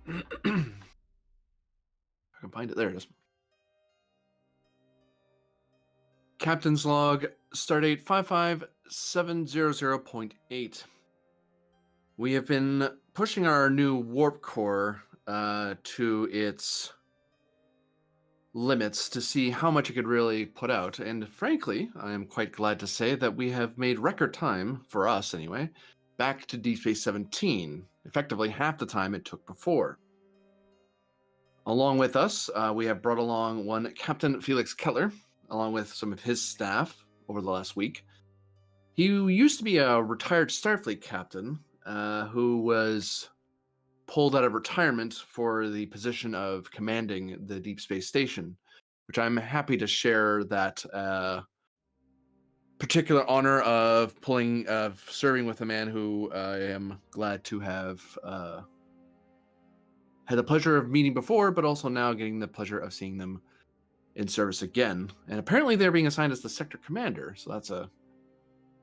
I can find it. There it is. Captain's log, stardate 55700.8. We have been pushing our new warp core to its limits to see how much it could really put out. And frankly, I am quite glad to say that we have made record time, for us anyway, back to Deep Space 17, effectively half the time it took before. Along with us, we have brought along one Captain Felix Kettler, along with some of his staff over the last week. He used to be a retired Starfleet captain who was pulled out of retirement for the position of commanding the Deep Space Station, which I'm happy to share that particular honor of serving with a man who I am glad to have had the pleasure of meeting before, but also now getting the pleasure of seeing them in service again. And apparently they're being assigned as the sector commander, so that's a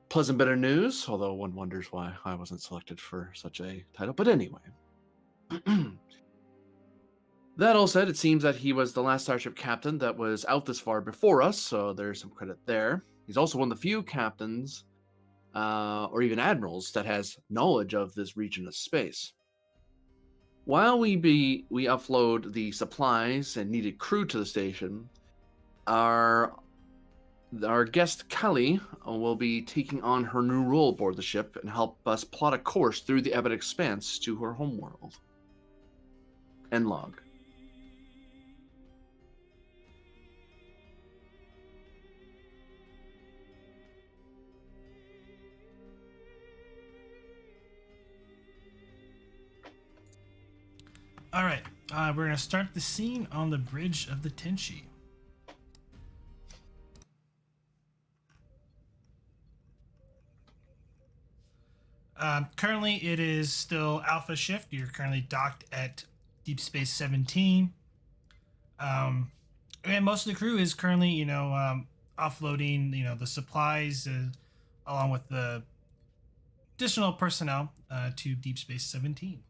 pleasant bit of news, although one wonders why I wasn't selected for such a title. But anyway. That all said, it seems that he was the last starship captain that was out this far before us, so there's some credit there. He's also one of the few captains, or even admirals, that has knowledge of this region of space. While we upload the supplies and needed crew to the station, our guest Kelly will be taking on her new role aboard the ship and help us plot a course through the Ebon Expanse to her homeworld. End log. All right, we're going to start the scene on the bridge of the Tenshi. Currently, it is still Alpha Shift. You're currently docked at Deep Space 17. And most of the crew is currently, offloading, the supplies along with the additional personnel to Deep Space 17.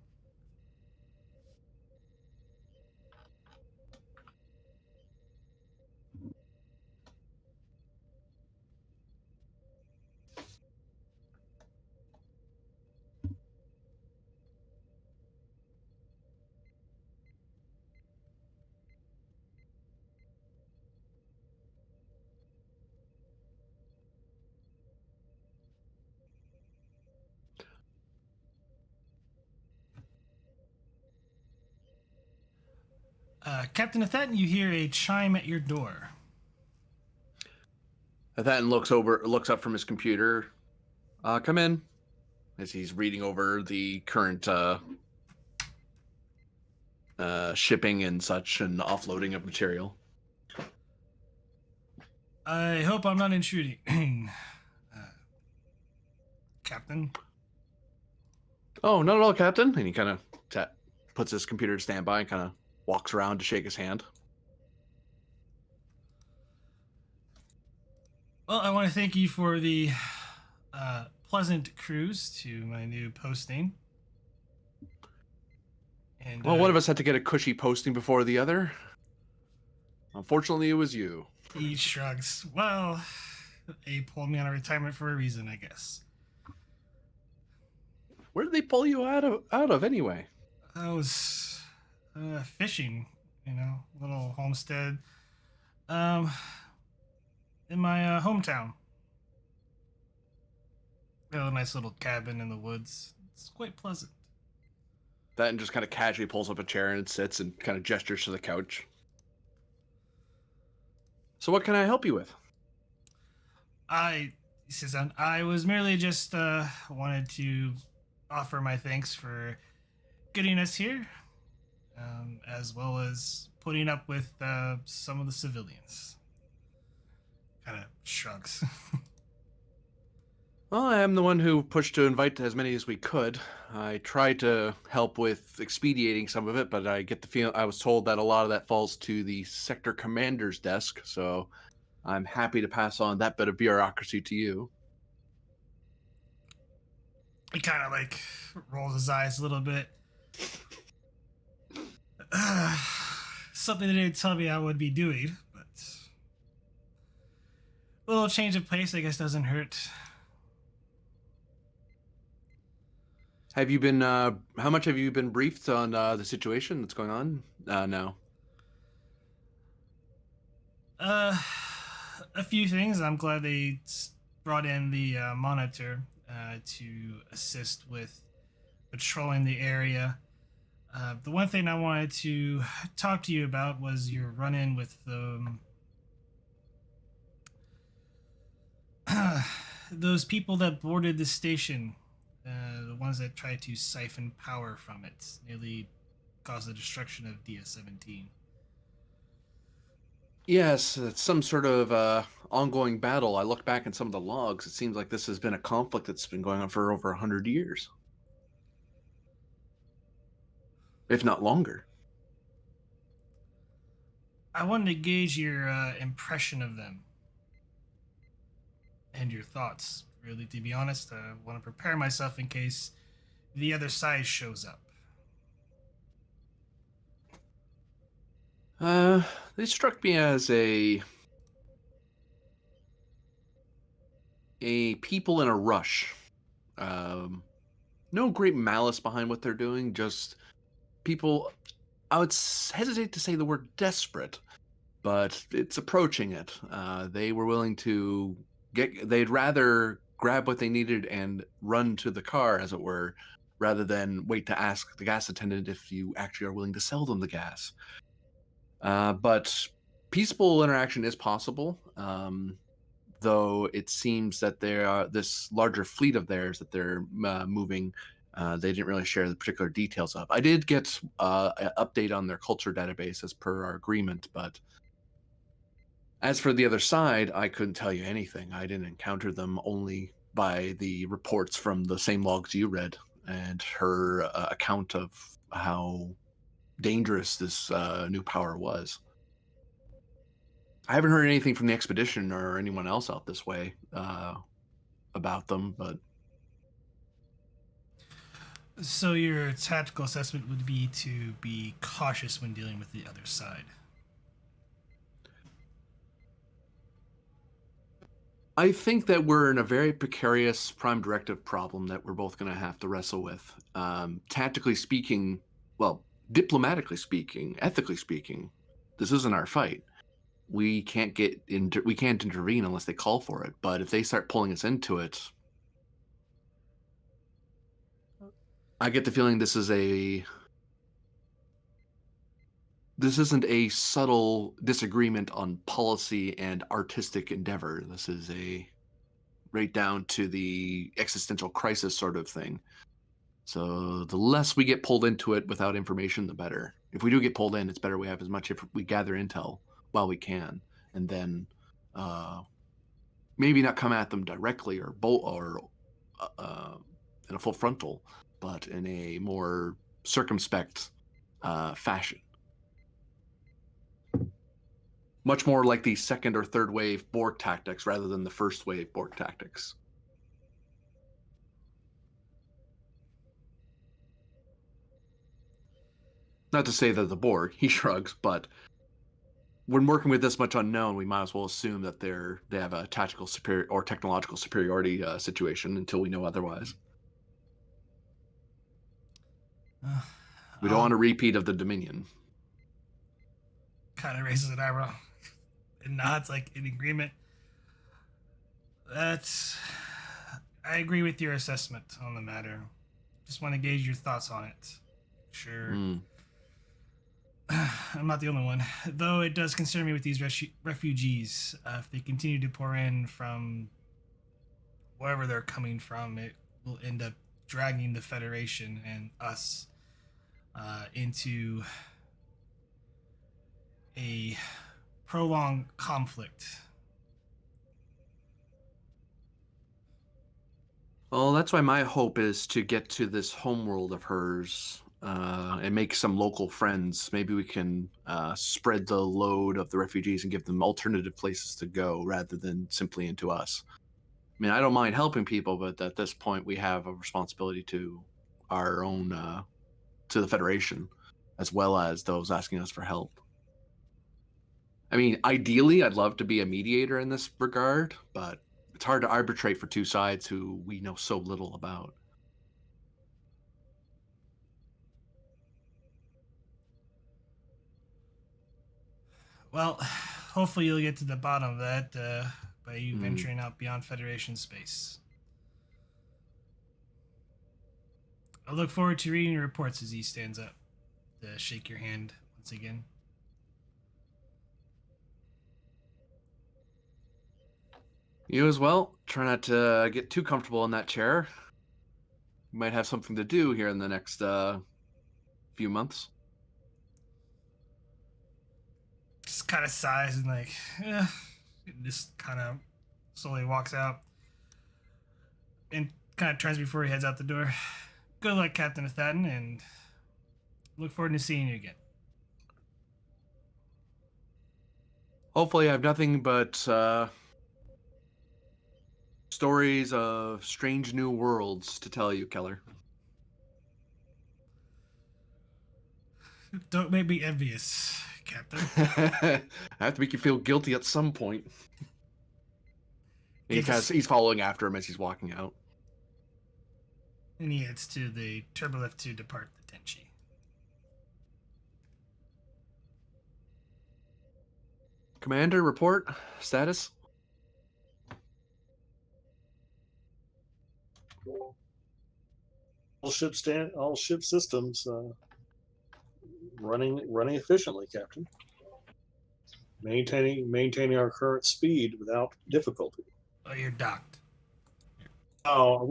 Captain Athetan, you hear a chime at your door. Athan looks up from his computer. Come in. As he's reading over the current shipping and such and offloading of material. I hope I'm not intruding. Captain? Oh, not at all, Captain. And he kind of puts his computer to standby and kind of walks around to shake his hand. Well, I want to thank you for the pleasant cruise to my new posting. And well, one of us had to get a cushy posting before the other. Unfortunately, it was you. He shrugs. Well, they pulled me out of retirement for a reason, I guess. Where did they pull you out of anyway? I was fishing, little homestead. In my hometown. Got a nice little cabin in the woods. It's quite pleasant. That and just kind of casually pulls up a chair and sits and kind of gestures to the couch. So what can I help you with? He says, I was merely just wanted to offer my thanks for getting us here, as well as putting up with some of the civilians. Kind of shrugs. Well, I am the one who pushed to invite as many as we could. I tried to help with expediting some of it, but I get the feeling I was told that a lot of that falls to the sector commander's desk, so I'm happy to pass on that bit of bureaucracy to you. He kind of rolls his eyes a little bit. Something they didn't tell me I would be doing, but a little change of pace, I guess, doesn't hurt. Have you been? How much have you been briefed on the situation that's going on? No. Uh, a few things. I'm glad they brought in the monitor to assist with patrolling the area. The one thing I wanted to talk to you about was your run-in with those people that boarded the station, the ones that tried to siphon power from it, nearly caused the destruction of DS-17. Yes, it's some sort of ongoing battle. I look back at some of the logs. It seems like this has been a conflict that's been going on for over 100 years, if not longer. I wanted to gauge your impression of them and your thoughts. Really, to be honest, I want to prepare myself in case the other side shows up. Uh, they struck me as a people in a rush. Um, no great malice behind what they're doing. Just people. I would hesitate to say the word desperate, but it's approaching it. They were willing to get. They'd rather grab what they needed and run to the car, as it were, rather than wait to ask the gas attendant if you actually are willing to sell them the gas. But peaceful interaction is possible. Though it seems that there are this larger fleet of theirs that they're moving. They didn't really share the particular details of. I did get an update on their culture database as per our agreement, but as for the other side, I couldn't tell you anything. I didn't encounter them, only by the reports from the same logs you read and her account of how dangerous this new power was. I haven't heard anything from the expedition or anyone else out this way about them, but So your tactical assessment would be to be cautious when dealing with the other side. I think that we're in a very precarious prime directive problem that we're both going to have to wrestle with. Tactically speaking, well, diplomatically speaking, ethically speaking, this isn't our fight. We can't we can't intervene unless they call for it. But if they start pulling us into it, I get the feeling this isn't a subtle disagreement on policy and artistic endeavor. This is a right down to the existential crisis sort of thing. So the less we get pulled into it without information, the better. If we do get pulled in, it's better we have as much if we gather intel while we can, and then maybe not come at them directly or in a full frontal, but in a more circumspect fashion. Much more like the second or third wave Borg tactics rather than the first wave Borg tactics. Not to say that the Borg, he shrugs, but when working with this much unknown, we might as well assume that they have a tactical superior or technological superiority situation until we know otherwise. We don't want a repeat of the Dominion. Kind of raises an eyebrow and nods like in agreement. That's. I agree with your assessment on the matter. Just want to gauge your thoughts on it. Sure. I'm not the only one, though it does concern me with these refugees. If they continue to pour in from wherever they're coming from, it will end up dragging the Federation and us into a prolonged conflict. Well, that's why my hope is to get to this homeworld of hers and make some local friends. Maybe we can spread the load of the refugees and give them alternative places to go rather than simply into us. I mean, I don't mind helping people, but at this point, we have a responsibility to our own, to the Federation. as well as those asking us for help. I mean, ideally, I'd love to be a mediator in this regard, but it's hard to arbitrate for two sides who we know so little about. Well, hopefully you'll get to the bottom of that by you Mm. venturing out beyond Federation space. I look forward to reading your reports as he stands up to shake your hand once again. You as well. Try not to get too comfortable in that chair. You might have something to do here in the next few months. Just kind of sighs and like, just kind of slowly walks out and kind of turns before he heads out the door. Good luck, Captain Athaden, and look forward to seeing you again. Hopefully, I have nothing but stories of strange new worlds to tell you, Keller. Don't make me envious, Captain. I have to make you feel guilty at some point. He's following after him as he's walking out. And he heads to the turbolift to depart the Tenshi. Commander, report status. All ship systems running efficiently, Captain. Maintaining our current speed without difficulty. Oh, you're docked. Oh,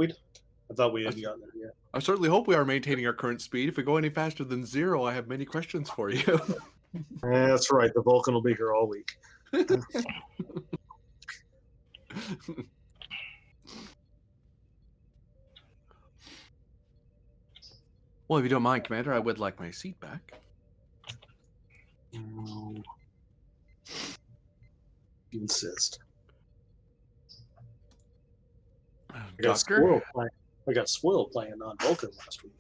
I thought we hadn't gotten there yet. I certainly hope we are maintaining our current speed. If we go any faster than 0, I have many questions for you. That's right. The Vulcan will be here all week. Well, if you don't mind, Commander, I would like my seat back. You insist. Doctor? I got spoiled playing non-Vulcan last week.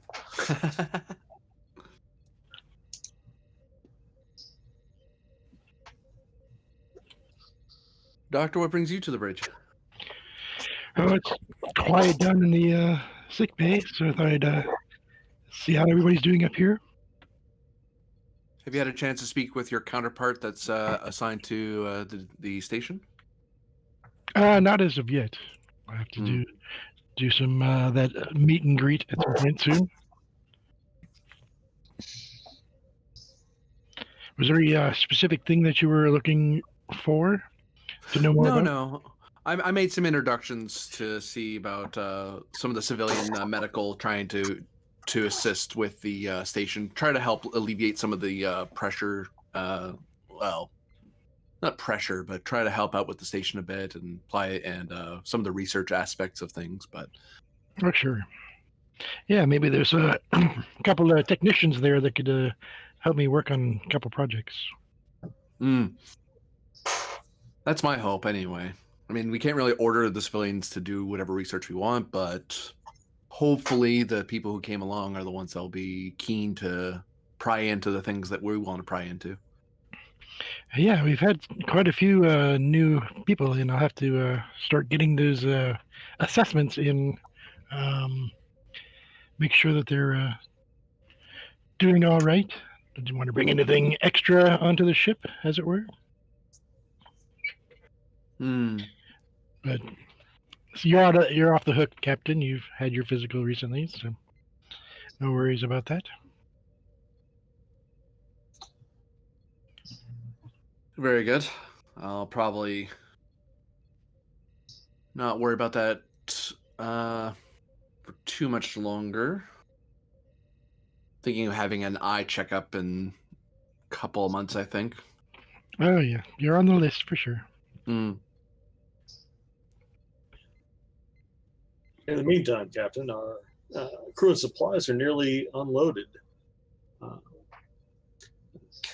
Doctor, what brings you to the bridge? Oh, it's quiet down in the sick bay, so I thought I'd see how everybody's doing up here. Have you had a chance to speak with your counterpart that's assigned to the station? Not as of yet. I have to do some that meet and greet at some point soon. Was there a specific thing that you were looking for to know more about? No. I made some introductions to see about some of the civilian medical trying to assist with the station, try to help alleviate some of the pressure. Well, not pressure, but try to help out with the station a bit and some of the research aspects of things. But Oh, sure. Yeah, maybe there's a couple of technicians there that could help me work on a couple projects. That's my hope, anyway. I mean, we can't really order the civilians to do whatever research we want, but hopefully the people who came along are the ones that'll be keen to pry into the things that we want to pry into. Yeah, we've had quite a few new people, and I'll have to start getting those assessments in. Make sure that they're doing all right. Did you want to bring anything extra onto the ship, as it were? But so you're off the hook, Captain. You've had your physical recently, so no worries about that. Very good. I'll probably not worry about that for too much longer. Thinking of having an eye checkup in a couple of months, I think. Oh yeah, you're on the list for sure. In the meantime, Captain, our crew and supplies are nearly unloaded.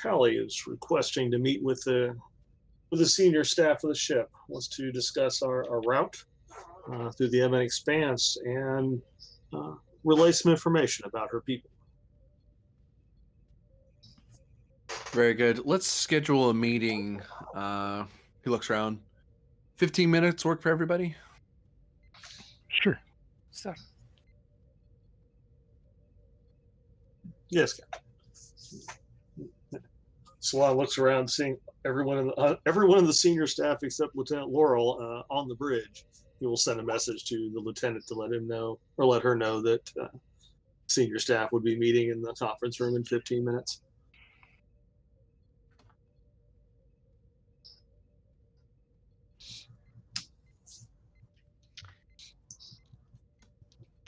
Callie is requesting to meet with the senior staff of the ship. Wants to discuss our route through the Ebon Expanse and relay some information about her people. Very good. Let's schedule a meeting. He looks around. 15 minutes work for everybody? Sure. So, Yes, Captain. Salon looks around, seeing everyone in the senior staff except Lieutenant Laurel on the bridge. He will send a message to the lieutenant to let him know or let her know that senior staff would be meeting in the conference room in 15 minutes.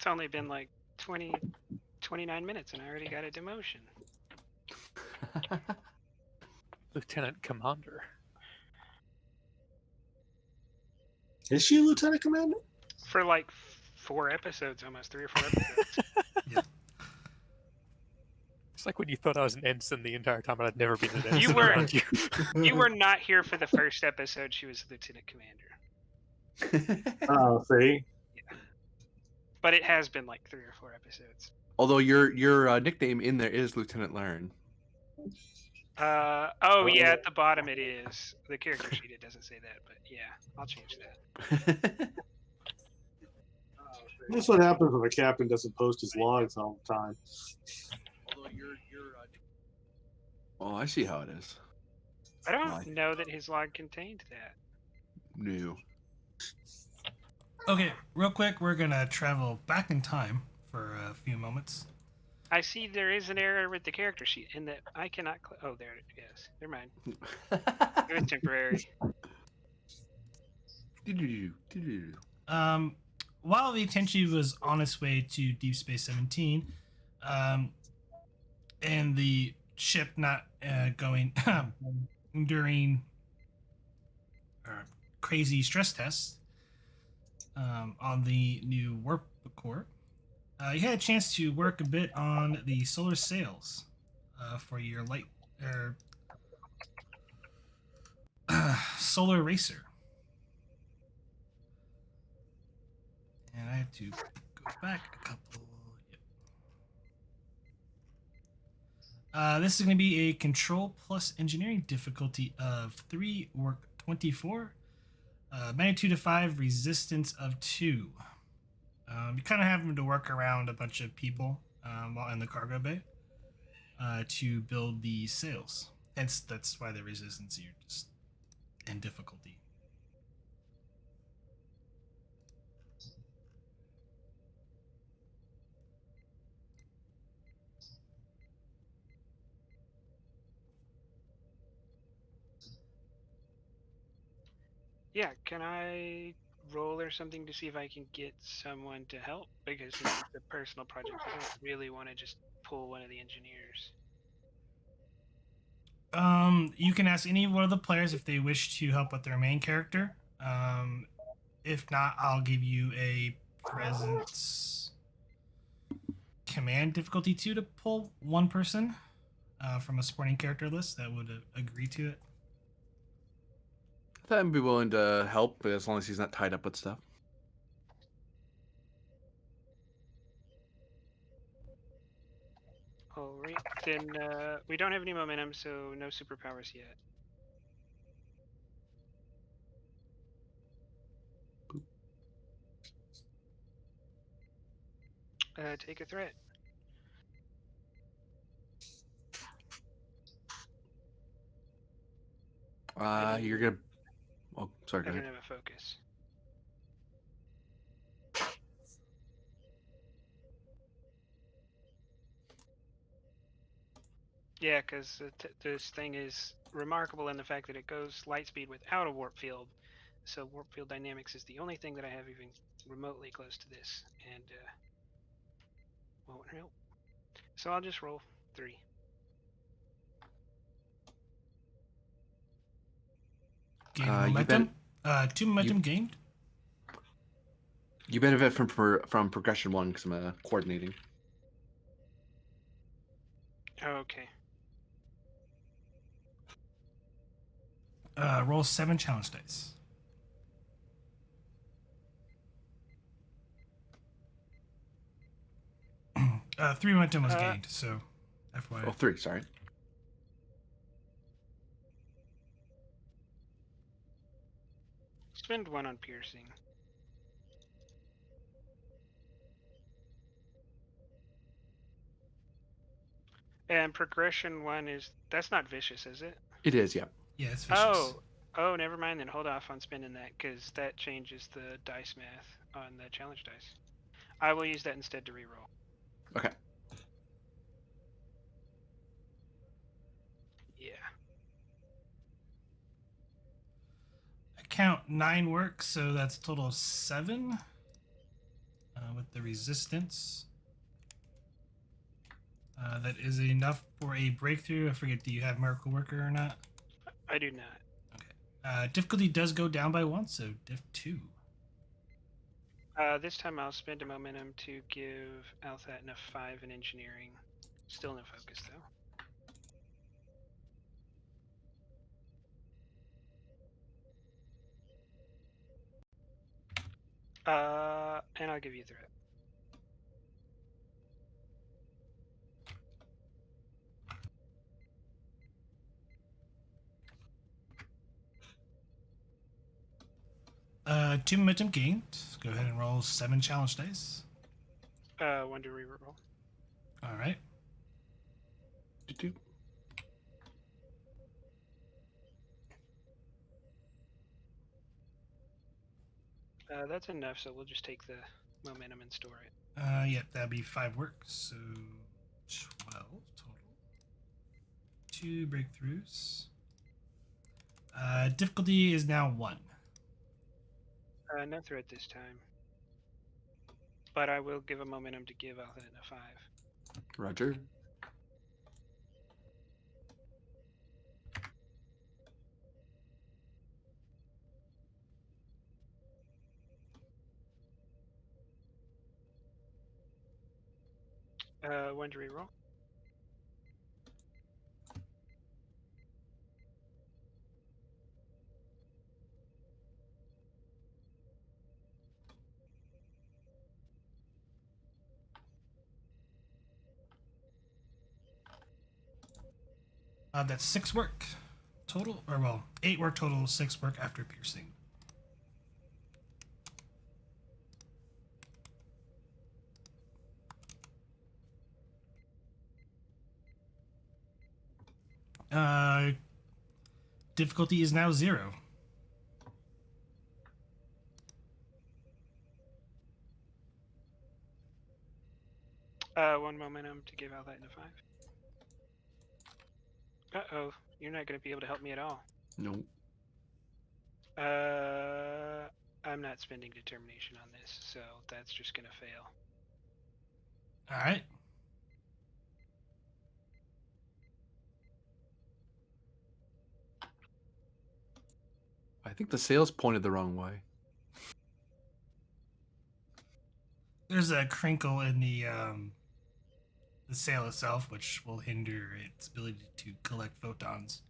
it's only been like 29 minutes and I already got a demotion. Lieutenant Commander. Is she a lieutenant commander? For like 4 episodes, almost 3 or 4 episodes. It's like when you thought I was an ensign the entire time and I'd never been an ensign You were- around you. You were not here for the first episode. She was lieutenant commander. Oh, see? But it has been like 3 or 4 episodes. Although your nickname in there is Lieutenant Laren. Yeah, at the bottom it is. The character sheet, it doesn't say that, but yeah, I'll change that. That's what happens when a captain doesn't post his logs all the time. Oh, I see how it is. I don't Why? know that his log contained that. New. Okay, real quick, we're gonna travel back in time for a few moments. I see there is an error with the character sheet in that I cannot. Oh, there it is. Never mind. It was temporary. While the Tenshi was on its way to Deep Space 17, and the ship not going during crazy stress tests on the new warp core, you had a chance to work a bit on the solar sails for your light solar racer. And I have to go back a couple. Yep. This is going to be a control plus engineering difficulty of 3, work 24, magnitude of 5, resistance of 2. You kind of having to work around a bunch of people while in the cargo bay to build the sails. Hence, that's why the resistance you're just in difficulty. Yeah, can I roll or something to see if I can get someone to help? Because this is a personal project. I don't really want to just pull one of the engineers. You can ask any one of the players if they wish to help with their main character. If not, I'll give you a presence command difficulty 2 to pull one person from a supporting character list that would agree to it. I thought I'd be willing to help as long as he's not tied up with stuff. All right, then we don't have any momentum, so no superpowers yet. Take a threat. You're gonna. Oh, sorry. I Go don't ahead. have a focus. Yeah, because this thing is remarkable in the fact that it goes light speed without a warp field. So warp field dynamics is the only thing that I have even remotely close to this, and won't help. So I'll just roll 3. Gain You momentum. 2 momentum gained. You benefit from progression 1 because I'm coordinating. Okay. Roll 7 challenge dice. Three momentum was gained, so FYI. Oh, 3. Sorry. spend 1 on piercing. And progression 1 that's not vicious, is it? It is, yeah. Yeah, it's vicious. Oh, never mind then. Hold off on spending that, because that changes the dice math on the challenge dice. I will use that instead to reroll. Okay. Yeah. I count 9 work, so that's a total of 7 with the resistance. That is enough for a breakthrough. I forget, do you have Miracle Worker or not? I do not. Okay. Difficulty does go down by 1, so diff 2. This time I'll spend a momentum to give Althat a 5 in engineering. Still no focus, though. And I'll give you threat. Two momentum gained. Go ahead and roll 7 challenge dice. 1 to reroll. All right. Do-do. That's enough, so we'll just take the momentum and store it. Yep, that'd be 5 work, so 12 total. 2 breakthroughs. Difficulty is now 1. No threat this time. But I will give a momentum to give Althat a 5. Roger. One to reroll. That's 6 work total, or well, 8 work total, 6 work after piercing. Difficulty is now 0. One momentum to give Althat a 5. Uh-oh, you're not going to be able to help me at all. No. I'm not spending determination on this, so that's just going to fail. All right. I think the sail's pointed the wrong way. There's a crinkle in the sail itself, which will hinder its ability to collect photons.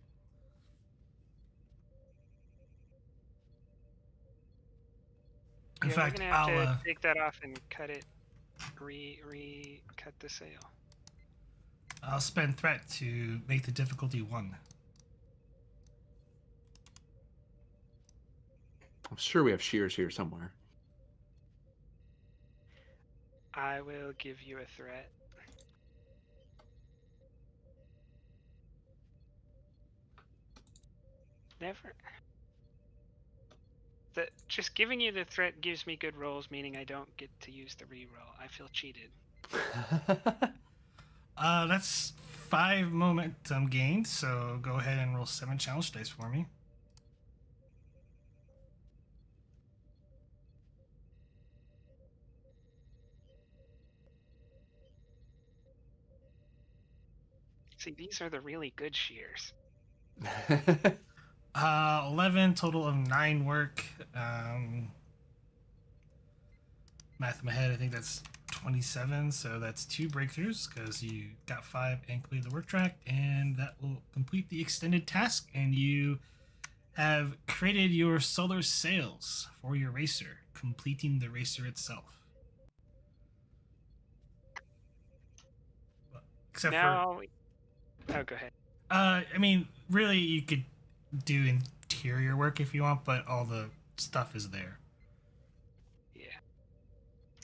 In Yeah, fact, we're gonna have I'll to take that off and cut it, cut the sail. I'll spend threat to make the difficulty 1. I'm sure we have shears here somewhere. I will give you a threat. Never. Just giving you the threat gives me good rolls, meaning I don't get to use the reroll. I feel cheated. That's 5 momentum gained, so go ahead and roll 7 challenge dice for me. See, these are the really good shears. 11 total of 9 work. Math in my head, I think that's 27, so that's 2 breakthroughs because you got 5 and cleared the work track, and that will complete the extended task, and you have created your solar sails for your racer, completing the racer itself. Except now, oh, go ahead. I mean, really, you could do interior work if you want, but all the stuff is there. Yeah.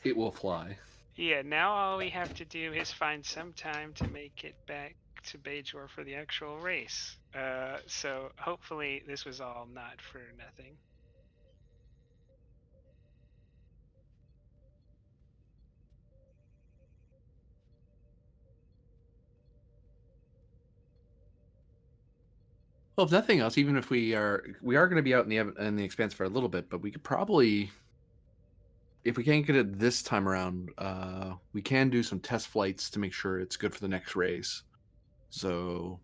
It will fly. Yeah, now all we have to do is find some time to make it back to Bajor for the actual race. So hopefully this was all not for nothing. Well, if nothing else, even if we are going to be out in the Expanse for a little bit, but we could probably, if we can't get it this time around, we can do some test flights to make sure it's good for the next race. So,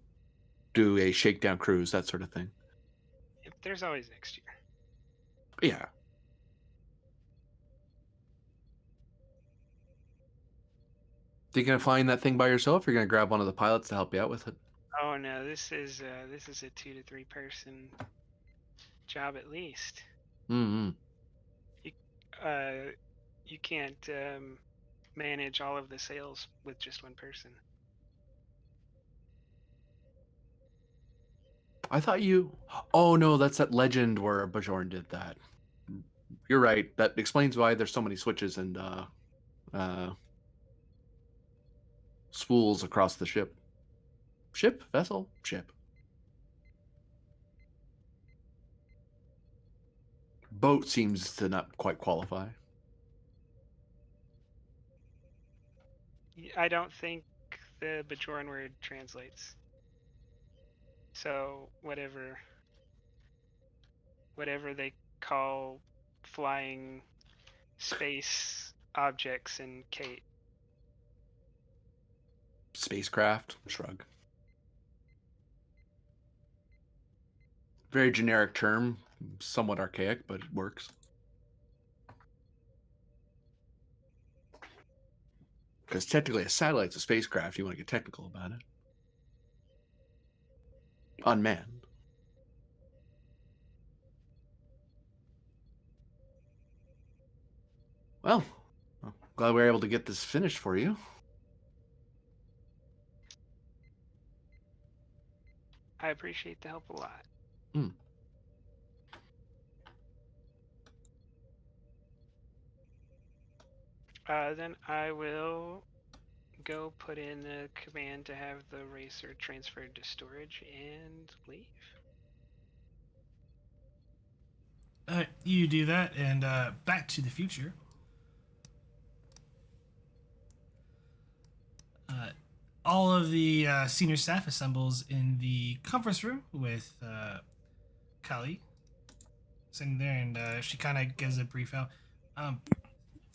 do a shakedown cruise, that sort of thing. Yep, there's always next year. Yeah. Thinking of flying that thing by yourself? Or you're gonna grab one of the pilots to help you out with it? Oh no, this is a 2 to 3 person job at least. Mm-hmm. You can't manage all of the sales with just one person. I thought you. Oh no, that's that legend where Bajorn did that. You're right. That explains why there's so many switches and spools across the ship. Vessel? Ship. Boat seems to not quite qualify. I don't think the Bajoran word translates. So whatever they call flying space objects in Kate. Spacecraft? Shrug. Very generic term, somewhat archaic, but it works. Because technically a satellite's a spacecraft, you want to get technical about it. Unmanned. Well, glad we were able to get this finished for you. I appreciate the help a lot. Then I will go put in a command to have the racer transferred to storage and leave. You do that, and Back to the Future. All of the senior staff assembles in the conference room with Kali sitting there, and she kind of gives a brief out.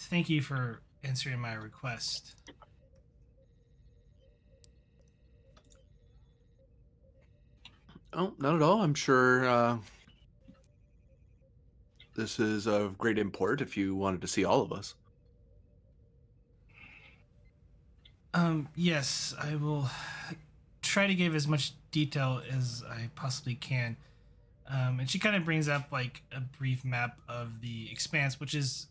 Thank you for answering my request. Oh, not at all. I'm sure this is of great import if you wanted to see all of us. Yes, I will try to give as much detail as I possibly can. And she kind of brings up like a brief map of the Expanse, which is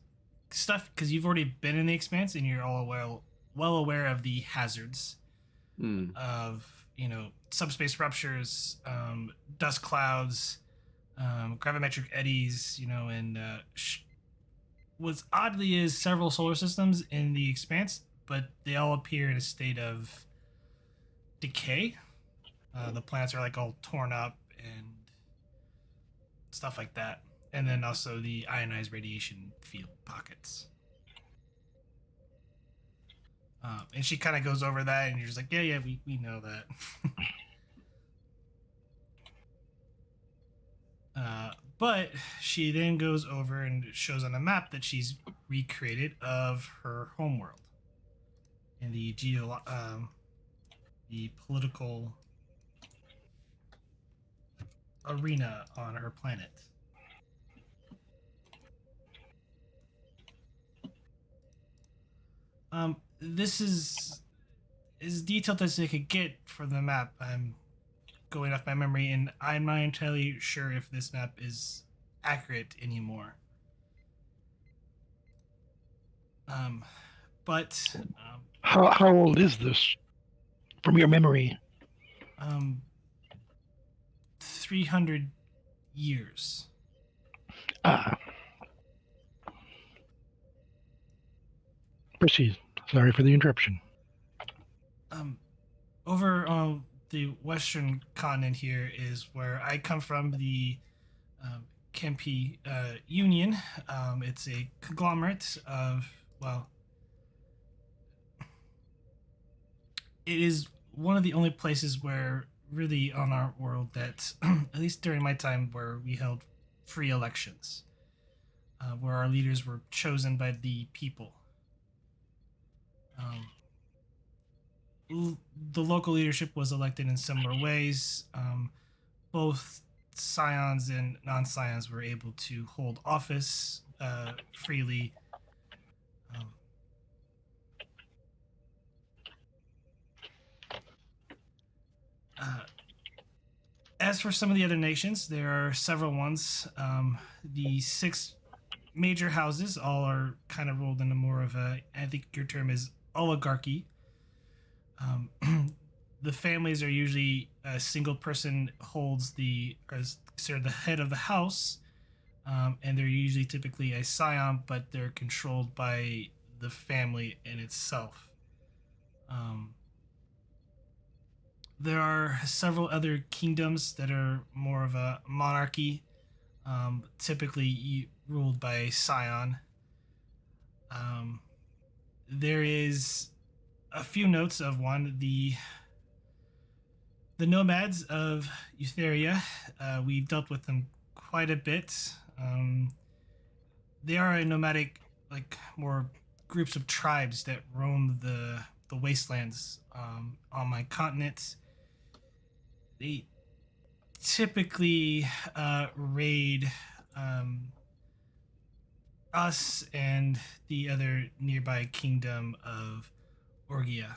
stuff because you've already been in the Expanse and you're all well aware of the hazards of subspace ruptures, dust clouds, gravimetric eddies, and what's oddly is several solar systems in the Expanse, but they all appear in a state of decay. The planets are like all torn up and stuff like that, and then also the ionized radiation field pockets. And she kind of goes over that, and you're just like, yeah, we know that. But she then goes over and shows on a map that she's recreated of her homeworld and the political arena on her planet. This is as detailed as I could get for the map. I'm going off my memory, and I'm not entirely sure if this map is accurate anymore. But How old is this, from your memory? 300 years. Ah, proceed. Sorry for the interruption. Over on the western continent here is where I come from, the Kempi Union. It's a conglomerate of, well, it is one of the only places where, really, on our world that, at least during my time, where we held free elections, where our leaders were chosen by the people. The local leadership was elected in similar ways. Both scions and non-scions were able to hold office freely. Um, as for some of the other nations, there are several ones. The 6 major houses all are kind of rolled into more of a, I think your term is oligarchy. The families are usually a single person holds the, or is considered the head of the house, and they're usually typically a scion, but they're controlled by the family in itself. There are several other kingdoms that are more of a monarchy, typically ruled by a scion. There is a few notes of one. The nomads of Eutheria, we've dealt with them quite a bit. They are a nomadic, like, more groups of tribes that roam the wastelands on my continent. They typically raid us and the other nearby kingdom of Orgia.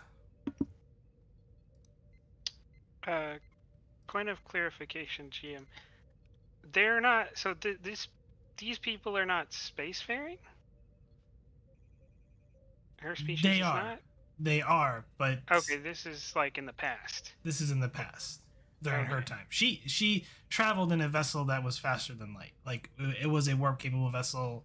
Point of clarification, GM. They're not. So these people are not spacefaring. Her species They is are. not. They are, but Okay, this is like in the past. this is in the past during her Okay. time. She traveled in a vessel that was faster than light. Like, it was a warp capable vessel.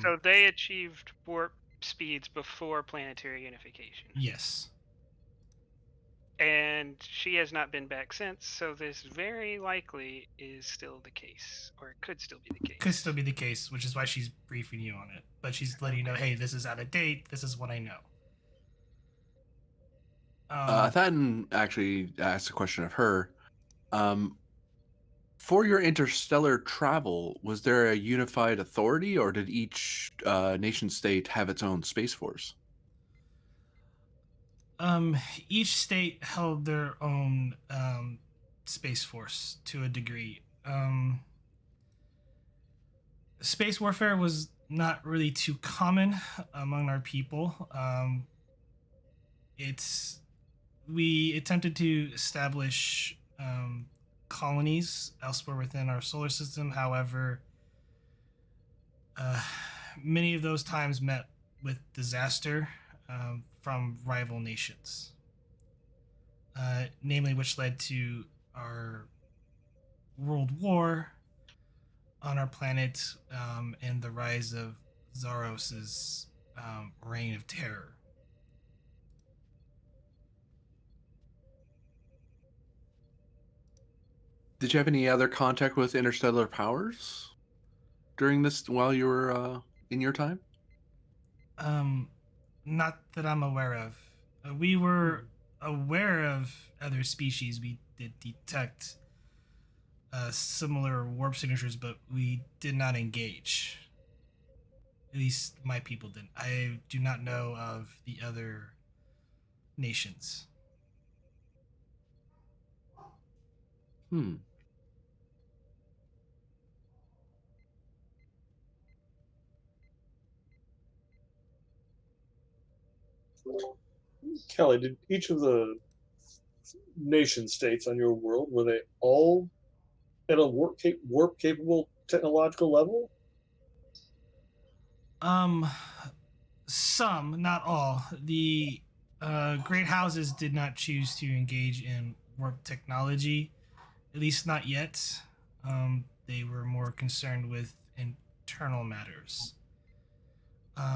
So they achieved warp speeds before planetary unification. Yes. And she has not been back since, so this very likely is still the case, or it could still be the case. Could still be the case, which is why she's briefing you on it. But she's letting you know, hey, this is out of date. This is what I know. Thathan actually asked a question of her. For your interstellar travel, was there a unified authority, or did each nation state have its own space force? Each state held their own space force to a degree. Space warfare was not really too common among our people. We attempted to establish colonies elsewhere within our solar system. However, many of those times met with disaster from rival nations, namely which led to our world war on our planet, and the rise of Zaros's reign of terror. Did you have any other contact with interstellar powers during this while you were in your time? Not that I'm aware of. We were aware of other species. We did detect similar warp signatures, but we did not engage. At least my people didn't. I do not know of the other nations. Kelly, did each of the nation states on your world, were they all at a warp capable technological level? Some, not all. The great houses did not choose to engage in warp technology, at least not yet. they were more concerned with internal matters.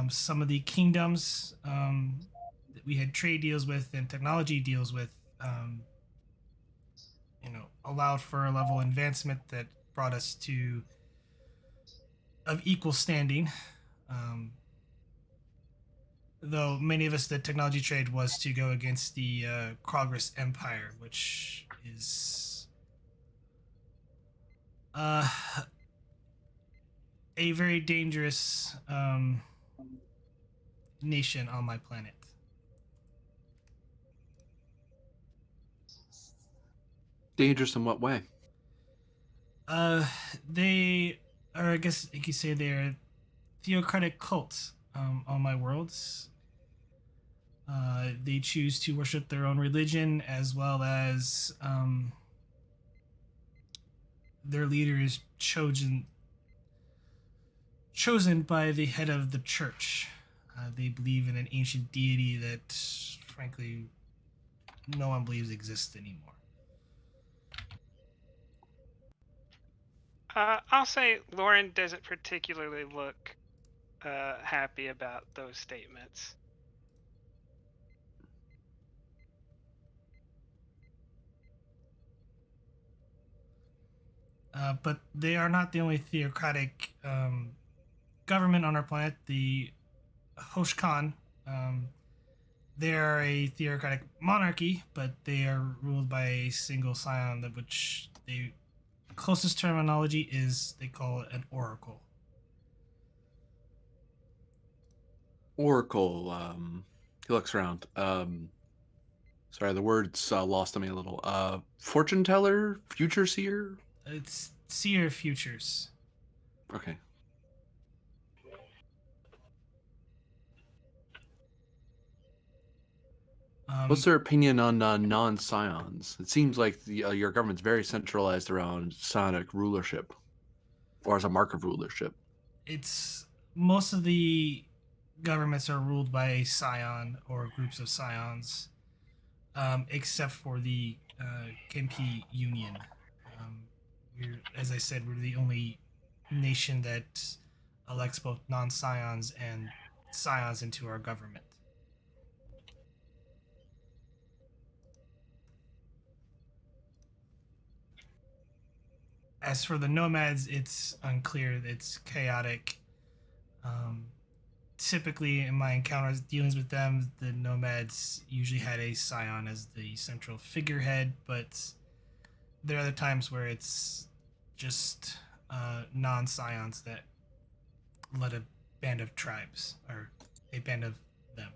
Some of the kingdoms that we had trade deals with and technology deals with, allowed for a level of advancement that brought us to of equal standing. Though many of us, the technology trade was to go against the Krogris Empire, which is a very dangerous nation on my planet. Dangerous in what way? They are, I guess you could say, they're theocratic cults on my worlds. They choose to worship their own religion, as well as their leader is chosen by the head of the church. They believe in an ancient deity that, frankly, no one believes exists anymore. I'll say Lauren doesn't particularly look happy about those statements. But they are not the only theocratic government on our planet. The Hoshkan, they are a theocratic monarchy, but they are ruled by a single scion, which the closest terminology is they call it an oracle. Oracle. He looks around. Sorry, the words lost on me a little. Fortune teller, future seer. It's seer futures. Okay. What's their opinion on non-scions? It seems like your government's very centralized around psionic rulership, or as a mark of rulership. It's most of the governments are ruled by a scion or groups of scions, except for the Kenki Union. As I said, we're the only nation that elects both non-scions and scions into our government. As for the nomads, it's unclear. It's chaotic. Typically, in my encounters, dealings with them, the nomads usually had a scion as the central figurehead, but there are other times where it's just non-scions that led a band of tribes, or a band of them.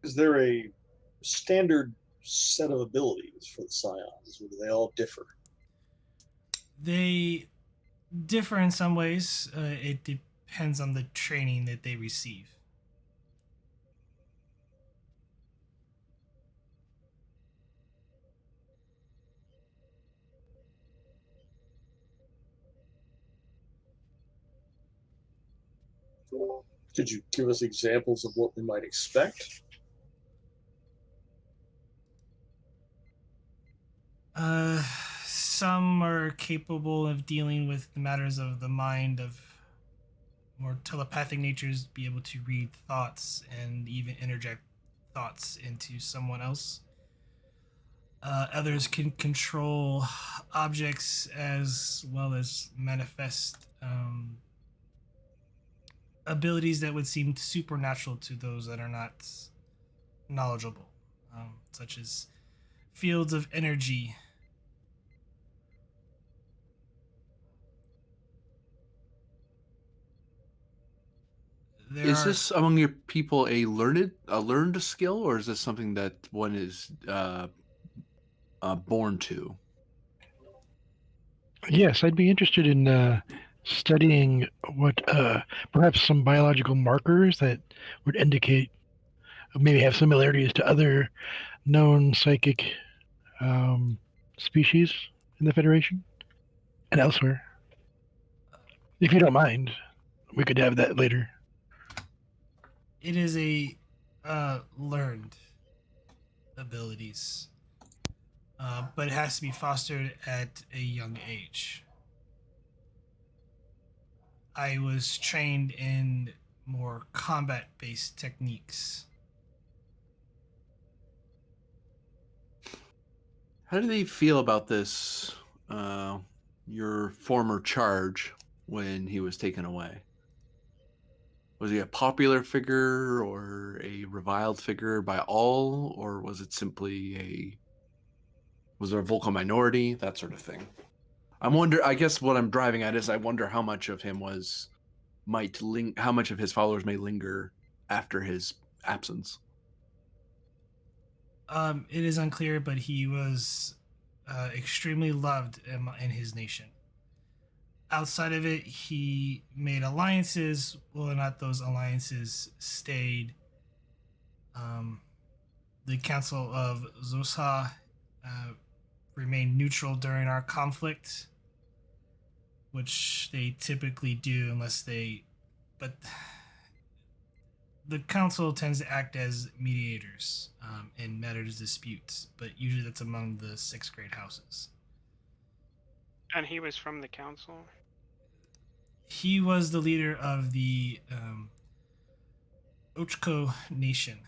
Is there a standard set of abilities for the scions, or do they all differ? They differ in some ways. It depends on the training that they receive. Could you give us examples of what we might expect? Some are capable of dealing with the matters of the mind, of more telepathic natures, be able to read thoughts and even interject thoughts into someone else. Others can control objects as well as manifest abilities that would seem supernatural to those that are not knowledgeable, such as fields of energy. Is this among your people a learned skill, or is this something that one is born to? Yes, I'd be interested in studying what perhaps some biological markers that would indicate, maybe have similarities to other known psychic species in the Federation and elsewhere. If you don't mind, we could have that later. It is a learned abilities, but it has to be fostered at a young age. I was trained in more combat based techniques. How do they feel about this, uh, your former charge when he was taken away? Was he a popular figure or a reviled figure by all, or was it simply was there a vocal minority, that sort of thing? I guess what I'm driving at is I wonder how much of him how much of his followers may linger after his absence. It is unclear, but he was extremely loved in his nation. Outside of it, he made alliances. Whether or not those alliances stayed, um, the Council of Zosa remained neutral during our conflict, which they typically do unless they. But the council tends to act as mediators in matters disputes, but usually that's among the sixth grade houses. And he was from the council? He was the leader of the Ochko Nation.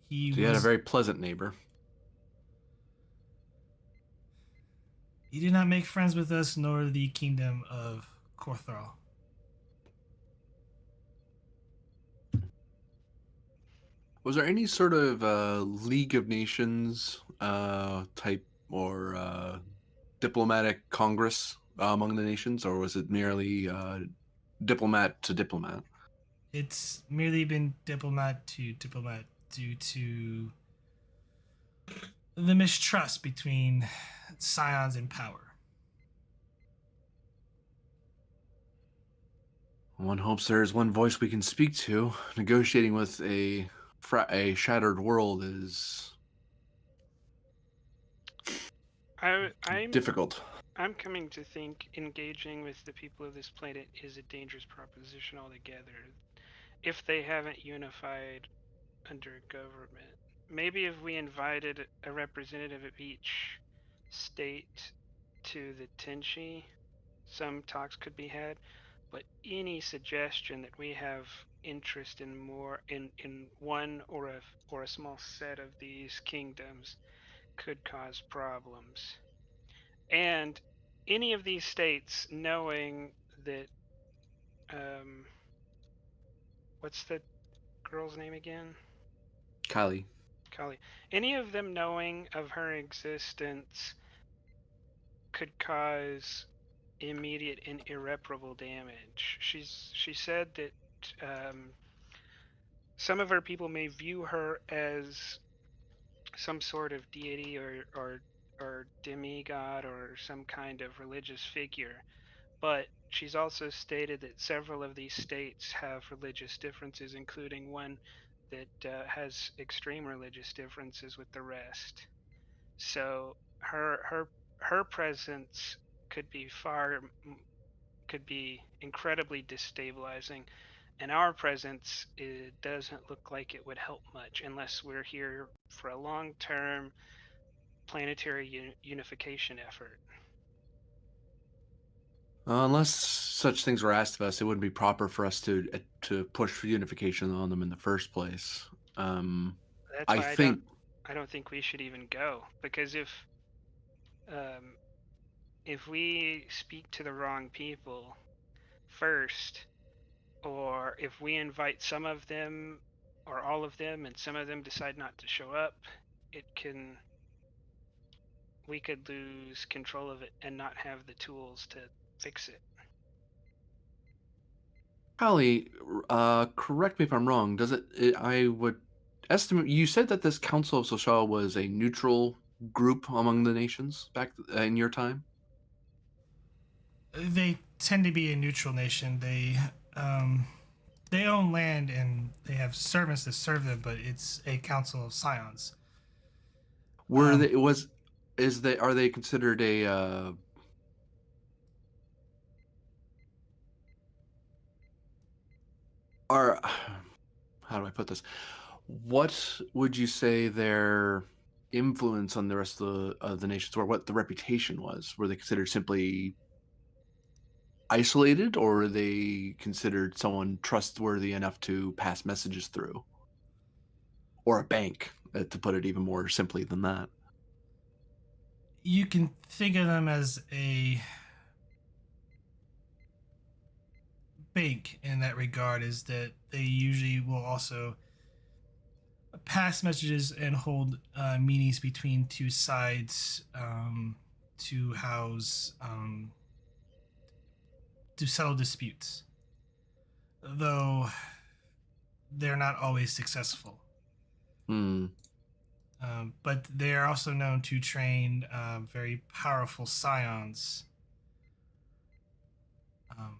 He So he had a was. very pleasant neighbor. He did not make friends with us, nor the kingdom of Korthral. Was there any sort of League of Nations type or diplomatic congress among the nations, or was it merely diplomat to diplomat? It's merely been diplomat to diplomat due to the mistrust between scions in power. One hopes there is one voice we can speak to. Negotiating with a shattered world is I'm difficult. I'm coming to think engaging with the people of this planet is a dangerous proposition altogether. If they haven't unified under government, maybe if we invited a representative of each state to the Tenshi, some talks could be had. But any suggestion that we have interest in more in one or a small set of these kingdoms could cause problems. And any of these states knowing that um, what's the girl's name again? Kali. Kali. Any of them knowing of her existence could cause immediate and irreparable damage. She said that some of her people may view her as some sort of deity or demigod or some kind of religious figure. But she's also stated that several of these states have religious differences, including one that has extreme religious differences with the rest. So her presence could be could be incredibly destabilizing, and our presence, it doesn't look like it would help much unless we're here for a long-term planetary unification effort. Unless such things were asked of us, it wouldn't be proper for us to push for unification on them in the first place. That's I why think I don't think we should even go, because um, if we speak to the wrong people first, or if we invite some of them or all of them and some of them decide not to show up, it can we could lose control of it and not have the tools to fix it. Kali, correct me if I'm wrong. I would estimate you said that this Council of Social was a neutral group among the nations back in your time. They tend to be a neutral nation. They own land and they have servants that serve them, but it's a council of scions. Were they was is they are they considered a Are how do I put this? What would you say their influence on the rest of the nations were? What the reputation was? Were they considered simply isolated, or were they considered someone trustworthy enough to pass messages through, or a bank, to put it even more simply than that? You can think of them as a bank in that regard, is that they usually will also pass messages and hold meetings between two sides to house to settle disputes, though they're not always successful. Hmm. But they are also known to train very powerful scions um,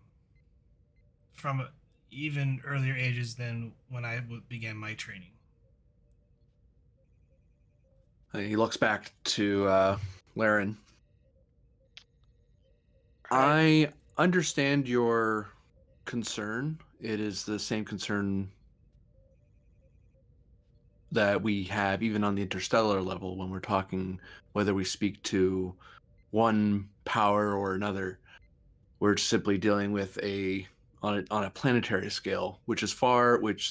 from even earlier ages than when I began my training. He looks back to Laren. Right. I understand your concern. It is the same concern that we have even on the interstellar level when we're talking whether we speak to one power or another. We're simply dealing with on a planetary scale, which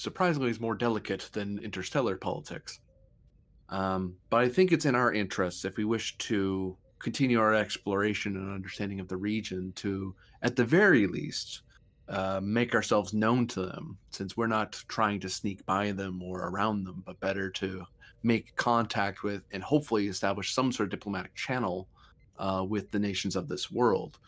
surprisingly is more delicate than interstellar politics. But I think it's in our interests, if we wish to continue our exploration and understanding of the region, to, at the very least, make ourselves known to them, since we're not trying to sneak by them or around them, but better to make contact with and hopefully establish some sort of diplomatic channel with the nations of this world.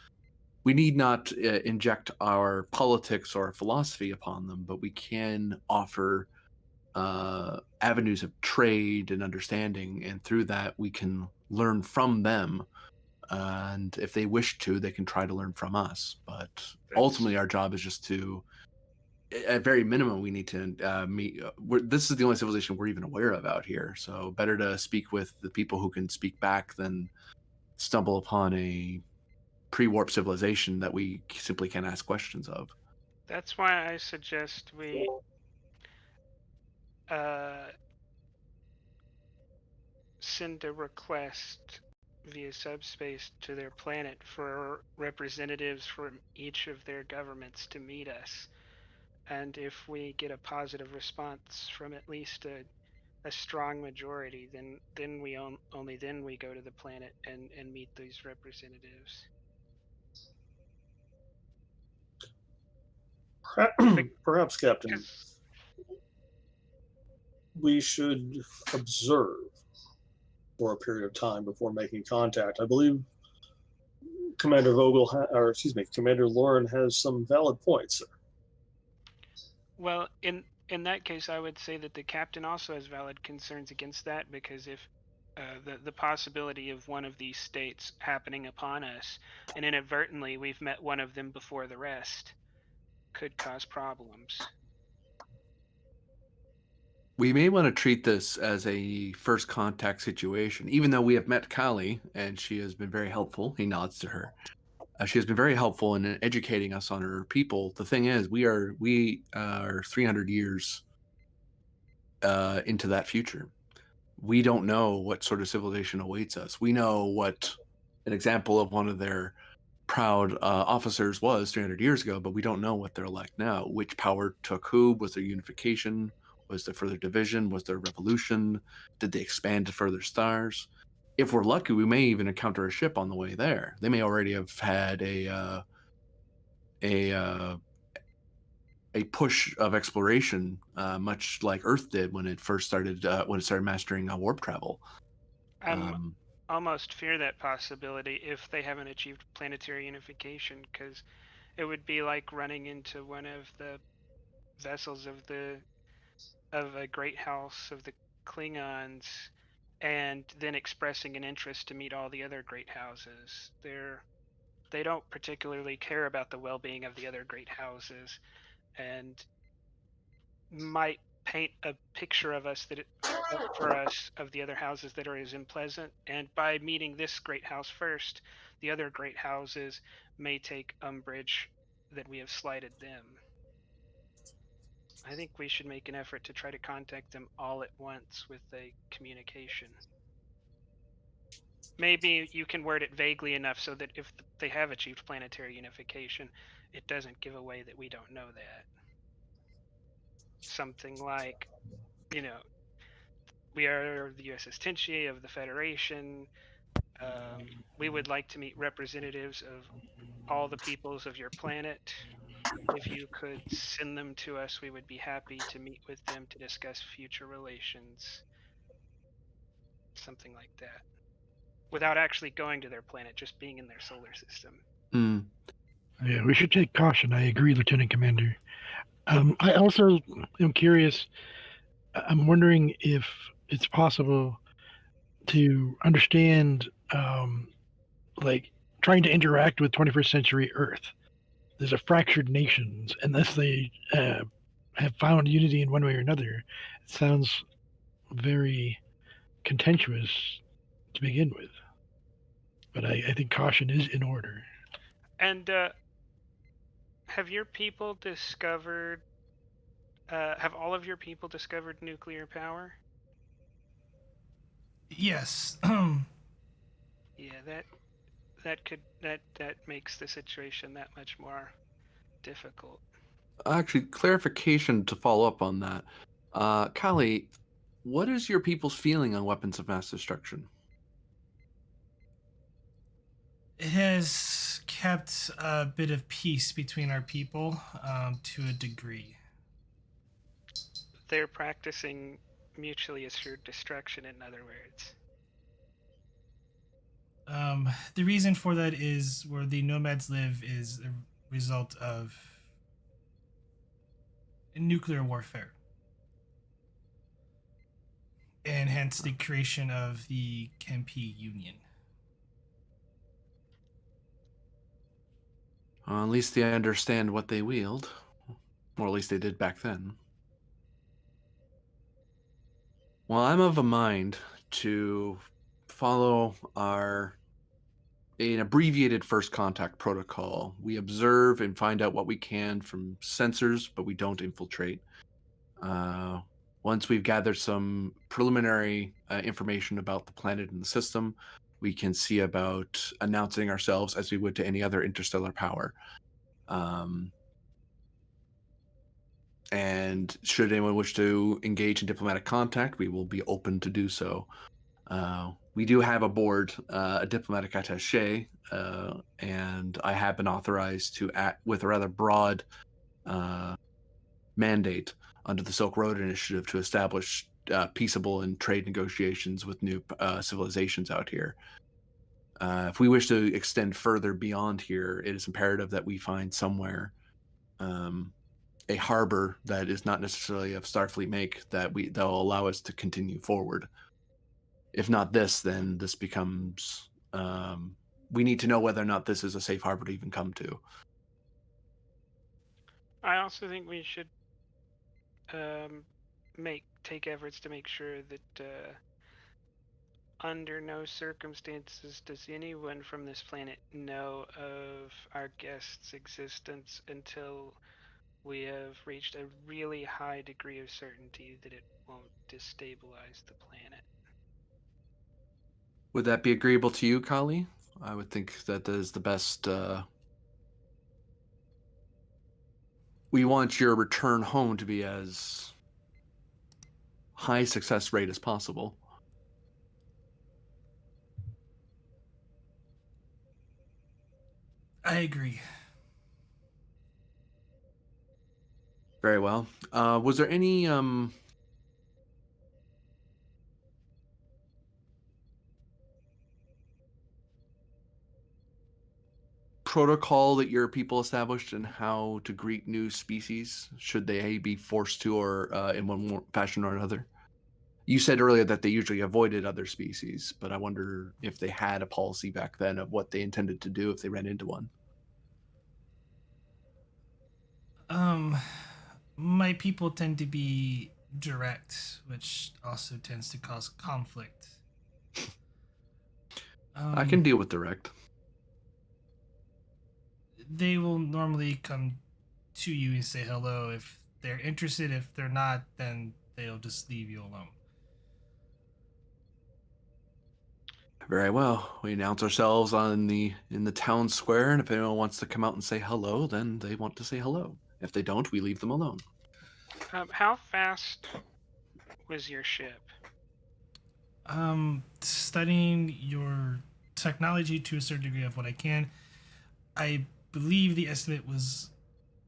We need not inject our politics or philosophy upon them, but we can offer avenues of trade and understanding, and through that we can learn from them. And if they wish to, they can try to learn from us. But ultimately, our job is just to, at very minimum, we need to meet. This is the only civilization we're even aware of out here, so better to speak with the people who can speak back than stumble upon a pre-warp civilization that we simply can't ask questions of. That's why I suggest we send a request via subspace to their planet for representatives from each of their governments to meet us. And if we get a positive response from at least a strong majority, then we only then we go to the planet and meet these representatives. Perhaps, Captain, 'Cause we should observe for a period of time before making contact. I believe Commander Commander Lauren has some valid points. Well, in that case, I would say that the captain also has valid concerns against that, because if the possibility of one of these states happening upon us, and inadvertently we've met one of them before the rest, could cause problems. We may want to treat this as a first contact situation, even though we have met Kali and she has been very helpful. He nods to her. She has been very helpful in educating us on her people. The thing is, we are 300 years into that future. We don't know what sort of civilization awaits us. We know what an example of one of their proud officers was 300 years ago, but we don't know what they're like now. Which power took who? Was there unification? Was there further division? Was there revolution? Did they expand to further stars? If we're lucky, we may even encounter a ship on the way there. They may already have had a push of exploration, much like Earth did when it first started mastering warp travel. I'm almost fear that possibility if they haven't achieved planetary unification, because it would be like running into one of the vessels of a great house of the Klingons, and then expressing an interest to meet all the other great houses. They don't particularly care about the well-being of the other great houses, and might paint a picture of us for us of the other houses that are as unpleasant. And by meeting this great house first, the other great houses may take umbrage that we have slighted them. I think we should make an effort to try to contact them all at once with a communication. Maybe you can word it vaguely enough so that if they have achieved planetary unification, it doesn't give away that we don't know that. Something like, you know, we are the USS Tenshi of the Federation. We would like to meet representatives of all the peoples of your planet. If you could send them to us, we would be happy to meet with them to discuss future relations. Something like that. Without actually going to their planet, just being in their solar system. Hmm. Yeah, we should take caution. I agree, Lieutenant Commander. I also am curious. I'm wondering if it's possible to understand, like, trying to interact with 21st century Earth. There's a fractured nations, unless they have found unity in one way or another. It sounds very contentious to begin with. But I think caution is in order. And have your people discovered? Have all of your people discovered nuclear power? Yes. Yeah, that makes the situation that much more difficult. Actually, clarification to follow up on that. Kali, what is your people's feeling on weapons of mass destruction? It has kept a bit of peace between our people to a degree. They're practicing mutually assured destruction, in other words. The reason for that is where the nomads live is a result of nuclear warfare, and hence the creation of the Kempi Union. At least they understand what they wield, or at least they did back then. Well, I'm of a mind to follow an abbreviated first contact protocol. We observe and find out what we can from sensors, but we don't infiltrate. Once we've gathered some preliminary information about the planet and the system, we can see about announcing ourselves as we would to any other interstellar power. And should anyone wish to engage in diplomatic contact, we will be open to do so. We do have aboard a diplomatic attaché, and I have been authorized to act with a rather broad mandate under the Silk Road Initiative to establish peaceable and trade negotiations with new civilizations out here. If we wish to extend further beyond here, it is imperative that we find somewhere a harbor that is not necessarily of Starfleet make that will allow us to continue forward. If not this, then this becomes we need to know whether or not this is a safe harbor to even come to. I also think we should take efforts to make sure that under no circumstances does anyone from this planet know of our guest's existence until we have reached a really high degree of certainty that it won't destabilize the planet. Would that be agreeable to you, Kali? I would think that is the best. We want your return home to be as high success rate as possible. I agree. Very well. Was there any protocol that your people established in how to greet new species, should they be forced to, or in one fashion or another? You said earlier that they usually avoided other species, but I wonder if they had a policy back then of what they intended to do if they ran into one. My people tend to be direct, which also tends to cause conflict. I can deal with direct. They will normally come to you and say hello if they're interested. If they're not, then they'll just leave you alone. Very well. We announce ourselves in the town square, and if anyone wants to come out and say hello, then they want to say hello. If they don't, we leave them alone. How fast was your ship? Studying your technology to a certain degree of what I can, I believe the estimate was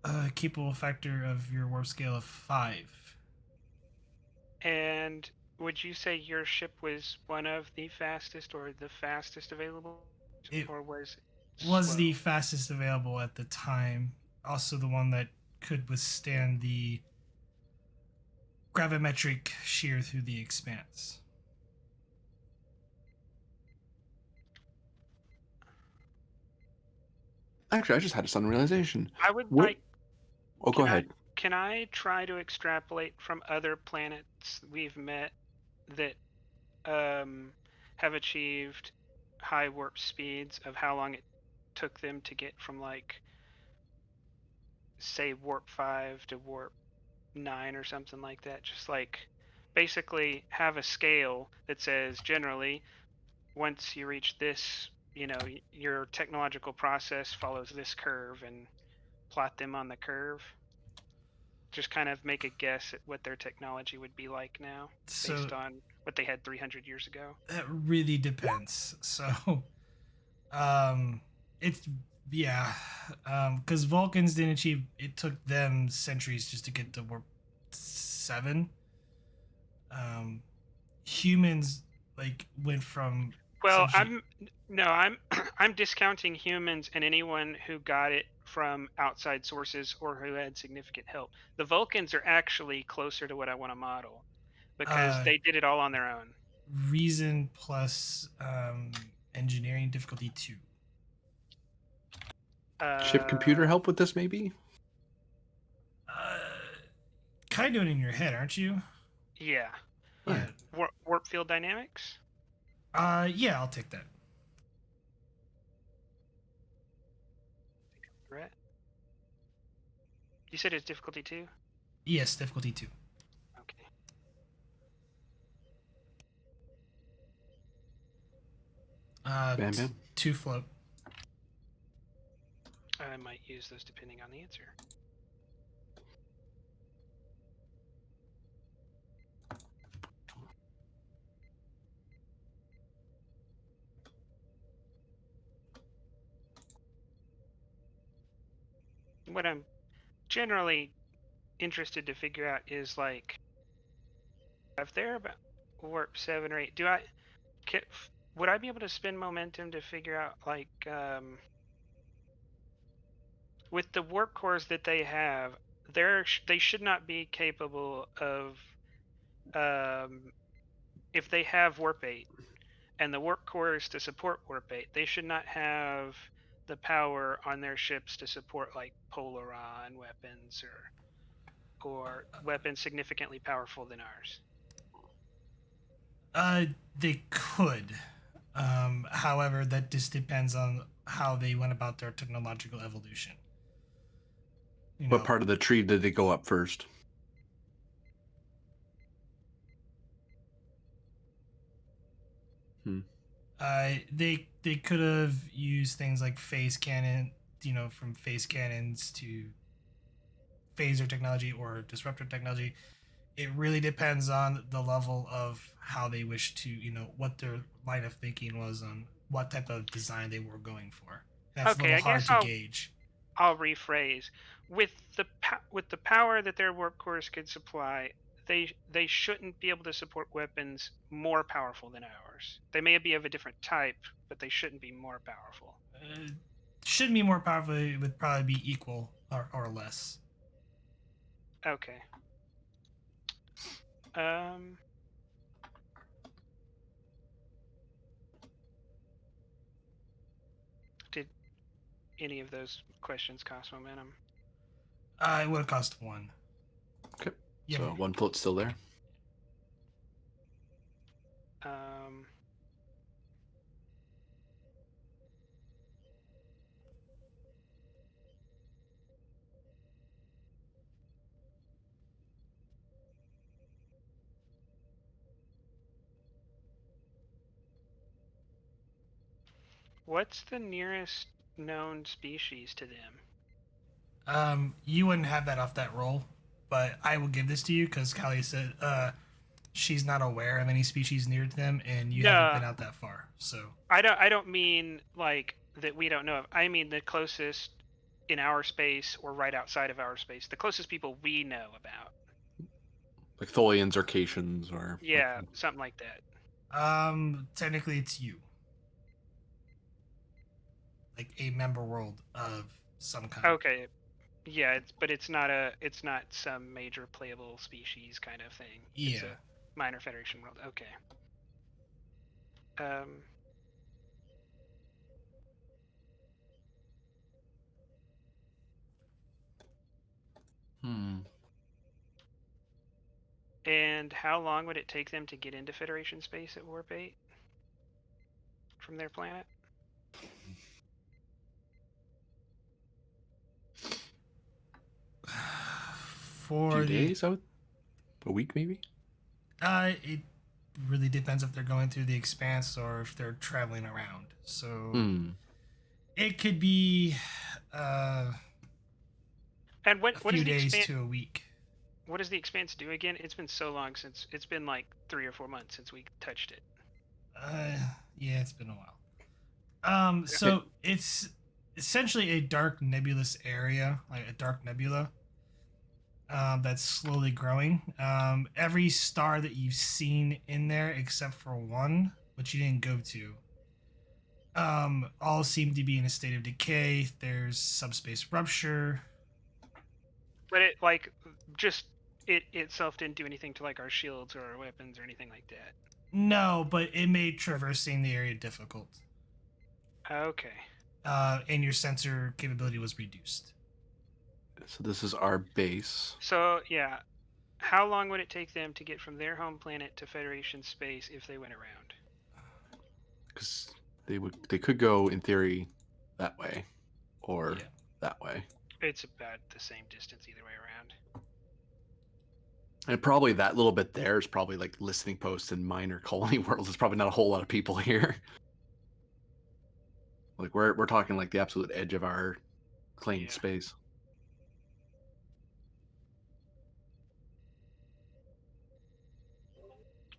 a capable factor of your warp scale of 5. And would you say your ship was one of the fastest or the fastest available, It or was was slow? the fastest available at the time. Also, the one that could withstand the gravimetric shear through the expanse. Actually, I just had a sudden realization. I would What? like. Oh, go Can I ahead. can I try to extrapolate from other planets we've met that have achieved high warp speeds of how long it took them to get from, like, say warp 5 to warp 9 or something like that? Just like basically have a scale that says generally once you reach this, your technological process follows this curve, and plot them on the curve. Just kind of make a guess at what their technology would be like now So based on what they had 300 years ago. that really depends. So, um, it's yeah, because Vulcans didn't achieve. It took them centuries just to get to warp 7. Um, Humans like went from Well, essentially. I'm I'm discounting humans and anyone who got it from outside sources or who had significant help. The Vulcans are actually closer to what I want to model because Uh, they did it all on their own. Reason plus engineering difficulty 2. Ship computer Uh, help with this, maybe? Uh, Kind of doing it in your head, aren't you? yeah. Yeah. Warp field dynamics. Yeah, I'll take that. Right. You said it's difficulty 2? Yes, difficulty 2. Okay. Bam, bam. 2 float. I might use those depending on the answer. What I'm generally interested to figure out is, like, if they're about warp 7 or 8, would I be able to spend momentum to figure out, like, with the warp cores that they have, they should not be capable of, if they have warp 8 and the warp cores to support warp 8, they should not have the power on their ships to support, like, Polaron weapons or weapons significantly powerful than ours. They could. However, that just depends on how they went about their technological evolution. You What know, part of the tree did they go up first? they could have used things like phase cannon, from phase cannons to phaser technology or disruptor technology. It really depends on the level of how they wish to, what their line of thinking was on what type of design they were going for. That's a Okay, little I hard guess to gauge. I'll rephrase. With the power that their warp cores could supply, they shouldn't be able to support weapons more powerful than ours. They may be of a different type, but they shouldn't be more powerful. Shouldn't be more powerful. It would probably be equal or less. Okay. Um. Did any of those questions cost momentum? It would have cost 1. Okay. Yeah. So one float's still there. Um. What's the nearest known species to them? You wouldn't have that off that roll, but I will give this to you because Callie said she's not aware of any species near to them, and you haven't been out that far. So I don't mean like that we don't know of. I mean the closest in our space or right outside of our space. The closest people we know about. Like Tholians or Cations or Yeah, something like that. technically it's you, like a member world of some kind. Okay. Yeah, it's not some major playable species kind of thing. Yeah. It's a minor Federation world. Okay. Um. And how long would it take them to get into Federation space at Warp 8 from their planet? For few days out, a week maybe. It really depends if they're going through the expanse or if they're traveling around. So it could be And a few days to a week. What does the expanse do again? It's been so long since it's been like 3 or 4 months since we touched it. Yeah, it's been a while. So it's essentially a dark nebulous area, like a dark nebula. That's slowly growing. Every star that you've seen in there, except for one, which you didn't go to, all seem to be in a state of decay. There's subspace rupture. But it like just it itself didn't do anything to like our shields or our weapons or anything like that. No, but it made traversing the area difficult. Okay. And your sensor capability was reduced. So this is our base. So yeah, how long would it take them to get from their home planet to Federation space if they went around? Because they could go in theory that way, or that way. It's about the same distance either way around. And probably that little bit there is probably like listening posts in minor colony worlds. There's probably not a whole lot of people here. Like we're talking like the absolute edge of our claimed space.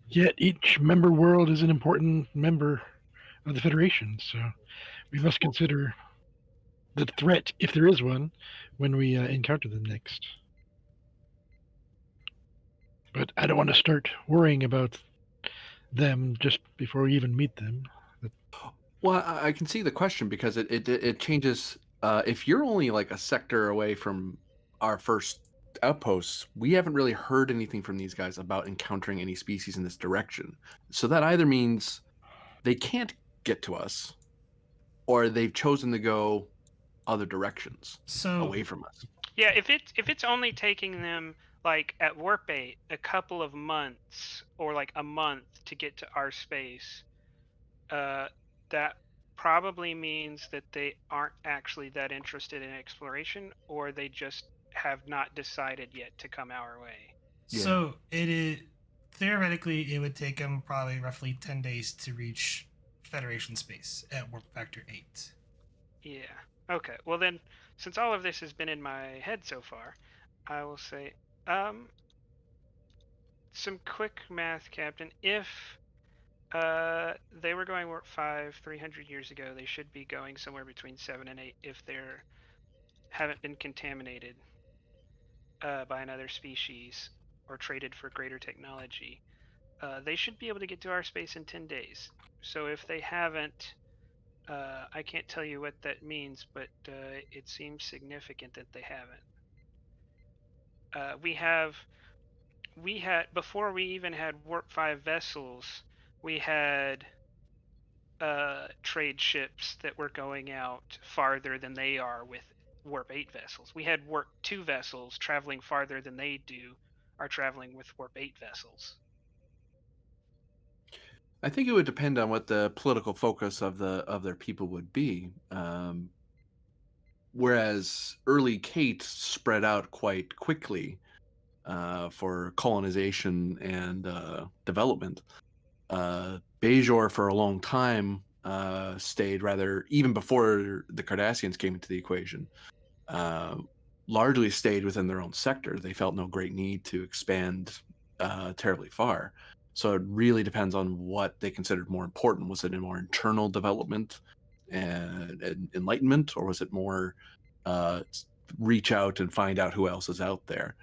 Yet each member world is an important member of the Federation, so we must consider the threat, if there is one, when we encounter them next. But I don't want to start worrying about them just before we even meet them. Well, I can see the question because it changes. If you're only like a sector away from our first outposts, we haven't really heard anything from these guys about encountering any species in this direction. So that either means they can't get to us, or they've chosen to go other directions away from us. Yeah, if it's only taking them like at Warp 8 a couple of months or like a month to get to our space, that probably means that they aren't actually that interested in exploration, or they just have not decided yet to come our way. So it is theoretically it would take them probably roughly 10 days to reach Federation space at warp factor 8. Yeah. Okay. Well then, since all of this has been in my head so far, I will say, some quick math, Captain. If they were going warp 5 300 years ago, they should be going somewhere between 7 and 8 if they're haven't been contaminated by another species or traded for greater technology. They should be able to get to our space in 10 days. So if they haven't, I can't tell you what that means, but it seems significant that they haven't. We had before we even had warp 5 vessels, we had trade ships that were going out farther than they are with warp 8 vessels. We had warp 2 vessels traveling farther than they are traveling with warp 8 vessels. I think it would depend on what the political focus of their people would be. Whereas early Kate spread out quite quickly for colonization and development. Bajor for a long time stayed rather, even before the Cardassians came into the equation, largely stayed within their own sector. They felt no great need to expand terribly far. So it really depends on what they considered more important. Was it a more internal development and enlightenment, or was it more reach out and find out who else is out there?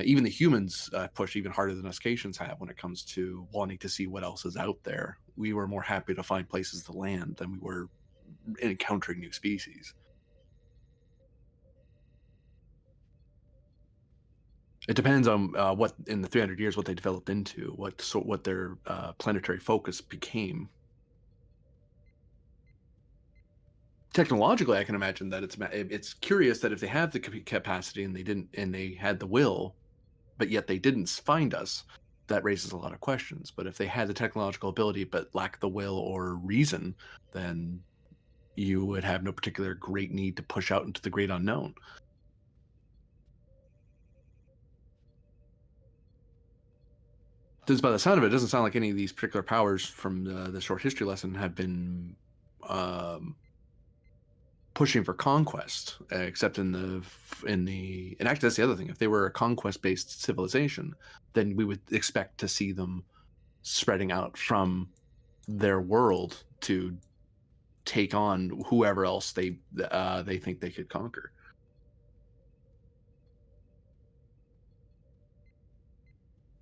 Even the humans push even harder than us Caitians have when it comes to wanting to see what else is out there. We were more happy to find places to land than we were encountering new species. It depends on what in the 300 years what they developed into, what their planetary focus became. Technologically, I can imagine that it's curious that if they have the capacity and they had the will, but yet they didn't find us, that raises a lot of questions. But if they had the technological ability but lacked the will or reason, then you would have no particular great need to push out into the great unknown. Because by the sound of it doesn't sound like any of these particular powers from the short history lesson have been pushing for conquest, except in the and actually that's the other thing. If they were a conquest-based civilization, then we would expect to see them spreading out from their world to take on whoever else they think they could conquer.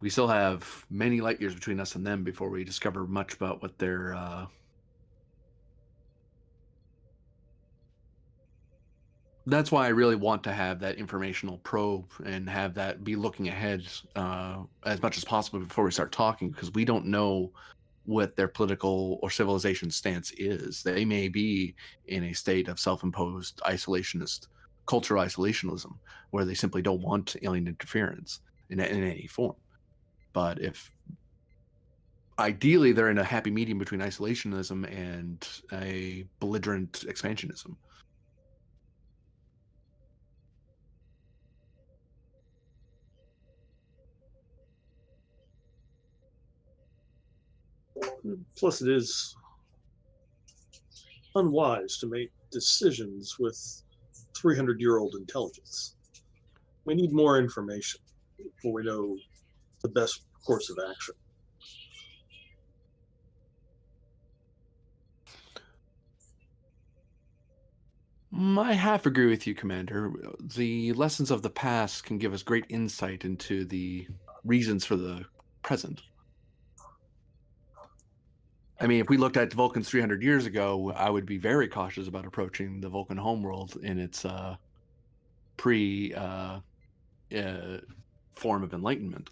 We still have many light years between us and them before we discover much about what their that's why I really want to have that informational probe and have that be looking ahead as much as possible before we start talking, because we don't know what their political or civilization stance is. They may be in a state of self-imposed isolationist, cultural isolationism, where they simply don't want alien interference in any form. But if ideally they're in a happy medium between isolationism and a belligerent expansionism. Plus, it is unwise to make decisions with 300-year-old intelligence. We need more information before we know the best course of action. I half agree with you, Commander. The lessons of the past can give us great insight into the reasons for the present. I mean, if we looked at Vulcans 300 years ago, I would be very cautious about approaching the Vulcan homeworld in its pre form of enlightenment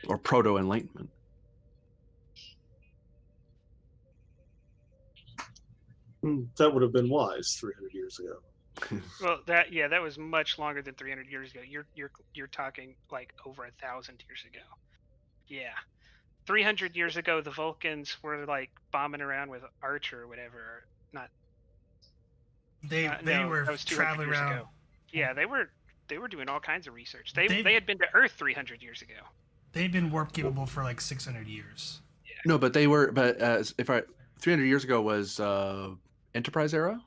or proto-enlightenment. That would have been wise 300 years ago. Well, that was much longer than 300 years ago. You're talking like over 1,000 years ago. Yeah, 300 years ago, the Vulcans were like bombing around with Archer or whatever. Not. They no, were that was 200 traveling years around. ago. Yeah, they were doing all kinds of research. They had been to Earth 300 years ago. They've been warp capable for like 600 years. Yeah. No, but they were. But 300 years ago was Enterprise era.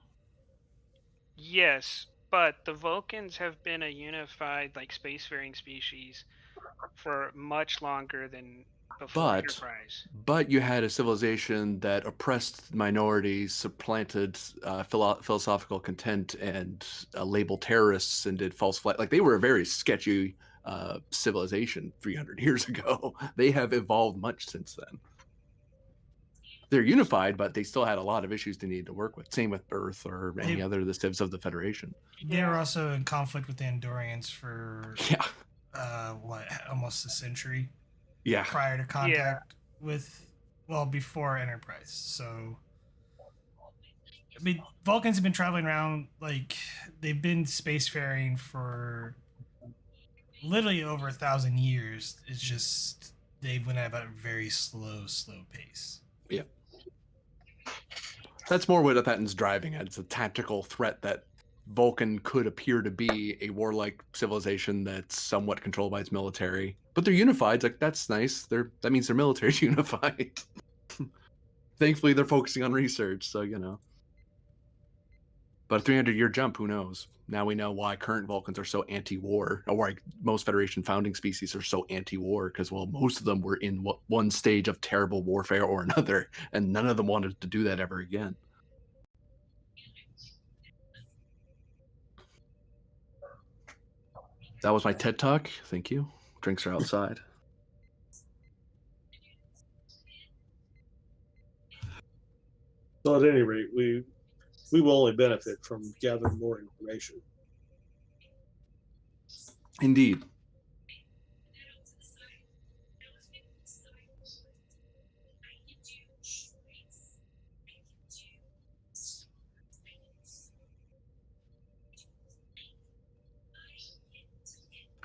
Yes, but the Vulcans have been a unified, like, spacefaring species for much longer than before Enterprise. But you had a civilization that oppressed minorities, supplanted philosophical content, and labeled terrorists and did false flag. Like, they were a very sketchy civilization 300 years ago. They have evolved much since then. They're unified, but they still had a lot of issues they needed to work with. Same with Earth or any other of the civs of the Federation. They were also in conflict with the Andorians for almost a century. Yeah. Prior to contact with, before Enterprise. So, I mean, Vulcans have been traveling around, like, they've been spacefaring for literally over 1,000 years. It's just they went at a very slow pace. Yeah. That's more what Patton's driving at. It's a tactical threat that Vulcan could appear to be a warlike civilization that's somewhat controlled by its military. But they're unified. It's like, that's nice. That means their military is unified. Thankfully, they're focusing on research, so you know. But a 300-year jump, who knows? Now we know why current Vulcans are so anti-war, or why most Federation founding species are so anti-war, because, well, most of them were in one stage of terrible warfare or another, and none of them wanted to do that ever again. That was my TED Talk. Thank you. Drinks are outside. So at any rate, we will only benefit from gathering more information. Indeed.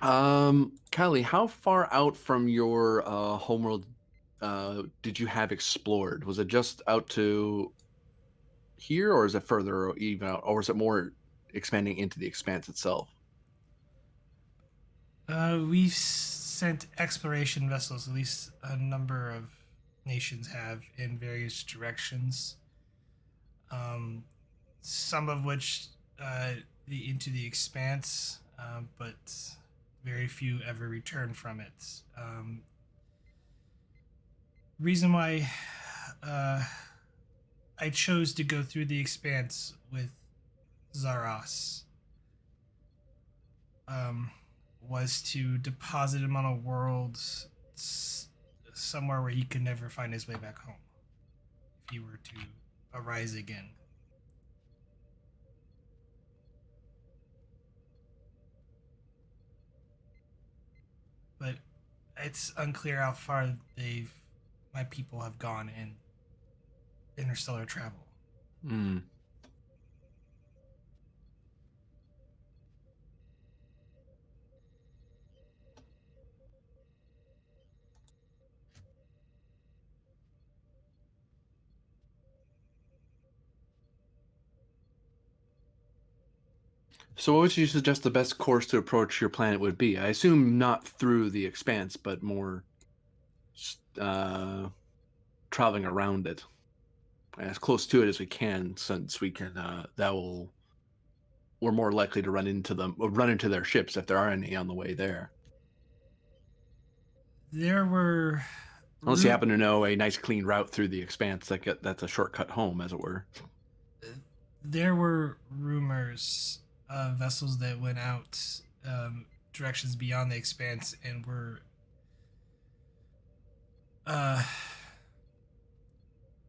Kylie, how far out from your homeworld did you have explored? Was it just out to here, or is it further, or even out, or is it more expanding into the expanse itself? We've sent exploration vessels, at least a number of nations have, in various directions. Some of which into the expanse, but very few ever return from it. Reason why I chose to go through the expanse with Zaras was to deposit him on a world somewhere where he could never find his way back home if he were to arise again. But it's unclear how far my people have gone in interstellar travel. Hmm. So what would you suggest the best course to approach your planet would be? I assume not through the expanse, but more traveling around it, as close to it as we can, since we can. We're more likely to run into their ships if there are any on the way there. There were Unless you happen to know a nice clean route through the expanse that's a shortcut home, as it were. There were rumors of vessels that went out directions beyond the expanse and were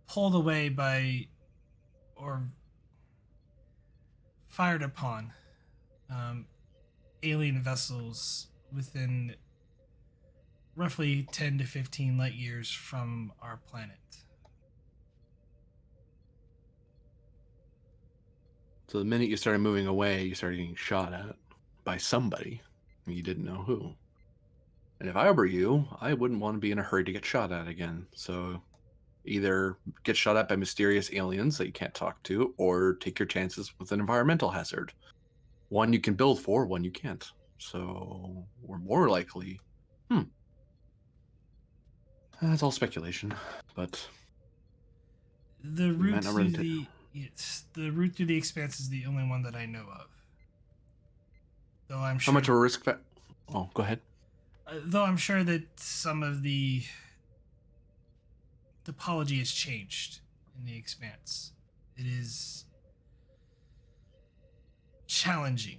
pulled away by or fired upon alien vessels within roughly 10 to 15 light years from our planet. So the minute you started moving away, you started getting shot at by somebody, and you didn't know who. And if I were you, I wouldn't want to be in a hurry to get shot at again. So either get shot at by mysterious aliens that you can't talk to, or take your chances with an environmental hazard. One you can build for, one you can't. So we're more likely. That's all speculation, but the route through the route through the expanse is the only one that I know of. Though I'm sure. How much of a risk? Oh, go ahead. Though I'm sure that some of the topology has changed in the expanse. It is challenging.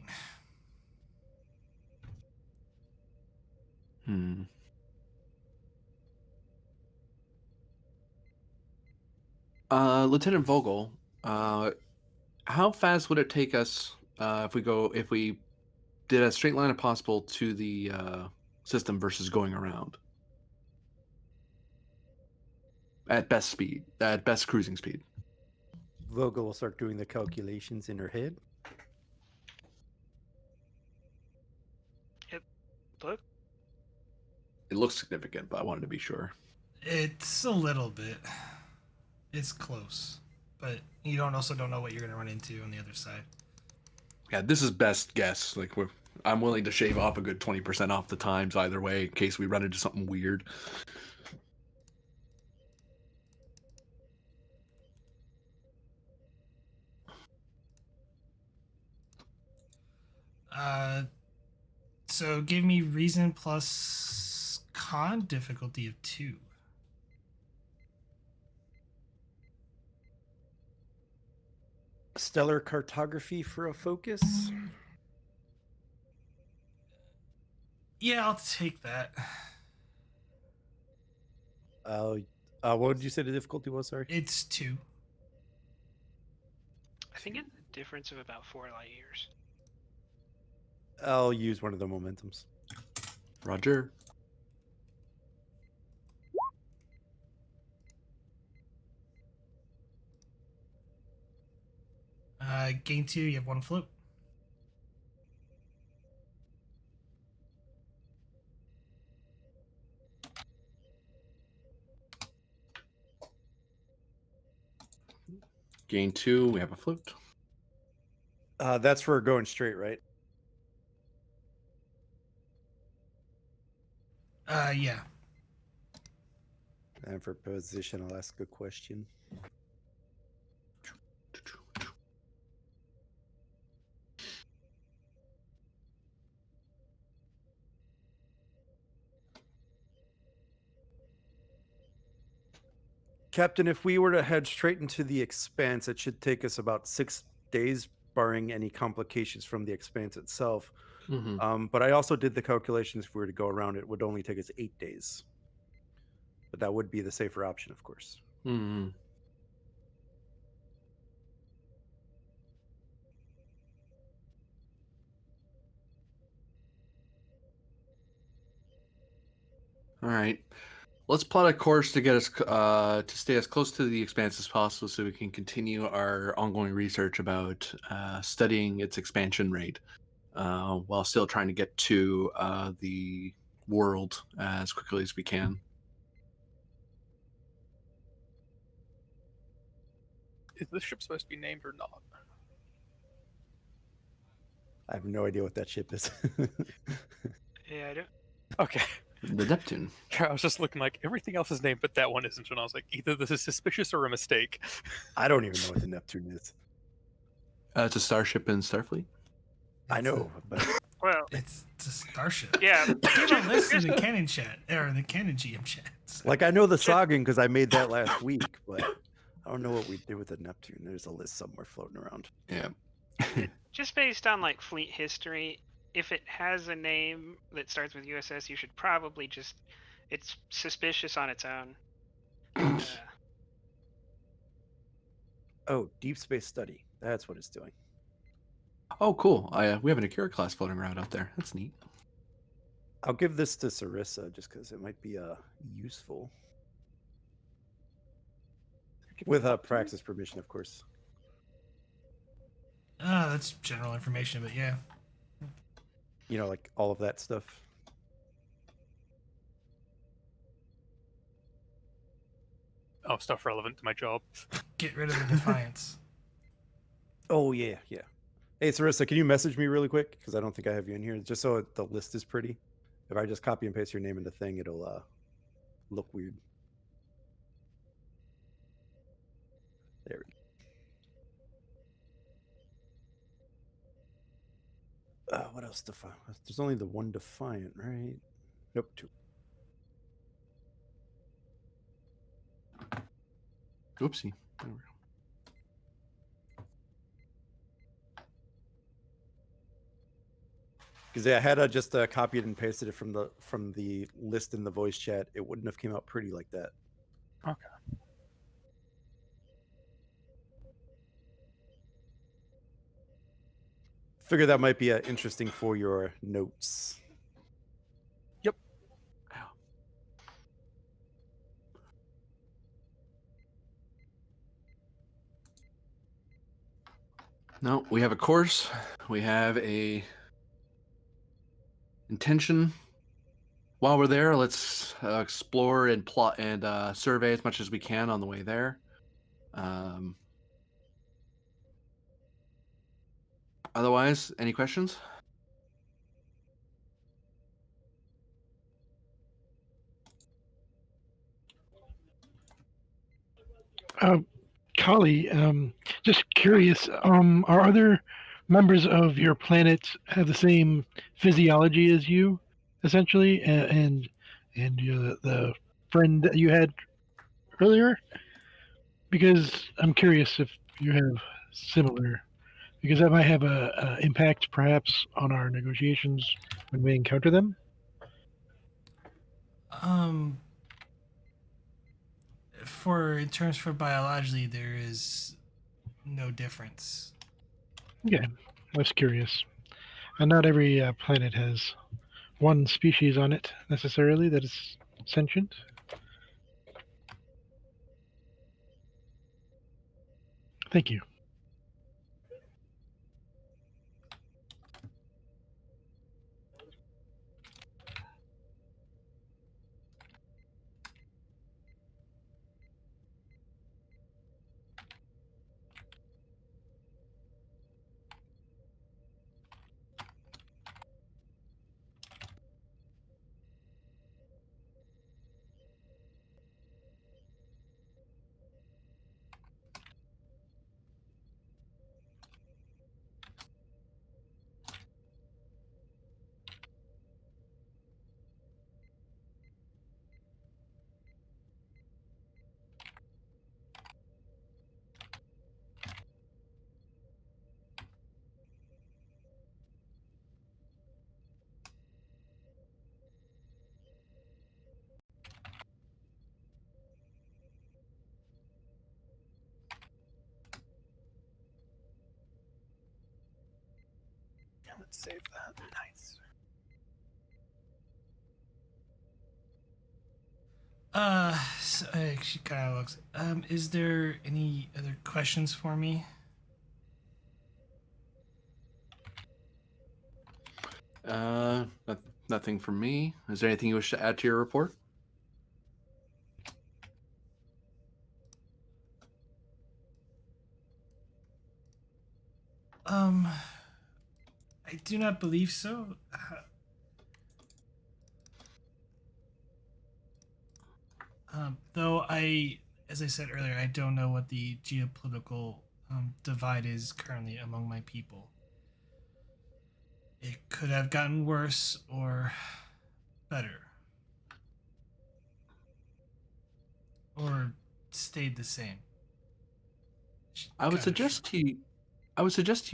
Lieutenant Vogel, how fast would it take us if we did a straight line if possible to the system versus going around? At best cruising speed. Vogel will start doing the calculations in her head. It looks significant, but I wanted to be sure. It's a little bit. It's close, but you don't know what you're going to run into on the other side. Yeah, this is best guess. Like I'm willing to shave off a good 20% off the times either way in case we run into something weird. So give me reason plus con difficulty of 2. Stellar cartography for a focus. Yeah, I'll take that. What did you say the difficulty was? Sorry. It's 2. I think it's a difference of about 4 light years. I'll use one of the momentums. Roger. Gain 2, you have 1 float. Gain 2, we have a float. That's for going straight, right? Yeah. And for position, I'll ask a question. Captain, if we were to head straight into the Expanse, it should take us about 6 days, barring any complications from the Expanse itself. Mm-hmm. But I also did the calculations. If we were to go around, it would only take us 8 days. But that would be the safer option, of course. Mm-hmm. All right. Let's plot a course to get us to stay as close to the Expanse as possible, so we can continue our ongoing research about studying its expansion rate, while still trying to get to the world as quickly as we can. Is this ship supposed to be named or not? I have no idea what that ship is. Yeah, I don't. Okay. The Neptune. Yeah, I was just looking like everything else is named, but that one isn't. And I was like, either this is suspicious or a mistake. I don't even know what the Neptune is. It's a starship in Starfleet. I know, but Well, It's a starship. yeah. Give a list in the canon chat, or the canon GM chat. like I know the Sagan because I made that last week, but I don't know what we did with the Neptune. There's a list somewhere floating around. Yeah. Just based on like fleet history, if it has a name that starts with USS, you should probably just. It's suspicious on its own. Oh, Deep Space Study. That's what it's doing. Oh, cool. We have an Akira class floating around out there. That's neat. I'll give this to Sarissa just because it might be useful. With Praxis permission, of course. That's general information, but yeah. You know, like all of that stuff. Oh, stuff relevant to my job. Get rid of the Defiance. Oh, yeah, yeah. Hey, Sarissa, can you message me really quick? Because I don't think I have you in here. Just so the list is pretty. If I just copy and paste your name in the thing, it'll look weird. There we go. What else Defiant? There's only the one Defiant, right? Nope, 2. Oopsie. There we go. Because I had just copied and pasted it from the list in the voice chat. It wouldn't have came out pretty like that. Okay. Figure that might be interesting for your notes. Yep. No, we have a course. We have a intention. While we're there, let's explore and plot and survey as much as we can on the way there. Otherwise, any questions? Kali, just curious, are other members of your planet have the same physiology as you, essentially, and the friend that you had earlier? Because I'm curious if you have similar, because that might have a impact perhaps on our negotiations when we encounter them. Um, in terms for biologically, there is no difference. Okay, I was curious. And not every planet has one species on it necessarily that is sentient. Thank you. Let's save that. Nice. So she kind of looks. Is there any other questions for me? Nothing from me. Is there anything you wish to add to your report? I do not believe so. Though as I said earlier, I don't know what the geopolitical divide is currently among my people. It could have gotten worse or better, or stayed the same. I would suggest to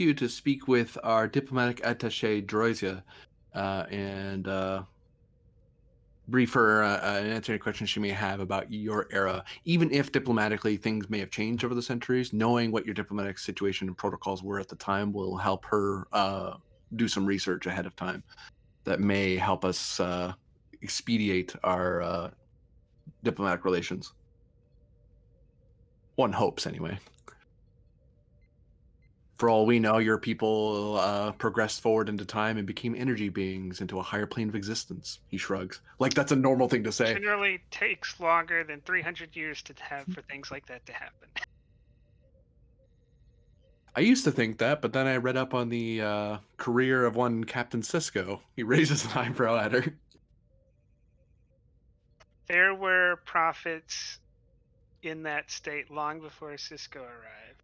you to speak with our diplomatic attaché Droisia, and brief her and answer any questions she may have about your era. Even if diplomatically things may have changed over the centuries, knowing what your diplomatic situation and protocols were at the time will help her do some research ahead of time that may help us expedite our diplomatic relations. One hopes, anyway. For all we know, your people progressed forward into time and became energy beings into a higher plane of existence. He shrugs. Like that's a normal thing to say. Generally takes longer than 300 years to have for things like that to happen. I used to think that, but then I read up on the career of one Captain Cisco. He raises an eyebrow at her. There were prophets in that state long before Cisco arrived.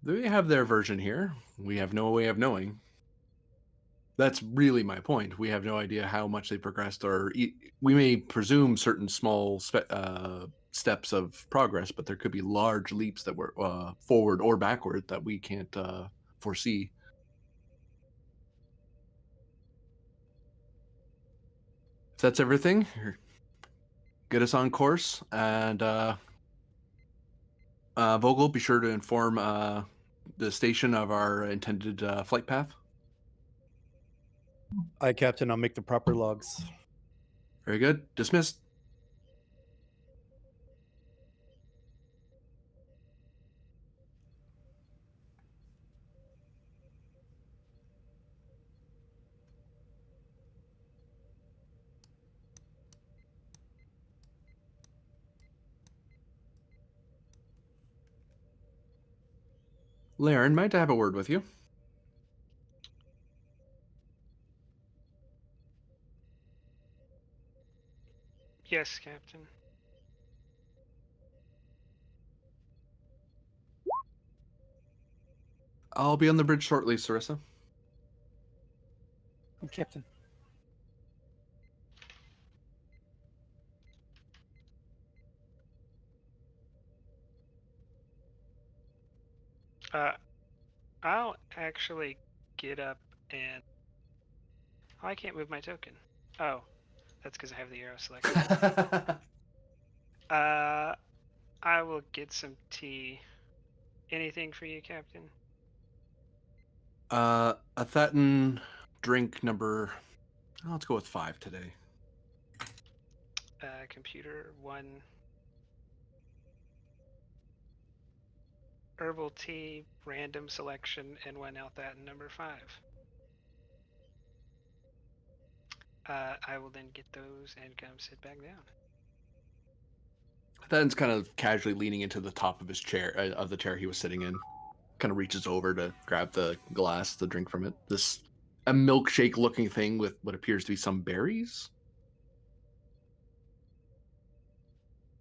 They have their version here. We have no way of knowing. That's really my point. We have no idea how much they progressed, or we may presume certain small steps of progress, but there could be large leaps that were forward or backward that we can't foresee. If that's everything, get us on course, and Vogel, be sure to inform the station of our intended flight path. Aye, Captain. I'll make the proper logs. Very good. Dismissed. Laren, might I have a word with you? Yes, Captain. I'll be on the bridge shortly, Sarissa. Captain. I'll actually get up and... Oh, I can't move my token. Oh, that's because I have the arrow selected. I will get some tea. Anything for you, Captain? A Thetan drink number... let's go with 5 today. Computer 1. Herbal tea, random selection, and 1 Althatin number 5. I will then get those and come sit back down. Thetan's kind of casually leaning into the top of his chair, of the chair he was sitting in. Kind of reaches over to grab the glass, the drink from it. A milkshake-looking thing with what appears to be some berries.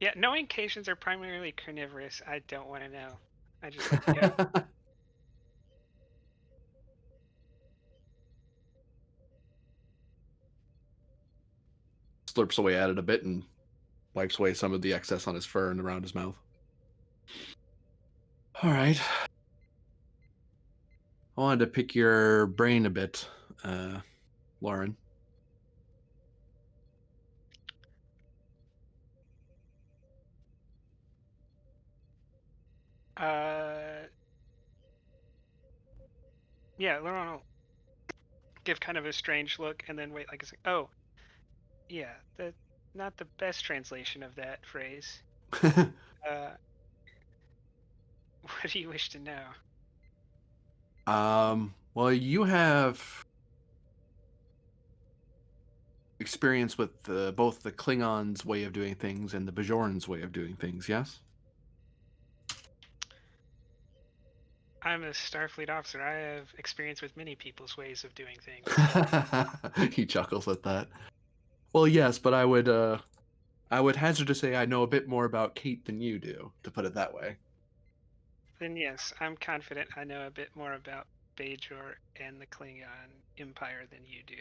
Yeah, knowing Caitians are primarily carnivorous, I don't want to know. I just like to go. Slurps away at it a bit and wipes away some of the excess on his fur and around his mouth. All right. I wanted to pick your brain a bit, Lauren. Yeah, Lauren will give kind of a strange look and then wait like a second. Oh, yeah, not the best translation of that phrase. What do you wish to know? Well, you have experience with both the Klingons' way of doing things and the Bajorans' way of doing things, yes? I'm a Starfleet officer. I have experience with many people's ways of doing things. He chuckles at that. Well, yes, but I would hazard to say I know a bit more about Kate than you do, to put it that way. Then yes, I'm confident I know a bit more about Bajor and the Klingon Empire than you do.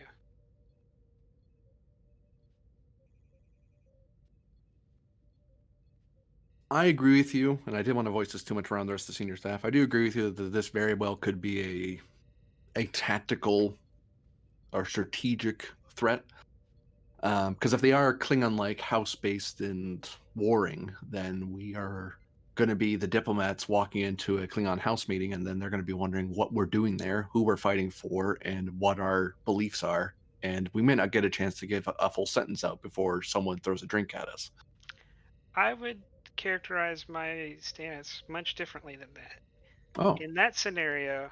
I agree with you, and I didn't want to voice this too much around the rest of the senior staff. I do agree with you that this very well could be a tactical or strategic threat. Because if they are Klingon-like, house-based and warring, then we are going to be the diplomats walking into a Klingon house meeting, and then they're going to be wondering what we're doing there, who we're fighting for, and what our beliefs are. And we may not get a chance to give a full sentence out before someone throws a drink at us. I would characterize my stance much differently than that. Oh. In that scenario,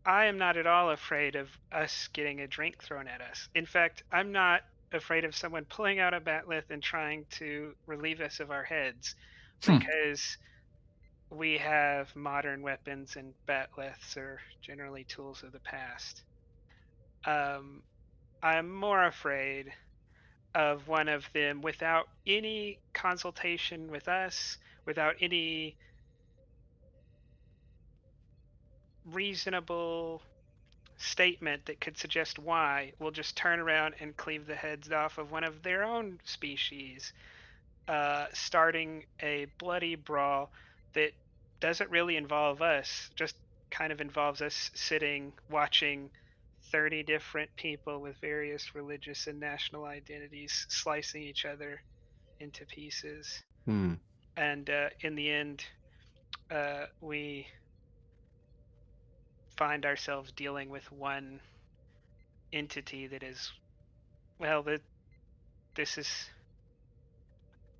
I am not at all afraid of us getting a drink thrown at us. In fact, I'm not afraid of someone pulling out a batleth and trying to relieve us of our heads because we have modern weapons and batleths are generally tools of the past. I'm more afraid of one of them without any consultation with us, without any reasonable statement that could suggest why, will just turn around and cleave the heads off of one of their own species, starting a bloody brawl that doesn't really involve us, just kind of involves us sitting watching 30 different people with various religious and national identities slicing each other into pieces. And in the end, we find ourselves dealing with one entity that is, well, this is...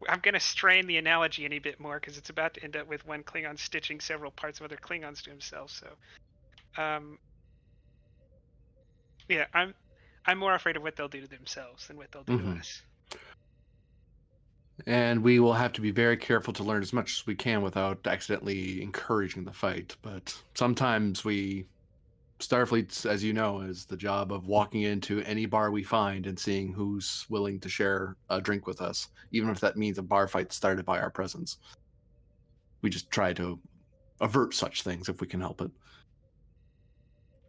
I'm going to strain the analogy any bit more because it's about to end up with one Klingon stitching several parts of other Klingons to himself. So, yeah, I'm more afraid of what they'll do to themselves than what they'll do to us. And we will have to be very careful to learn as much as we can without accidentally encouraging the fight. But sometimes Starfleet, as you know, is the job of walking into any bar we find and seeing who's willing to share a drink with us, even if that means a bar fight started by our presence. We just try to avert such things if we can help it.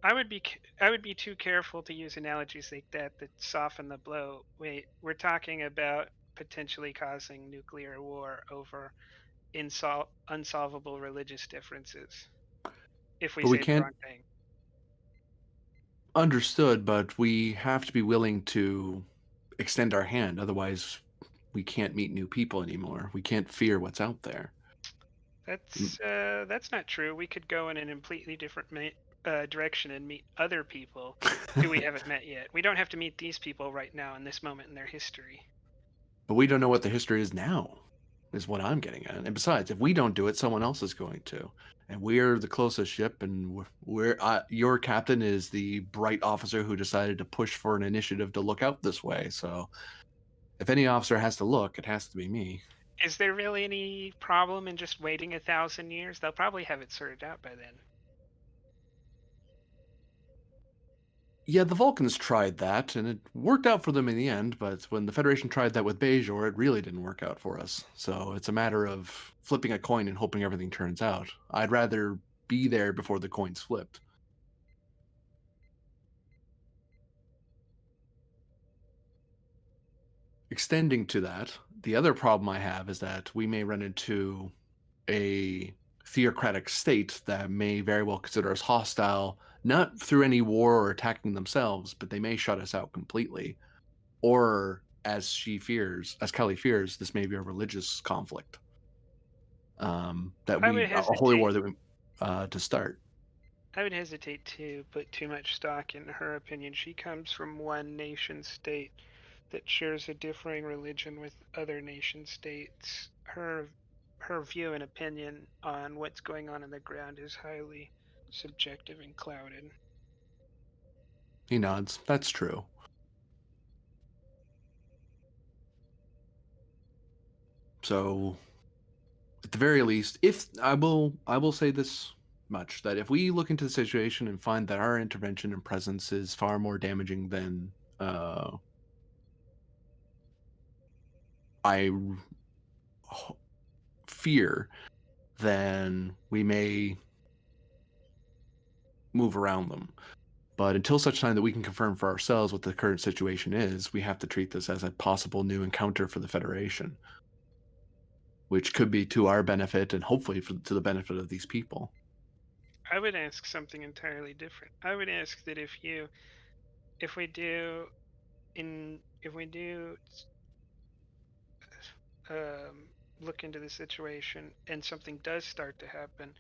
I would be too careful to use analogies like that soften the blow. Wait, we're talking about potentially causing nuclear war over unsolvable religious differences if we But we say the can't. wrong thing. Understood, but we have to be willing to extend our hand. Otherwise, we can't meet new people anymore. We can't fear what's out there. That's not true. We could go in a completely different direction and meet other people who we haven't met yet. We don't have to meet these people right now in this moment in their history. But we don't know what the history is now, is what I'm getting at. And besides, if we don't do it, someone else is going to. And we're the closest ship, and your captain is the bright officer who decided to push for an initiative to look out this way. So if any officer has to look, it has to be me. Is there really any problem in just waiting 1,000 years? They'll probably have it sorted out by then. Yeah, the Vulcans tried that, and it worked out for them in the end, but when the Federation tried that with Bajor, it really didn't work out for us. So it's a matter of flipping a coin and hoping everything turns out. I'd rather be there before the coin's flipped. Extending to that, the other problem I have is that we may run into a theocratic state that may very well consider us hostile, not through any war or attacking themselves, but they may shut us out completely. Or, as Kelly fears, this may be a religious conflict. A holy war that we to start. I would hesitate to put too much stock in her opinion. She comes from one nation state that shares a differing religion with other nation states. Her view and opinion on what's going on the ground is highly subjective and clouded. He nods. That's true. So, at the very least, if I will say this much, that if we look into the situation and find that our intervention and presence is far more damaging than I fear, then we may move around them. But until such time that we can confirm for ourselves what the current situation is, we have to treat this as a possible new encounter for the Federation, which could be to our benefit and hopefully to the benefit of these people. I would ask something entirely different. I would ask that if we do look into the situation and something does start to happen,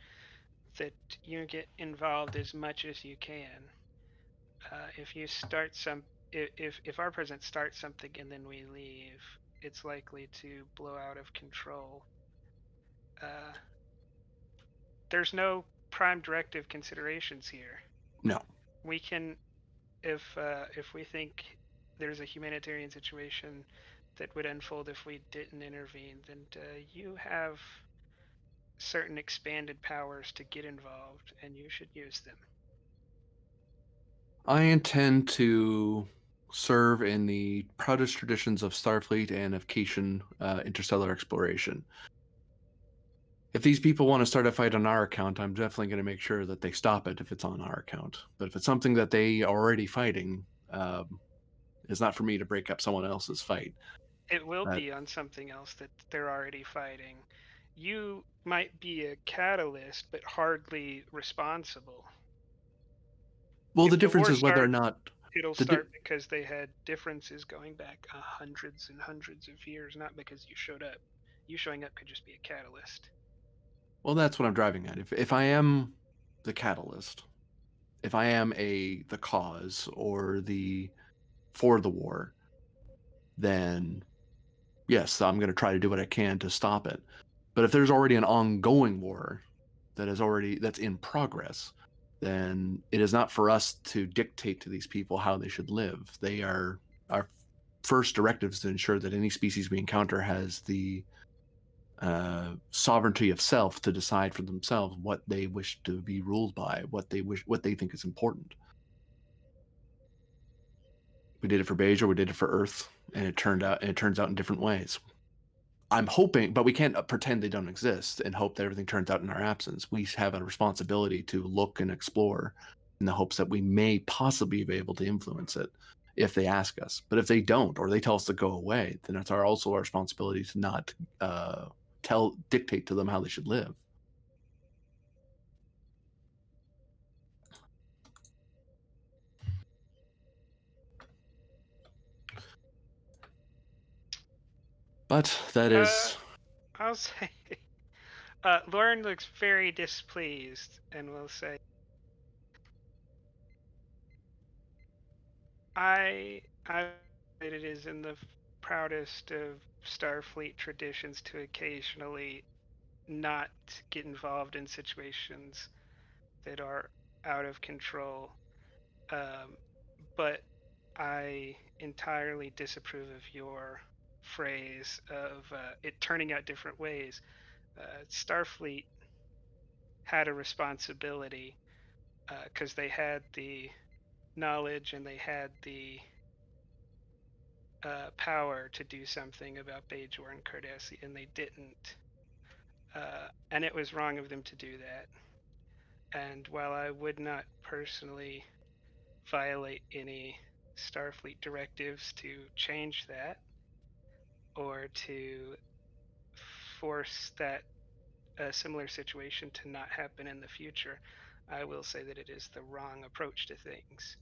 that you get involved as much as you can. If you start if our president starts something and then we leave, it's likely to blow out of control. There's no prime directive considerations here. No. We can, if we think there's a humanitarian situation that would unfold if we didn't intervene, then you have certain expanded powers to get involved, and you should use them. I intend to serve in the proudest traditions of Starfleet and of Cation interstellar exploration. If these people want to start a fight on our account, I'm definitely going to make sure that they stop it if it's on our account. But if it's something that they are already fighting, it's not for me to break up someone else's fight. It will be on something else that they're already fighting. You might be a catalyst, but hardly responsible. Well, the difference is whether or not it'll start because they had differences going back hundreds and hundreds of years, not because you showed up. You showing up could just be a catalyst. Well, that's what I'm driving at. If I am the catalyst, if I am the cause or for the war, then yes, I'm going to try to do what I can to stop it. But if there's already an ongoing war that's in progress, then it is not for us to dictate to these people how they should live. Our first directive is to ensure that any species we encounter has the sovereignty of self to decide for themselves what they wish to be ruled by, what they think is important. We did it for Bajor, we did it for Earth, and it turns out in different ways. I'm hoping, but we can't pretend they don't exist and hope that everything turns out in our absence. We have a responsibility to look and explore in the hopes that we may possibly be able to influence it if they ask us. But if they don't, or they tell us to go away, then it's also our responsibility to not dictate to them how they should live. But that is. I'll say, Lauren looks very displeased, and will say, I it is in the proudest of Starfleet traditions to occasionally not get involved in situations that are out of control. But I entirely disapprove of your phrase of it turning out different ways. Starfleet had a responsibility because they had the knowledge and they had the power to do something about Bajor and Cardassian, and they didn't. And it was wrong of them to do that. And while I would not personally violate any Starfleet directives to change that or to force that a similar situation to not happen in the future, I will say that it is the wrong approach to things.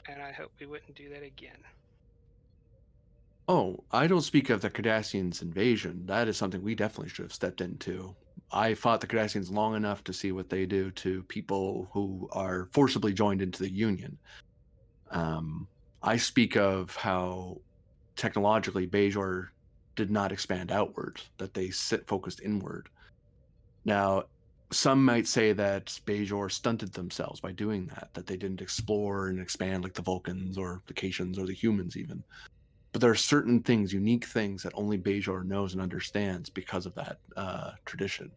And I hope we wouldn't do that again. Oh, I don't speak of the Cardassians' invasion. That is something we definitely should have stepped into. I fought the Cardassians long enough to see what they do to people who are forcibly joined into the Union. I speak of how technologically Bajor did not expand outward, that they focused inward. Now, some might say that Bajor stunted themselves by doing that they didn't explore and expand like the Vulcans or the Caitians or the humans even. But there are certain things, unique things that only Bajor knows and understands because of that tradition.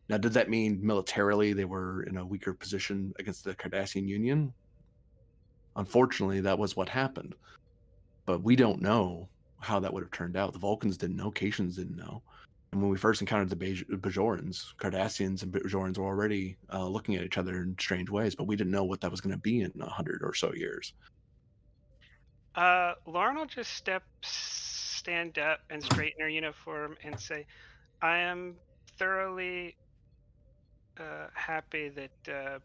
Now, did that mean militarily they were in a weaker position against the Cardassian Union? Unfortunately, that was what happened. But we don't know how that would have turned out. The Vulcans didn't know, Caitians didn't know. And when we first encountered the Bajorans, Cardassians and Bajorans were already looking at each other in strange ways, but we didn't know what that was going to be in 100 or so years. Lauren will just stand up and straighten her uniform and say, I am thoroughly happy that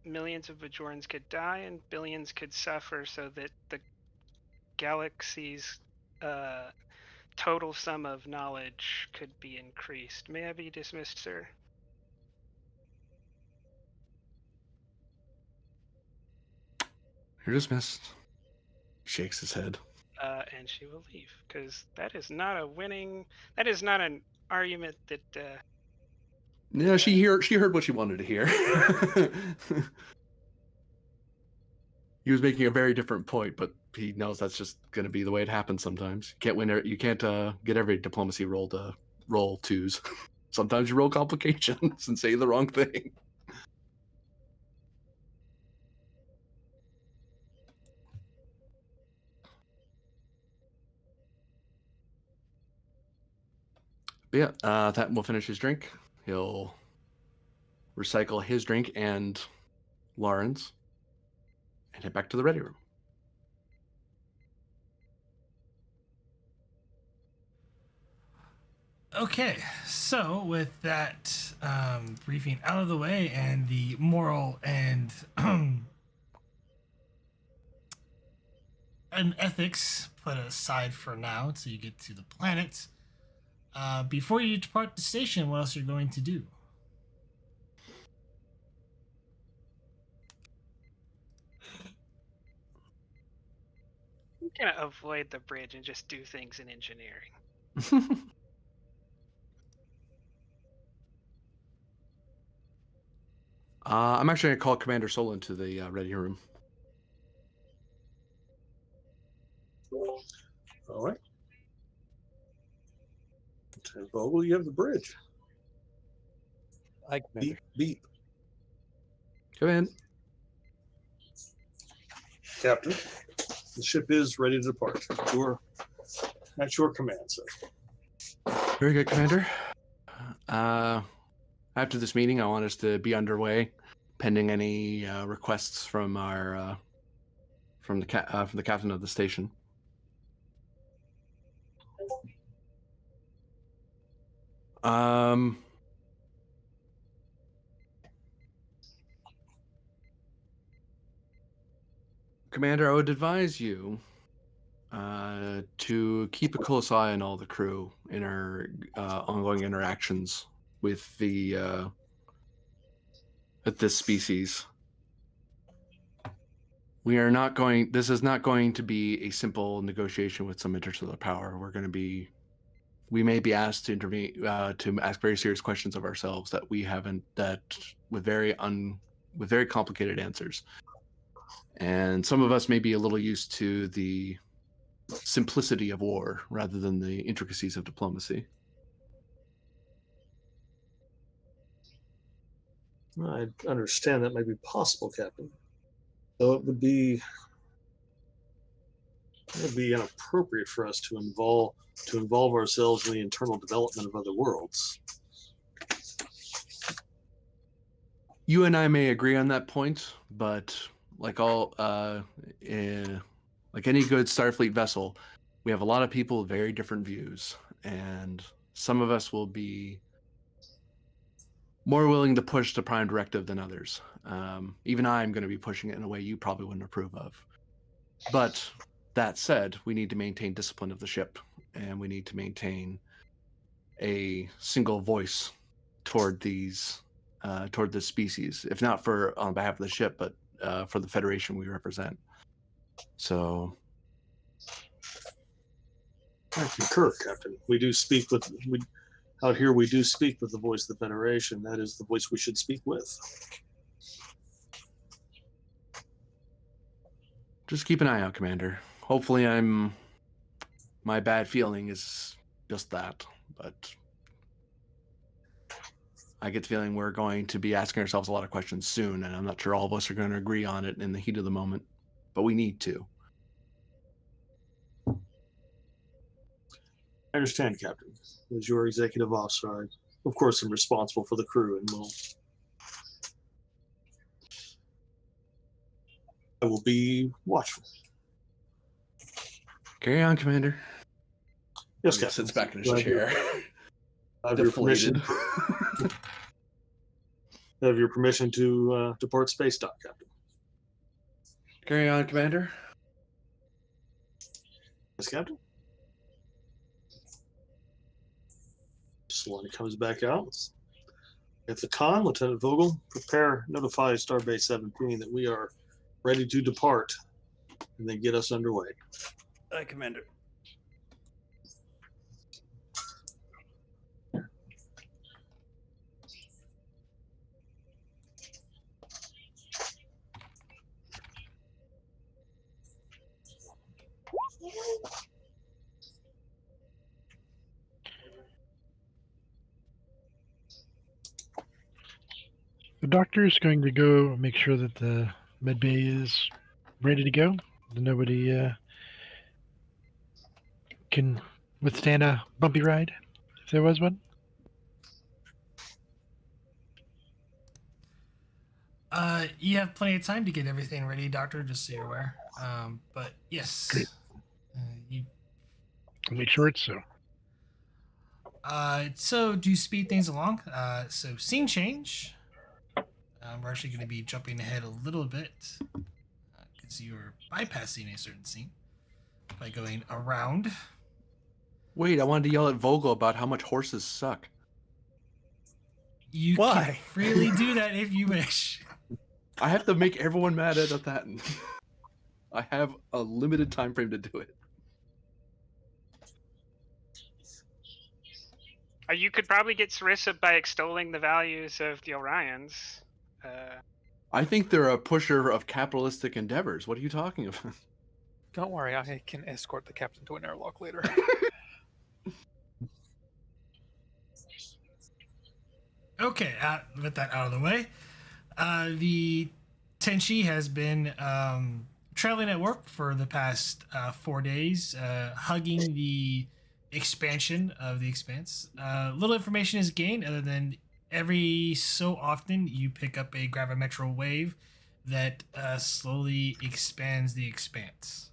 millions of Bajorans could die and billions could suffer so that the galaxy's total sum of knowledge could be increased. May I be dismissed, sir? You're dismissed. Shakes his head. And she will leave, because that is not an argument that Yeah, she heard what she wanted to hear. He was making a very different point, but he knows that's just going to be the way it happens sometimes. You can't get every diplomacy roll to roll twos. Sometimes you roll complications and say the wrong thing. But yeah, that will finish his drink. He'll recycle his drink and Lauren's and head back to the ready room. Okay, so with that briefing out of the way and the moral and and ethics put aside for now until you get to the planet, before you depart the station, what else are you going to do? I'm gonna avoid the bridge and just do things in engineering. I'm actually going to call Commander Solon to the ready room. All right. Vogel, you have the bridge. Commander. Beep, beep. Come in. Captain, The ship is ready to depart. At your command, sir. Very good, Commander. After this meeting, I want us to be underway, pending any requests from our from the captain of the station. Commander, I would advise you to keep a close eye on all the crew in our ongoing interactions with this species. This is not going to be a simple negotiation with some interstellar power. We may be asked to intervene, to ask very serious questions of ourselves that we haven't, with very complicated answers. And some of us may be a little used to the simplicity of war rather than the intricacies of diplomacy. I understand that may be possible, Captain. Though it would be inappropriate for us to involve ourselves in the internal development of other worlds. You and I may agree on that point, but like any good Starfleet vessel, we have a lot of people with very different views, and some of us will be more willing to push the Prime Directive than others. Even I'm going to be pushing it in a way you probably wouldn't approve of. But that said, we need to maintain discipline of the ship, and we need to maintain a single voice toward this species, if not on behalf of the ship, but for the Federation we represent. So, I concur, Captain. Out here we do speak with the voice of the Federation. That is the voice we should speak with. just keep an eye out, Commander. Hopefully my bad feeling is just that, but I get the feeling we're going to be asking ourselves a lot of questions soon, and I'm not sure all of us are going to agree on it in the heat of the moment, but we need to. I understand, Captain. As your executive officer, of course, I'm responsible for the crew, and I will be watchful. Carry on, Commander. Yes, He Captain. sits back in his chair. I have your permission. Deflated. I have your permission to depart space dock, Captain. Carry on, Commander. Yes, Captain. Solani comes back out. At the con, Lieutenant Vogel, notify Starbase 17 that we are ready to depart, and then get us underway. Aye, Commander. The doctor is going to go make sure that the med bay is ready to go. That nobody can withstand a bumpy ride, if there was one. You have plenty of time to get everything ready, Doctor, just so you're aware. But yes. Great. You I'll make sure it's so. So to speed things along, so scene change. We're actually going to be jumping ahead a little bit because you're bypassing a certain scene by going around. Wait, I wanted to yell at Vogel about how much horses suck. You Why? can freely do that if you wish. I have to make everyone mad at that. I have a limited time frame to do it. You could probably get Sarissa by extolling the values of the Orions. I think they're a pusher of capitalistic endeavors. What are you talking about? Don't worry, I can escort the captain to an airlock later. Okay, with that out of the way, the Tenshi has been traveling at work for the past 4 days, hugging the expansion of the Expanse. Little information is gained other than every so often you pick up a gravimetral wave that slowly expands the Expanse.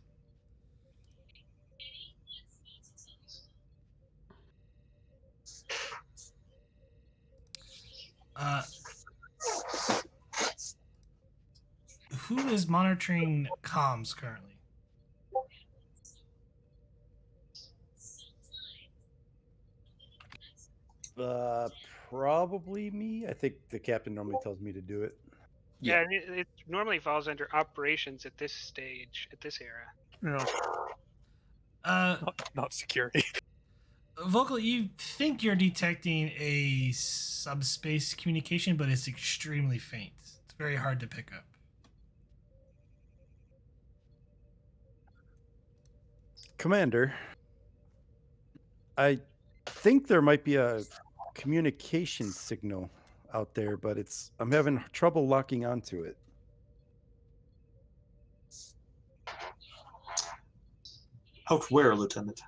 Who is monitoring comms currently? Probably me. I think the captain normally tells me to do it. Yeah. And it normally falls under operations at this stage, at this era. No, Uh, not security. Vocal, you think you're detecting a subspace communication, but it's extremely faint. It's very hard to pick up. Commander, I think there might be a communication signal out there, but I'm having trouble locking onto it. Out where, Lieutenant?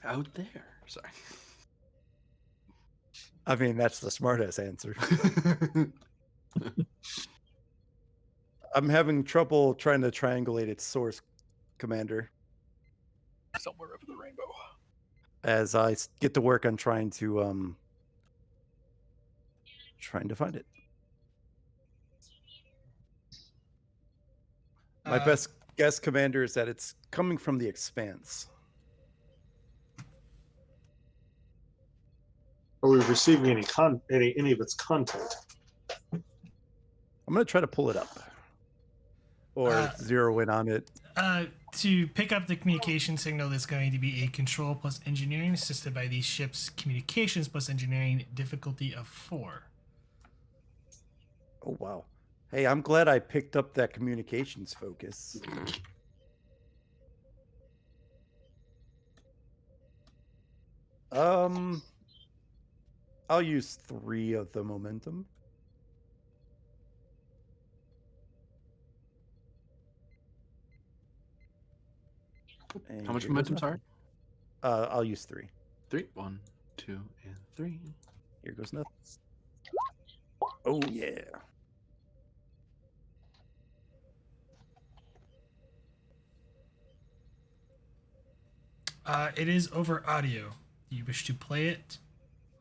Out there. Sorry. I mean, that's the smartest answer. I'm having trouble trying to triangulate its source, Commander, Somewhere over the rainbow. as I get to work on trying to find it. My best guess, Commander, is that it's coming from the Expanse. Are we receiving any of its content? I'm going to try to pull it up or zero in on it. To pick up the communication signal, that's going to be a control plus engineering assisted by the ship's communications plus engineering difficulty of 4. Oh, wow. Hey, I'm glad I picked up that communications focus. I'll use 3 of the momentum. And How much here goes momentum, nothing. sorry? I'll use 3. 3. 1, 2, and 3. Here goes nothing. Oh, yeah. It is over audio. Do you wish to play it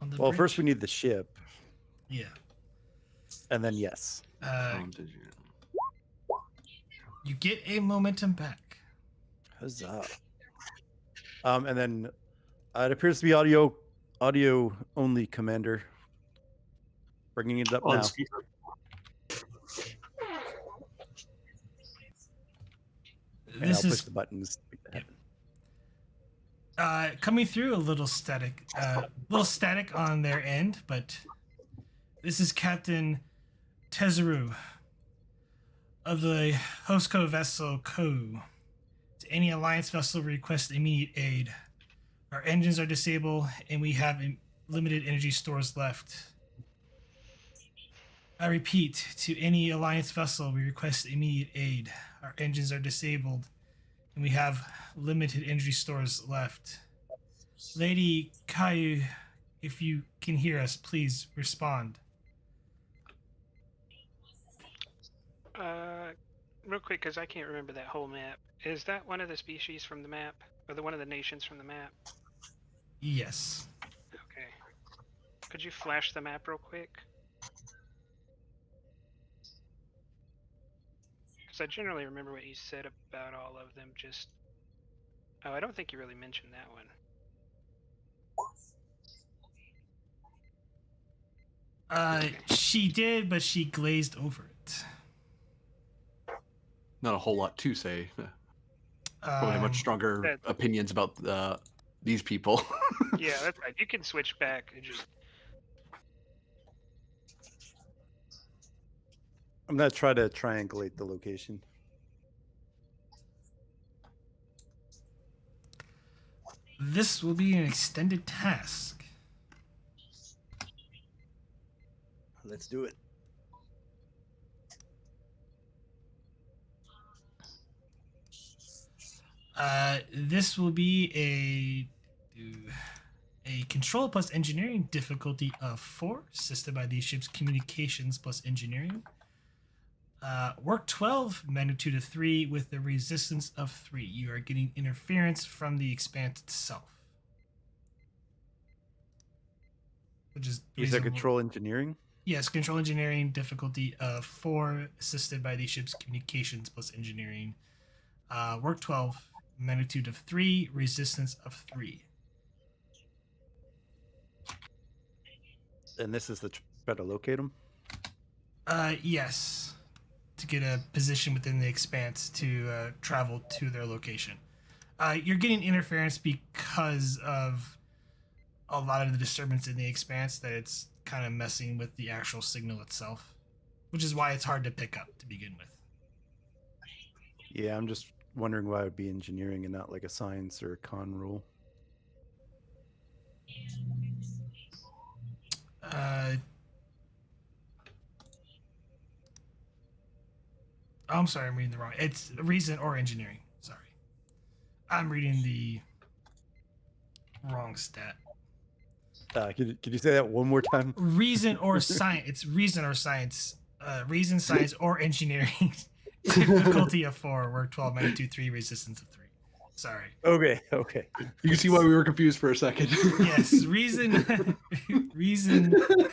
on the Well, bridge? first we need the ship, Yeah. and then yes. You get a momentum back. Huzzah. And then it appears to be audio only, Commander. Bringing it up On now. speaker. And I'll push the buttons. Coming through a little static on their end, but this is Captain Tezaru of the Hostco vessel Ko. To any Alliance vessel request immediate aid. Our engines are disabled and we have limited energy stores left. I repeat, to any Alliance vessel, we request immediate aid. Our engines are disabled and we have limited energy stores left. Lady Caillou, if you can hear us, please respond. Real quick, because I can't remember that whole map. Is that one of the species from the map? Or one of the nations from the map? Yes. Okay. Could you flash the map real quick? Because I generally remember what you said about all of them, just... Oh, I don't think you really mentioned that one. She did, but she glazed over it. Not a whole lot to say. Probably have much stronger opinions about these people. Yeah, that's right. You can switch back and just... I'm going to try to triangulate the location. This will be an extended task. Let's do it. This will be a control plus engineering difficulty of 4, assisted by the ship's communications plus engineering. Work 12, magnitude of 3, with the resistance of 3. You are getting interference from the expanse itself. Which is You said reasonable. control engineering? Yes, control engineering difficulty of 4, assisted by the ship's communications plus engineering. Work 12, magnitude of 3, resistance of 3. And this is the try to locate them? Yes. To get a position within the expanse to travel to their location. You're getting interference because of a lot of the disturbance in the expanse, that it's kind of messing with the actual signal itself, which is why it's hard to pick up to begin with. Yeah, I'm just wondering why it would be engineering and not like a science or a con rule. I'm sorry, I'm reading the wrong. It's reason or engineering. Sorry. I'm reading the wrong stat. Could you say that one more time? Reason or science. It's reason or science. Reason, science, or engineering. Difficulty of 4, work 12, magnitude 3, resistance of 3. Sorry. Okay. You can see why we were confused for a second. Yes, reason,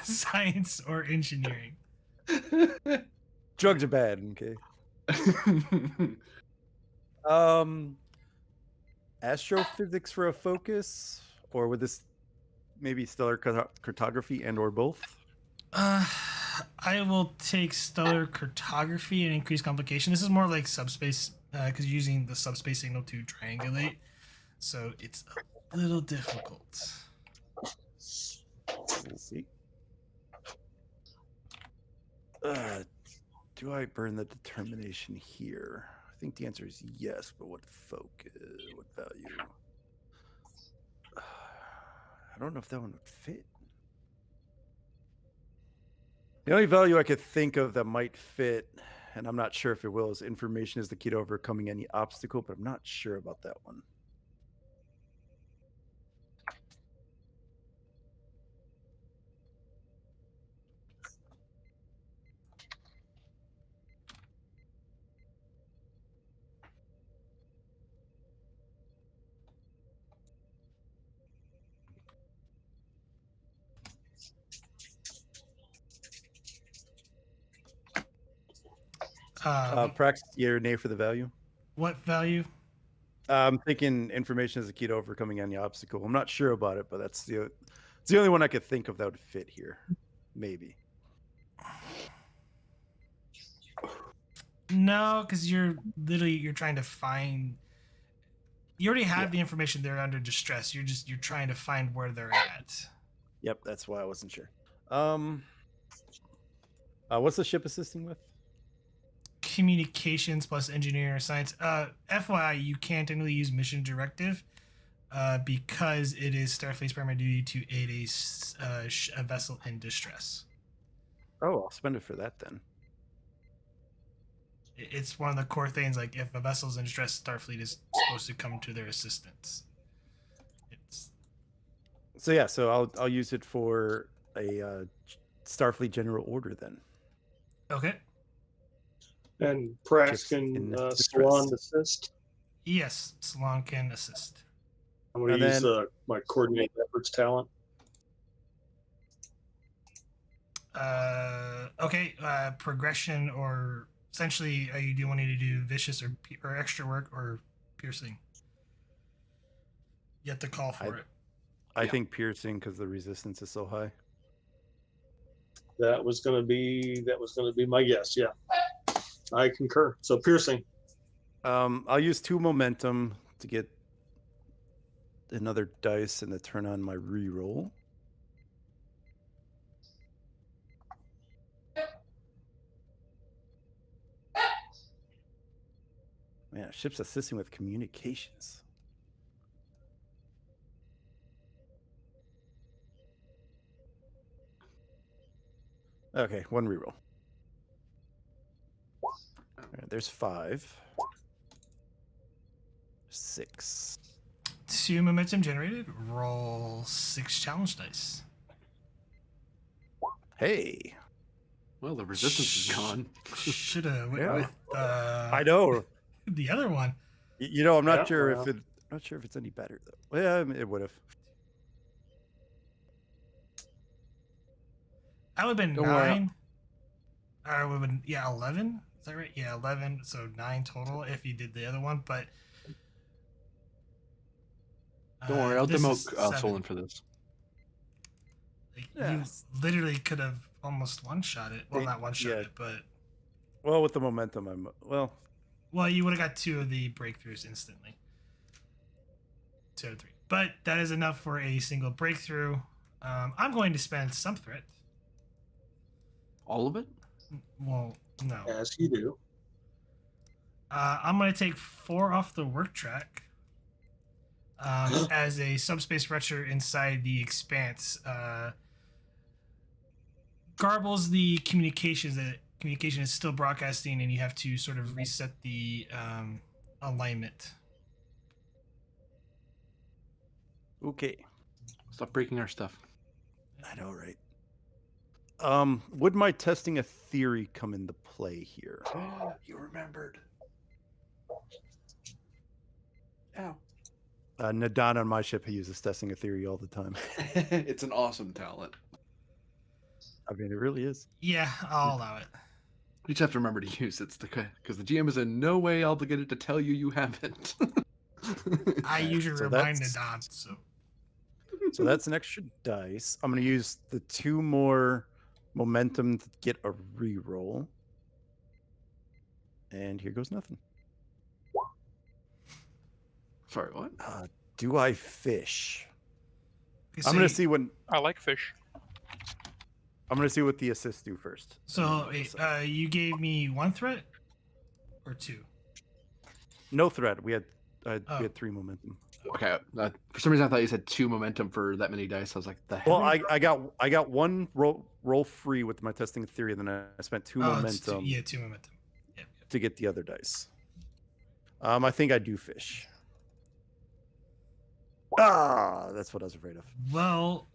science, or engineering. Drugs are bad, okay. Astrophysics for a focus, or would this maybe stellar cartography and or both? I will take stellar cartography and increase complication. This is more like subspace, because you're using the subspace signal to triangulate, so it's a little difficult. Okay. Do I burn the determination here? I think the answer is yes, but what focus? What value? I don't know if that one would fit. The only value I could think of that might fit, and I'm not sure if it will, is information is the key to overcoming any obstacle, but I'm not sure about that one. Prax, yeah or nay for the value? What value? I'm thinking information is the key to overcoming any obstacle. I'm not sure about it, but it's the only one I could think of that would fit here. Maybe. No, because you're trying to find. You already have the information. They're under distress. You're trying to find where they're at. Yep, that's why I wasn't sure. What's the ship assisting with? Communications plus engineering or science. FYI, you can't technically use mission directive because it is Starfleet's primary duty to aid a vessel in distress. Oh, I'll spend it for that then. It's one of the core things. Like, if a vessel's in distress, Starfleet is supposed to come to their assistance. So I'll use it for a Starfleet general order then. Okay. And Prax can Salon assist. Yes, Salon can assist. I'm going to use my coordinate efforts talent. Okay. Progression, or essentially, are you wanting to do vicious or extra work or piercing? You have to call for it. I think piercing, because the resistance is so high. That was going to be my guess. Yeah, I concur. So piercing. I'll use 2 momentum to get another dice and to turn on my reroll. Man, ship's assisting with communications. Okay, 1 reroll. All right, there's 5. 6. 2 momentum generated. Roll 6 challenge dice. Hey. Well, the resistance is gone. Should have went Yeah. with I know. the other one. You know, I'm not Yeah, sure well. if not sure if it's any better though. Well, yeah, it would have. That would have been Don't worry. 9. Or it would have been, 11. Is that right? Yeah, 11. So 9 total if you did the other one. But Don't worry, I'll this demote is 7. Solon for this. Like, Yeah. you literally could have almost one-shot it. Well, Hey, not one-shot yeah. it, but... Well, with the momentum, Well, you would have got 2 of the breakthroughs instantly. 2 out of 3. But that is enough for a single breakthrough. I'm going to spend some threat. All of it? Well, no. As you do. I'm going to take 4 off the work track. As a subspace retcher inside the expanse garbles the communications. That communication is still broadcasting, and you have to sort of reset the alignment. okay. Stop breaking our stuff. I know, right? Would my testing a theory come into play here? You remembered. Ow. Nadan on my ship, he uses testing a theory all the time. It's an awesome talent. I mean, it really is. Yeah, I'll allow it. You just have to remember to use it because the GM is in no way obligated to tell you you haven't. I usually so remind that's- Nadon, so So that's an extra dice. I'm going to use the 2 more momentum to get a reroll. And here goes nothing. Sorry, what? Do I fish? Okay, I'm going to see what I like fish. I'm going to see what the assists do first. So you gave me 1 threat or 2? No threat. We had Oh. 3 momentum. Okay. For some reason, I thought you said 2 momentum for that many dice. I was like, the hell? Well, I got 1 roll free with my testing theory, and then I spent 2 It's momentum 2 momentum. Yep. to get the other dice. I think I do fish. That's what I was afraid of. Well,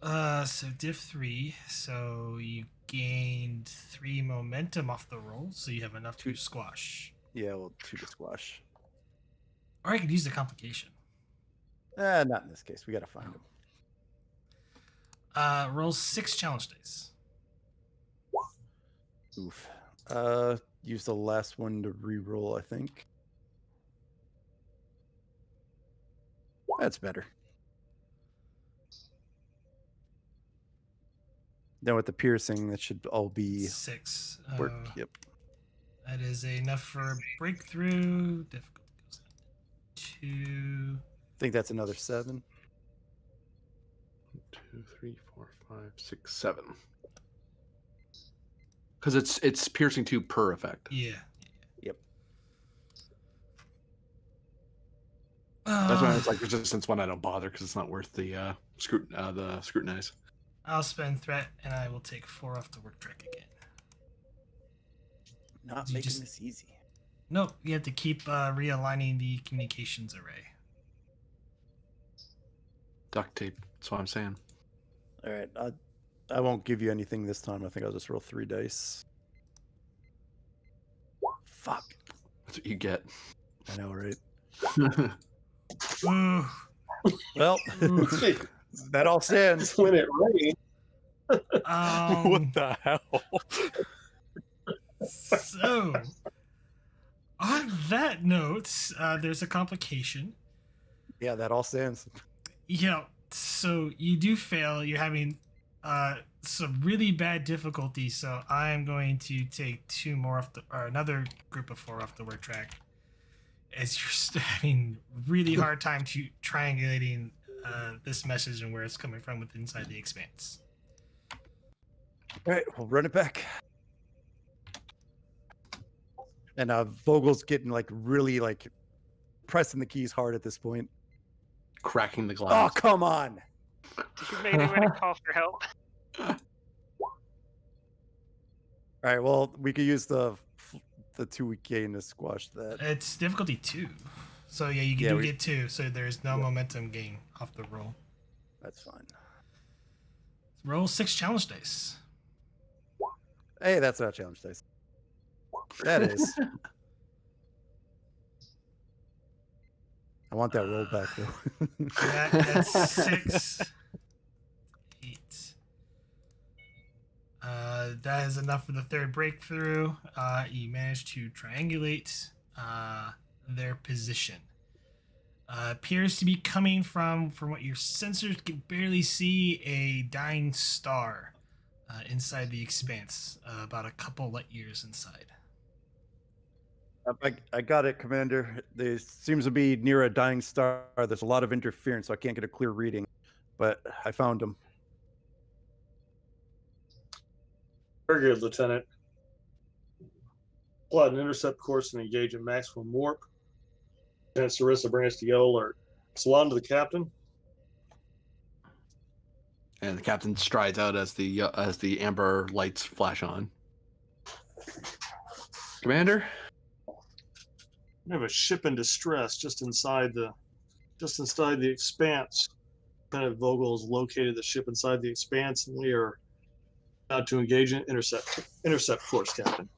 so diff 3, so you gained 3 momentum off the roll, so you have enough to squash. Yeah, well, 2 to squash. Or I could use the complication. Not in this case. We got to find them. Roll 6 challenge dice. Oof. Use the last one to re-roll, I think. That's better. Then with the piercing, that should all be 6. work. Yep. That is enough for a breakthrough. Difficulty goes down to 2. I think that's another 7. 2, 3, 4, 5, 6, 7. Because it's piercing 2 per effect. Yeah. Yep. That's why it's like resistance 1. I don't bother because it's not worth the scrutinize. I'll spend threat, and I will take 4 off the work track again. Not You making just- this easy. Nope, you have to keep realigning the communications array. Duct tape. That's what I'm saying. All right. I won't give you anything this time. I think I'll just roll 3 dice. Fuck. That's what you get. I know, right? Ooh. Well, that all stands. When it rains. What the hell? So, on that note, there's a complication. Yeah, that all stands. Yeah, so you do fail. You're having some really bad difficulty. So I am going to take 2 more off or another group of 4 off the work track, as you're having really hard time triangulating this message and where it's coming from with inside the expanse. All right, we'll run it back. And Vogel's getting really pressing the keys hard at this point. Cracking the Oh, glass. come on. You made it when it called for help. All right, well, we could use the 2 we gain to squash that. It's difficulty 2. So yeah, you Yeah, do we- get 2. So there's no Yeah. momentum gain off the roll. That's fine. Roll 6 challenge dice. Hey, that's not challenge dice. That is. I want that roll back though. That's 6, 8. That is enough for the third breakthrough. You managed to triangulate their position. Appears to be coming from what your sensors can barely see, a dying star inside the expanse, about a couple light years inside. I got it, Commander. There seems to be near a dying star. There's a lot of interference, so I can't get a clear reading. But I found him. Very good, Lieutenant. Plot an intercept course and engage at maximum warp. Lieutenant Sarissa, bring us to yellow alert. Salon to the captain. And the captain strides out as the amber lights flash on. Commander? We have a ship in distress just inside the expanse. Lieutenant Vogel has located the ship inside the expanse, and we are about to engage in intercept course, Captain.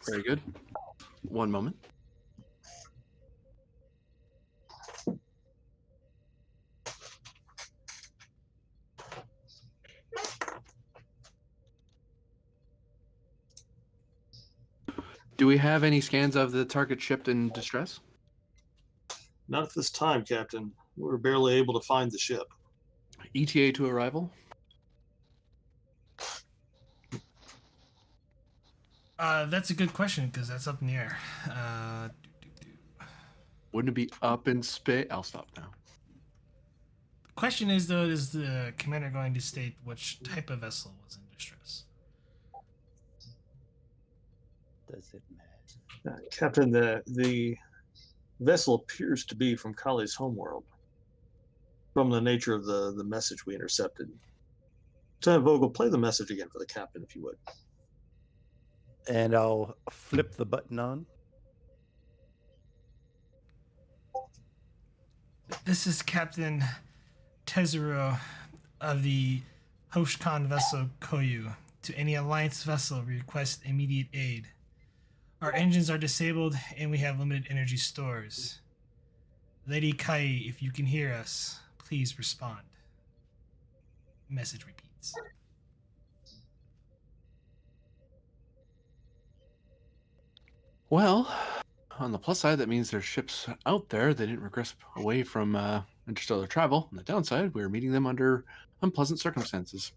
Very good. One moment. Do we have any scans of the target ship in distress? Not at this time, Captain. We're barely able to find the ship. ETA to arrival? That's a good question because that's up in the air. Wouldn't it be up in space? I'll stop now. The question is, though, is the commander going to state which type of vessel was in distress? Does it matter? Captain, the vessel appears to be from Kali's homeworld, from the nature of the message we intercepted. Lieutenant Vogel, play the message again for the captain, if you would. And I'll flip the button on. This is Captain Tezuro of the Hoshkan vessel Koyu. To any Alliance vessel, we request immediate aid. Our engines are disabled and we have limited energy stores. Lady Kai, if you can hear us, please respond. Message repeats. Well, on the plus side, that means there's ships out there. They didn't regress away from interstellar travel. On the downside, we're meeting them under unpleasant circumstances.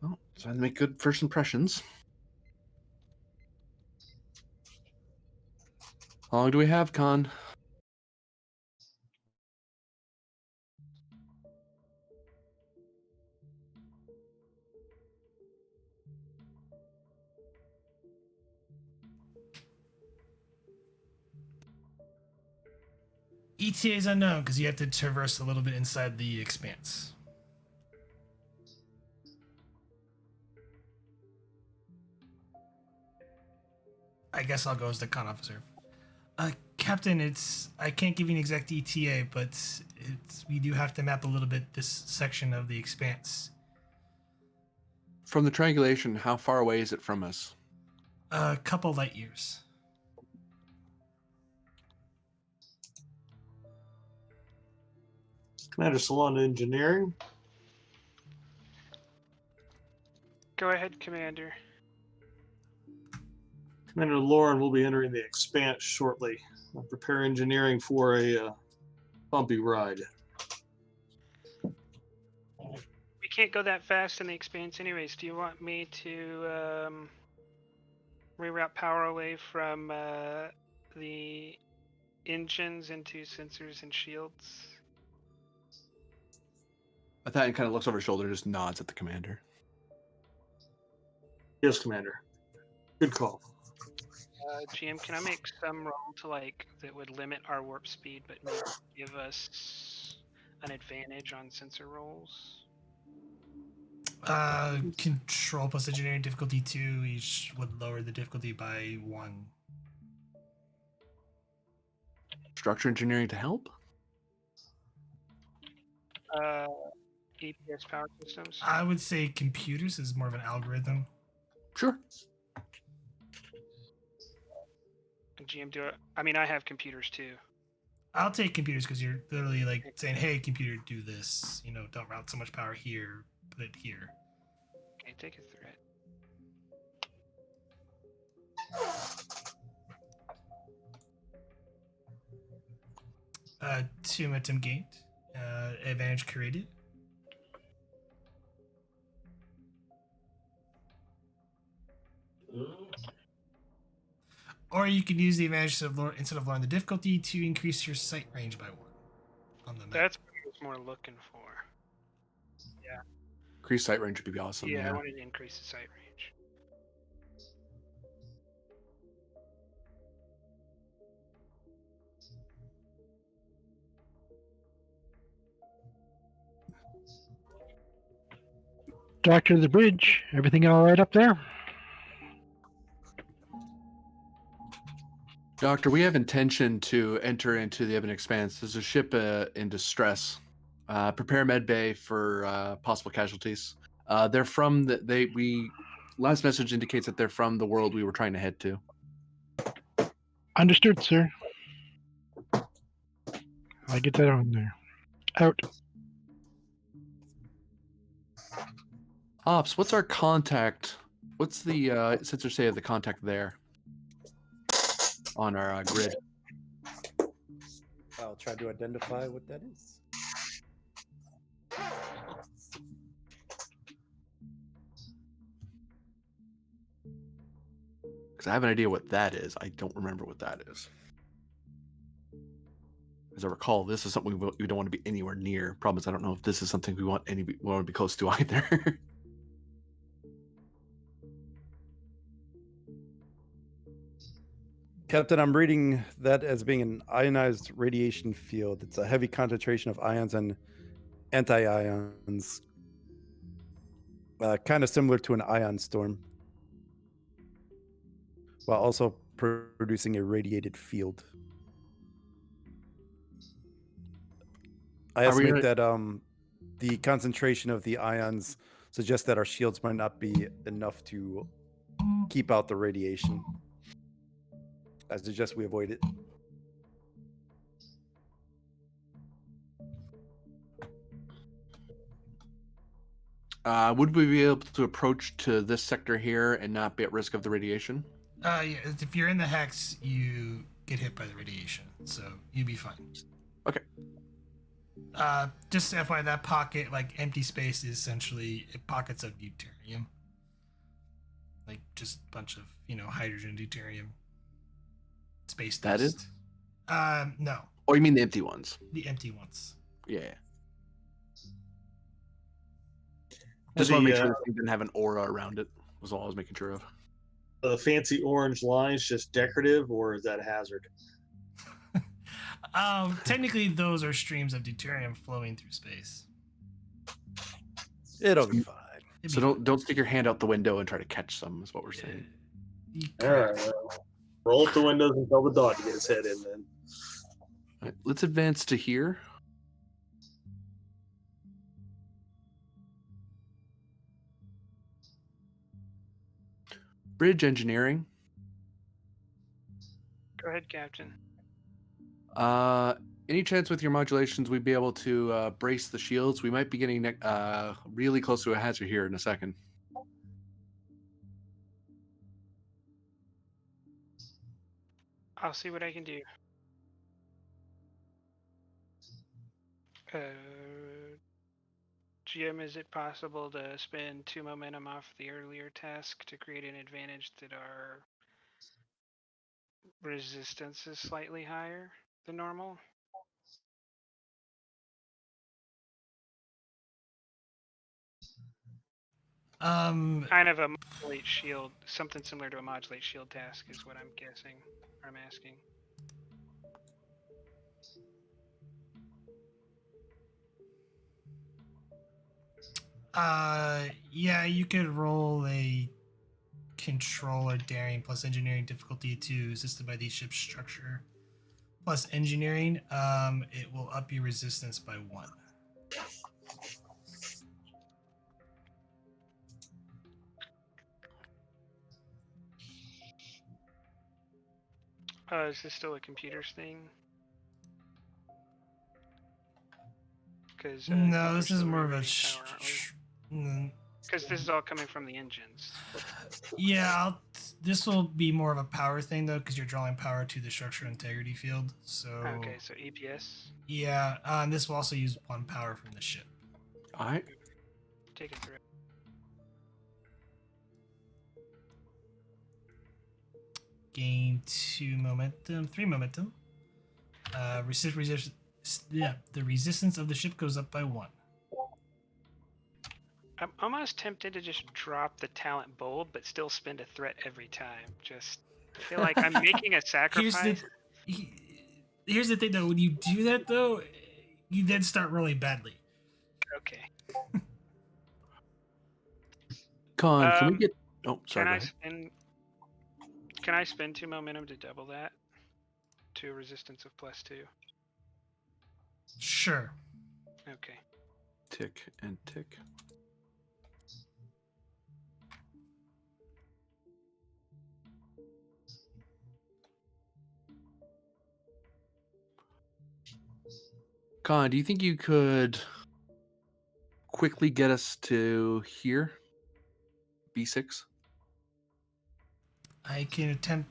Well, trying to make good first impressions. How long do we have, Khan? ETA is unknown because you have to traverse a little bit inside the expanse. I guess I'll go as the con officer. Captain, I can't give you an exact ETA, but we do have to map a little bit this section of the expanse. From the triangulation, how far away is it from us? A couple light years. Commander Salon Engineering. Go ahead, Commander. Commander Lauren will be entering the expanse shortly. Prepare engineering for a bumpy ride. We can't go that fast in the expanse anyways. Do you want me to reroute power away from the engines into sensors and shields? I thought he kind of looks over his shoulder and just nods at the commander. Yes, Commander. Good call. GM, can I make some roll to that would limit our warp speed, but maybe give us an advantage on sensor rolls? Control plus engineering difficulty 2 each would lower the difficulty by 1. Structure engineering to help? EPS power systems. I would say computers is more of an algorithm. Sure. GM do it. I mean, I have computers too. I'll take computers because you're literally like saying, "Hey, computer, do this." You know, don't route so much power here. Put it here. Okay, take a threat. Two momentum gained. Advantage created. Or you can use the advantage instead of lowering the difficulty to increase your sight range by 1 on the map. That's what I was more looking for. Increased sight range would be awesome. Yeah, I Yeah. wanted to increase the sight range. Doctor of the bridge. Everything all right up there? Doctor, we have intention to enter into the Ebon Expanse. There's a ship in distress. Prepare med bay for possible casualties. They're from last message indicates that they're from the world we were trying to head to. Understood, sir. I get that on there. Out. Ops, what's our contact? What's the sensor say of the contact there on our grid? I'll try to identify what that is. Because I have an idea what that is. I don't remember what that is. As I recall, this is something we don't want to be anywhere near. Problem is, I don't know if this is something we want to be close to either. Captain, I'm reading that as being an ionized radiation field. It's a heavy concentration of ions and anti-ions, kind of similar to an ion storm, while also producing a radiated field. I estimate that the concentration of the ions suggests that our shields might not be enough to keep out the radiation. I suggest we avoid it. Would we be able to approach to this sector here and not be at risk of the radiation? Yeah, if you're in the hex, you get hit by the radiation, so you'd be fine. Okay. Just FYI, that pocket, like empty space, is essentially pockets of deuterium, like just a bunch of hydrogen deuterium. Space dust. That is? No. Or you mean the empty ones? The empty ones. Yeah. Just want to make sure this thing didn't have an aura around it. Was all I was making sure of. The fancy orange lines just decorative, or is that a hazard? Technically, those are streams of deuterium flowing through space. It'll be fine. So don't stick your hand out the window and try to catch some. Is what we're saying. All right. Well, roll up the windows and tell the dog to get his head in. Then. All right, let's advance to here. Bridge engineering. Go ahead, Captain. Any chance with your modulations we'd be able to brace the shields? We might be getting really close to a hazard here in a second. I'll see what I can do. GM, is it possible to spend 2 momentum off the earlier task to create an advantage that our resistance is slightly higher than normal? Kind of a modulate shield, something similar to a modulate shield task is what I'm guessing, or I'm asking. Yeah, you could roll a control or daring plus engineering difficulty 2 assisted by the ship's structure. plus engineering, it will up your resistance by 1. Is this still a computers thing? Because No, this is more of a. Because this is all coming from the engines. Yeah, this will be more of a power thing though, because you're drawing power to the structural integrity field. So Okay, so EPS. yeah, this will also use 1 power from the ship. All right. Take it through. Gain 2 momentum, 3 momentum. The resistance of the ship goes up by 1. I'm almost tempted to just drop the talent bold, but still spend a threat every time. Just I feel like I'm making a sacrifice. Here's the thing though, when you do that though, you then start rolling badly. Okay. Con, can we get? Oh, sorry. Can I spend 2 momentum to double that to a resistance of +2? Sure. Okay. Tick and tick. Con, do you think you could quickly get us to here? B6? I can attempt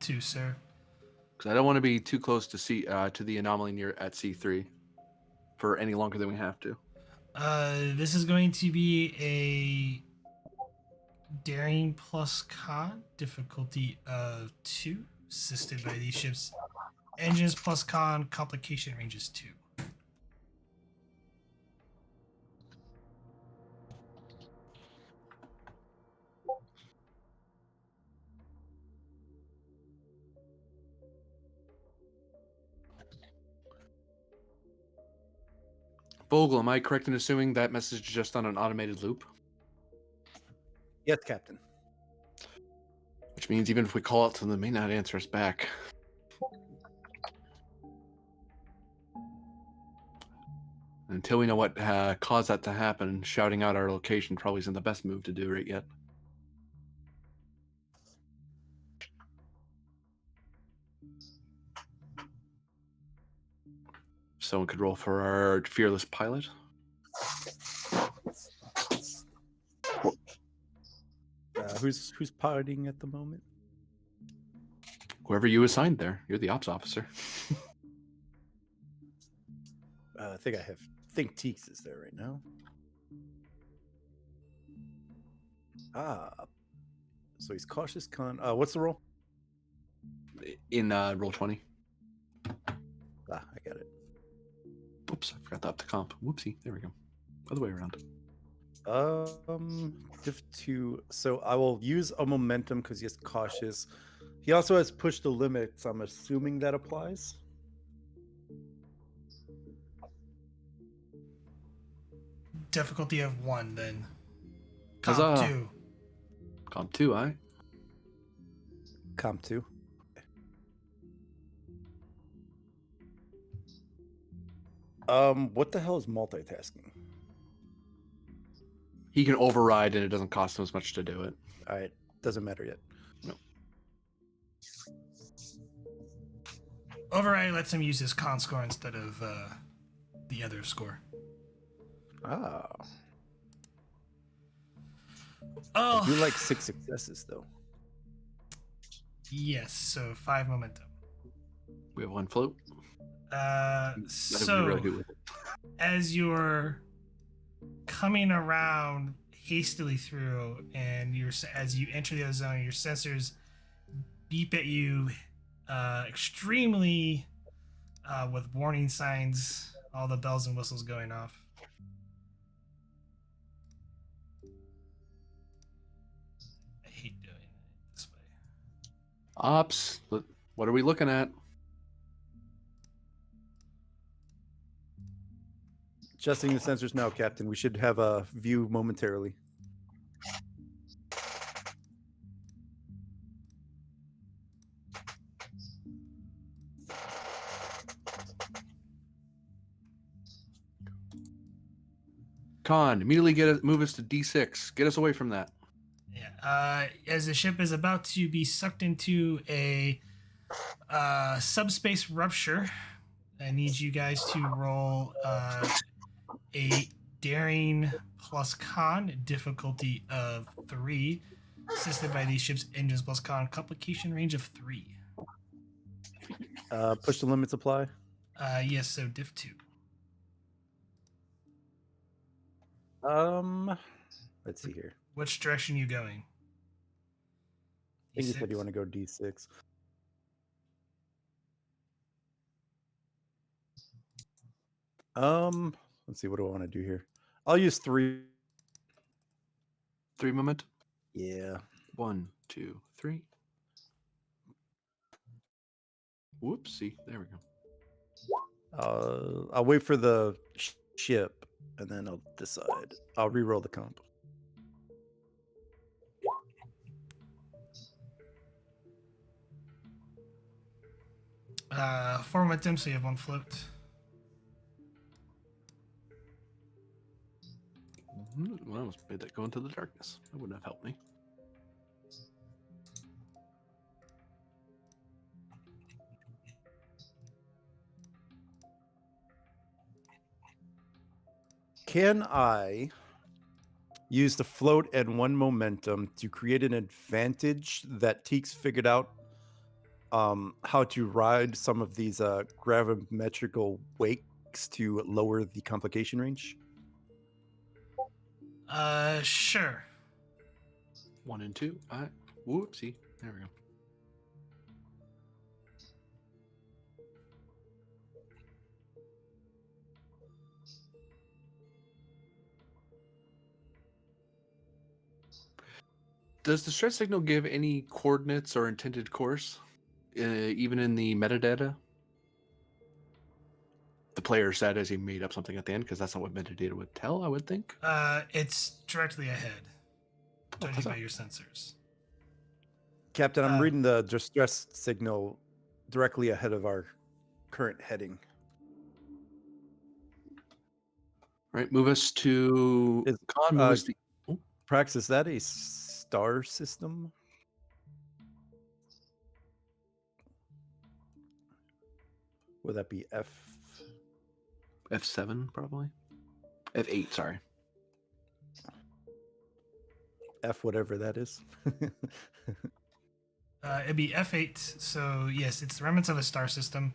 to, sir. Because I don't want to be too close to to the anomaly near at C3 for any longer than we have to. This is going to be a daring plus con difficulty of 2, assisted by these ships. Engines plus con, complication range is 2. Vogel, am I correct in assuming that message is just on an automated loop? Yes, Captain. Which means even if we call out to them, they may not answer us back. Until we know what caused that to happen, shouting out our location probably isn't the best move to do right yet. Someone could roll for our fearless pilot. Who's piloting at the moment? Whoever you assigned there, you're the ops officer. I think Teeks is there right now. So he's cautious con. What's the roll? In roll 20. I got it. Oops, I forgot to up the comp. Whoopsie, there we go. Other way around. Div 2. So I will use a momentum because he's cautious. He also has pushed the limits. I'm assuming that applies. Difficulty of 1 then. Huzzah. Comp 2. Comp 2, aye? Comp 2. What the hell is multitasking? He can override and it doesn't cost him as much to do it. Alright, doesn't matter yet. No. Override lets him use his con score instead of the other score. Ah. Oh. I do like 6 successes though. Yes, so 5 momentum. We have 1 float. So really do with it. As you're coming around hastily through, and as you enter the other zone, your sensors beep at you extremely with warning signs, all the bells and whistles going off. I hate doing it this way. Ops, what are we looking at? Adjusting the sensors now, Captain. We should have a view momentarily. Con, immediately move us to D6. Get us away from that. Yeah. As the ship is about to be sucked into a subspace rupture, I need you guys to roll a daring plus con difficulty of 3, assisted by the ship's engines plus con complication range of 3. Push the limits apply. Yes, so diff 2. Let's see here. Which direction you going? I think you said you D6? want to go D6. Let's see. What do I want to do here? I'll use 3. 3 moment. Yeah. 1, 2, 3. Whoopsie. There we go. I'll wait for the ship, and then I'll decide. I'll re-roll the comp. Four momentum, so you have 1 float. Well, I almost made that go into the darkness. That wouldn't have helped me. Can I use the float and 1 momentum to create an advantage that Teeks figured out how to ride some of these gravimetrical wakes to lower the complication range? Sure. 1 and 2. Whoopsie. There we go. Does the stress signal give any coordinates or intended course, even in the metadata? The player said as he made up something at the end, because that's not what metadata would tell, I would think. It's directly ahead, judging how's by that? your sensors. Captain, I'm reading the distress signal directly ahead of our current heading. Right, move us to Con. Move us to. Prax, is that a star system? Would that be F7 probably. F8, sorry. F whatever that is? It'd be F8. So yes, it's the remnants of a star system.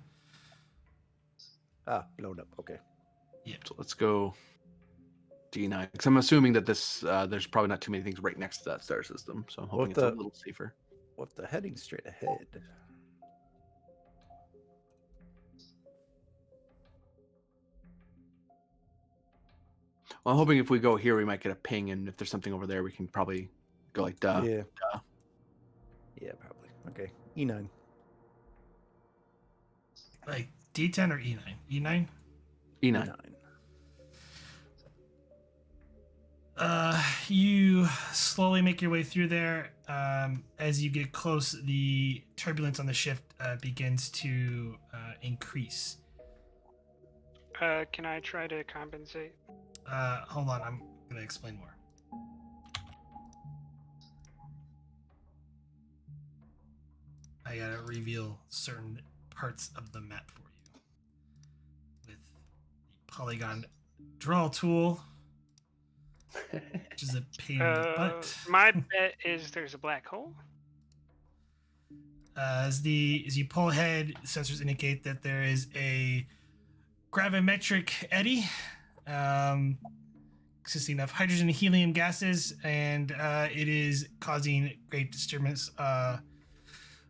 Blown up. Okay. Yeah. So let's go D9. Because I'm assuming that this there's probably not too many things right next to that star system, so I'm hoping it's a little safer. What the heading straight ahead? Well, I'm hoping if we go here, we might get a ping, and if there's something over there, we can probably go like duh. Yeah. Duh. Yeah, probably. Okay. E9. Like D10 or E9? E9? E9. You slowly make your way through there. As you get close, the turbulence on the ship begins to increase. Can I try to compensate? Hold on, I'm going to explain more. I gotta reveal certain parts of the map for you with the polygon draw tool, which is a pain in the butt. My bet is there's a black hole. As you pull ahead, sensors indicate that there is a gravimetric eddy consisting of hydrogen and helium gases, and it is causing great disturbance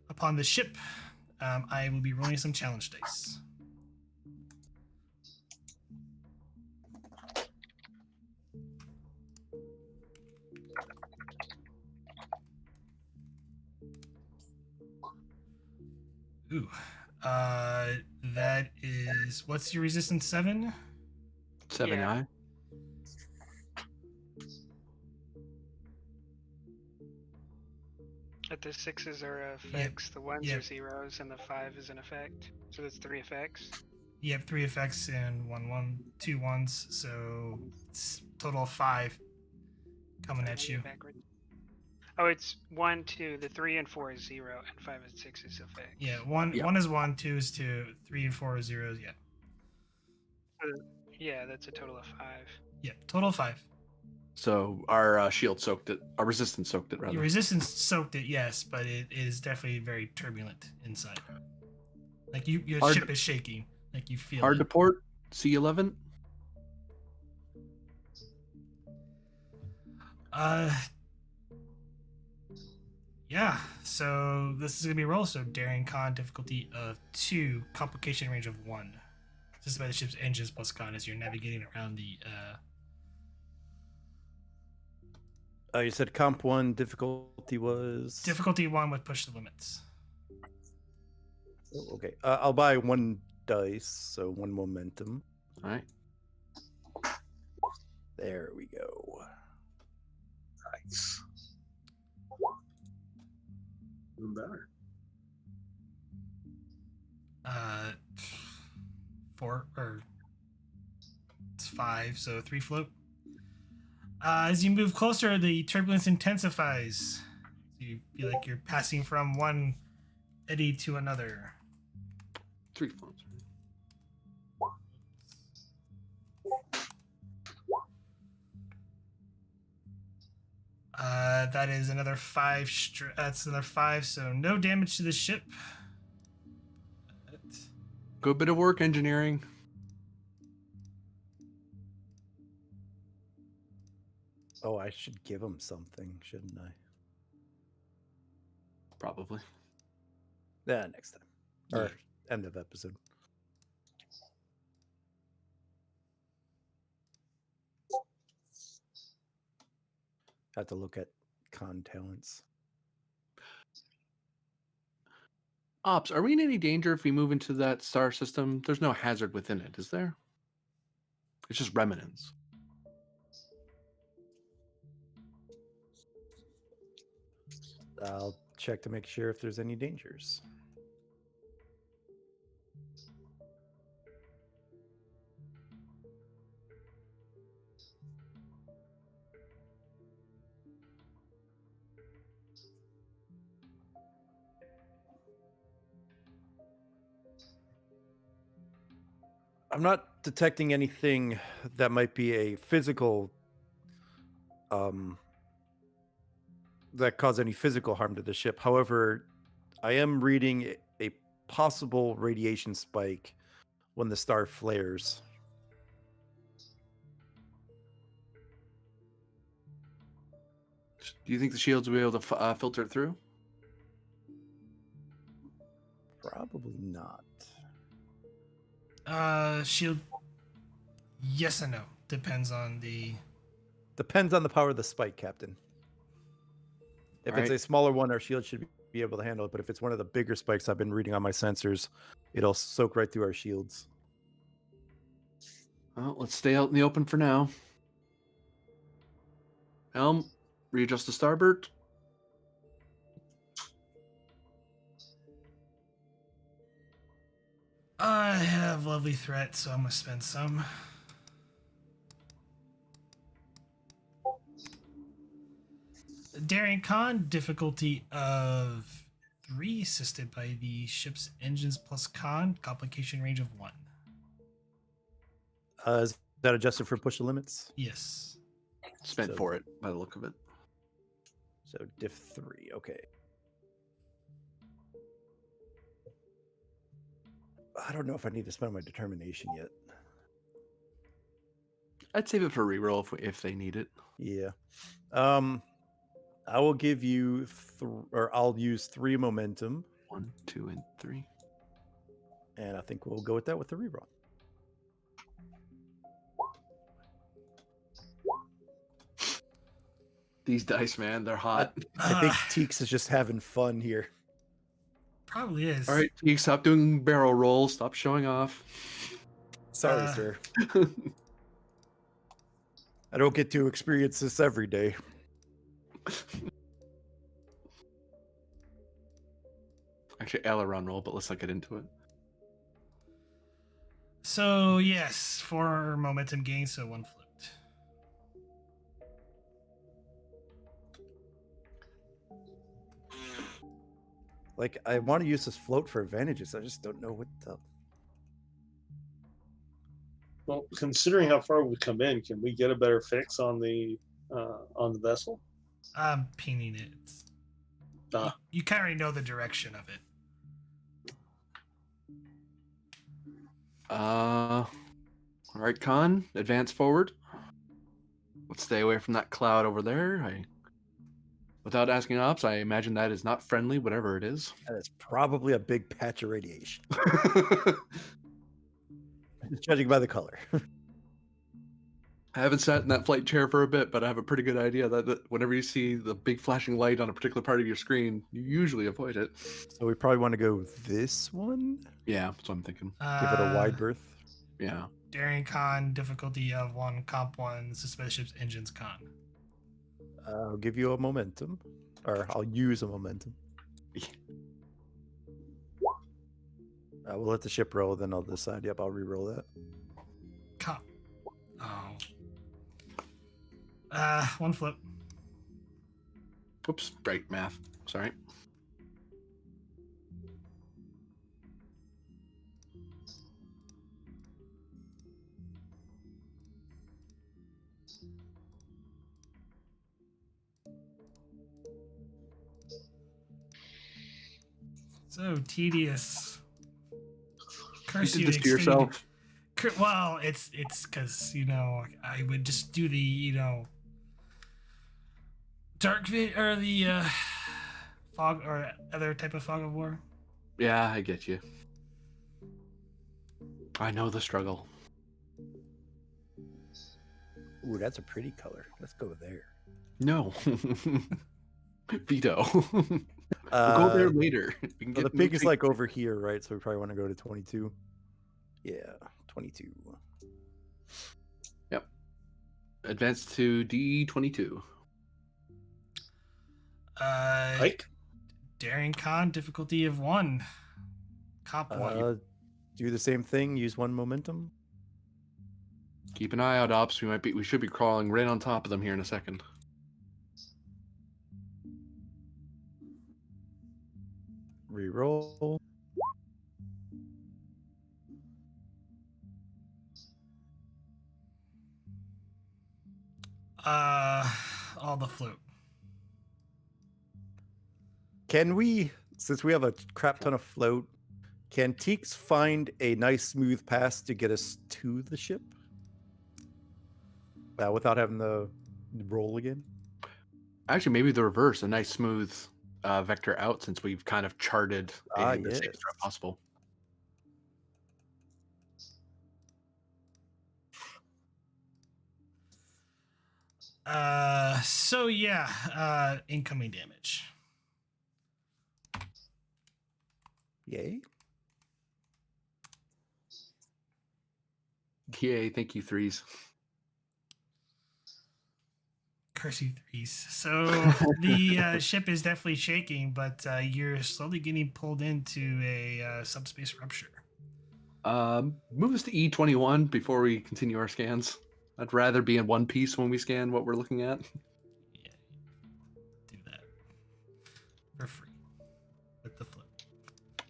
upon the ship. I will be rolling some challenge dice. Ooh. That is, what's your resistance? 7? 7 Yeah. I. But the 6s are effects, the 1s are zeros, and the 5 is an effect. So that's 3 effects. You have 3 effects and 2 ones, so it's total of 5 coming at you. Backwards. Oh, it's 1, 2. The 3 and 4 is 0, and 5 and 6 is effects. Yeah, one Yeah. one is 1, 2 is 2, 3 and 4 is 0. Yeah, Yeah, that's a total of 5. yeah, total of 5. So our shield soaked it. Our resistance soaked it, Your rather. resistance soaked it, yes, but it is definitely very turbulent inside. Like your Hard ship to- is shaking. Like you feel Hard it. to port. C11. Yeah. So this is gonna be a roll. So daring con difficulty of 2, complication range of 1. This is by the ship's engines plus con as you're navigating around the. You said comp 1 difficulty was Difficulty 1 with push the limits. Oh, okay. I'll buy 1 dice, so 1 momentum. All right. There we go. Nice. Even better. 4 or it's 5, so 3 float. As you move closer, the turbulence intensifies. You feel like you're passing from one eddy to another. 3 floats. That is another 5. That's another 5, so no damage to the ship. Good bit of work, engineering. Oh, I should give him something, shouldn't I? Probably. Yeah, next time. Or end of episode. Have to look at con talents. Ops, are we in any danger if we move into that star system? There's no hazard within it, is there? It's just remnants. I'll check to make sure if there's any dangers. I'm not detecting anything that might be a physical that cause any physical harm to the ship. However, I am reading a possible radiation spike when the star flares. Do you think the shields will be able to filter it through? Probably not. Shield. Yes and no. Depends on the. Depends on the power of the spike, Captain. If it's Alright. a smaller one, our shield should be able to handle it. But if it's one of the bigger spikes I've been reading on my sensors, it'll soak right through our shields. Well, let's stay out in the open for now. Helm, readjust to starboard. I have lovely threat, so I'm gonna spend some. Daring con difficulty of 3, assisted by the ship's engines plus con, complication range of 1. Is that adjusted for push the limits? Yes. Spent So- for it, by the look of it. So diff 3, okay. I don't know if I need to spend my determination yet. I'd save it for reroll if they need it. Yeah. I will give you I'll use 3 momentum, 1, 2, and 3. and I think we'll go with that with the reroll. These dice, man, they're hot. I think Teeks is just having fun here. Probably is. All right, Teek, stop doing barrel rolls. Stop showing off. Sorry, sir. I don't get to experience this every day. Actually, aileron roll, but let's not get into it. So yes, 4 momentum gain, so 1 flipped. Like, I want to use this float for advantages. I just don't know what the. Well, considering how far we've come in, can we get a better fix on the vessel? I'm pinging it. Ah. You kind of already know the direction of it. All right, Khan, advance forward. Let's stay away from that cloud over there. Without asking ops, I imagine that is not friendly, whatever it is. That is probably a big patch of radiation. Just judging by the color. I haven't sat in that flight chair for a bit, but I have a pretty good idea that whenever you see the big flashing light on a particular part of your screen, you usually avoid it. So we probably want to go with this one. Yeah, that's what I'm thinking. Give it a wide berth. Yeah. Daring con, difficulty of 1, comp 1, suspended ship's engines con. I'll give you a momentum. Or I'll use a momentum. We'll let the ship roll, then I'll decide. Yep, I'll re-roll that. Comp. Oh. 1 flip. Oops, right, math. Sorry. So tedious. Curse You you did this to yourself. Well, it's because I would just do the dark or the fog or other type of fog of war. Yeah, I get you. I know the struggle. Ooh, that's a pretty color. Let's go there. No. Veto. We'll go there later. We can So the pig is like over here, right? So we probably want to go to 22. Yeah, 22. Yep. Advance to D22. Hike? Daring con, difficulty of 1. Comp 1. Do the same thing. Use 1 momentum. Keep an eye out, ops. We should be crawling right on top of them here in a second. Reroll. All the float. Can we, since we have a crap ton of float, can Teeks find a nice smooth pass to get us to the ship? Without having to roll again? Actually, maybe the reverse. A nice smooth vector out, since we've kind of charted the Yes. safest route possible. So yeah, incoming damage. Yay. Yay, thank you, threes. Curse you, threes. So the ship is definitely shaking, but you're slowly getting pulled into a subspace rupture. Move us to E21 before we continue our scans. I'd rather be in one piece when we scan what we're looking at. Yeah, do that for free with the flip.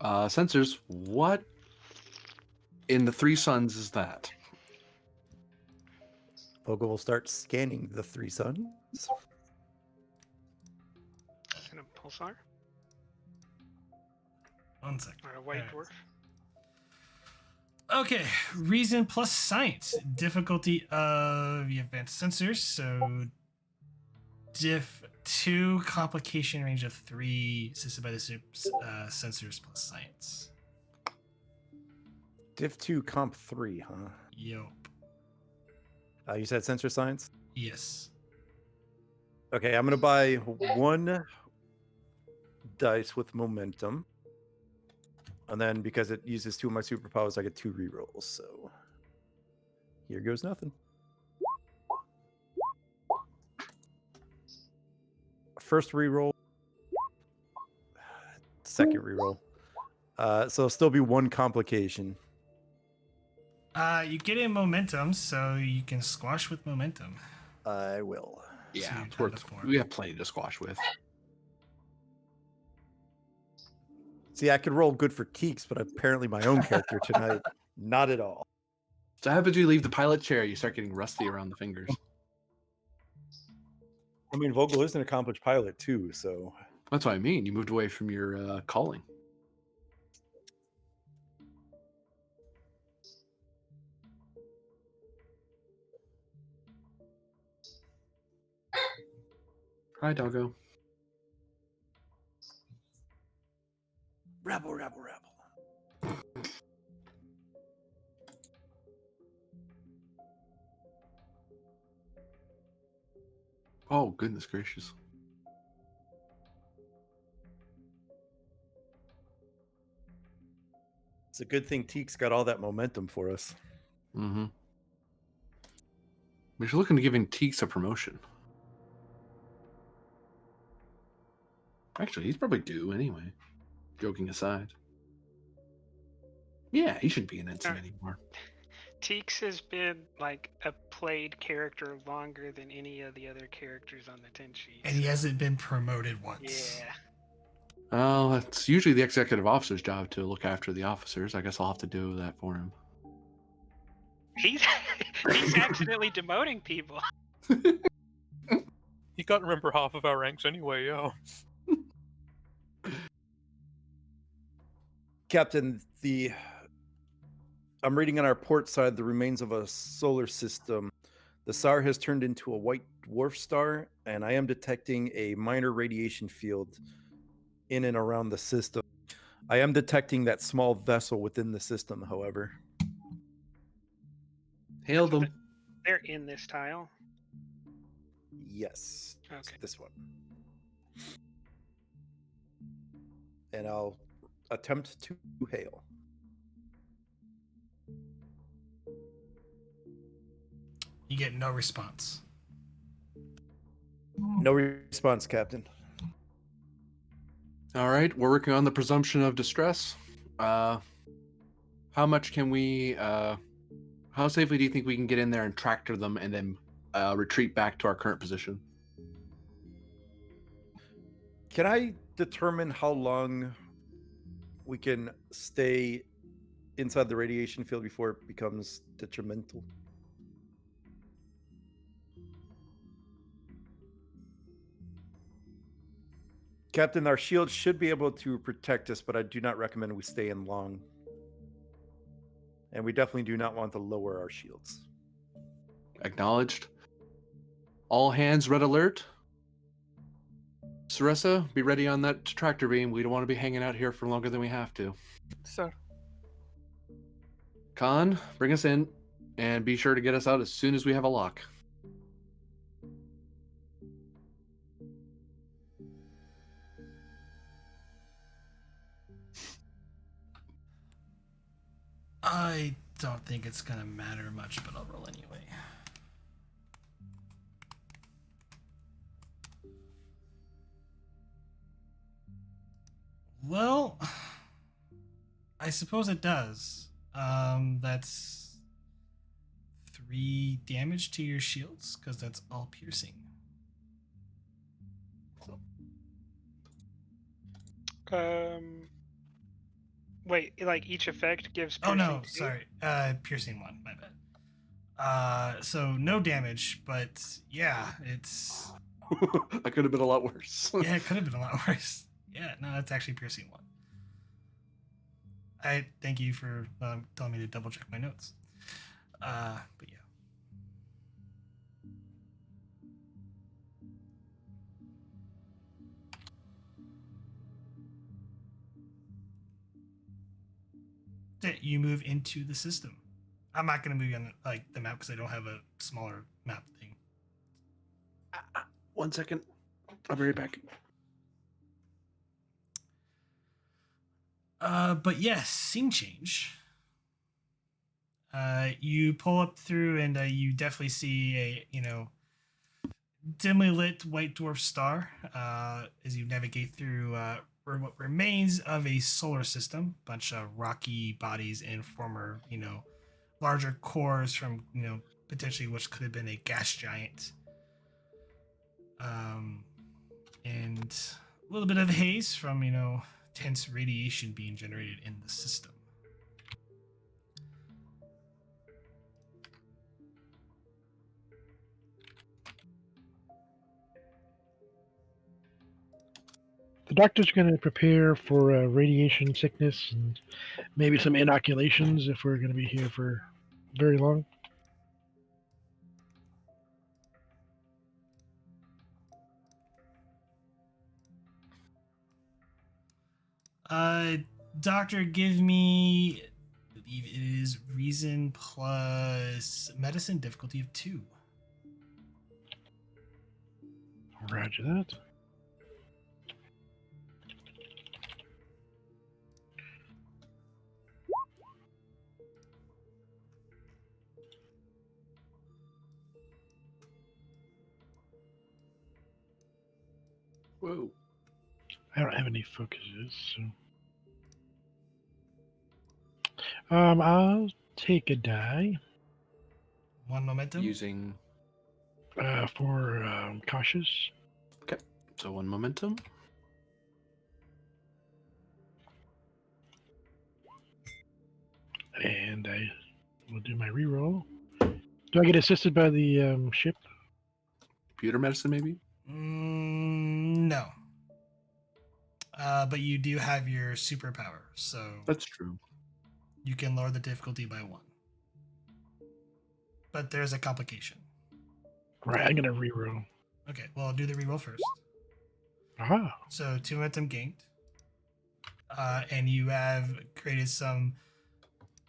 Sensors, what in the 3 suns is that? Pogo will start scanning the 3 suns. Is it a pulsar? 1 second. Or a white dwarf? Okay, reason plus science. Difficulty of the advanced sensors. So diff 2, complication range of 3, assisted by the sensors plus science. Div 2, comp 3, huh? Yup. You said sensor science? Yes. Okay, I'm going to buy 1 dice with momentum. And then because it uses 2 of my superpowers, I get 2 rerolls. So here goes nothing. First reroll. Second reroll. So it'll still be 1 complication. You get in momentum, so you can squash with momentum. I will. Yeah, you're it's down worth, to 4. we have plenty to squash with. See, I could roll good for Keeks, but apparently my own character tonight, not at all. So how about you leave the pilot chair? You start getting rusty around the fingers. I mean, Vogel is an accomplished pilot too, so That's what I mean. You moved away from your calling. Hi, doggo. rabble, rabble, rabble. Oh, goodness gracious. It's a good thing Teek's got all that momentum for us. Mm-hmm. We're looking to giving Teeks a promotion. Actually, he's probably due anyway. Joking aside. Yeah, he shouldn't be an ensign anymore. Teeks has been like a played character longer than any of the other characters on the Tenshi. And he hasn't been promoted once. Yeah. Well, it's usually the executive officer's job to look after the officers. I guess I'll have to do that for him. He's accidentally demoting people. You got to remember half of our ranks anyway, yo. Captain, I'm reading on our port side the remains of a solar system. The SAR has turned into a white dwarf star, and I am detecting a minor radiation field in and around the system. I am detecting that small vessel within the system, however. Hail them. They're in this tile. Yes. Okay. It's this one. And I'll attempt to hail. You get no response. No response, Captain. All right, we're working on the presumption of distress. How much can we? How safely do you think we can get in there and tractor them and then retreat back to our current position? Can I determine how long we can stay inside the radiation field before it becomes detrimental? Captain, our shield should be able to protect us, but I do not recommend we stay in long. And we definitely do not want to lower our shields. Acknowledged. All hands, red alert. Sarissa, be ready on that tractor beam. We don't want to be hanging out here for longer than we have to. Sir. Khan, bring us in, and be sure to get us out as soon as we have a lock. I don't think it's gonna matter much, but I'll roll anyway. Well, I suppose it does. That's 3 damage to your shields, because that's all piercing. Wait, like each effect gives Oh piercing no, 2? sorry. Piercing 1, my bad. So no damage, but yeah, it's That could have been a lot worse. yeah, it could have been a lot worse. Yeah, no, that's actually piercing 1. I thank you for telling me to double check my notes. But yeah. You move into the system. I'm not going to move you on the map because I don't have a smaller map thing. 1 second. I'll be right back. But yes, scene change. You pull up through and you definitely see a dimly lit white dwarf star as you navigate through what remains of a solar system, bunch of rocky bodies and former larger cores from potentially which could have been a gas giant, and a little bit of haze from tense radiation being generated in the system. The doctor's going to prepare for radiation sickness and maybe some inoculations if we're going to be here for very long. Doctor, give me, I believe it is reason plus medicine, difficulty of 2. Roger that. Whoa. I don't have any focuses, so. I'll take a die. 1 momentum. Using. For cautious. Okay. So 1 momentum. And I will do my reroll. Do I get assisted by the ship? Computer medicine, maybe? No. But you do have your superpower, so That's true. you can lower the difficulty by 1. But there's a complication. Right, I'm gonna reroll. Okay, well, I'll do the reroll first. Aha. So 2 momentum gained. And you have created some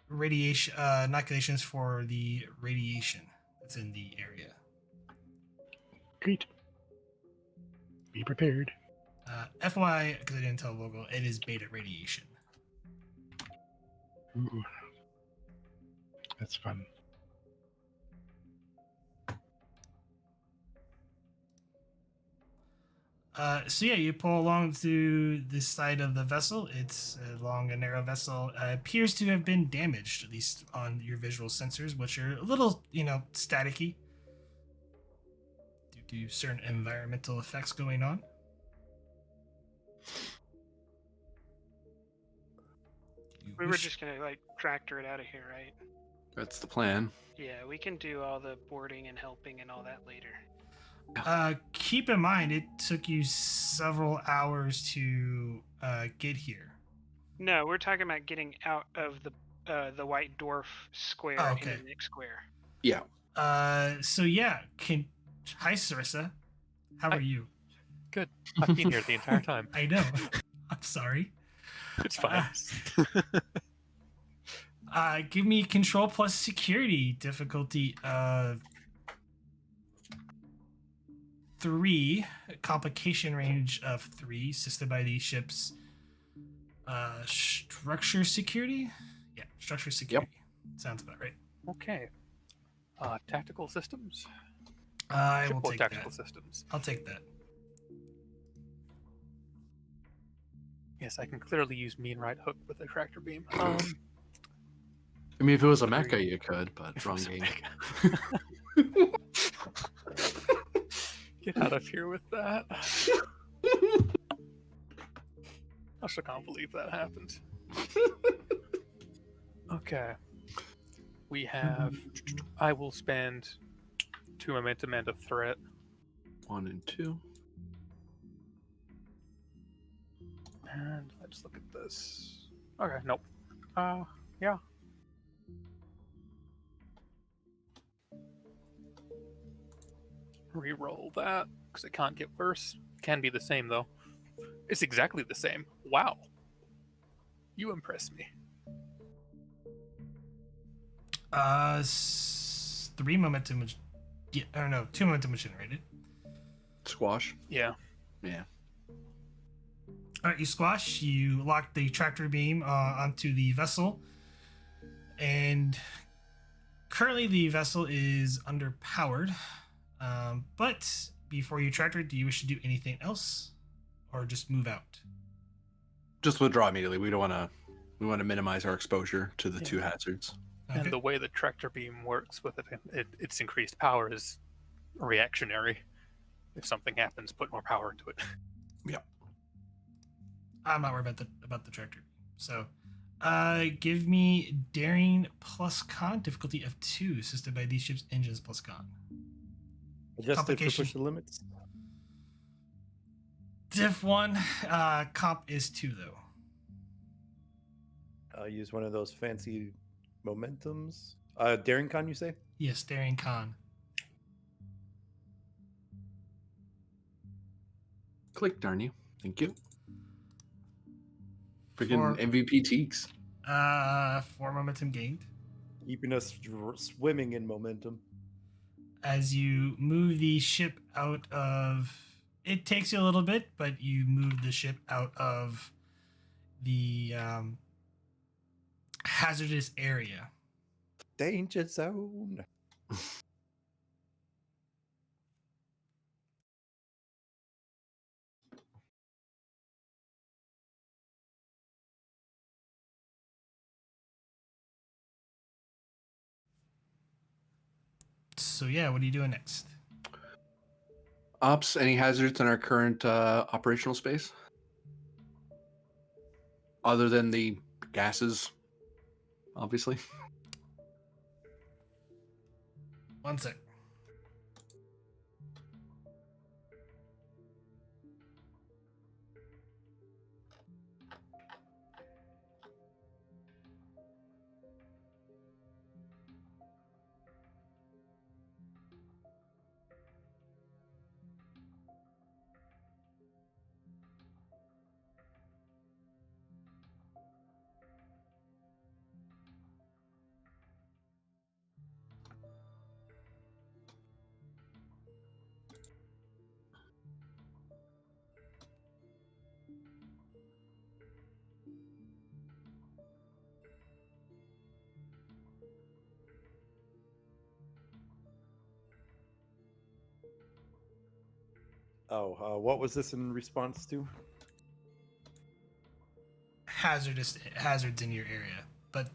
radiation inoculations for the radiation that's in the area. Great. Be prepared. FYI, because I didn't tell Vogel, it is beta radiation. Ooh. That's fun. So yeah, you pull along through the side of the vessel. It's a long and narrow vessel. Appears to have been damaged, at least on your visual sensors, which are a little, staticky due to certain environmental effects going on. We were just gonna tractor it out of here, right? That's the plan. Yeah, we can do all the boarding and helping and all that later. Keep in mind, it took you several hours to get here. No, we're talking about getting out of the White Dwarf square okay. in the next square. Yeah. So yeah, hi Sarissa. How are you? Good. I've been here the entire time. I know. I'm sorry. It's fine. Give me control plus security, difficulty of 3, complication range of 3, assisted by the ship's structure security. Yeah, structure security. Yep. Sounds about right. Okay. Tactical systems. I will take tactical that. systems. I'll take that. Yes, I can clearly use mean right hook with a tractor beam. I mean, if it was a mecha, you could, but wrong game. Get out of here with that. I still can't believe that happened. Okay. We have... I will spend 2 momentum and a threat. 1 and 2. And let's look at this. Okay, nope. Yeah. Reroll that, because it can't get worse. Can be the same, though. It's exactly the same. Wow. You impress me. 3 momentum was... Yeah, or no, 2 momentum was generated. Squash? Yeah. Yeah. Alright, you squash, you lock the tractor beam onto the vessel, and currently the vessel is underpowered. But before you tractor, do you wish to do anything else, or just move out? Just withdraw immediately. We don't want to. We want to minimize our exposure to the 2 hazards. Okay. And the way the tractor beam works with its increased power is reactionary. If something happens, put more power into it. Yeah. I'm not worried about the tractor. So, give me daring plus con, difficulty of 2, assisted by these ships' engines plus con. Adjusted for Complication. push the limits. Diff 1, comp is 2 though. I'll use one of those fancy momentums. Daring con, you say? Yes, daring con. Click, darn you. Thank you. Freaking For, MVP Teeks. 4 momentum gained. Keeping us swimming in momentum. As you move the ship out of, it takes you a little bit, but you move the ship out of the hazardous area. Danger zone. So yeah, what are you doing next? Ops, any hazards in our current operational space? Other than the gases, obviously. 1 sec. Oh, what was this in response to? Hazards in your area, but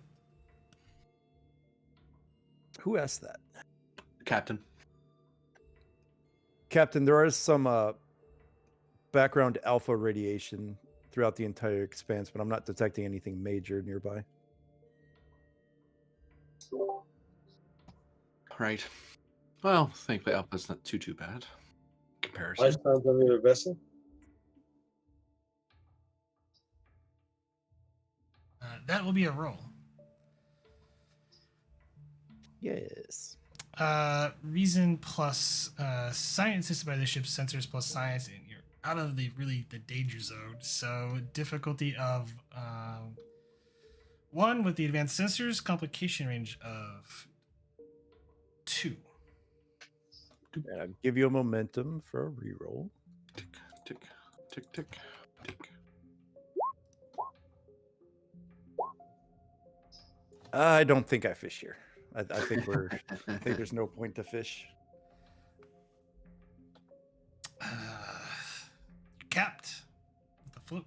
Who asked that? Captain. Captain, there is some background alpha radiation throughout the entire expanse, but I'm not detecting anything major nearby. Right. Well, thankfully Alpha's not too bad. Comparison. Lifetimes on the other vessel. that will be a roll. Yes. Reason plus science assisted by the ship's sensors plus science, and you're out of the danger zone. So difficulty of 1 with the advanced sensors, complication range of 2. And I'll give you a momentum for a reroll. Tick, tick, tick, tick, tick. I don't think I fish here. I think I think there's no point to fish. You're capped with the float.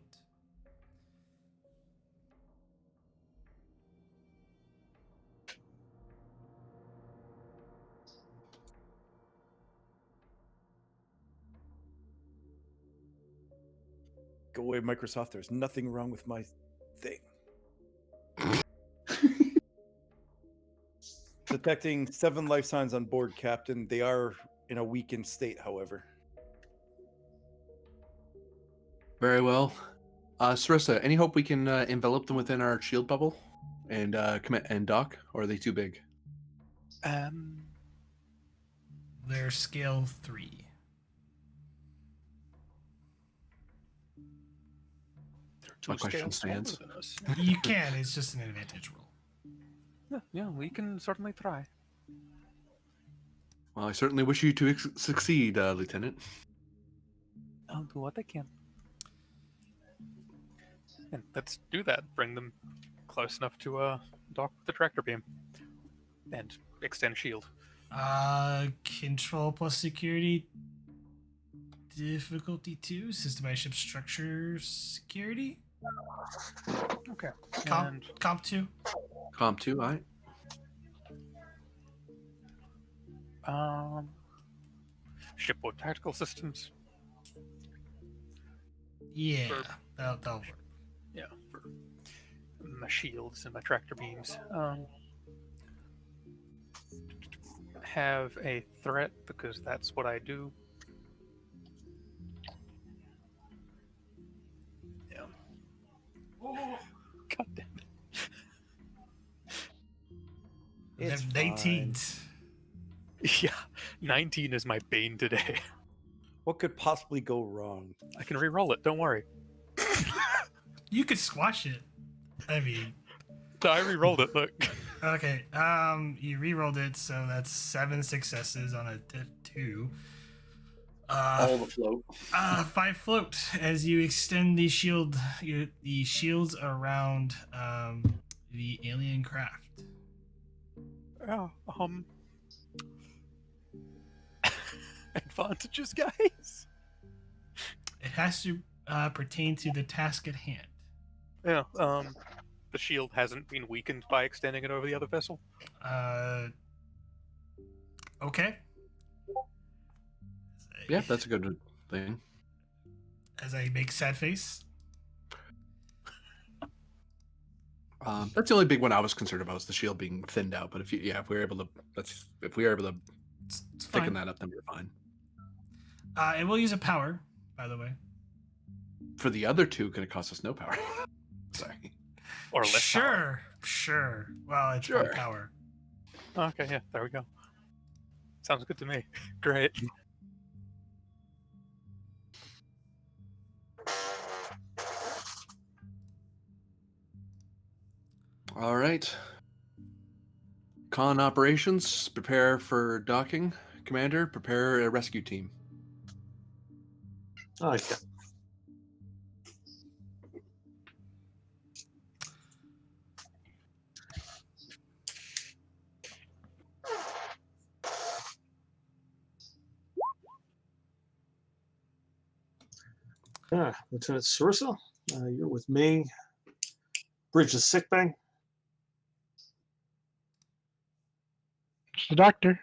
Go away, Microsoft. There's nothing wrong with my thing. Detecting 7 life signs on board, Captain. They are in a weakened state, however. Very well. Sarissa, any hope we can envelop them within our shield bubble and commit and dock, or are they too big? They're scale 3. My question stands. You can. It's just an advantage roll. Yeah, we can certainly try. Well, I certainly wish you to succeed, Lieutenant. I'll do what I can. And let's do that. Bring them close enough to dock with the tractor beam. And extend shield. Control plus security. Difficulty 2. Systemized ship structure security. Okay. Comp 2. Comp 2, all right. Shipboard tactical systems. Yeah, For- that'll work. Yeah, for my shields and my tractor beams. Have a threat because that's what I do. Yeah. Oh, God damn They It's have fine. 19s. it. Yeah, 19 is my bane today. What could possibly go wrong? I can re-roll it. Don't worry. You could squash it. I mean, No, I re-rolled it. Look. okay. You re-rolled it, so that's 7 successes on a 2. All the float. 5 float as you extend the shields around the alien craft. Yeah, advantages, guys. It has to pertain to the task at hand. Yeah. The shield hasn't been weakened by extending it over the other vessel. Okay. Yeah, that's a good thing. As I make sad face. That's the only big one I was concerned about, was the shield being thinned out. But if we were able to, It's thicken fine. that up, then we're fine. It will use a power, by the way. For the other two, going to cost us no power. Sorry. Or less power. Sure. Well, it's Sure. one power. Okay, yeah, there we go. Sounds good to me. Great. All right. Con operations. Prepare for docking. Commander, prepare a rescue team. Okay. Lieutenant Sarissa, you're with me. Bridge to sick bay. It's the doctor.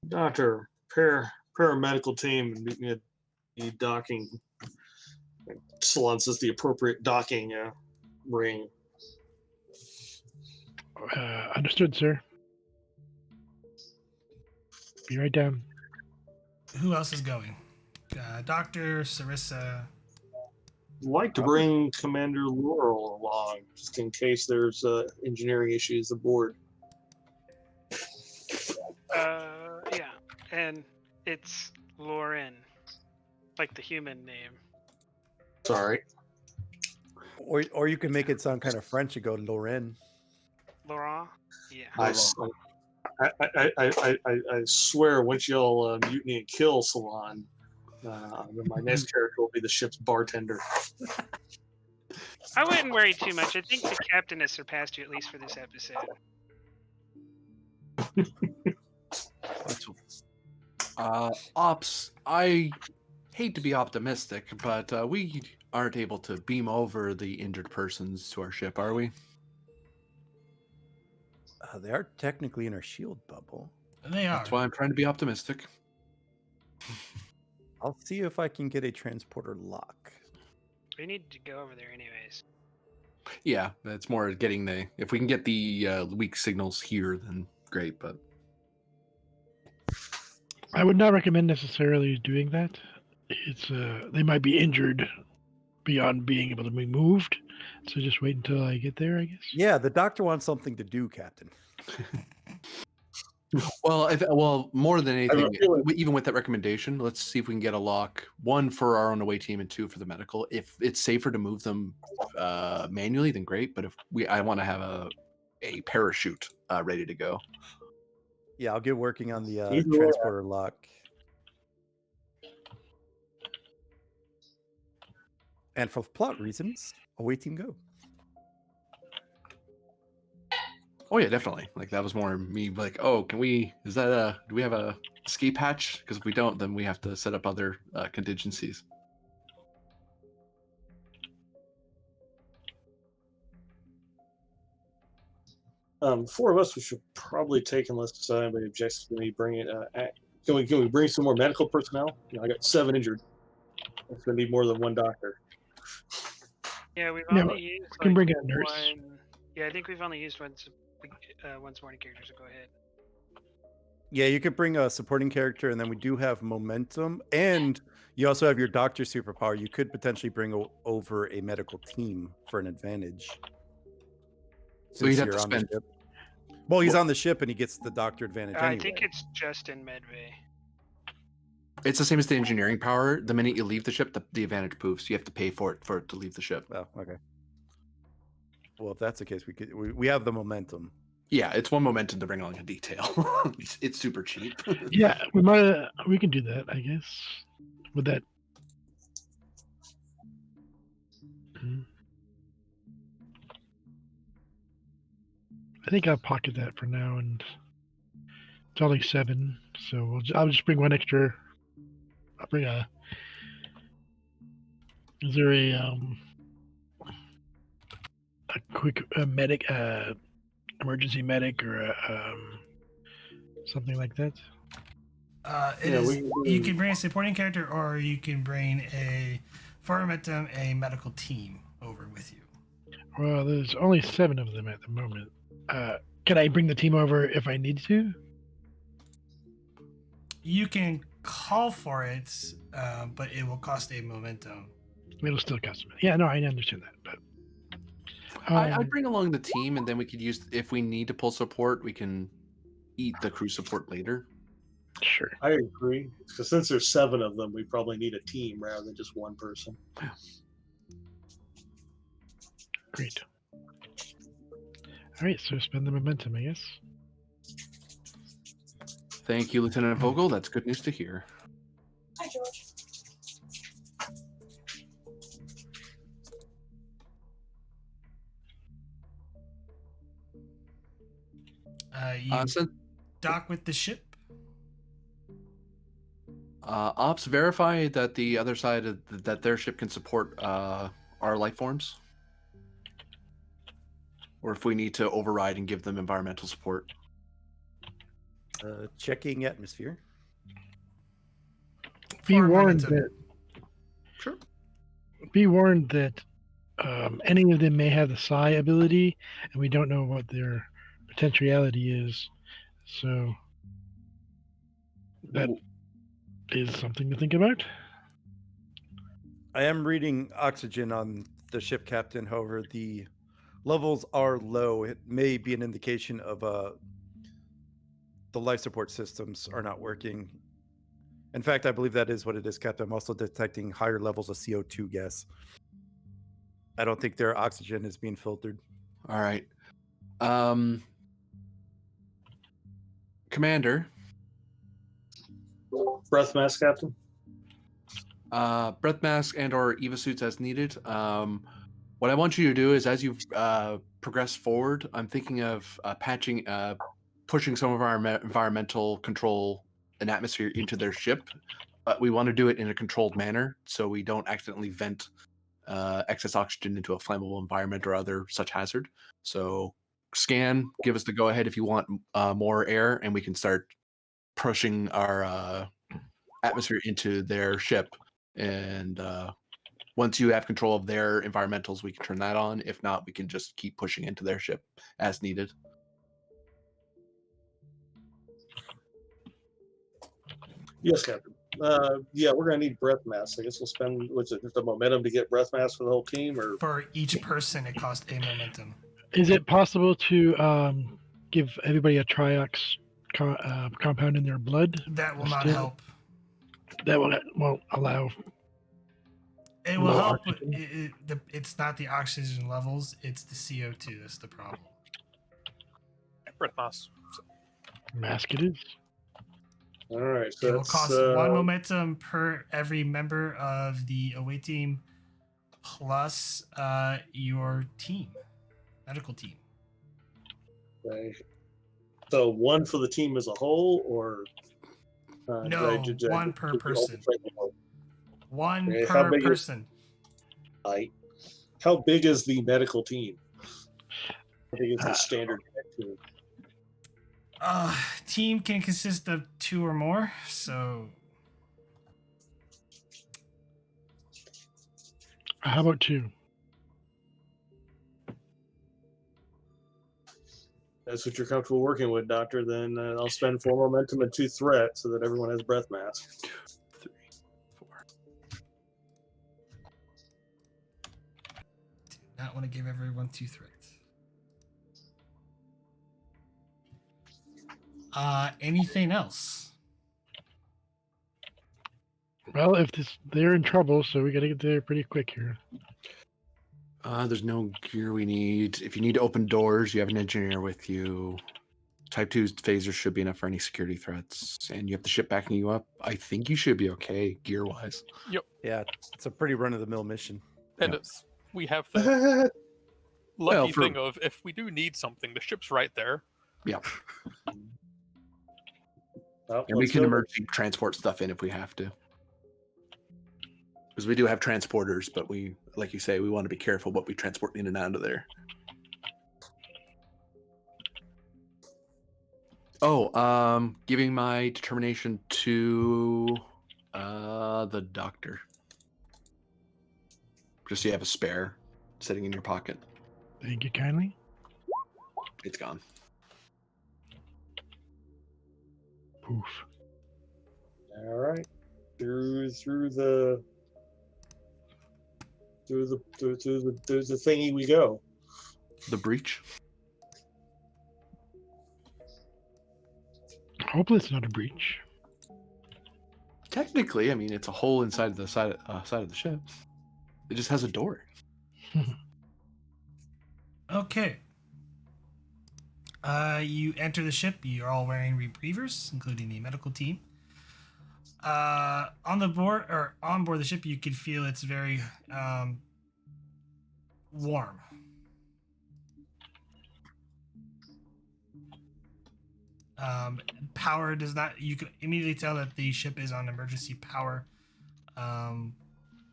Doctor, paramedical team, and meet me at the docking. Salon says the appropriate docking ring. Understood, sir. Be right down. Who else is going? Doctor, Sarissa. I'd like to bring Commander Laurel along, just in case there's engineering issues aboard. Yeah, and it's Lauren, like the human name. Sorry. Or you can make it sound kind of French and go Lorraine. Laurent? Yeah. I swear, once y'all mutiny and kill Salon, my next character will be the ship's bartender. I wouldn't worry too much. I think the captain has surpassed you, at least for this episode. Ops, I hate to be optimistic, but we aren't able to beam over the injured persons to our ship, are we? They are technically in our shield bubble. They are. That's why I'm trying to be optimistic. I'll see if I can get a transporter lock. We need to go over there anyways. Yeah, it's more getting if we can get the weak signals here, then great, but I would not recommend necessarily doing that. It's they might be injured beyond being able to be moved. So just wait until I get there, I guess. Yeah, the doctor wants something to do, Captain. Well, more than anything, feeling- even with that recommendation, let's see if we can get a lock. 1 for our own away team, and 2 for the medical. If it's safer to move them manually, then great. But I want to have a parachute ready to go. Yeah, I'll get working on the Either way. transporter lock. And for plot reasons, away team go. Oh yeah, definitely. Like that was more me. Like, oh, do we have a escape hatch? Because if we don't, then we have to set up other contingencies. Four of us, we should probably take, unless anybody objects to me bringing Can we bring some more medical personnel? I got 7 injured. It's gonna need more than 1 doctor. Yeah, we've Yeah, only used we can like bring a nurse. one. Yeah, I think we've only used one supporting character. So go ahead. Yeah, you could bring a supporting character, and then we do have momentum, and you also have your doctor superpower. You could potentially bring over a medical team for an advantage. So you'd Since have you're to on the spend. ship. Well, he's on the ship, and he gets the doctor advantage I anyway. think it's just in Medway. It's the same as the engineering power. The minute you leave the ship, the advantage poofs. You have to pay for it to leave the ship. Oh, okay. Well, if that's the case, we have the momentum. Yeah, it's 1 momentum to bring along a detail. It's super cheap. Yeah, we can do that, I guess. With that. I think I'll pocket that for now, and it's only 7, so I'll just bring 1 extra. I'll bring a. Is there a quick medic, emergency medic, or something like that? You can bring a supporting character, or you can bring for momentum a medical team over with you. Well, there's only 7 of them at the moment. Can I bring the team over if I need to? You can call for it, but it will cost a momentum. It'll still cost me. Yeah, no, I understand that, but I'd bring along the team, and then we could use, if we need to pull support, we can eat the crew support later. Sure. I agree. Because since there's 7 of them, we probably need a team rather than just 1 person. Great. All right, so spend the momentum, I guess. Thank you, Lieutenant Vogel. That's good news to hear. Hi, George. You dock with the ship. Ops verify that the other side that their ship can support our life forms, or if we need to override and give them environmental support. Checking atmosphere. Be For warned momentum. that. Sure. Be warned that any of them may have the psi ability, and we don't know what their potentiality is. So that is something to think about. I am reading oxygen on the ship, Captain. However, the levels are low. It may be an indication of the life support systems are not working. In fact, I believe that is what it is, Captain. I'm also detecting higher levels of CO2 gas. I don't think their oxygen is being filtered. All right. Commander. Breath mask, Captain. Breath mask and or EVA suits as needed. What I want you to do is, as you progress forward, I'm thinking of pushing some of our environmental control and atmosphere into their ship, but we want to do it in a controlled manner so we don't accidentally vent excess oxygen into a flammable environment or other such hazard. So scan, give us the go ahead if you want more air, and we can start pushing our atmosphere into their ship. And once you have control of their environmentals, we can turn that on. If not, we can just keep pushing into their ship as needed. Yes, Captain. Yeah, we're gonna need breath masks. I guess we'll spend the momentum to get breath masks for the whole team, or For each person, it costs a momentum. Is it possible to give everybody a triox compound in their blood? That will not help. That won't allow. It will Low help. oxygen? It's not the oxygen levels; it's the CO2. That's the problem. Breath mask. Mask it is. all right. So It will that's, cost 1 momentum per every member of the away team, plus your team, medical team. okay. So 1 for the team as a whole, or No, 1 per person. 1 Okay, how per big is- person. How big is the medical team? How big is the standard team? Team can consist of 2 or more, so How about 2? That's what you're comfortable working with, Doctor. Then I'll spend 4 momentum and 2 threat so that everyone has breath mask. 2, 3, 4. do not want to give everyone 2 threats. Anything else? Well, if they're in trouble, so we got to get there pretty quick here. There's no gear we need. If you need to open doors, you have an engineer with you. Type 2 phasers should be enough for any security threats. And you have the ship backing you up. I think you should be okay, gear-wise. Yep. Yeah, it's a pretty run-of-the-mill mission. And Yep. we have the lucky for- thing of if we do need something, the ship's right there. Yeah. Well, And we let's can go. emergency transport stuff in if we have to. Because we do have transporters, but we, like you say, we want to be careful what we transport in and out of there. Oh, giving my determination to the doctor. Just so you have a spare sitting in your pocket. Thank you kindly. It's gone. Poof. All right, through the thingy we go. The breach. Hopefully it's not a breach. Technically, I mean, it's a hole inside the side of the ship. It just has a door. Okay. You enter the ship. You're all wearing rebreathers, including the medical team. On board the ship, you can feel it's very warm. Power does not. You can immediately tell that the ship is on emergency power. None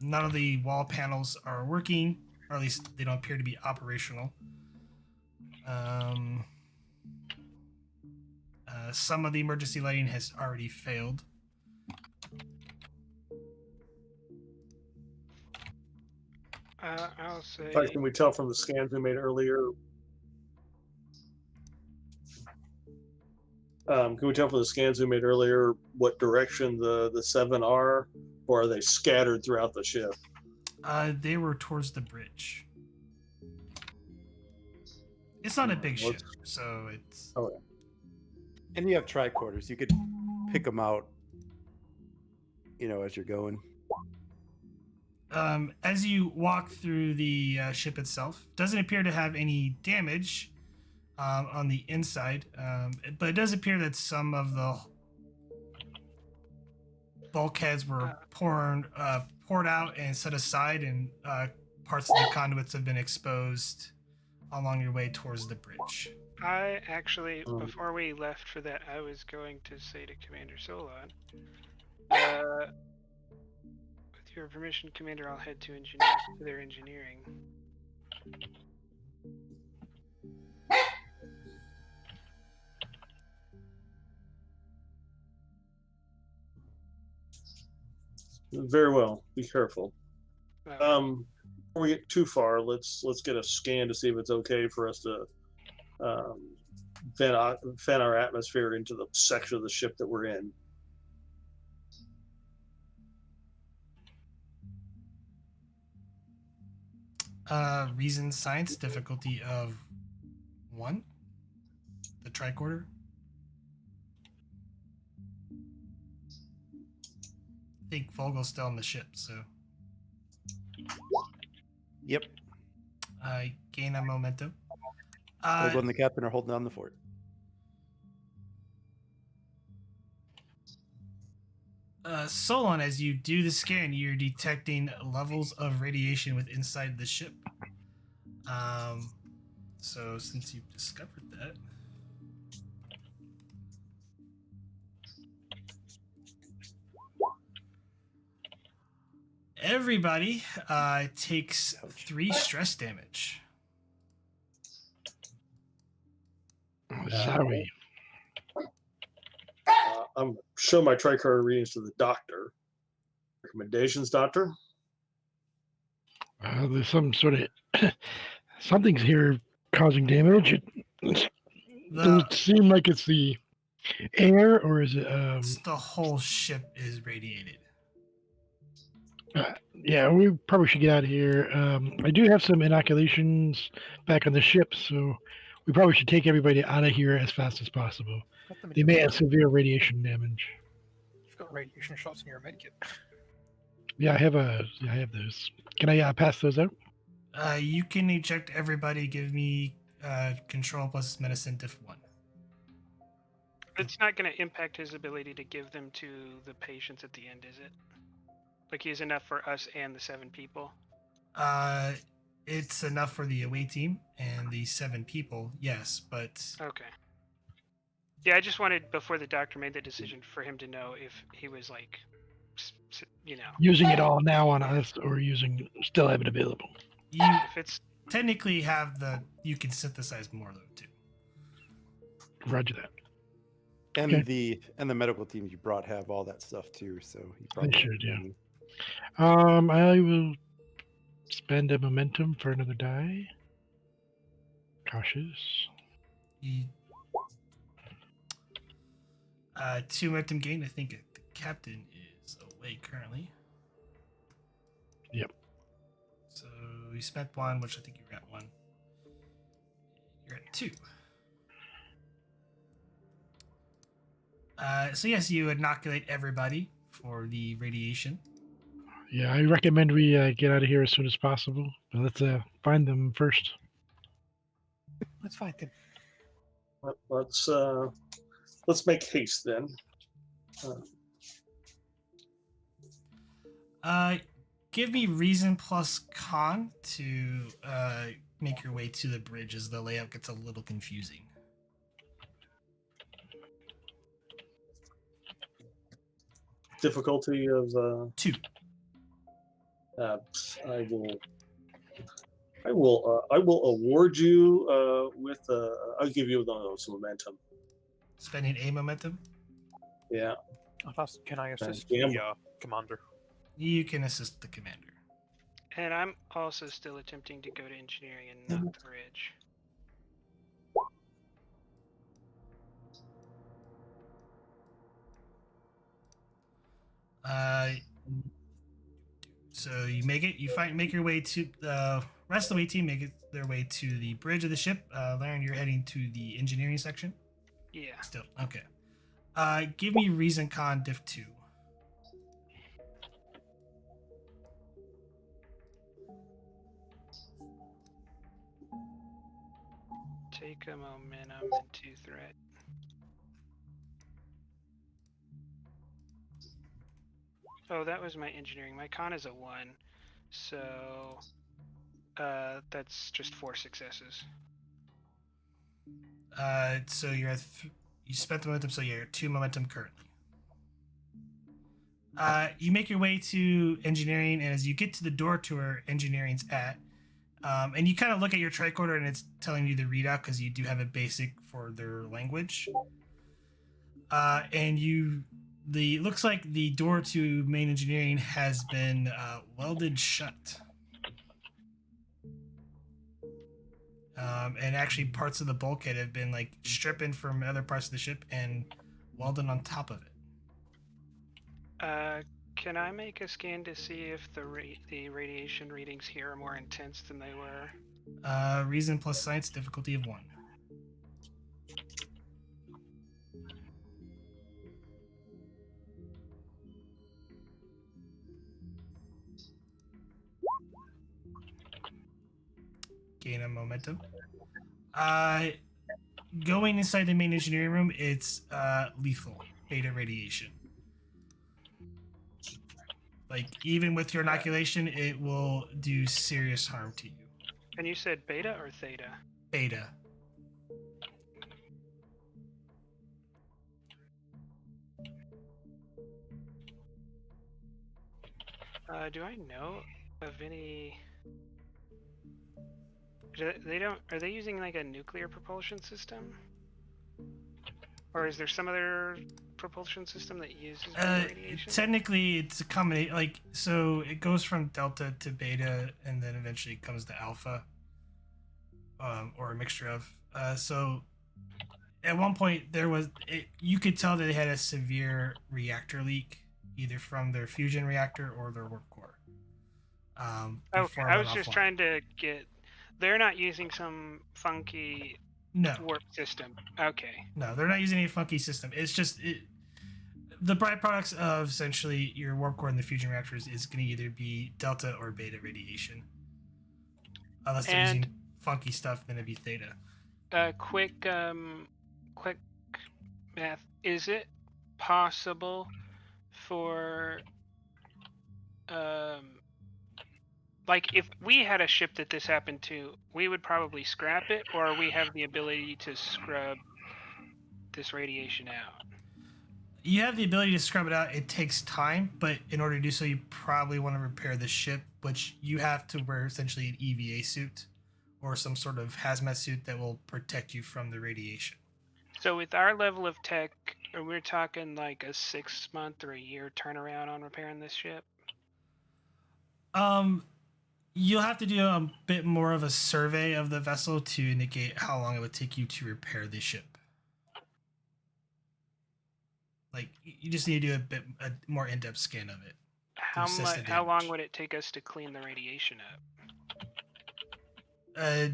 of the wall panels are working, or at least they don't appear to be operational. Some of the emergency lighting has already failed. I'll say. In fact, can we tell from the scans we made earlier? Can we tell from the scans we made earlier what direction the 7 are, or are they scattered throughout the ship? They were towards the bridge. It's not a big ship, so it's. Oh, yeah. And you have tricorders. You could pick them out, as you're going. As you walk through the ship itself, doesn't appear to have any damage on the inside, but it does appear that some of the bulkheads were poured out and set aside, and parts of the conduits have been exposed along your way towards the bridge. I actually, before we left for that, I was going to say to Commander Solon, with your permission, Commander, I'll head to their engineering. Very well. Be careful. Before we get too far, let's get a scan to see if it's okay for us to fan our atmosphere into the section of the ship that we're in. Reason science difficulty of 1. The tricorder. I think Vogel's still on the ship, so Yep. I gain a momentum. Vogel and the captain are holding down the fort. Solon, as you do the scan, you're detecting levels of radiation within inside the ship. So since you've discovered that, everybody takes 3 stress damage. Sorry. I'm show my tricorder readings to the doctor. Recommendations, doctor? There's some sort of something's here causing damage. Does it seem like it's the air, or is it? The whole ship is radiated. Yeah, we probably should get out of here. I do have some inoculations back on the ship, so we probably should take everybody out of here as fast as possible. They may have severe radiation damage. You've got radiation shots in your medkit. Yeah, I have those. Can I pass those out? You can eject everybody. Give me control plus medicine diff 1. It's not going to impact his ability to give them to the patients at the end, is it? Like, he's enough for us and the 7 people? It's enough for the away team and the 7 people, yes, but... Okay. Yeah, I just wanted, before the doctor made the decision, for him to know if he was, like, you know... Using it all now on us, or still have it available? If it's... Technically you can synthesize more, though, too. Roger that. And Okay. the medical teams you brought have all that stuff too, so you probably They should, yeah. I will spend a momentum for another die. Cautious. 2 momentum gain. I think the captain is away currently. Yep. So you spent 1, which I think you're at 1. You're at 2. So yes, you inoculate everybody for the radiation. Yeah, I recommend we get out of here as soon as possible. But let's find them first. Let's find them. Let's make haste then. Give me reason plus con to make your way to the bridge, as the layout gets a little confusing. Difficulty of 2. I will award you with I'll give you some momentum. Spending a momentum? Yeah. Can I assist Yeah. the commander? You can assist the commander. And I'm also still attempting to go to engineering and not the bridge. So you make it. Make your way to the rest of the way team. Make it their way to the bridge of the ship. Laren, you're heading to the engineering section. Yeah. Still okay. Give me reason con diff 2. Take a momentum and 2 threat. Oh, that was my engineering. My con is a 1, so that's just 4 successes. So you're at you spent the momentum, so you're at 2 momentum currently. You make your way to engineering, and as you get to the door to where engineering's at, and you kind of look at your tricorder, and it's telling you the readout because you do have a basic for their language. And looks like the door to main engineering has been welded shut. And actually parts of the bulkhead have been like stripping from other parts of the ship and welded on top of it. Can I make a scan to see if the radiation readings here are more intense than they were? Reason plus science, difficulty of 1. Gain a momentum. Going inside the main engineering room, it's lethal beta radiation. Like, even with your inoculation, it will do serious harm to you. And you said beta or theta? Beta. Do I know of any... Are they using like a nuclear propulsion system? Or is there some other propulsion system that uses beta radiation? Technically, it's a combination. Like, so it goes from delta to beta, and then eventually comes to alpha, or a mixture of. So at one point you could tell that they had a severe reactor leak, either from their fusion reactor or their warp core. Okay, I was just trying to get. They're not using some funky warp system. Okay. No, they're not using any funky system. It's just the byproducts of essentially your warp core and the fusion reactors is going to either be delta or beta radiation. Unless they're using funky stuff, then it'd be theta. Quick math. Is it possible for like if we had a ship that this happened to, we would probably scrap it, or we have the ability to scrub this radiation out? You have the ability to scrub it out. It takes time, but in order to do so, you probably want to repair the ship, which you have to wear essentially an EVA suit or some sort of hazmat suit that will protect you from the radiation. So with our level of tech, we're talking like a 6 month or a year turnaround on repairing this ship? You'll have to do a bit more of a survey of the vessel to indicate how long it would take you to repair the ship. Like, you just need to do a more in-depth scan of it. How long would it take us to clean the radiation up?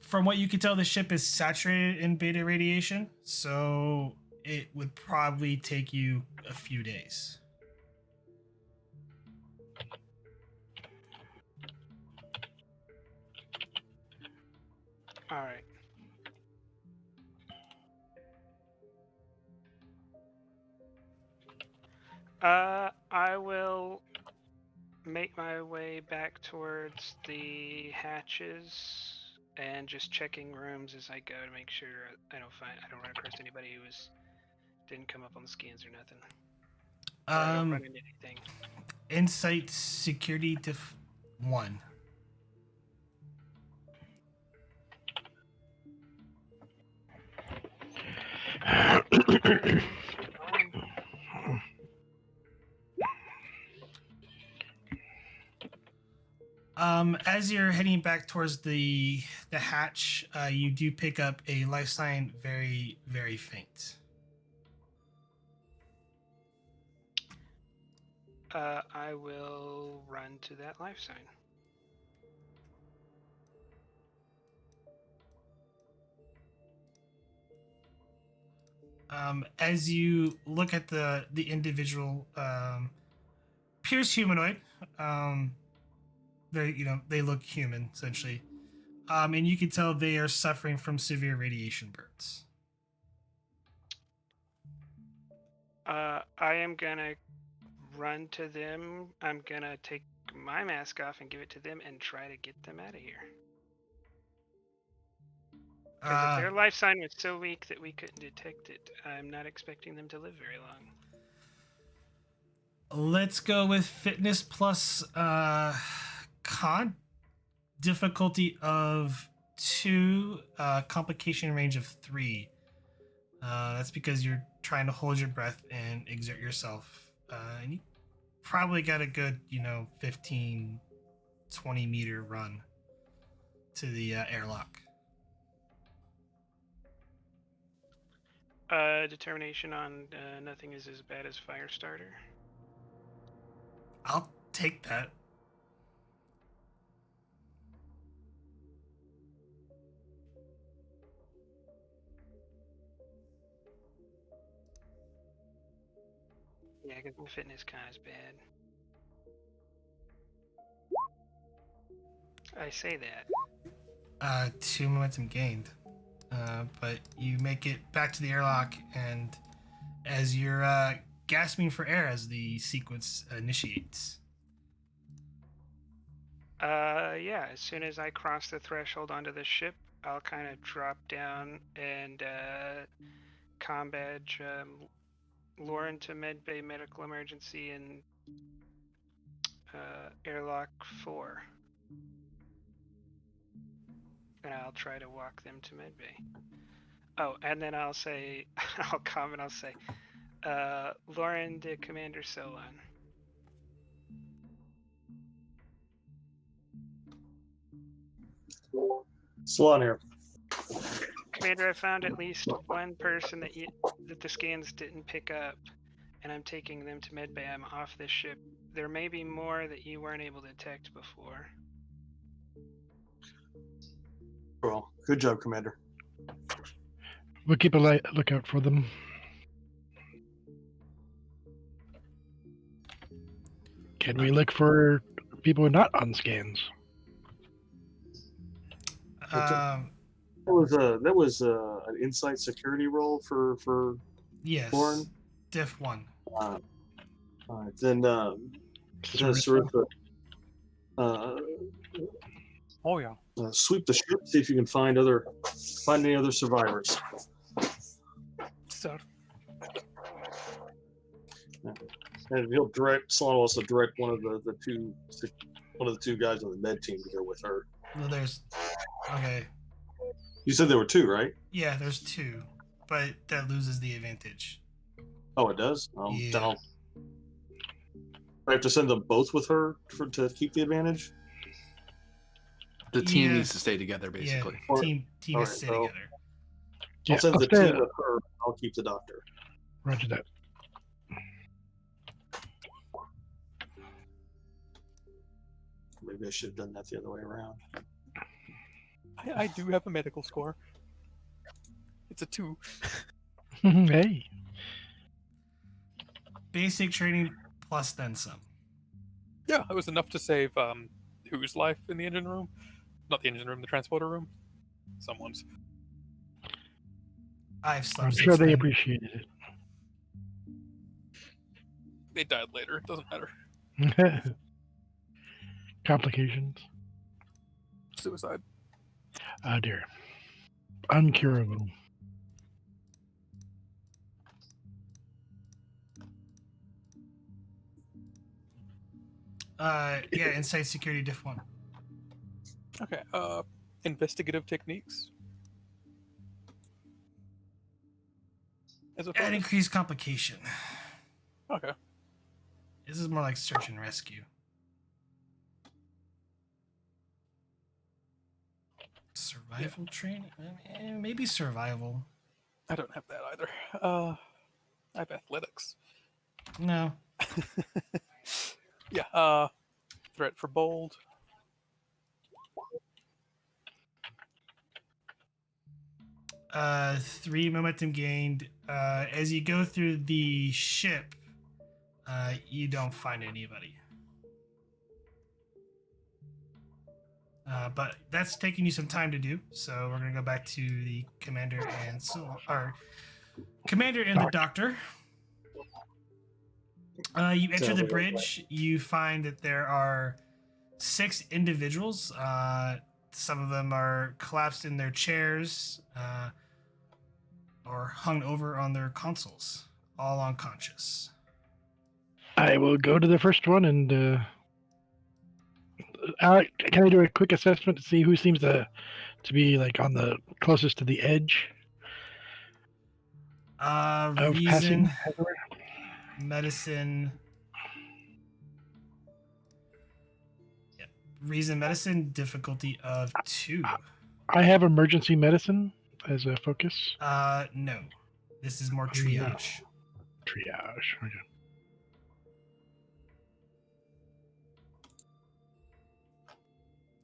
From what you can tell, the ship is saturated in beta radiation, so it would probably take you a few days. All right. I will make my way back towards the hatches and just checking rooms as I go to make sure I don't run across anybody who didn't come up on the scans or nothing. I don't run into anything. Insight security diff 1. As you're heading back towards the hatch, you do pick up a life sign, very, very faint. I will run to that life sign. As you look at the individual, appears humanoid. They look human essentially, and you can tell they are suffering from severe radiation burns. I am gonna run to them. I'm gonna take my mask off and give it to them and try to get them out of here. Because if their life sign was so weak that we couldn't detect it, I'm not expecting them to live very long. Let's go with fitness plus con, difficulty of 2, complication range of 3. That's because you're trying to hold your breath and exert yourself. And you probably got a good, 15, 20 meter run to the airlock. Determination on nothing is as bad as Firestarter. I'll take that. Yeah, because my fitness kind of is bad. I say that. 2 momentum gained. But you make it back to the airlock, and as you're gasping for air as the sequence initiates. Yeah, as soon as I cross the threshold onto the ship, I'll kind of drop down and comm badge Lauren to medbay medical emergency and airlock 4. And I'll try to walk them to medbay. Oh, and then I'll say, I'll comment. I'll say, Lauren de Commander Solon. Salon here. Commander, I found at least one person that the scans didn't pick up, and I'm taking them to medbay. I'm off this ship. There may be more that you weren't able to detect before. Well, good job, Commander. We'll keep a lookout for them. Can we look for people not on scans? Um, That was an insight security role for yes. Lauren. Diff 1. All right, then Sarissa. Sarissa, Oh yeah. sweep the ship, see if you can find any other survivors. So And he'll Salon will also direct one of the two guys on the med team to go with her. Well, okay. You said there were two, right? Yeah, there's 2, but that loses the advantage. Oh, it does. Yeah. I have to send them both with her to keep the advantage. The team Yeah. needs to stay together, basically. Yeah, team All has right, to stay so- together. I'll send I'll the stay- team with her. I'll keep the doctor. Roger that. Maybe I should have done that the other way around. I do have a medical score. It's a 2. Hey. Basic training plus then some. Yeah, it was enough to save whose life in the engine room? Not the engine room, the transporter room. Someone's. I've slept I'm since sure they then. appreciated They died later. It doesn't matter. it. Complications. Suicide. Oh dear. Uncurable. Yeah, Insight Security Diff 1. Okay. Investigative techniques. As a Add focus? increased complication. Okay. This is more like search and rescue. Survival training? Maybe survival. I don't have that either. I have athletics. No. Yeah. Threat for bold. Three momentum gained. As you go through the ship, you don't find anybody. But that's taking you some time to do. So we're gonna go back to the commander and the doctor. You enter the bridge. You find that there are 6 individuals. Some of them are collapsed in their chairs or hung over on their consoles, all unconscious. I will go to the first one and can I do a quick assessment to see who seems to be like on the closest to the edge of Reason, passing? medicine. Yeah. Reason, medicine, difficulty of 2. I have emergency medicine as a focus. No. This is more triage. Triage. Okay.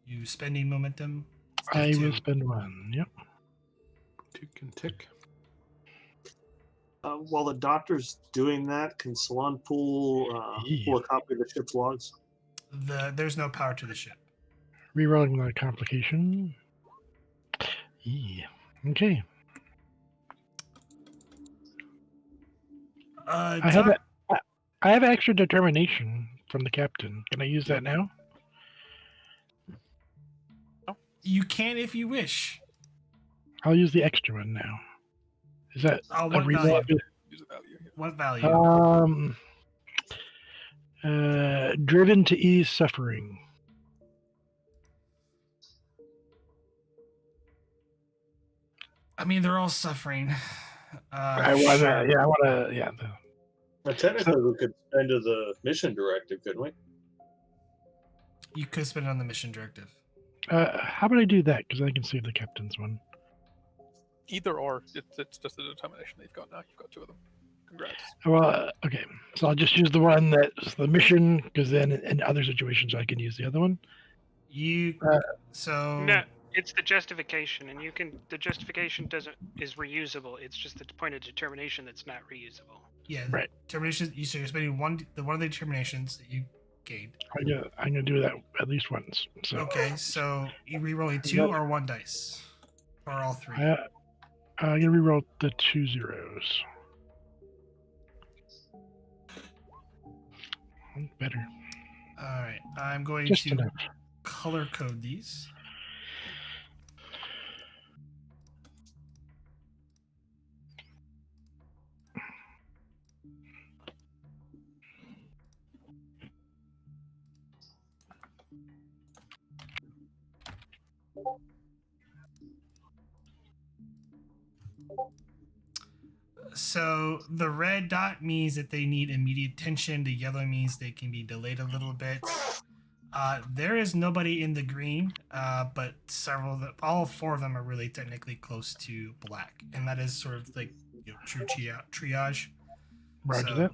You spending momentum? I will Two. spend 1. Yep. Tick and tick. While the doctor's doing that, can Salon pull a copy of the ship's logs? There's no power to the ship. Rerolling my complication. Yeah. Okay. I have extra determination from the captain. Can I use that now? You can if you wish. I'll use the extra one now. Is that What reroll? value? Use a value. Yeah. What value? Driven to ease suffering. I mean, they're all suffering. I want to, Sure. yeah, I want to, yeah. But technically, we could spend to the mission directive, couldn't we? You could spend it on the mission directive. How about I do that? Because I can save the captain's one. Either or, it's just a determination that you've got now. You've got 2 of them. Congrats. Well, okay. So I'll just use the one that's the mission, because then in other situations I can use the other one. You so No, it's the justification, and the justification is reusable. It's just the point of determination that's not reusable. yeah, Right. Determination. So you're spending one of the determinations that you gained. I'm gonna do that at least once. So Okay, so you re-rolling 2 or 1 dice, or all 3. I'm gonna reroll the 2 zeros. Better. All right, I'm going Just to enough. color code these. So the red dot means that they need immediate attention. The yellow means they can be delayed a little bit. There is nobody in the green, but all 4 of them are really technically close to black, and that is sort of like true triage. Roger that.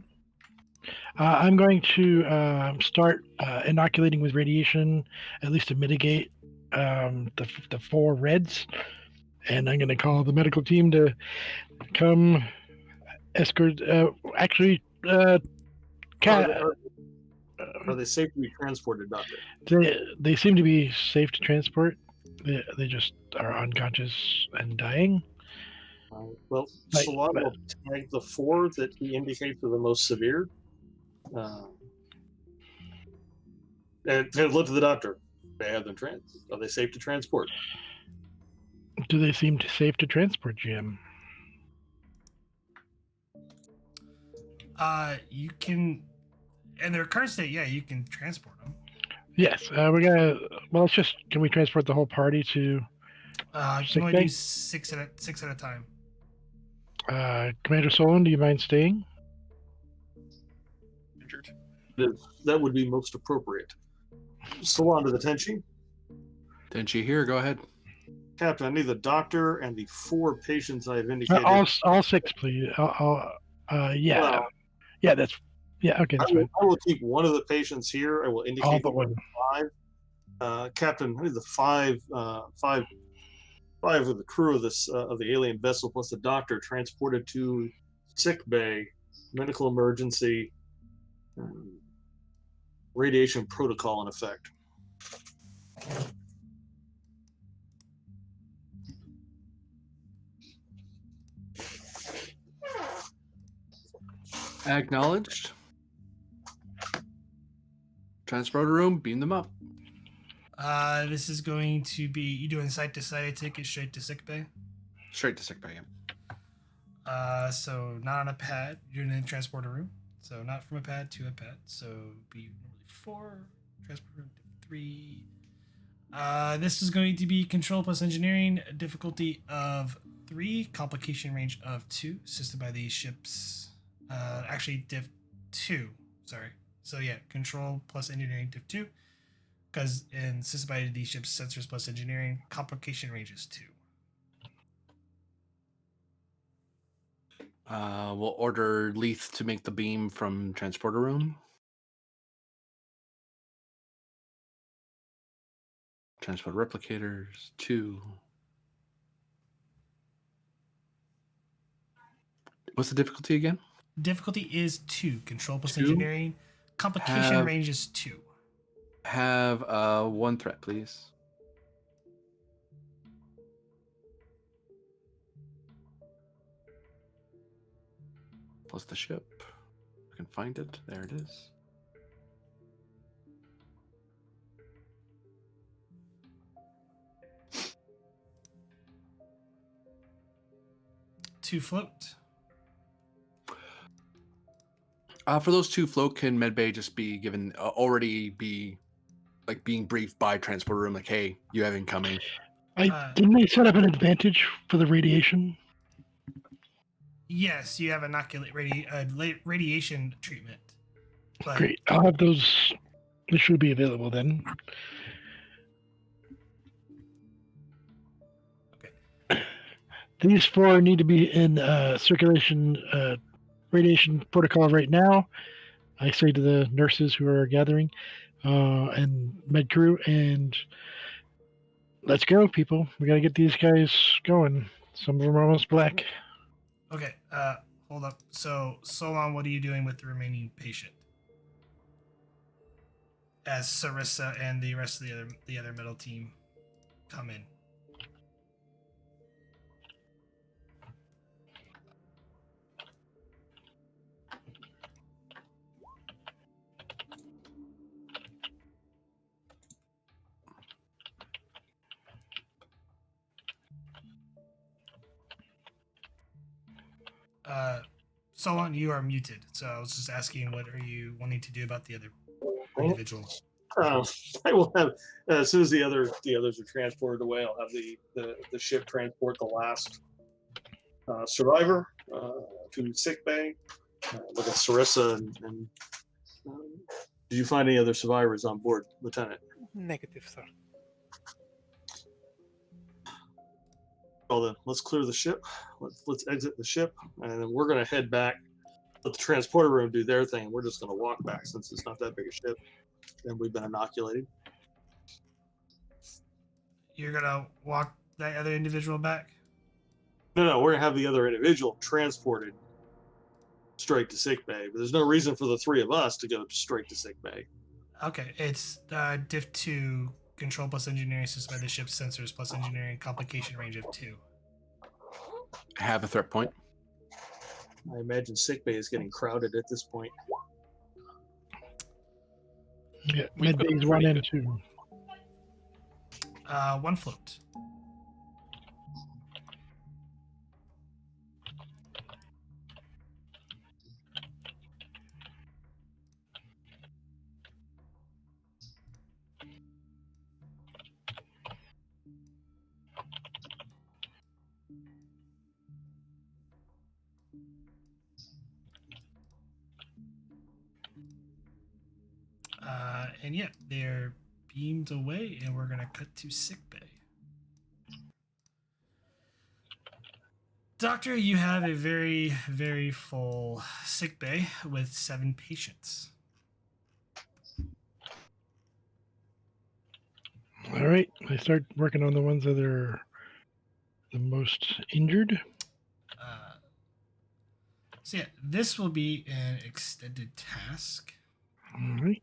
I'm going to start inoculating with radiation, at least to mitigate the 4 reds, and I'm going to call the medical team to come escort. Are they safe to be transported, Doctor? They seem to be safe to transport. They just are unconscious and dying. Well, Solana will tag the 4 that he indicates are the most severe. And look to the doctor. They have them Are they safe to transport? Do they seem safe to transport, Jim? You can, in their current state, yeah, you can transport them. Yes, we're gonna. Well, can we transport the whole party to? You can only do 6 at a time. Commander Solon, do you mind staying? Injured. That would be most appropriate. Solon to the Tenshi. Tenshi here, go ahead. Captain, I need the doctor and the 4 patients I have indicated. All 6, please. Yeah. Well, yeah, that's. Yeah, okay, that's fine. I will keep one of the patients here. I will indicate all but one. 5. Captain, I need the 5 of the crew of this of the alien vessel plus the doctor transported to sick bay, medical emergency, radiation protocol in effect. Acknowledged. Transporter room, beam them up. This is going to be you doing site to site. I take it straight to sick bay. Straight to sick bay. Yeah. So not on a pad. You're in a transporter room. So not from a pad to a pad. So be 4 transporter room 3. This is going to be control plus engineering, difficulty of 3, complication range of 2, assisted by these ships. Actually, diff 2. Sorry. So yeah, control plus engineering diff 2. Because in assisted by these ships, sensors plus engineering, complication range is 2. We'll order Leith to make the beam from transporter room. Transport replicators 2. What's the difficulty again? Difficulty is 2. Control plus 2? Engineering. Complication range is 2. Have 1 threat, please. Plus the ship. I can find it. There it is. Two float. For those 2 float, can medbay just be given already be like being briefed by transporter room, like, hey, you have incoming? Didn't they set up an advantage for the radiation? Yes, you have radiation treatment. But Great. I'll have those. They should be available then. Okay. These 4 need to be in circulation radiation protocol right now. I say to the nurses who are gathering and med crew, and let's go, people. We got to get these guys going. Some of them are almost black. Okay, hold up. So, Solon, what are you doing with the remaining patient? As Sarissa and the rest of the other middle team come in. Solon, you are muted. So I was just asking, what are you wanting to do about the other individual? I will have as soon as the others are transported away. I'll have the ship transport the last survivor to sick bay. Look at Sarissa and did you find any other survivors on board, Lieutenant? Negative, sir. Well then, let's clear the ship. Let's exit the ship, and then we're going to head back. Let the transporter room do their thing. We're just going to walk back since it's not that big a ship, and we've been inoculated. You're gonna walk that other individual back? No, we're going to have the other individual transported straight to sick bay. But there's no reason for the 3 of us to go straight to sick bay. Okay, it's diff 2, control plus engineering assisted by the ship's sensors plus engineering complication range of 2. Have a threat point. I imagine sick bay is getting crowded at this point. Yeah, We've med got a bays 1 pretty and good- 2. 1 float. And yeah, they're beamed away, and we're gonna cut to sick bay. Doctor, you have a very, very full sick bay with 7 patients. All right. I start working on the ones that are the most injured. So yeah, this will be an extended task. All right.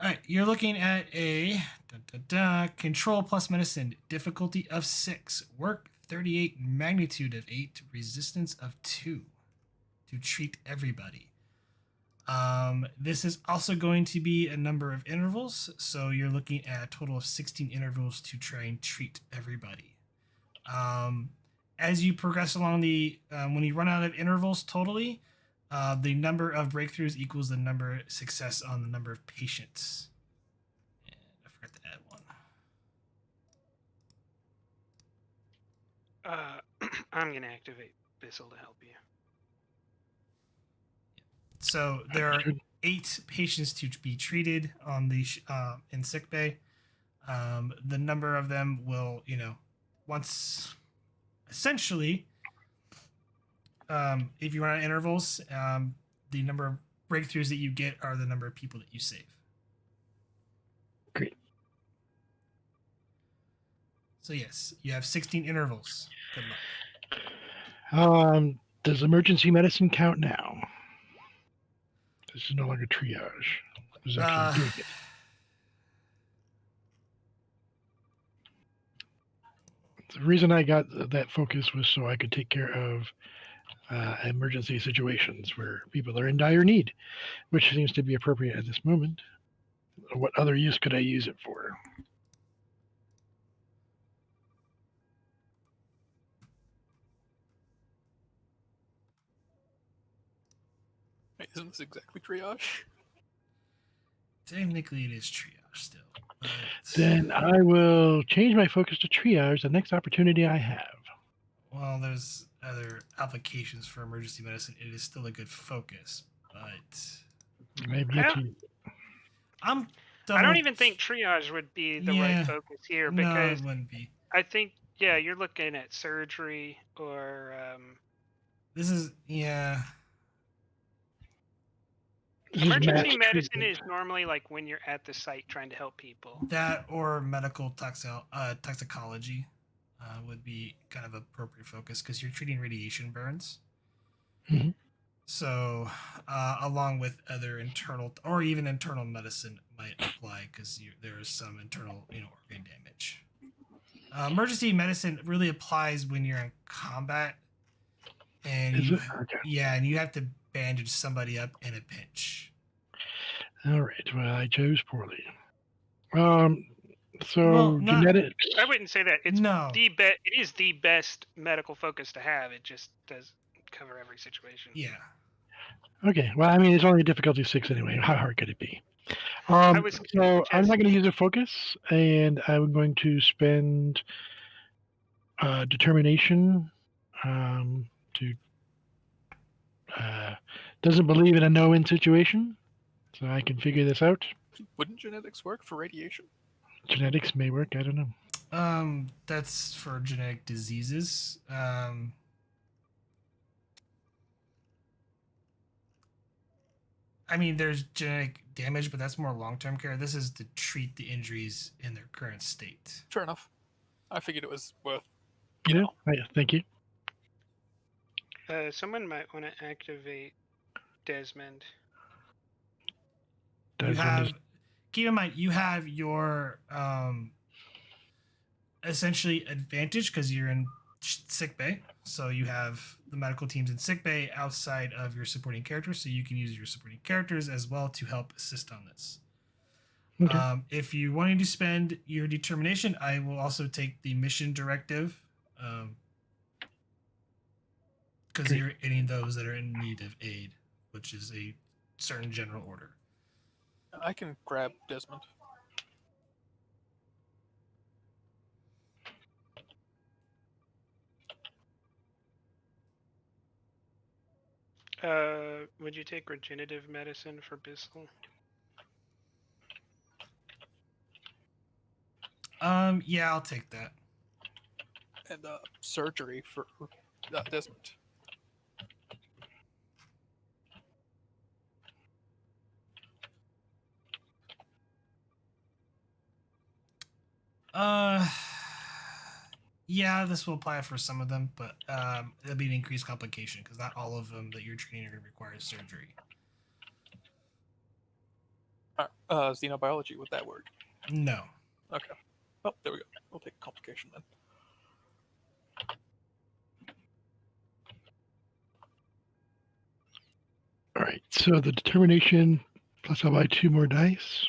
All right, you're looking at a control plus medicine, difficulty of 6, work 38, magnitude of 8, resistance of 2 to treat everybody. This is also going to be a number of intervals, so you're looking at a total of 16 intervals to try and treat everybody. As you progress along when you run out of intervals totally, the number of breakthroughs equals the number of success on the number of patients. And I forgot to add one. I'm going to activate Bissell to help you. So there are 8 patients to be treated on the in sick bay. The number of them will, once essentially, if you run out of intervals, the number of breakthroughs that you get are the number of people that you save. Great. So yes, you have 16 intervals. Good luck. Does emergency medicine count now? This is no longer triage. This is actually doing it. The reason I got that focus was so I could take care of emergency situations where people are in dire need, which seems to be appropriate at this moment. What other use could I use it for? Isn't this exactly triage? Technically, it is triage still. But... Then I will change my focus to triage the next opportunity I have. Well, there's other applications for emergency medicine. It is still a good focus, but I've yet to. I don't even think triage would be the right focus here No, because it wouldn't be. I think you're looking at surgery or this is emergency medicine is normally like when you're at the site trying to help people. That or medical toxicology would be kind of appropriate focus because you're treating radiation burns. Mm-hmm. So, along with other internal or even internal medicine might apply because there is some internal organ damage. Emergency medicine really applies when you're in combat, and and you have to bandage somebody up in a pinch. All right. Well, I chose poorly. So genetics. I wouldn't say that. It's it is the best medical focus to have. It just does cover every situation. Yeah. Okay. Well, I mean, it's only difficulty 6 anyway. How hard could it be? So I'm not going to use a focus, and I'm going to spend determination to doesn't believe in a no-win situation, so I can figure this out. Wouldn't genetics work for radiation? Genetics may work. I don't know. That's for genetic diseases. I mean, there's genetic damage, but that's more long-term care. This is to treat the injuries in their current state. Fair enough. I figured it was worth. Thank you. Someone might want to activate Desmond. Keep in mind, you have your essentially advantage because you're in sick bay. So you have the medical teams in sick bay outside of your supporting characters, so you can use your supporting characters as well to help assist on this. Okay. If you wanted to spend your determination, I will also take the mission directive because you're aiding those that are in need of aid, which is a certain general order. I can grab Desmond. Would you take regenerative medicine for Bissell? Yeah, I'll take that. And surgery for Desmond. Yeah, this will apply for some of them, but it'll be an increased complication because not all of them that you're treating are going to require surgery. Xenobiology, would that work? No. Okay. Oh, there we go. We'll take complication then. All right. So the determination plus I'll buy 2 more dice.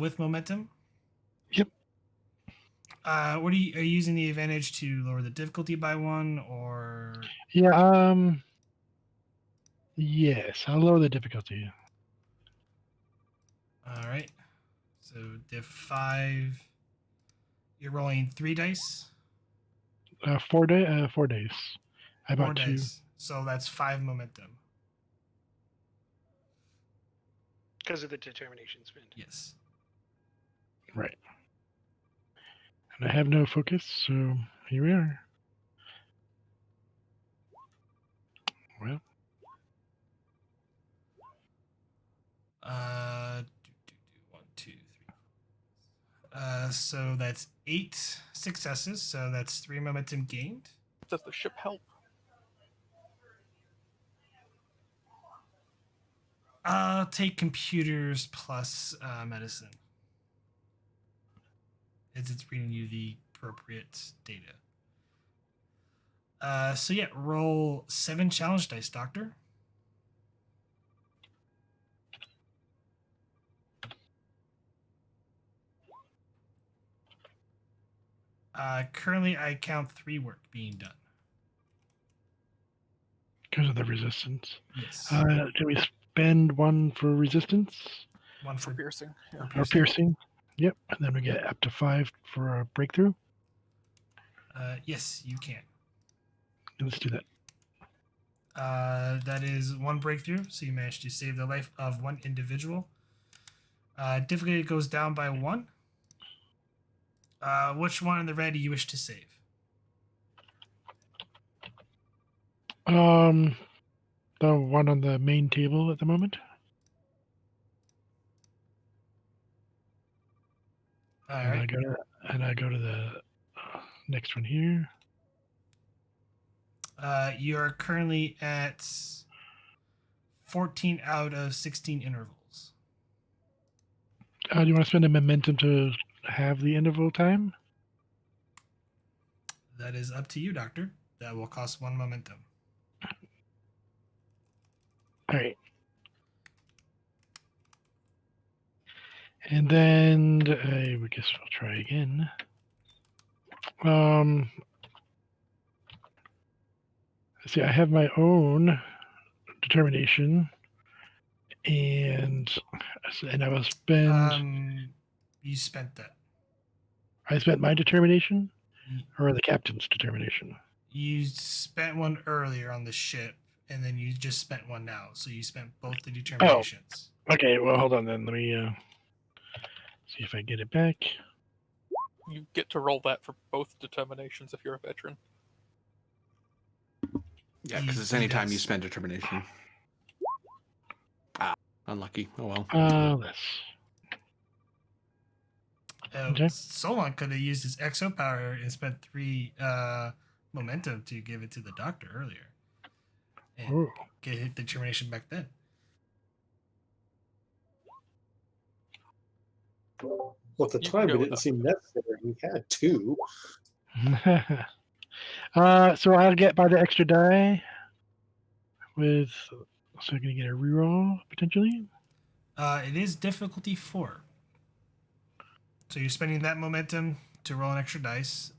With momentum? Yep. What are you using the advantage to lower the difficulty by 1 or? Yeah. Yes, I'll lower the difficulty. All right. So diff 5. You're rolling 3 dice. 4 days. 4 days. I bought 2. Dice. So that's 5 momentum. Because of the determination spend. Yes. Right. And I have no focus, so here we are. Well. 1, 2, 3. So that's 8 successes. So that's 3 momentum gained. Does the ship help? I'll take computers plus medicine. As it's reading you the appropriate data. So yeah, roll 7 challenge dice, Doctor. Currently, I count 3 work being done. Because of the resistance. Yes. Do we spend one for resistance? One For for piercing. Yeah. Or piercing? Yep. And then we get up to 5 for a breakthrough. Yes, you can. Let's do that. That is one breakthrough, so you managed to save the life of one individual. Difficulty goes down by 1. Which one in the red do you wish to save? The one on the main table at the moment. All and right. I go to the next one here. You are currently at 14 out of 16 intervals. Do you want to spend a momentum to have the interval time? That is up to you, Doctor. That will cost 1 momentum. All right. And then I guess we'll try again. See, I have my own determination, and I will spend. You spent that. I spent my determination, Y- or the captain's determination. You spent one earlier on the ship, and then you just spent one now. So you spent both the determinations. Okay, well, hold on then. Let me see if I get it back. You get to roll that for both determinations if you're a veteran. Yeah, because it's any time you spend determination. Unlucky. Oh well. This. Okay. Solon could have used his exo power and spent 3 momentum to give it to the doctor earlier. And get hit determination back then. Well, at the time, it didn't seem necessary. He had 2. So I'll get by the extra die with. So I'm going to get a reroll potentially. It is difficulty 4. So you're spending that momentum to roll an extra dice.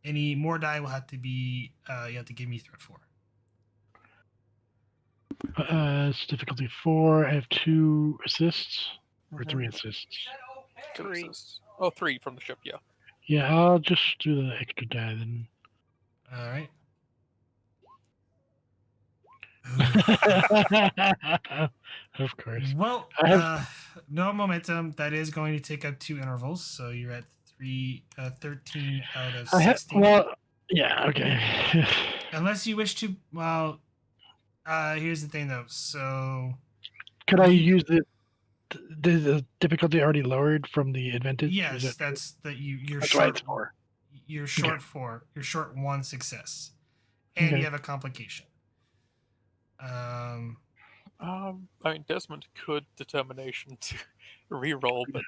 Any more die will have to be. You have to give me threat 4. It's difficulty 4. I have 2 assists or 3 assists. 3. Oh, 3 from the ship. Yeah. Yeah, I'll just do the extra die then. All right. Of course. Well, no momentum. That is going to take up 2 intervals. So you're at 13 out of 16. Yeah, okay. Unless you wish to. Well, here's the thing though. So, could I use the difficulty already lowered from the advantage? Yes, that's that you're that's short. Why it's 4. You're short 4. You're short 1 success, and you have a complication. I mean, Desmond could determination to reroll, but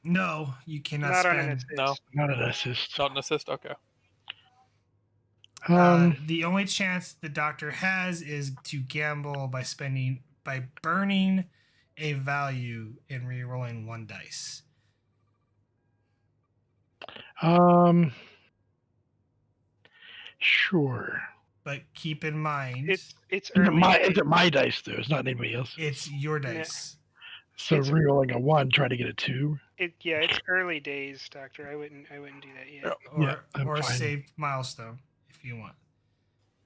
no, you cannot not spend. On an assist. No, not an assist. Not an assist. Okay. The only chance the doctor has is to gamble by burning a value and re-rolling 1 dice. Sure. But keep in mind, it's early. It's my dice though. It's not anybody else. It's your dice. So re-rolling a 1, try to get a 2. It's early days, Doctor. I wouldn't do that yet. Or saved milestone if you want.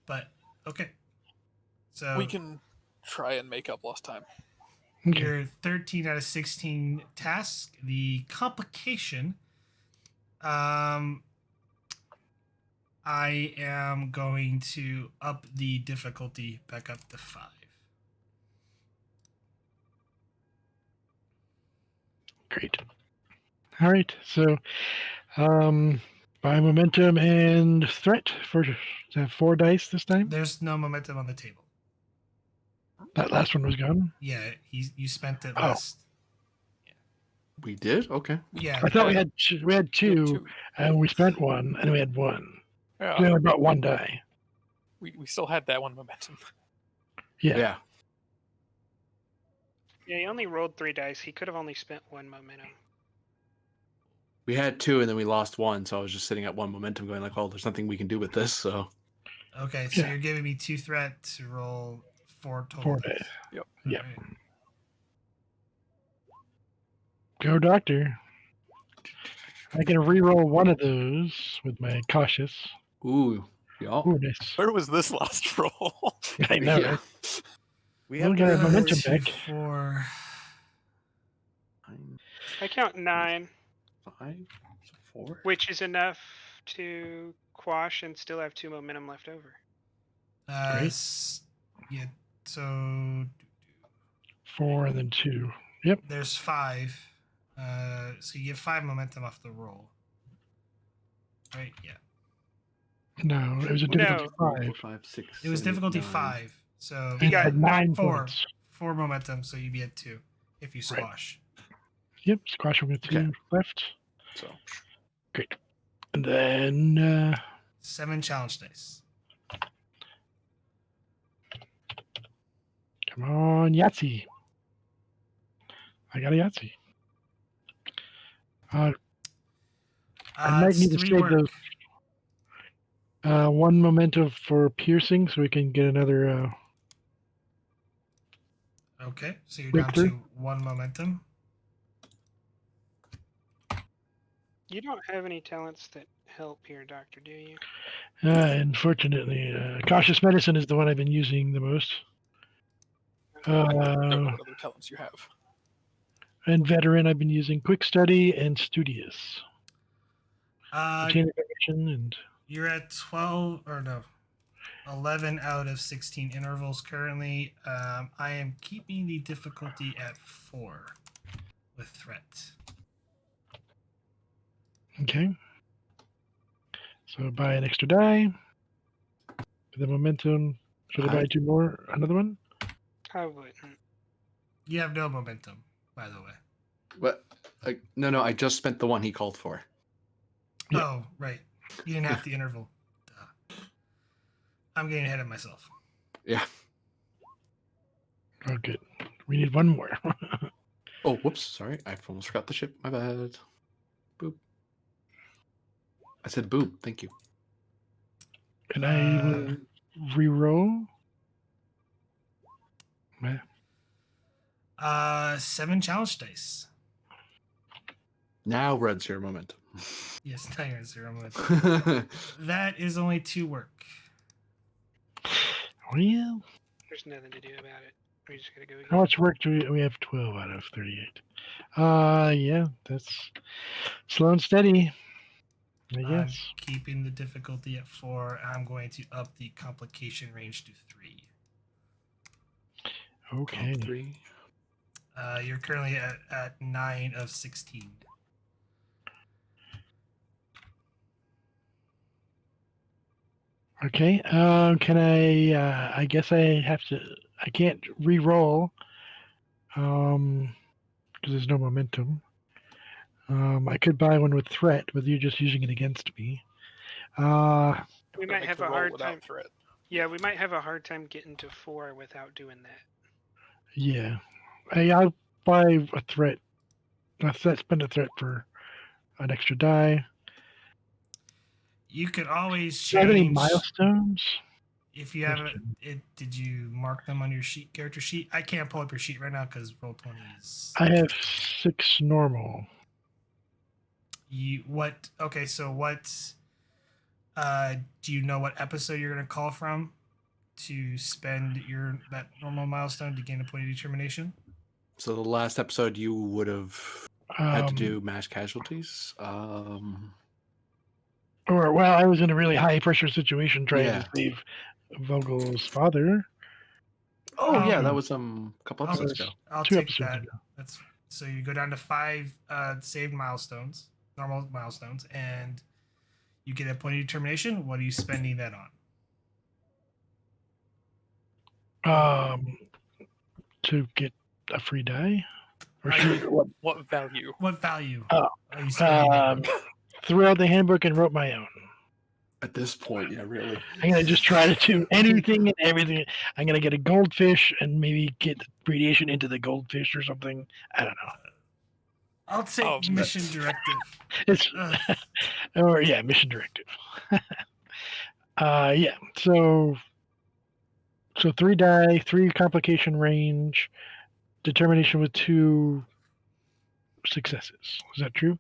But okay. So we can try and make up lost time. Okay. Your 13 out of 16 tasks. The complication. I am going to up the difficulty back up to 5. Great. All right. So, by momentum and threat for 4 dice this time. There's no momentum on the table. That last one was gone. Yeah, you spent it last. We did? Okay. Yeah. I thought we had 2, and we spent 1, and we had 1. Yeah. We only brought 1 die. We still had that 1 momentum. Yeah. Yeah, he only rolled 3 dice. He could have only spent 1 momentum. We had 2 and then we lost 1, so I was just sitting at 1 momentum going like, oh, there's nothing we can do with this, so. Okay, so Yeah. you're giving me 2 threat to roll 4 total 4 dice. dice. Yep. Yep. Alright. Go, Doctor. I can re-roll one of those with my cautious. Ooh, yeah. Ooh, nice. Where was this last roll? I know, Yeah. right? We We'll have get our to momentum Two, back. 4. I count 9, 5, 4. which is enough to quash and still have 2 momentum left over. Great. Yeah, so 4 and then 2. Yep. there's 5. So you get 5 momentum off the roll. Right? Yeah. No, it was a difficulty No. 5. 5, 6. It was 7, 8, difficulty 9. 5. So You got At 9 4. points. 4 momentum, so you'd be at 2 if you Right. squash. Yep, squash with 2 Okay. left. So Great. And then 7 challenge dice. come on, Yahtzee. I got a Yahtzee. I might It's need to 3 save work. those 1 momentum for piercing so we can get another Okay, so you're Breakthrough. down to 1 momentum. You don't have any talents that help here, Doctor, do you? Unfortunately, cautious medicine is the one I've been using the most. I don't know Uh, what other talents you have. and veteran, I've been using quick study and studious. Retain information and You're at 12, or no, 11 out of 16 intervals currently. I am keeping the difficulty at 4 with threat. okay. So buy an extra die for the momentum. Should I buy 2 more? Another one? I wouldn't. You have no momentum, by the way. what? No, I just spent the one he called for. Yeah. Oh, right. You didn't have the interval. Duh. I'm getting ahead of myself. Yeah. Oh, good. We need 1 more. Oh, whoops. Sorry, I almost forgot the ship. My bad. Boop. I said boob. Thank you. And I will re-roll. 7 challenge dice. Now red zero momentum. Yes, now you're at 0 momentum. That is only 2 work. Well, There's nothing to do about it. We just gotta go again. how much work do we have? 12 out of 38. Yeah, that's slow and steady. I I'm guess. keeping the difficulty at 4. I'm going to up the complication range to 3. Okay. 3. You're currently at 9 of 16. Okay. Can I? I guess I have to. I can't re-roll. Because there's no momentum. I could buy one with threat, with you just using it against me. We That might makes have a a roll hard without time. threat. Yeah, we might have a hard time getting to 4 without doing that. Yeah. I'll buy a threat. Let's spend a threat for an extra die. You could always Do I have any change milestones? if you have Question. it. Did you mark them on your character sheet? I can't pull up your sheet right now because Roll20 is. I have 6 normal. What? Okay, so what? Do you know what episode you're going to call from to spend that normal milestone to gain a point of determination? So the last episode you would have had to do mass casualties. Or, well, I was in a really high pressure situation trying Yeah. to save Vogel's father. Oh yeah, that was a couple I'll- episodes ago. I'll 2 take episodes that. ago. That's so you go down to 5 saved milestones, normal milestones, and you get a point of determination. What are you spending that on? To get a free die? Or Are should, you- What value? What value Oh, are you spending that on? threw out the handbook and wrote my own. At this point, yeah, really. I'm gonna just try to do anything and everything. I'm gonna get a goldfish and maybe get radiation into the goldfish or something. I don't know. I'll take Oh, mission that's- directive. It's Ugh. or yeah, mission directive. Yeah. So 3 die, 3 complication range, determination with 2 successes. Is that true?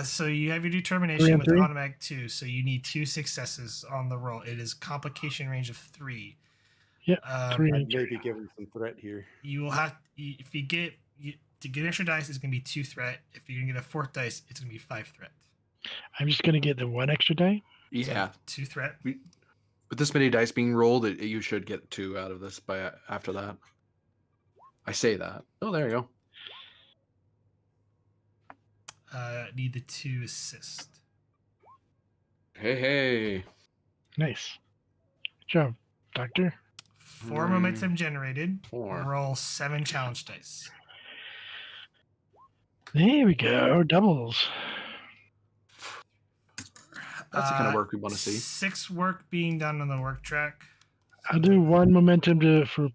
So you have your 3 determination and with 3? automatic 2, so you need 2 successes on the roll. It is complication range of 3. Yep. 3 I'd and 3. maybe give him some threat here. You will have if you get to get an extra dice, it's gonna be 2 threat. If you're gonna get a 4th dice, it's gonna be 5 threat. I'm just gonna get the 1 extra die. Yeah. 2 threat. With this many dice being rolled, you should get 2 out of this by after that. I say that. Oh, there you go. Need the 2 assist. Hey. Nice. Good job, Doctor. 4 momentum generated. 4. Roll 7 challenge dice. There we go. Doubles. That's the kind of work we want to see. 6 work being done on the work track. I'll do 1 momentum for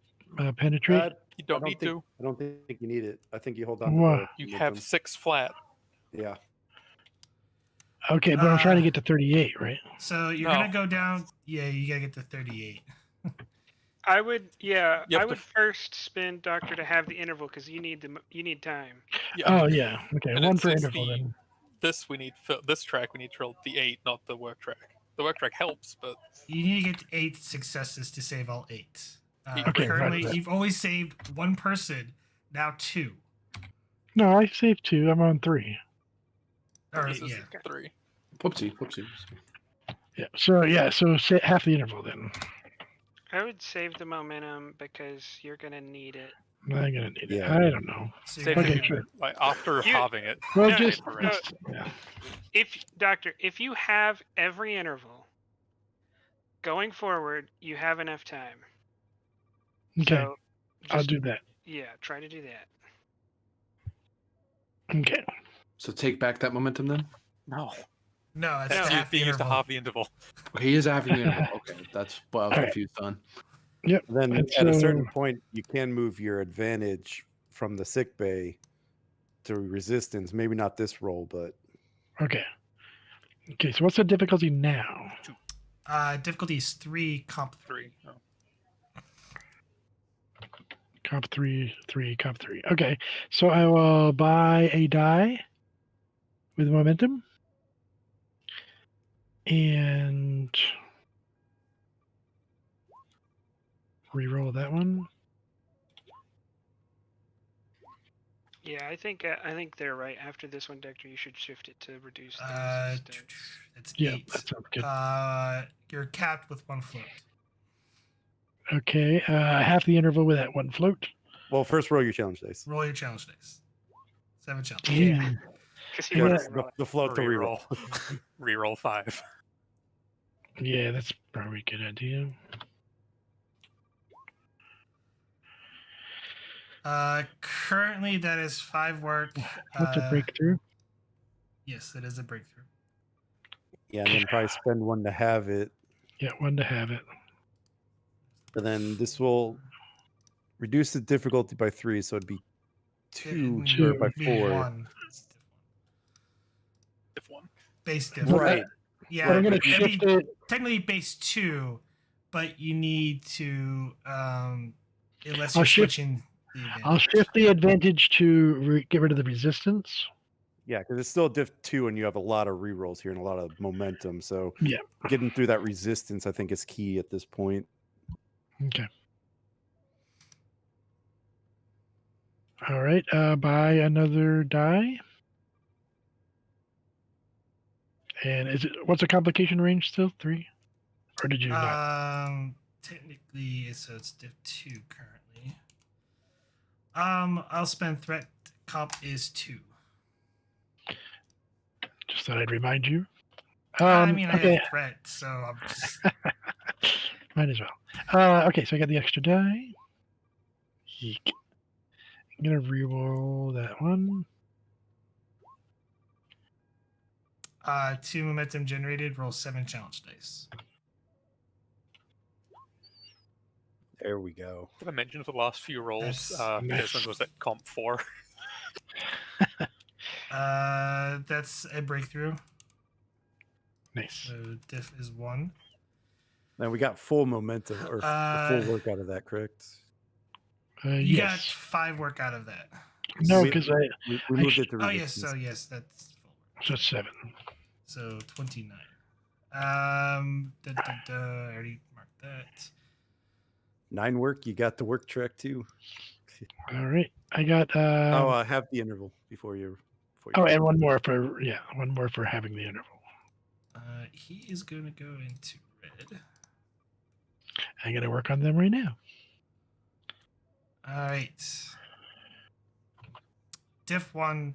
penetrate. You don't need to. I don't think you need it. I think you hold on What? to the You have 6 flat. Yeah. Okay, but I'm trying to get to 38, right? So you're No. gonna go down. Yeah, you gotta get to 38. I would, yeah, You have I to would first spin Doctor to have the interval because you need time. Yeah. Oh yeah. Okay, And 1 it's- for it's interval the- then. This track we need to roll the 8, not the work track. The work track helps, but You need to get to 8 successes to save all 8. Okay, Currently, right. you've only saved 1 person. Now 2. No, I saved 2. I'm on 3. Or this is yeah. 3. Whoopsie. Yeah. So half the interval then. I would save the momentum because you're gonna need it. I'm gonna need it. Yeah. I don't know. So you're Save gonna- Okay, sure. Like after You- halving it. Well, No, just no, yeah. If you have every interval going forward, you have enough time. Okay, So I'll just, do that. yeah, try to do that. Okay. So take back that momentum then? No. No, it's No. half the They used to interval. halve the interval. He is having the interval. Okay, that's what I was Alright. confused on. Yep. And then And at a certain so- point, you can move your advantage from the sick bay to resistance. Maybe not this roll, but Okay. Okay. So what's the difficulty now? Difficulty is 3, comp 3. 3. No. Comp 3, 3, comp 3. Okay. So I will buy a die with momentum. And reroll that one. Yeah, I think they're right. After this one, Doctor, you should shift it to reduce the resistance. That's Yeah, 8. that sounds good. You're capped with 1 float. Okay. Half the interval with that 1 float. well, first roll your challenge dice. Roll your challenge dice. 7 challenge. Yeah. Ooh. Because Yeah. The float to reroll. Reroll 5. Yeah, that's probably a good idea. Currently that is 5 work. What's a breakthrough? Yes, it is a breakthrough. Yeah, and then probably spend 1 to have it. Yeah, 1 to have it. And then this will reduce the difficulty by 3, so it'd be 2 or by Be 4. 1. If one. Base diff. Right. Yeah, But I'm going it'd to be shift it. technically base 2, but you need to unless I'll you're shift- switching the advantage. I'll shift the advantage to get rid of the resistance. Yeah, because it's still diff 2, and you have a lot of rerolls here and a lot of momentum. So Yeah. getting through that resistance, I think, is key at this point. Okay. All right. Buy another die. And what's the complication range still? 3? Or did you not? Technically, so it's diff 2 currently. I'll spend threat. Comp is 2. Just thought I'd remind you. I mean, I okay. have threat, so I'm just. Might as well. Okay, so I got the extra die. Yeek. I'm gonna re-roll that one. 2 momentum generated. Roll 7 challenge dice. There we go. Did I mention for the last few rolls, That's nice. Desmond was at comp 4? That's a breakthrough. Nice. So diff is 1. And we got full momentum or full work out of that, correct? You got Yes. 5 work out of that. No, We- because We moved it to Oh yes, resistance. so yes, that's full work. so 7. So 29. I already marked that. 9 work. You got the work track too. All right. I got. Have the interval before you. Oh, and one more for having the interval. He is going to go into red. I'm gonna work on them right now. All right. Diff 1,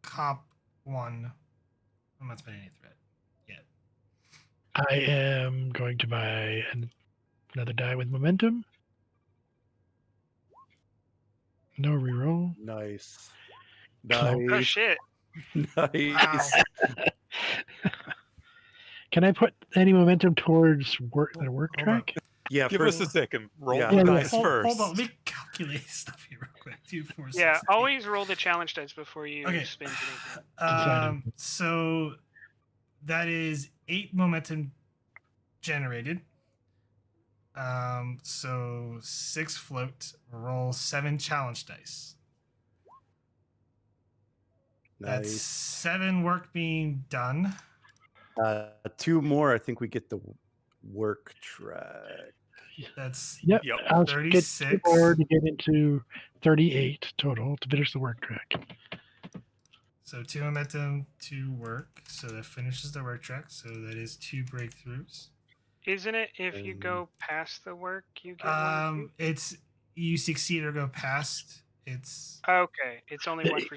Comp 1. I'm not spending any threat yet. I am going to buy another die with momentum. No reroll. Nice. Oh, Oh shit! Nice. Can I put any momentum towards the work Hold track? Yeah. Give First, us a second. Roll Yeah. the Yeah, dice hold first. on, let me calculate stuff here real quick. 2, 4, 6. Yeah, 8. always roll the challenge dice before you Okay. spend anything. Decided. So that is 8 momentum generated. So 6 float. Roll 7 challenge dice. That's nice. 7 work being done. 2 more. I think we get the work track. That's Yep. Yep. I'll get 36. 2 more to get into 38 total to finish the work track. So 2 momentum, 2 work. So that finishes the work track. So that is 2 breakthroughs. Isn't it if you go past the work, you get one? It's you succeed or go past. It's Okay, it's only 1 for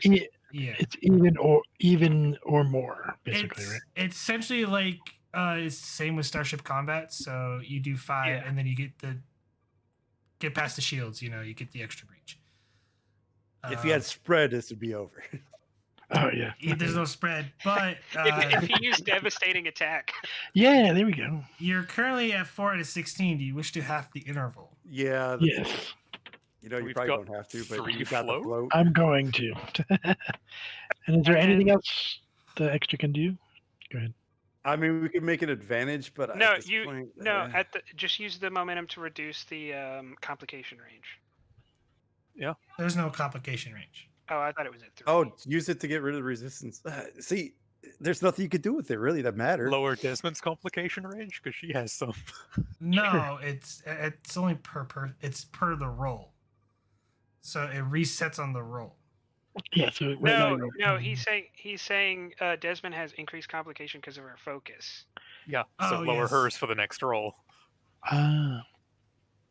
yeah. It's even or more, basically, right? It's essentially like it's the same with Starship Combat. So you do 5, Yeah. and then you get past the shields. You get the extra breach. If you had spread, this would be over. Oh yeah. There's no spread, but if you use devastating attack. Yeah, there we go. you're currently at 4 out of 16. Do you wish to half the interval? Yeah. Yes, You know, you We've probably got don't have to, but 3 you got the float? float. I'm going to. And is there And anything then- else the extra can do? Go ahead. I mean, we could make an advantage, but No, at this point, just use the momentum to reduce the complication range. There's no complication range. Oh, I thought it was at 3. Oh, use it to get rid of the resistance. See, there's nothing you could do with it really that matter. Lower Desmond's complication range because she has some. No, it's only it's per the roll. So it resets on the roll. Yeah. So right now No, he's saying Desmond has increased complication because of her focus. Yeah, so Oh, lower yes. hers for the next roll. Ah,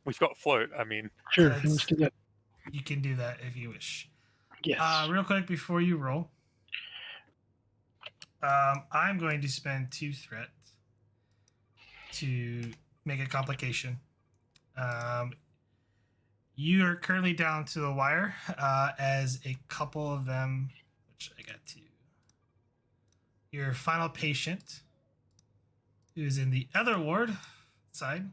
We've got float. I mean, sure. That's- Let's do that. You can do that if you wish. Yes. Real quick before you roll, I'm going to spend 2 threat to make a complication. You are currently down to the wire as a couple of them, which I got to. Your final patient, who's in the other ward side,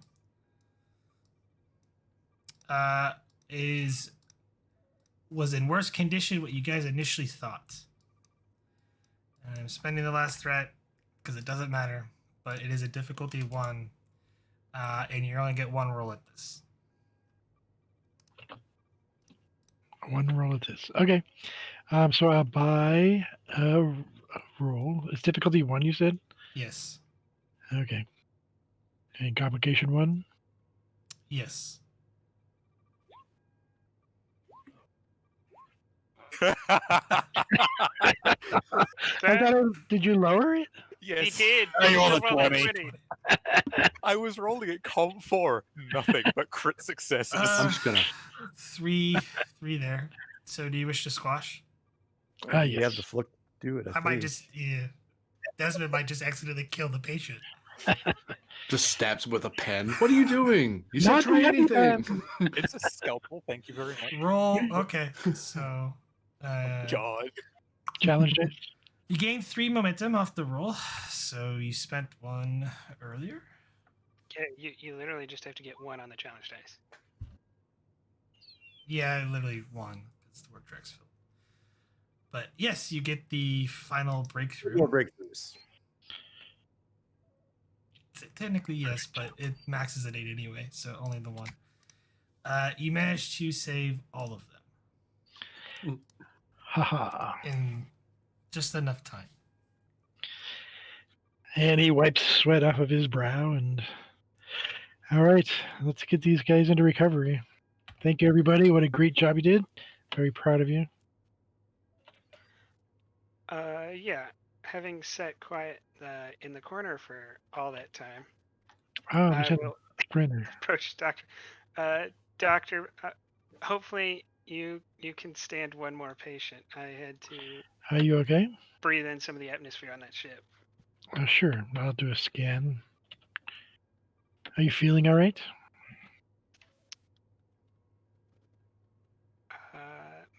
was in worse condition what you guys initially thought. And I'm spending the last threat because it doesn't matter, but it is a difficulty 1, and you only get 1 roll at this. One roll of this. Okay. So I'll buy a roll. It's difficulty 1, you said? Yes. Okay. And complication 1? Yes. Did you lower it? yes. He did. Oh, you He rolled a rolled a 20. 20. I was rolling at comp 4. Nothing but crit successes. I'm just gonna. 3 there. So do you wish to squash? Ah, You have yes. the float to do it. I might just Desmond might just accidentally kill the patient. Just stabs with a pen. What are you doing? You said Not try doing anything. It's a scalpel. Thank you very much. Roll. Okay. So God. Challenge dice. you gain 3 momentum off the roll. So you spent 1 earlier. Yeah, you literally just have to get 1 on the challenge dice. Yeah, literally 1 because the work track's filled. But yes, you get the final breakthrough. More breakthroughs. technically yes, but it maxes at 8 anyway, so only the one. You managed to save all of them Haha. in just enough time. And he wipes sweat off of his brow and all right, let's get these guys into recovery. Thank you, everybody. What a great job you did. Very proud of you. Yeah. Having sat quiet in the corner for all that time, Oh, I Lieutenant will Brenner. approach Doctor. Doctor, hopefully you can stand one more patient. I had to Are you okay? breathe in some of the atmosphere on that ship. Sure. I'll do a scan. Are you feeling all right?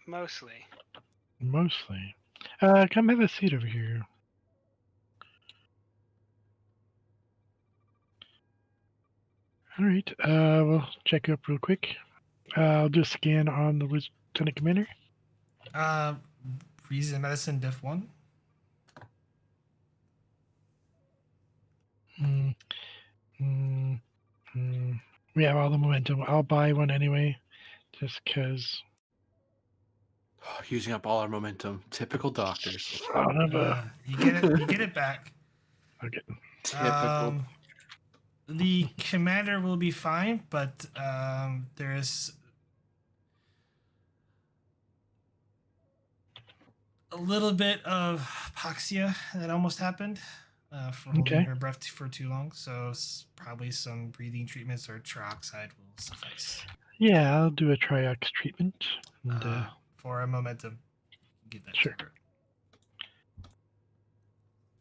Mostly. Mostly. Come have a seat over here. All right. We'll check you up real quick. I'll do a scan on the Lieutenant Commander. Reason medicine diff 1. Mm, mm, mm. We have all the momentum. I'll buy one anyway, just because. Using up all our momentum. Typical doctors. You get it back. Okay. Typical. The commander will be fine, but there is a little bit of hypoxia that almost happened for holding her breath for too long. So probably some breathing treatments or trioxide will suffice. Yeah, I'll do a triox treatment. And, for a momentum. Give that sure. to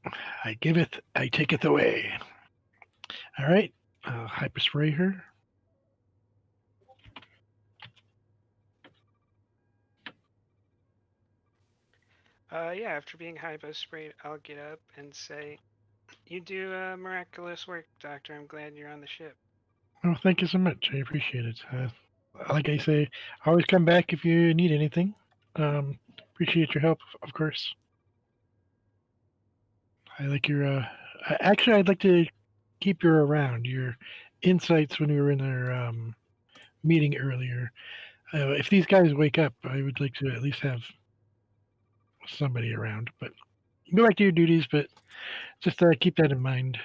her. I taketh away. All right. Hyperspray her. Yeah, after being hypo sprayed, I'll get up and say, "You do miraculous work, Doctor. I'm glad you're on the ship." Oh, thank you so much. I appreciate it. Like I say, always come back if you need anything. Appreciate your help, of course. I like your. Actually, I'd like to keep you around. Your insights when we were in our meeting earlier. If these guys wake up, I would like to at least have somebody around. But go back to your duties, but just keep that in mind.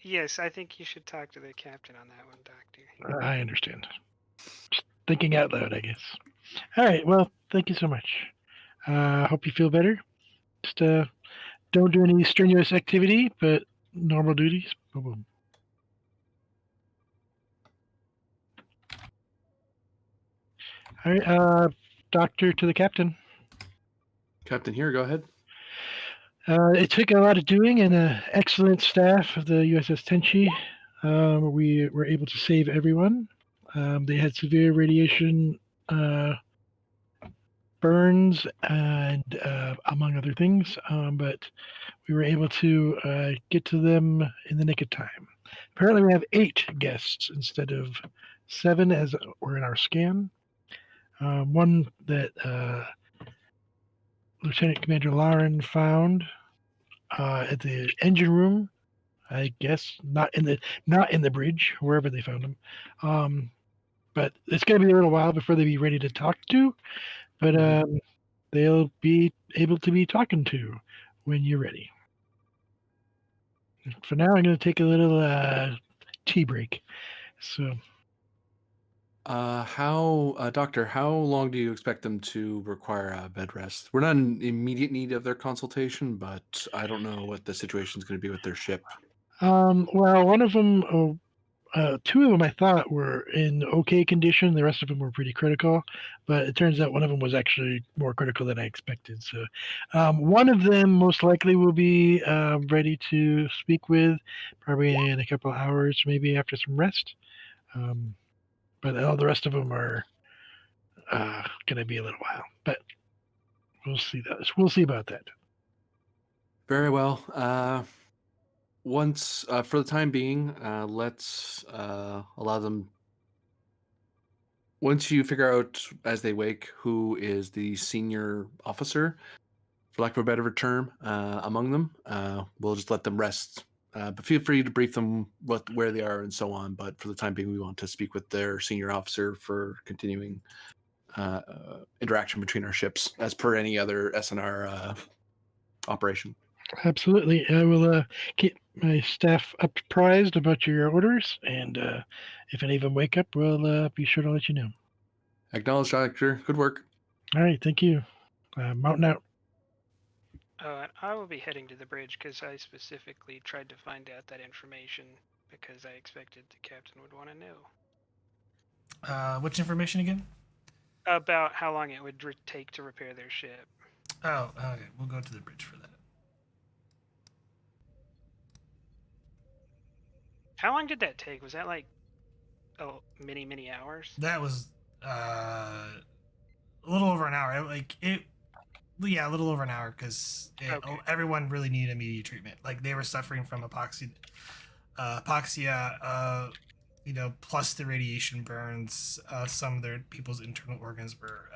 Yes, I think you should talk to the captain on that one, Doctor. I understand. Just thinking out loud, I guess. All right. Well, thank you so much. Hope you feel better. Just don't do any strenuous activity, but normal duties. Boom, boom. All right. Doctor to the captain. Captain here, go ahead. It took a lot of doing and an excellent staff of the USS Tenshi. We were able to save everyone. They had severe radiation burns and among other things, but we were able to get to them in the nick of time. Apparently, we have 8 guests instead of 7 as were in our scan. One that Lieutenant Commander Lauren found at the engine room. I guess not in the bridge, wherever they found him. But it's going to be a little while before they be ready to talk to. But they'll be able to be talking to when you're ready. For now, I'm going to take a little tea break. So, Doctor, how long do you expect them to require a bed rest? We're not in immediate need of their consultation, but I don't know what the situation is going to be with their ship. well, one of them, 2 of them I thought were in okay condition. The rest of them were pretty critical, but it turns out one of them was actually more critical than I expected. So, one of them most likely will be ready to speak with, probably in a couple of hours, maybe after some rest. But all the rest of them are going to be a little while. But we'll see that. We'll see about that. Very well. Once, for the time being, let's allow them. Once you figure out as they wake who is the senior officer for lack of a better term, among them. We'll just let them rest. But feel free to brief them where they are and so on. But for the time being, we want to speak with their senior officer for continuing interaction between our ships, as per any other SNR operation. Absolutely. I will keep my staff apprised about your orders, and if any of them wake up, we'll be sure to let you know. Acknowledged, Doctor. Good work. All right. Thank you. Mountain out. And I will be heading to the bridge because I specifically tried to find out that information because I expected the captain would want to know. Which information again? About how long it would take to repair their ship. Oh, okay. We'll go to the bridge for that. How long did that take? Was that like many hours? That was a little over an hour. Yeah, a little over an hour because everyone really needed immediate treatment. Like they were suffering from hypoxia, plus the radiation burns. Some of their people's internal organs were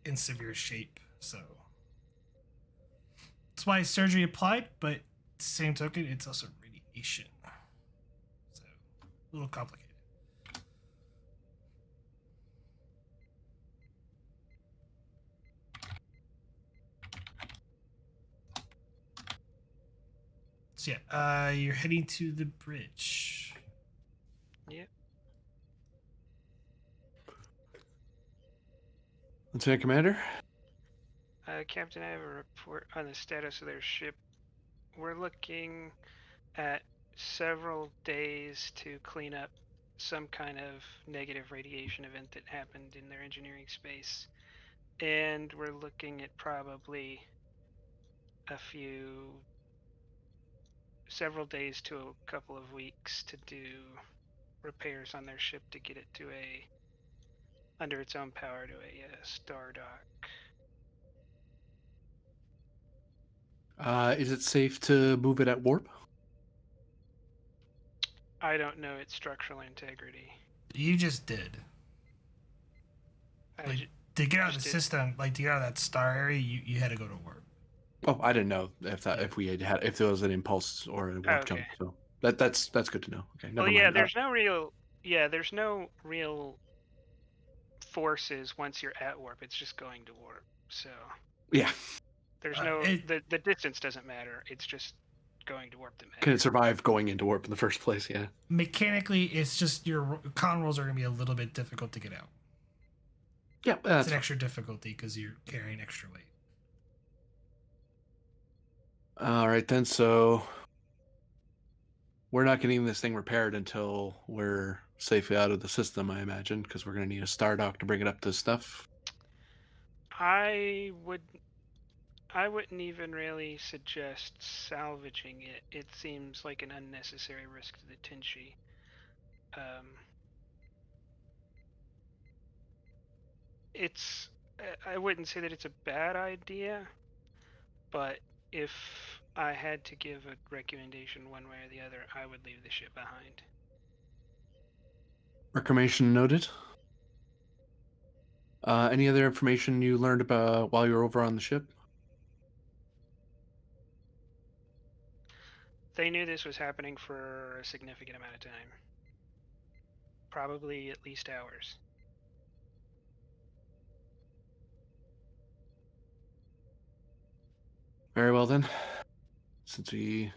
in severe shape. So that's why surgery applied. But same token, it's also radiation. So a little complicated. So yeah, you're heading to the bridge. Yep. Lieutenant Commander? Captain, I have a report on the status of their ship. We're looking at several days to clean up some kind of negative radiation event that happened in their engineering space. And we're looking at probably several days to a couple of weeks to do repairs on their ship to get it to under its own power to a star dock. Is it safe to move it at warp? I don't know its structural integrity. You just did. To get out of the system, to get out of that star area, you had to go to warp. Oh, I didn't know if there was an impulse or a warp jump. So that's good to know. Okay. Never mind. There's no real forces once you're at warp. It's just going to warp. So yeah. There's the distance doesn't matter. It's just going to warp that matters. Can it survive going into warp in the first place? Yeah. Mechanically, it's just your con rolls are going to be a little bit difficult to get out. Yeah, it's an extra difficulty because you're carrying extra weight. All right then. So we're not getting this thing repaired until we're safely out of the system, I imagine, because we're going to need a star dock to bring it up to stuff. I wouldn't even really suggest salvaging it. It seems like an unnecessary risk to the Tenshi. I wouldn't say that it's a bad idea, but if I had to give a recommendation one way or the other, I would leave the ship behind. Recommendation noted. Any other information you learned about while you were over on the ship? They knew this was happening for a significant amount of time. Probably at least hours. Very well then. Since we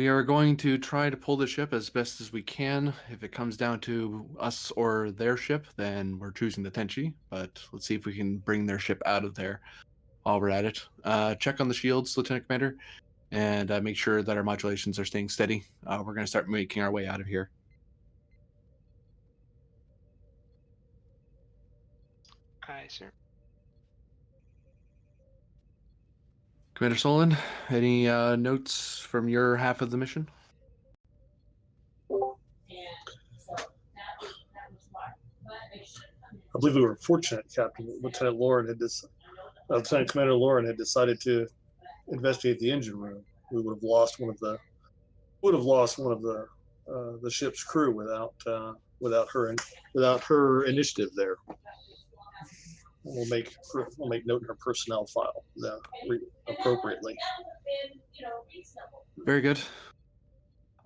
are going to try to pull the ship as best as we can. If it comes down to us or their ship, then we're choosing the Tenshi. But let's see if we can bring their ship out of there while we're at it. Check on the shields, Lieutenant Commander, and make sure that our modulations are staying steady. We're going to start making our way out of here. Aye, sir. Commander Solon, any notes from your half of the mission? I believe we were fortunate, Captain. Lieutenant Commander Lauren had decided to investigate the engine room. We would have lost one of the ship's crew without her initiative there. We'll make note in our personnel file appropriately. Very good.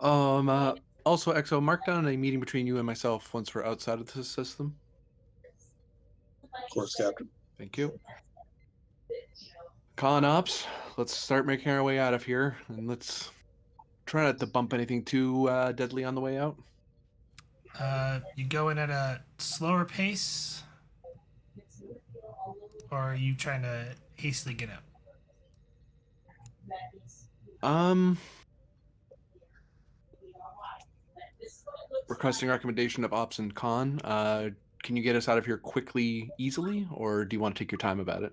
Also, Exo, mark down a meeting between you and myself once we're outside of the system. Of course, Captain. Thank you. Con Ops, let's start making our way out of here, and let's try not to bump anything too deadly on the way out. You go in at a slower pace, or are you trying to hastily get out? Requesting recommendation of Ops and Con. Can you get us out of here quickly, easily, or do you want to take your time about it?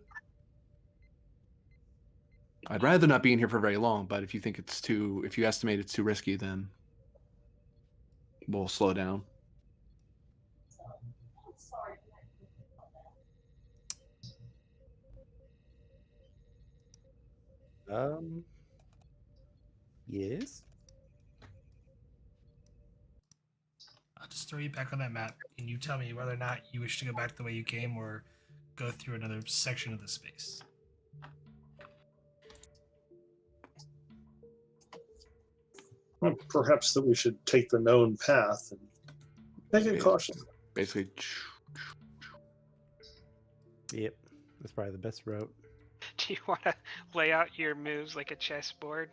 I'd rather not be in here for very long, but if you think if you estimate it's too risky, then we'll slow down. Yes. I'll just throw you back on that map, and you tell me whether or not you wish to go back the way you came or go through another section of the space. Well, perhaps that we should take the known path and make it cautious. Basically. Yep, that's probably the best route. Do you want to lay out your moves like a chessboard?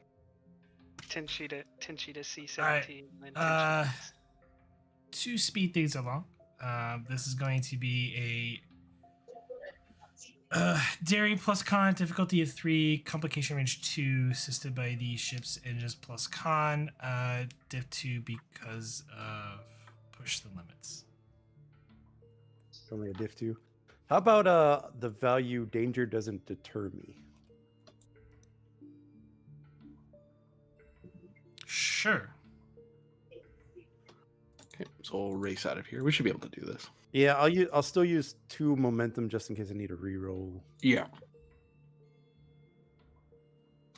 Tenshi to C17. Right. And then Tenshi To speed things along, this is going to be a daring plus con, difficulty of 3, complication range 2, assisted by the ship's engines plus con, diff 2 because of push the limits. Only a diff 2. How about the value danger doesn't deter me? Sure. Okay, so we'll race out of here. We should be able to do this. Yeah, I'll still use 2 momentum just in case I need a reroll. Yeah.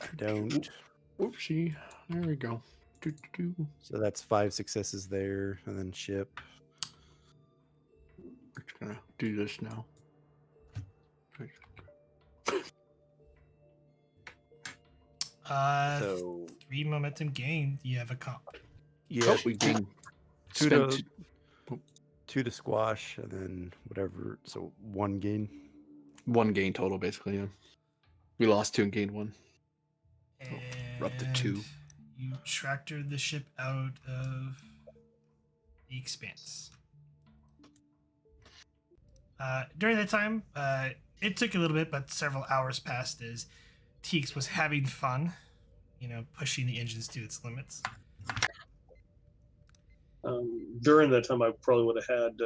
I don't. Whoopsie. There we go. So that's 5 successes there, and then ship. We're just gonna do this now. So 3 momentum gain. You have a comp. yeah, we gain 2 to squash, and then whatever. So 1 gain. 1 gain total, basically. Yeah. We lost 2 and gained 1. And we're up to 2. You tractored the ship out of the Expanse. During that time, it took a little bit, but several hours passed as Teeks was having fun, pushing the engines to its limits. During that time, I probably would have had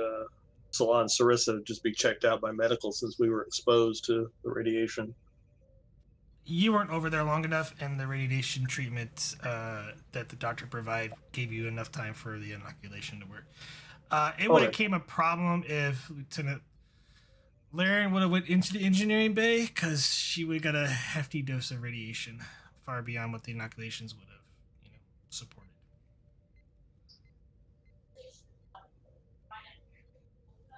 Salon Sarissa just be checked out by medical since we were exposed to the radiation. You weren't over there long enough, and the radiation treatment that the doctor provided gave you enough time for the inoculation to work. It would have became a problem if Lieutenant Laren would have went into the engineering bay, because she would have got a hefty dose of radiation, far beyond what the inoculations would have, supported.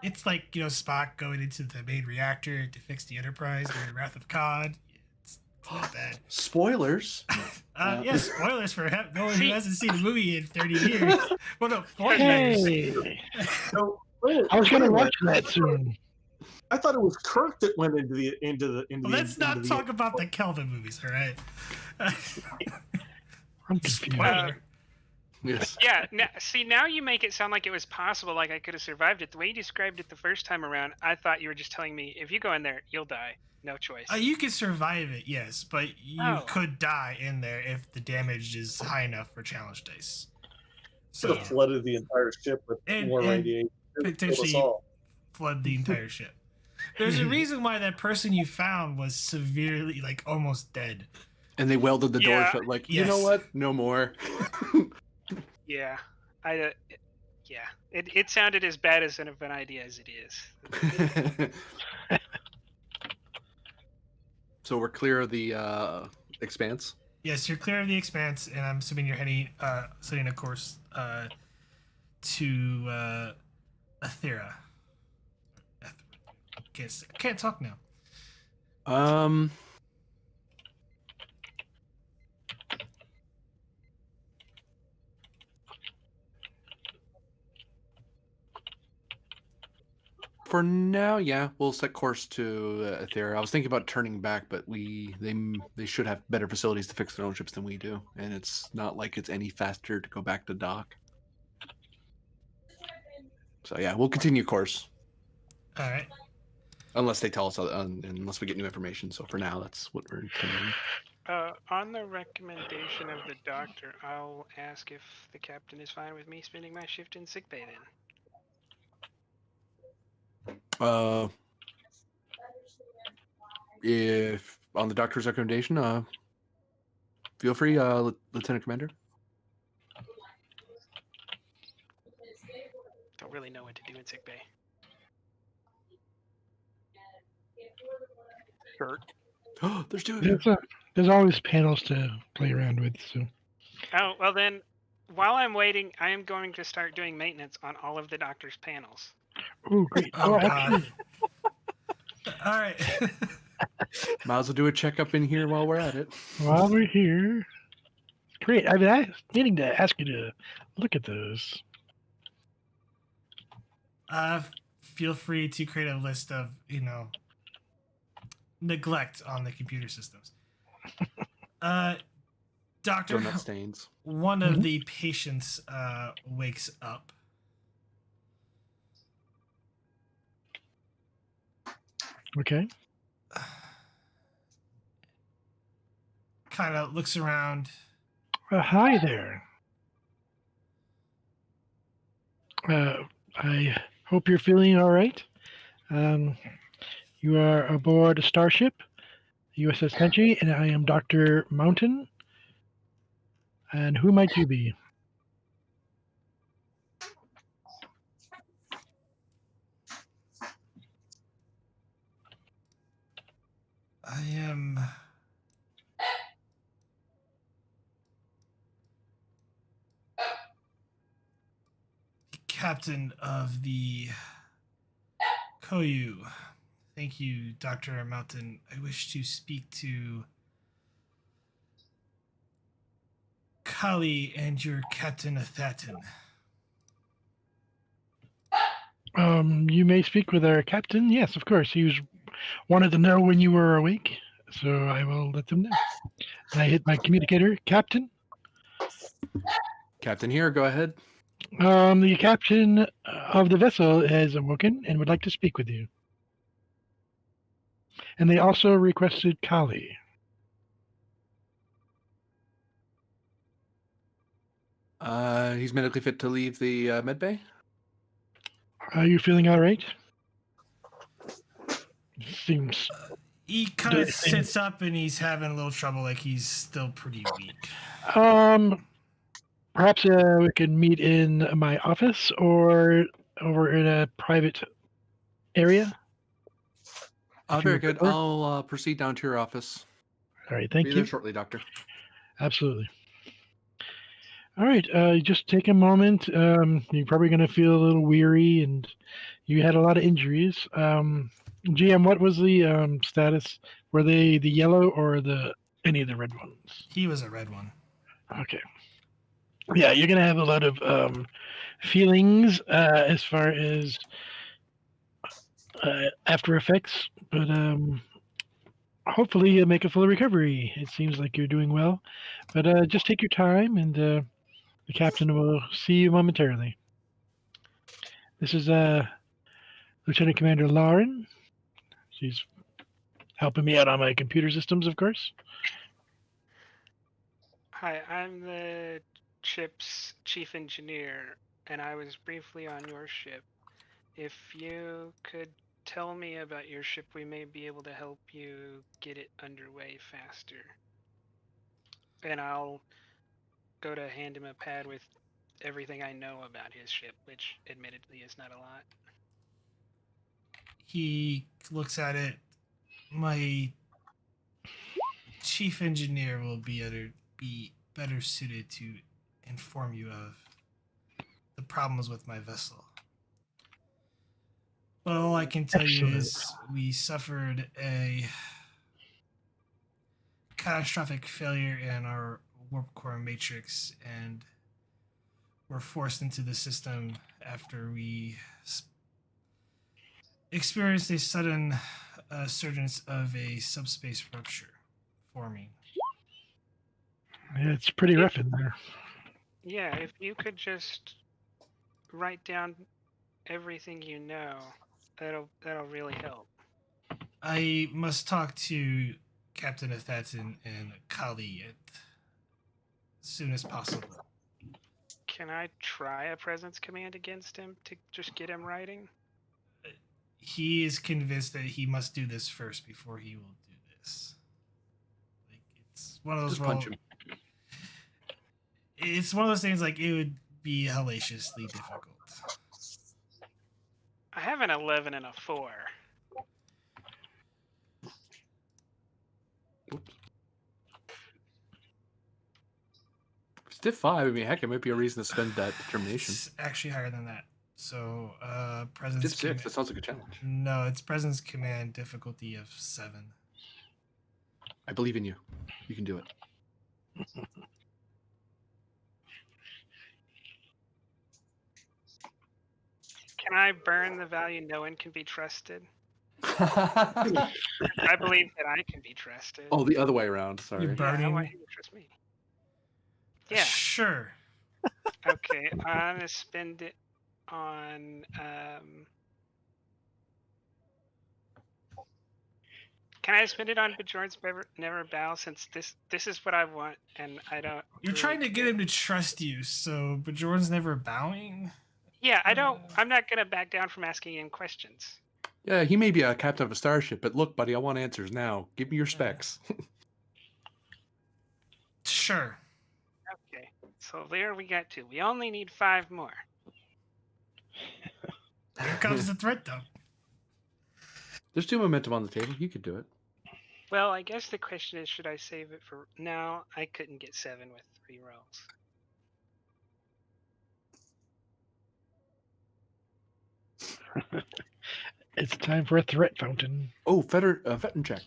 It's like, Spock going into the main reactor to fix the Enterprise during Wrath of Khan. It's not bad. Spoilers. Yeah, spoilers for no one who hasn't seen the movie in 30 years. Well, no, 40 years. Hey, So, I was gonna watch that soon. I thought it was Kirk that went into the. Let's not talk about the Kelvin movies, all right? I'm confused. Spoiler. Yes. Yeah, now you make it sound like it was possible, like I could have survived it. The way you described it the first time around, I thought you were just telling me, if you go in there, you'll die. No choice. You can survive it, yes, but you could die in there if the damage is high enough for challenge dice. Should have flooded the entire ship with more radiation. Potentially flood the entire ship. There's a reason why that person you found was severely, almost dead. And they welded the door shut, you know what? No more. Yeah. It sounded as bad as of an idea as it is. So we're clear of the Expanse? Yes, you're clear of the Expanse, and I'm assuming you're setting a course to Athera. can't talk now. For now, yeah, we'll set course to Ethera. I was thinking about turning back, but they should have better facilities to fix their own ships than we do, and it's not like it's any faster to go back to dock. So yeah, we'll continue course. All right. Unless they tell us, unless we get new information. So for now, that's what we're intending. On the recommendation of the doctor, I'll ask if the captain is fine with me spending my shift in sickbay then. If on the doctor's recommendation, feel free, Lieutenant Commander. Don't really know what to do in sickbay. Sure. There's two of you. There's always panels to play around with. So. Oh, well then, while I'm waiting, I am going to start doing maintenance on all of the doctor's panels. Oh, great. Oh, God. Actually, All right. Might as well do a checkup in here while we're at it. while we're here, great. I mean, I was meaning to ask you to look at those. Feel free to create a list of, neglect on the computer systems. Doctor, Donut stains. one of the patients wakes up. Okay. Kind of looks around. Hi there. I hope you're feeling all right. You are aboard a starship, USS Tenshi, and I am Dr. Mountain. And who might you be? I am captain of the Koyu. Thank you, Dr. Mountain. I wish to speak to Kali and your Captain Athaton. You may speak with our captain. Yes, of course. He wanted to know when you were awake, so I will let them know. And I hit my communicator. Captain? Captain here, go ahead. The captain of the vessel has awoken and would like to speak with you. And they also requested Kali. He's medically fit to leave the medbay. Are you feeling all right? Seems. He kind of sits up and he's having a little trouble, like he's still pretty weak. Perhaps we can meet in my office or over in a private area. Very good. I'll proceed down to your office. All right, thank Be you. there shortly, Doctor. Absolutely. All right, just take a moment. You're probably going to feel a little weary, and you had a lot of injuries. GM, what was the status? Were they the yellow or any of the red ones? He was a red one. Okay. Yeah, you're going to have a lot of feelings as far as after effects, but hopefully you'll make a full recovery. It seems like you're doing well, but just take your time, and the captain will see you momentarily. This is Lieutenant Commander Lauren. She's helping me out on my computer systems, of course. Hi, I'm the ship's chief engineer, and I was briefly on your ship. If you could tell me about your ship, we may be able to help you get it underway faster. And I'll go to hand him a pad with everything I know about his ship, which admittedly is not a lot. He looks at it. My chief engineer will be better suited to inform you of the problems with my vessel. But all I can tell you Excellent. is we suffered a catastrophic failure in our warp core matrix and were forced into the system after we experienced a sudden surgence of a subspace rupture forming. Yeah, it's pretty rough in there. Yeah, if you could just write down everything you know, that'll really help. I must talk to Captain Athaton and Kali as soon as possible. Can I try a presence command against him to just get him writing? He is convinced that he must do this first before he will do this. Like it's one of those Just punch him. It's one of those things like it would be hellaciously difficult. I have an 11 and a 4. Oops. Stiff 5. I mean, heck, it might be a reason to spend that determination. It's actually higher than that. So presence. Stiff 6. That sounds like a challenge. No, it's presence command difficulty of 7. I believe in you. You can do it. Can I burn the value no one can be trusted? I believe that I can be trusted. Oh, the other way around. Sorry. You're Yeah, I burning. want him to trust me. Yeah. Sure. Okay, I'm gonna spend it on Can I spend it on Bjorn's Never Bow since this is what I want and I don't You're really trying to get care. him to trust you, so Bjorn's never bowing. Yeah, I'm not gonna back down from asking him questions. Yeah, he may be a captain of a starship, but look, buddy, I want answers now. Give me your specs. Sure. Okay. So there we got 2. We only need 5 more. Here comes the threat, though. There's 2 momentum on the table. You could do it. Well, I guess the question is, should I save it for... No, I couldn't get 7 with 3 rolls. It's time for a threat fountain. Oh, veteran check.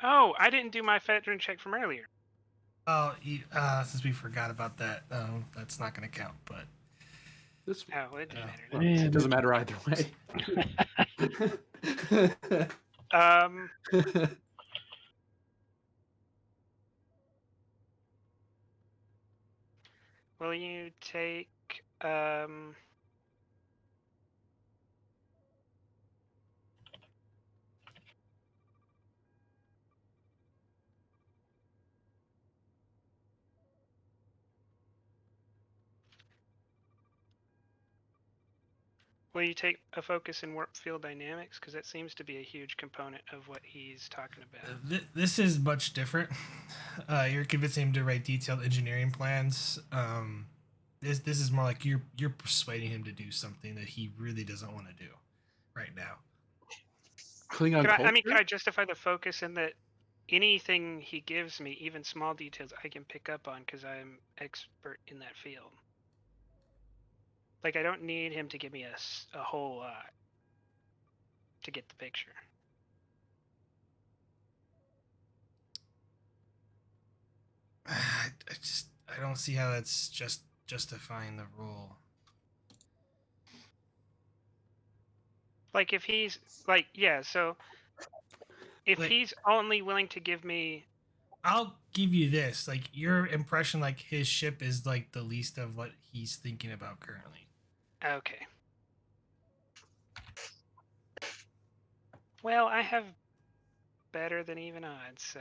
Oh, I didn't do my veteran check from earlier. Oh, since we forgot about that, that's not going to count. But This Oh, it didn't matter. Man, it doesn't matter either way. Will you take will you take a focus in warp field dynamics? Because that seems to be a huge component of what he's talking about. this is much different. You're convincing him to write detailed engineering plans. This is more like you're persuading him to do something that he really doesn't want to do right now. Klingon Can I justify the focus in that anything he gives me, even small details, I can pick up on because I'm expert in that field. Like, I don't need him to give me a whole lot to get the picture. I don't see how that's just justifying the rule. Like, if he's like, yeah, so if Like- he's only willing to give me, I'll give you this. Like your impression, like his ship is like the least of what he's thinking about currently. okay. Well, I have better than even odds, so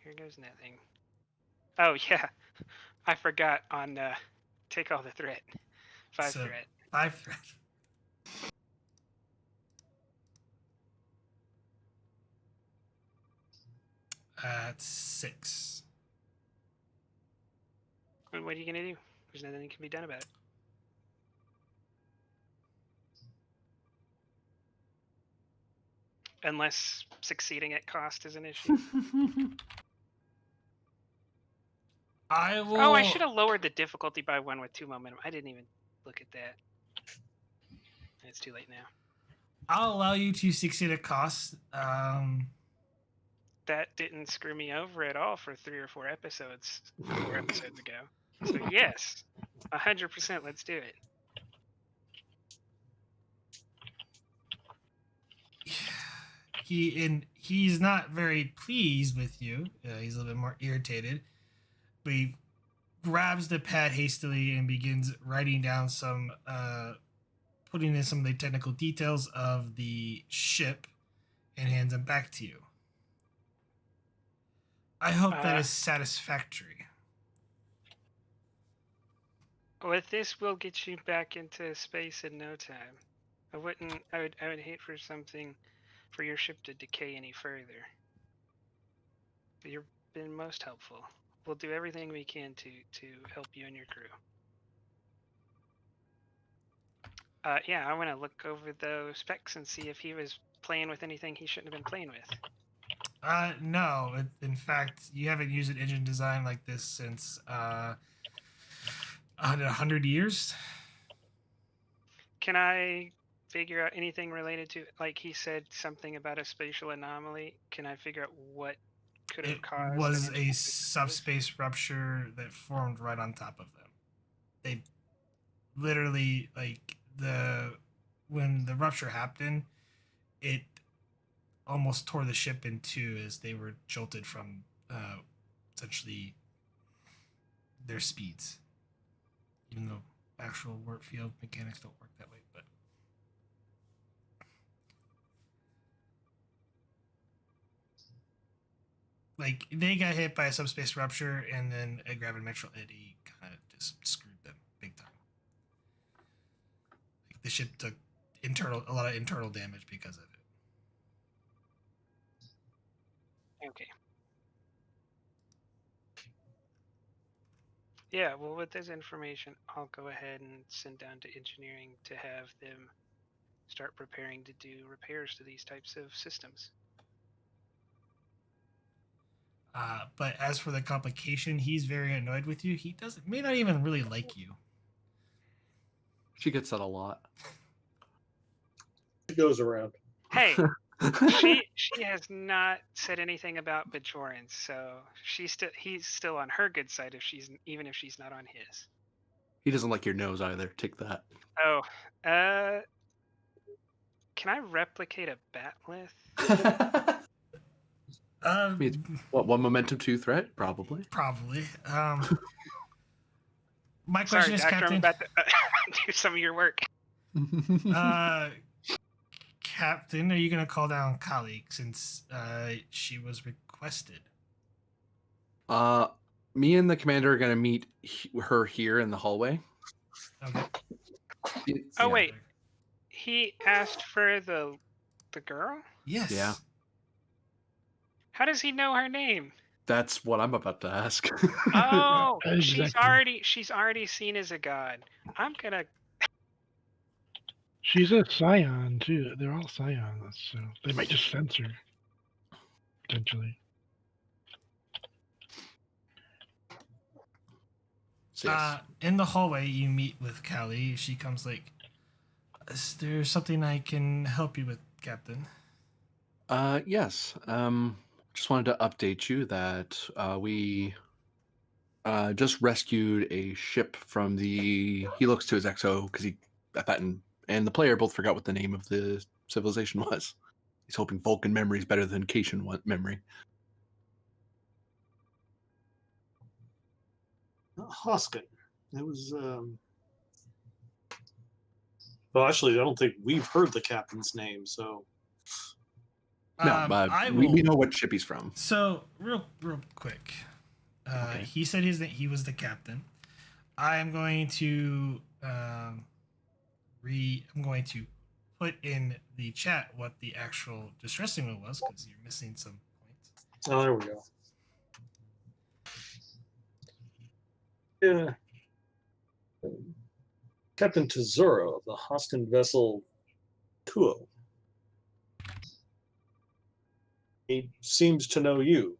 here goes nothing. Oh yeah, I forgot on take all the threat. 5 So- threat. 5 threat. At 6. And what are you gonna do? There's nothing that can be done about it. Unless succeeding at cost is an issue. I will. Oh, I should have lowered the difficulty by 1 with 2 momentum. I didn't even look at that. It's too late now. I'll allow you to succeed at cost. That didn't screw me over at all for 3 or 4 episodes ago. So yes, 100%. Let's do it. He's not very pleased with you. He's a little bit more irritated, but he grabs the pad hastily and begins writing down putting in some of the technical details of the ship, and hands them back to you. I hope that is satisfactory. With this, we'll get you back into space in no time. I would hate for your ship to decay any further. You've been most helpful. We'll do everything we can to help you and your crew. Yeah, I want to look over those specs and see if he was playing with anything he shouldn't have been playing with. No. In fact, you haven't used an engine design like this since 100 years. Can I figure out anything related to, like he said something about a spatial anomaly? Can I figure out what could have caused? It was a subspace rupture that formed right on top of them. They literally, like, when the rupture happened, it almost tore the ship in two as they were jolted from essentially their speeds. Even though actual warp field mechanics don't work that way, but like they got hit by a subspace rupture, and then a gravimetrical eddy kind of just screwed them big time. Like the ship took a lot of internal damage because of it. Okay. Yeah, well, with this information, I'll go ahead and send down to engineering to have them start preparing to do repairs to these types of systems. But as for the complication, he's very annoyed with you. He may not even really like you. She gets that a lot. It goes around. Hey, she has not said anything about Bajorans, so he's still on her good side even if she's not on his. He doesn't like your nose either. Take that. Oh, can I replicate a batleth? What, 1 momentum, 2 threat? Probably. Probably. My question is, Doctor, Captain. I'm about to do some of your work. Captain, are you going to call down Kali since she was requested? Me and the commander are going to meet her here in the hallway. Okay. Oh, wait. He asked for the girl? Yes. Yeah. How does he know her name? That's what I'm about to ask. Oh, Exactly. she's already seen as a god. I'm gonna. She's a scion too. They're all scions, so they might just sense her potentially. So yes. In the hallway, you meet with Callie. She comes like, "Is there something I can help you with, Captain?" Yes. Just wanted to update you that we just rescued a ship from the. He looks to his XO because and the player both forgot what the name of the civilization was. He's hoping Vulcan memory is better than Cation memory. Hoskin. It was. Well, actually, I don't think we've heard the captain's name, so. No, we know what ship he's from. So real quick, Okay. he said he was the captain. I am going to I'm going to put in the chat what the actual distress signal was because you're missing some points. Oh, there we go. Yeah. Captain Tesoro of the Hoskin vessel Kuo. He seems to know you.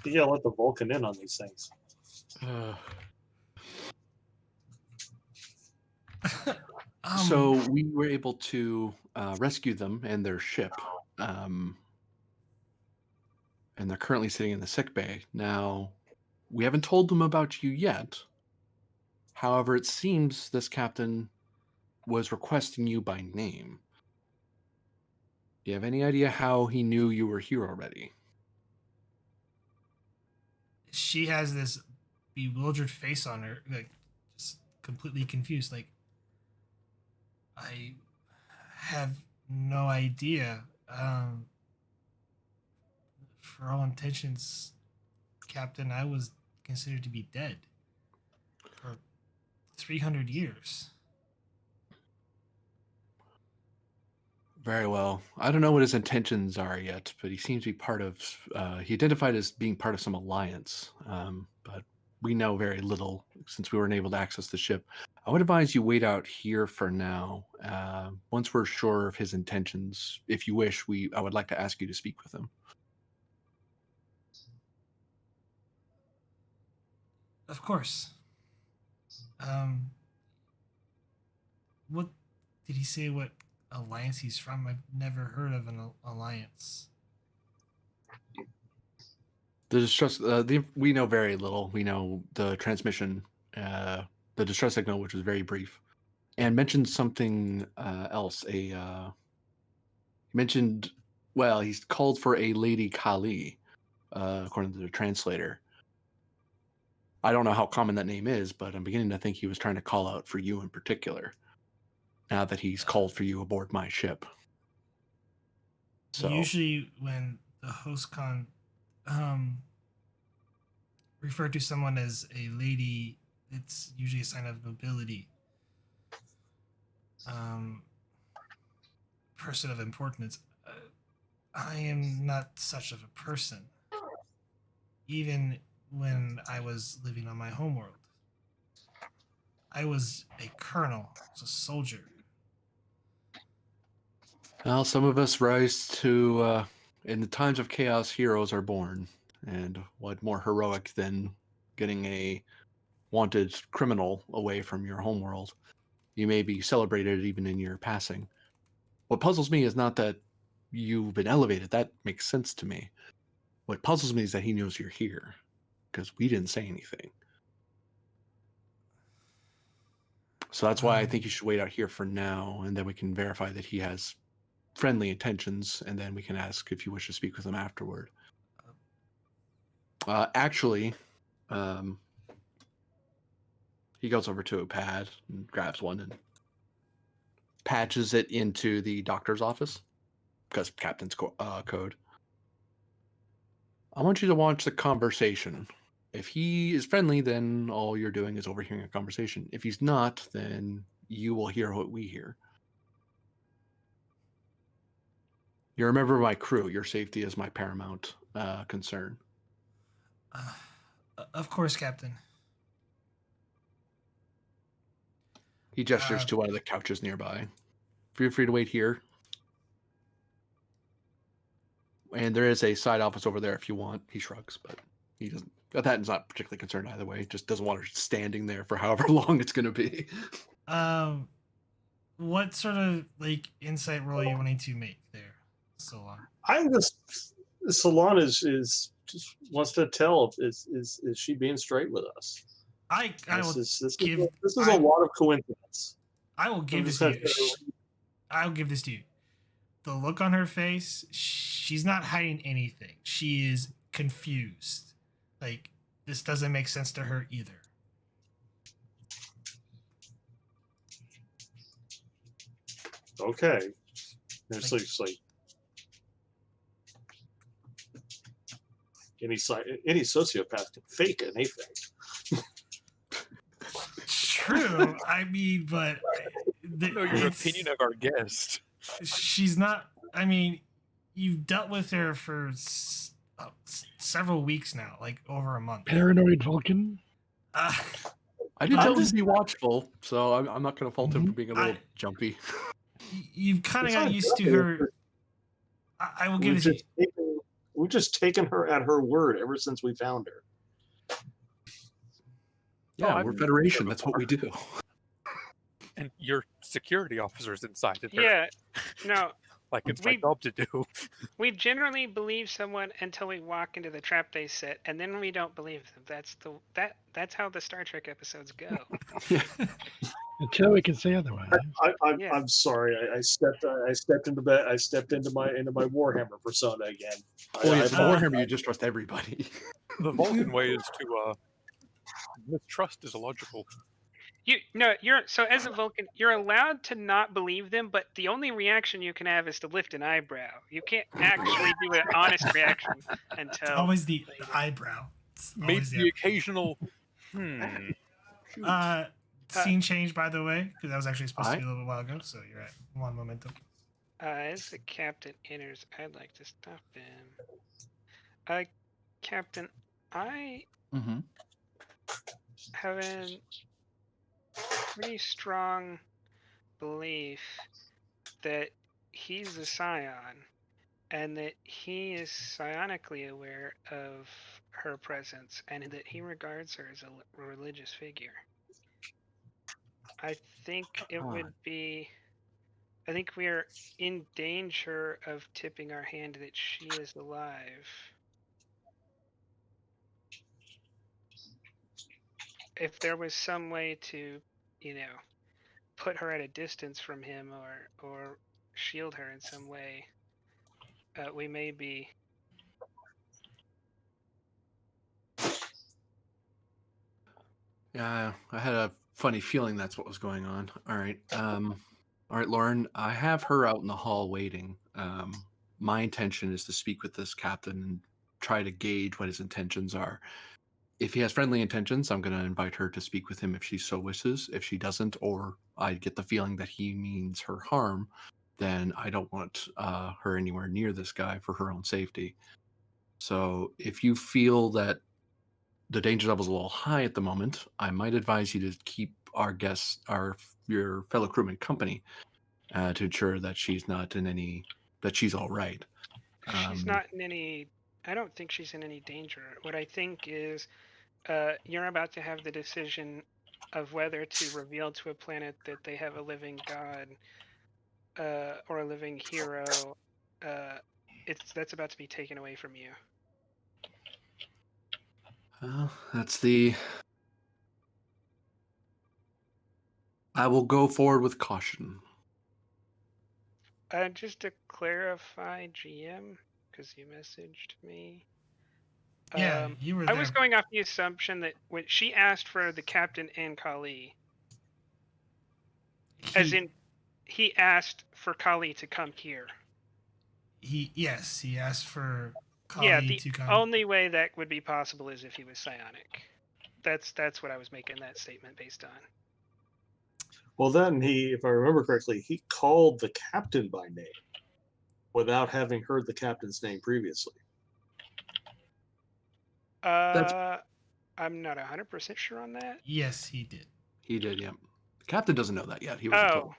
You gotta let the Vulcan in on these things. So we were able to rescue them and their ship, and they're currently sitting in the sick bay. Now, we haven't told them about you yet. However, it seems this captain was requesting you by name. Do you have any idea how he knew you were here already? She has this bewildered face on her, like just completely confused. Like, I have no idea. For all intentions, Captain, I was considered to be dead for 300 years. Very well. I don't know what his intentions are yet, but he seems to be part of. He identified as being part of some alliance, but we know very little since we weren't able to access the ship. I would advise you wait out here for now. Once we're sure of his intentions, if you wish, I would like to ask you to speak with him. Of course. What did he say? What alliance he's from? I've never heard of an alliance. The distress. We know very little. We know the transmission, the distress signal, which was very brief, and mentioned something else. He mentioned, well, he's called for a Lady Kali, according to the translator. I don't know how common that name is, but I'm beginning to think he was trying to call out for you in particular. Now that he's called for you aboard my ship. So usually, when the host con refer to someone as a lady, it's usually a sign of nobility. Person of importance. I am not such of a person. Even when I was living on my homeworld, I was a colonel, I was a soldier. Well, some of us rise to, in the times of chaos, heroes are born. And what more heroic than getting a wanted criminal away from your homeworld? You may be celebrated even in your passing. What puzzles me is not that you've been elevated. That makes sense to me. What puzzles me is that he knows you're here, because we didn't say anything. So that's why I think you should wait out here for now, and then we can verify that he has friendly intentions, and then we can ask if you wish to speak with him afterward. Actually, he goes over to a pad and grabs one and patches it into the doctor's office, because captain's code. I want you to watch the conversation. If he is friendly, then all you're doing is overhearing a conversation. If he's not, then you will hear what we hear. You're a member of my crew. Your safety is my paramount concern. Of course, Captain. He gestures to one of the couches nearby. Feel free to wait here. And there is a side office over there if you want. He shrugs, but he doesn't. That is not particularly concerned either way. Just doesn't want her standing there for however long it's going to be. What sort of insight roll are you wanting to make there, Solon? I'm just Solon is just wants to tell is she being straight with us? This is a lot of coincidence. I will give this to you. I'll give this to you. The look on her face, she's not hiding anything. She is confused. This doesn't make sense to her either. Okay. It's like any sociopath can fake anything. True. I mean, but know your opinion of our guest. She's not. I mean, you've dealt with her for several weeks now, over a month. Paranoid Vulcan. I did tell him to be watchful, so I'm not going to fault him for being a little jumpy. You've kind of got used to her. I will give it to you. We've just taken her at her word ever since we found her. Yeah, we're Federation. That's what we do. And your security officers inside it. Yeah, no, Like it's my we job to do. we generally believe someone until we walk into the trap they set, and then we don't believe them. That's how the Star Trek episodes go. Until we can say otherwise. Yeah. I'm sorry. I stepped into bed. I stepped into my Warhammer persona again. Well, I it's Warhammer. You just trust everybody. The Vulcan way is to mistrust is illogical. You're so as a Vulcan, you're allowed to not believe them, but the only reaction you can have is to lift an eyebrow. You can't actually do an honest reaction It's until always the eyebrow. It's Maybe always the occasional. Scene change, by the way, because that was actually supposed to be Aye. a little while ago. So you're at one momentum. as the captain enters, I'd like to stop him. Captain, I Mm-hmm. have a pretty strong belief that he's a scion, and that he is psionically aware of her presence, and that he regards her as a religious figure. I think it would be. I think we are in danger of tipping our hand that she is alive. If there was some way to, put her at a distance from him, or shield her in some way, we may be. Yeah, I had a funny feeling that's what was going on. All right. All right, Lauren, I have her out in the hall waiting. My intention is to speak with this captain and try to gauge what his intentions are. If he has friendly intentions, I'm going to invite her to speak with him if she so wishes. If she doesn't, or I get the feeling that he means her harm, then I don't want her anywhere near this guy for her own safety. So if you feel that the danger level is a little high at the moment, I might advise you to keep our guests, your fellow crewmen company, to ensure that she's not in any, that she's all right. She's not in any. I don't think she's in any danger. What I think is, you're about to have the decision of whether to reveal to a planet that they have a living god, or a living hero. That's about to be taken away from you. Well, that's the. I will go forward with caution. Just to clarify, GM, because you messaged me. Yeah, you were there. I was going off the assumption that when she asked for the captain and Kali, as in he asked for Kali to come here. He asked for Kali to come. The only way that would be possible is if he was psionic. That's what I was making that statement based on. Well, then if I remember correctly, he called the captain by name without having heard the captain's name previously. I'm not 100% sure on that. Yes, he did. He did, yeah. The captain doesn't know that yet. He wasn't told.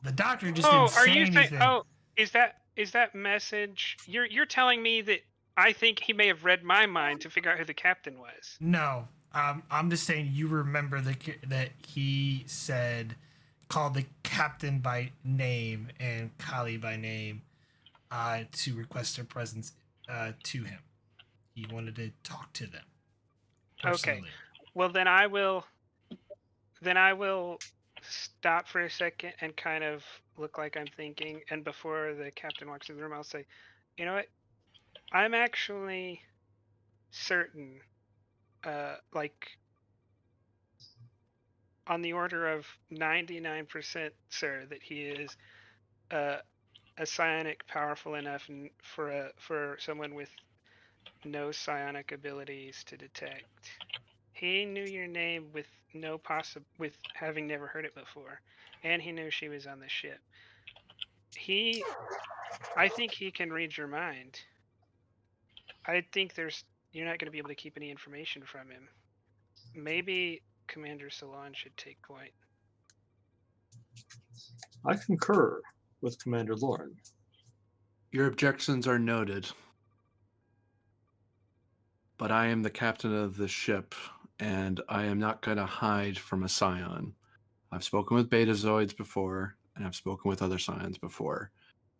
The doctor just didn't say anything. Is that message? You're telling me that I think he may have read my mind to figure out who the captain was. No, I'm just saying you remember that he called the captain by name and Kali by name to request their presence to him. He wanted to talk to them personally. Okay. Well, then I will stop for a second and kind of look like I'm thinking, and before the captain walks in the room, I'll say, you know what? I'm actually certain, like on the order of 99% sir, that he is a psionic powerful enough for someone with no psionic abilities to detect. He knew your name with with having never heard it before, and he knew she was on the ship. I think he can read your mind. I think you're not going to be able to keep any information from him. Maybe Commander Salon should take point. I concur with Commander Lauren. Your objections are noted. But I am the captain of the ship, and I am not going to hide from a scion. I've spoken with betazoids before, and I've spoken with other scions before.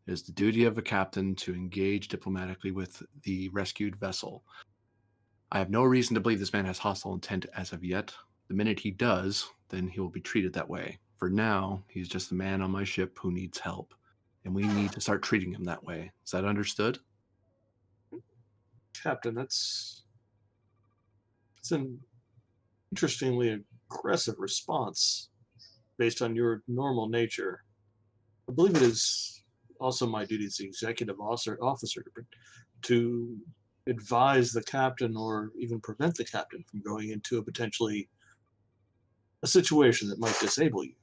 It is the duty of a captain to engage diplomatically with the rescued vessel. I have no reason to believe this man has hostile intent as of yet. The minute he does, then he will be treated that way. For now, he's just a man on my ship who needs help, and we need to start treating him that way. Is that understood? Captain, it's an interestingly aggressive response based on your normal nature. I believe it is also my duty as the executive officer to advise the captain or even prevent the captain from going into a situation that might disable you.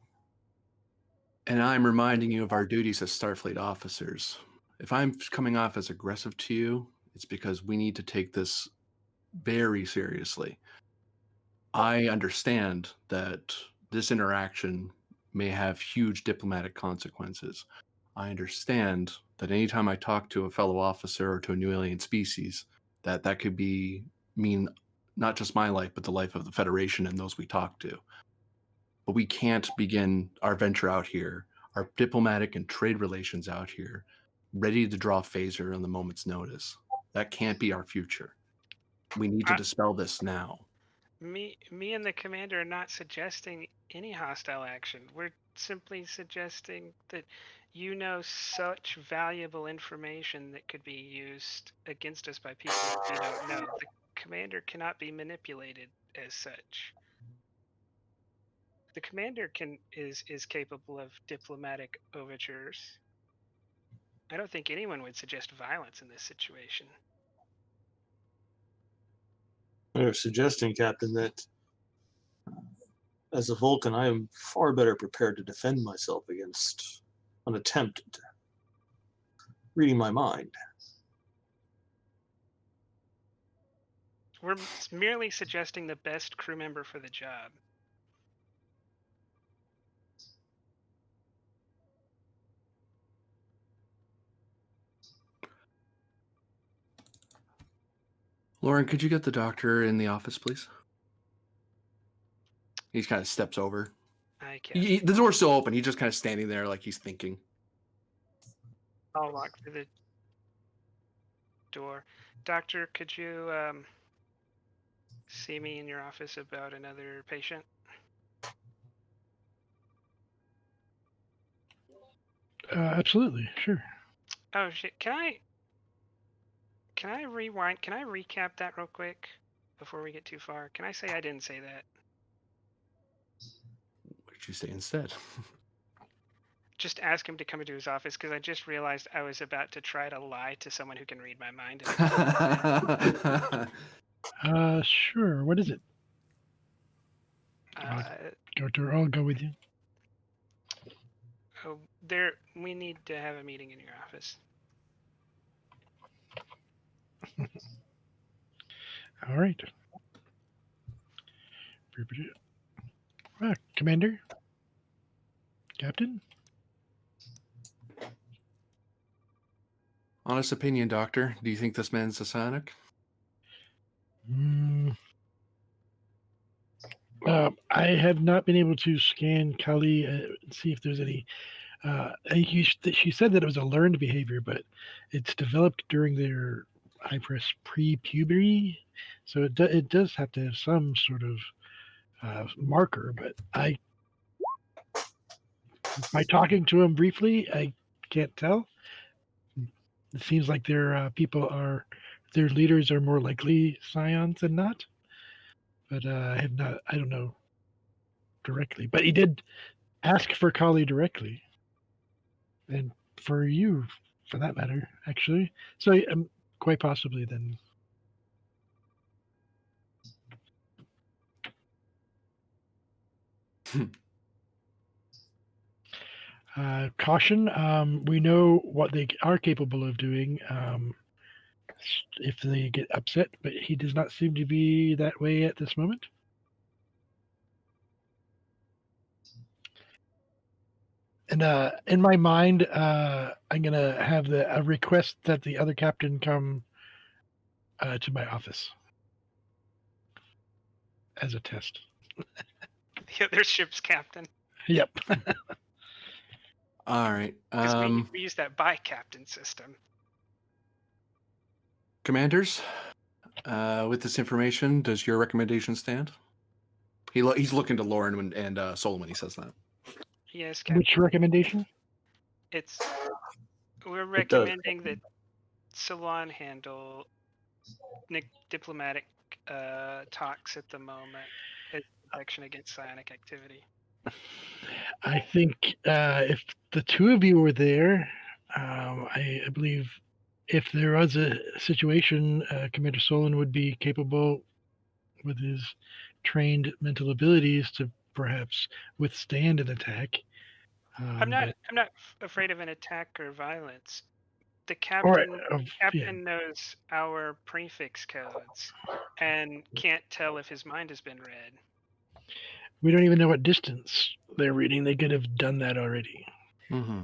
And I'm reminding you of our duties as Starfleet officers. If I'm coming off as aggressive to you, it's because we need to take this very seriously. I understand that this interaction may have huge diplomatic consequences. I understand that anytime I talk to a fellow officer or to a new alien species, that could mean not just my life, but the life of the Federation and those we talk to. But we can't begin our venture out here, our diplomatic and trade relations out here, ready to draw phaser on the moment's notice. That can't be our future. We need to dispel this now. Me and the commander are not suggesting any hostile action. We're simply suggesting that you know such valuable information that could be used against us by people that we don't know. The commander cannot be manipulated as such. The commander is capable of diplomatic overtures. I don't think anyone would suggest violence in this situation. They're suggesting, Captain, that as a Vulcan, I am far better prepared to defend myself against an attempt at reading my mind. We're merely suggesting the best crew member for the job. Lauren, could you get the doctor in the office, please? He kind of steps over. I guess. The door's still open. He's just kind of standing there like he's thinking. I'll walk through the door. Doctor, could you see me in your office about another patient? Absolutely, sure. Oh shit! Can I rewind? Can I recap that real quick before we get too far? Can I say I didn't say that? What did you say instead? Just ask him to come into his office because I just realized I was about to try to lie to someone who can read my mind. Sure. What is it? I'll go with you. Oh, we need to have a meeting in your office. All right. Commander? Captain? Honest opinion, Doctor. Do you think this man's a psionic? I have not been able to scan Kali and see if there's any. I think she said that it was a learned behavior, but it's developed during their, I press, pre-puberty, so it does have to have some sort of marker. But by talking to him briefly, I can't tell. It seems like their leaders are more likely scions than not. But I don't know directly. But he did ask for Kali directly. And for you, for that matter, actually. So quite possibly then. Caution, we know what they are capable of doing if they get upset, but he does not seem to be that way at this moment. And in my mind, I'm going to have a request that the other captain come to my office. as a test. The other ship's captain. Yep. All right. 'Cause we use that by captain system. Commanders, with this information, does your recommendation stand? He's looking to Lauren and Solon when he says that. Yes, Captain. Which recommendation? We're recommending that Solon handle diplomatic talks at the moment as protection against psionic activity. I think if the two of you were there, I believe if there was a situation, Commander Solon would be capable with his trained mental abilities to perhaps withstand an attack. I'm not afraid of an attack or violence. The Or, captain knows our prefix codes and can't tell if his mind has been read. We don't even know what distance they're reading. They could have done that already. Mm-hmm.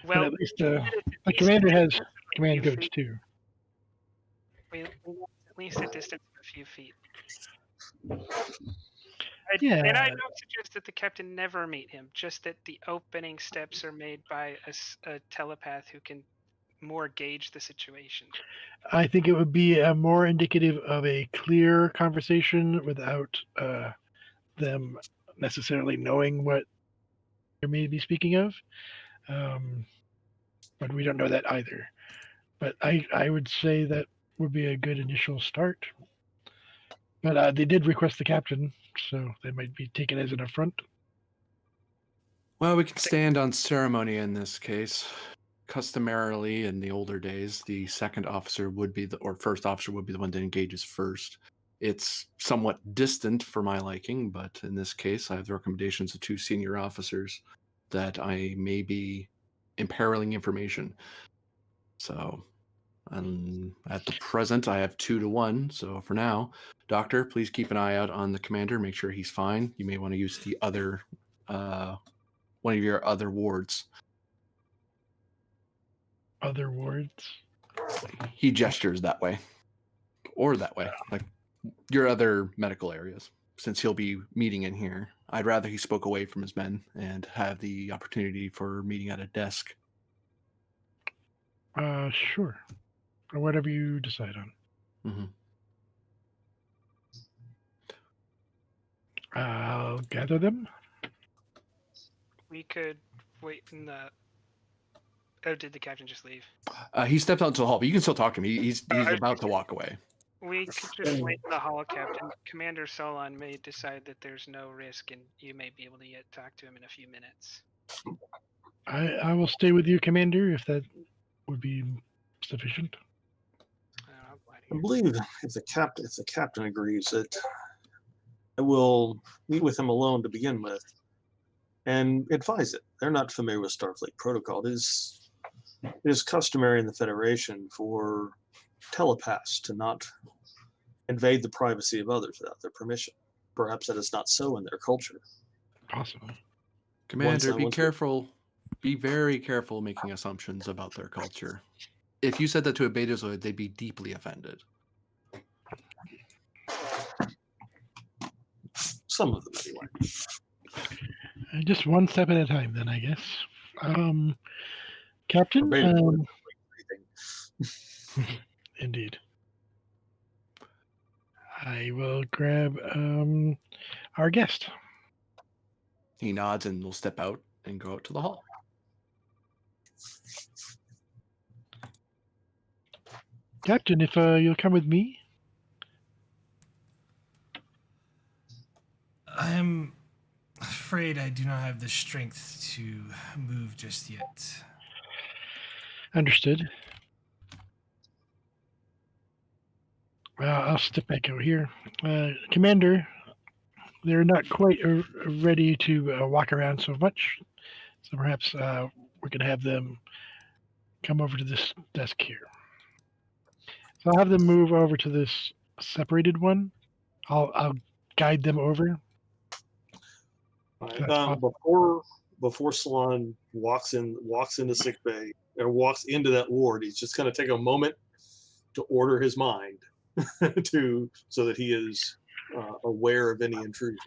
Well, but at least the commander has command codes too. We at least a distance of a few feet. Yeah. And I don't suggest that the captain never meet him, just that the opening steps are made by a telepath who can more gauge the situation. I think it would be more indicative of a clear conversation without them necessarily knowing what they may be speaking of. But we don't know that either. But I would say that would be a good initial start. But they did request the captain, so they might be taken as an affront. Well, we can stand on ceremony in this case. Customarily, in the older days, the second officer would be first officer would be the one that engages first. It's somewhat distant for my liking, but in this case, I have the recommendations of two senior officers that I may be imperiling information. So, at the present, I have 2-1. So for now, Doctor, please keep an eye out on the commander. Make sure he's fine. You may want to use the other, one of your other wards. Other wards? He gestures that way, or that way, like your other medical areas. Since he'll be meeting in here, I'd rather he spoke away from his men and have the opportunity for meeting at a desk. Sure. Or whatever you decide on. Mm-hmm. I'll gather them. We could wait in the... Oh, did the captain just leave? He stepped out into the hall, but you can still talk to him. He's about to walk away. We could just wait in the hall, Captain. Commander Solon may decide that there's no risk, and you may be able to talk to him in a few minutes. I will stay with you, Commander, if that would be sufficient. I believe if the captain agrees that I will meet with him alone to begin with and advise it. They're not familiar with Starfleet protocol. It is customary in the Federation for telepaths to not invade the privacy of others without their permission. Perhaps that is not so in their culture. Possibly. Commander, be careful. Be very careful making assumptions about their culture. If you said that to a Betazoid, they'd be deeply offended. Some of them, anyway. Just one step at a time, then, I guess. Captain? Indeed. I will grab our guest. He nods and will step out and go out to the hall. Captain, if you'll come with me. I'm afraid I do not have the strength to move just yet. Understood. I'll step back over here. Commander, they're not quite ready to walk around so much. So perhaps we're going to have them come over to this desk here. So I'll have them move over to this separated one. I'll guide them over. Before Solon walks into sick bay or walks into that ward, he's just going to take a moment to order his mind so that he is aware of any intrusion.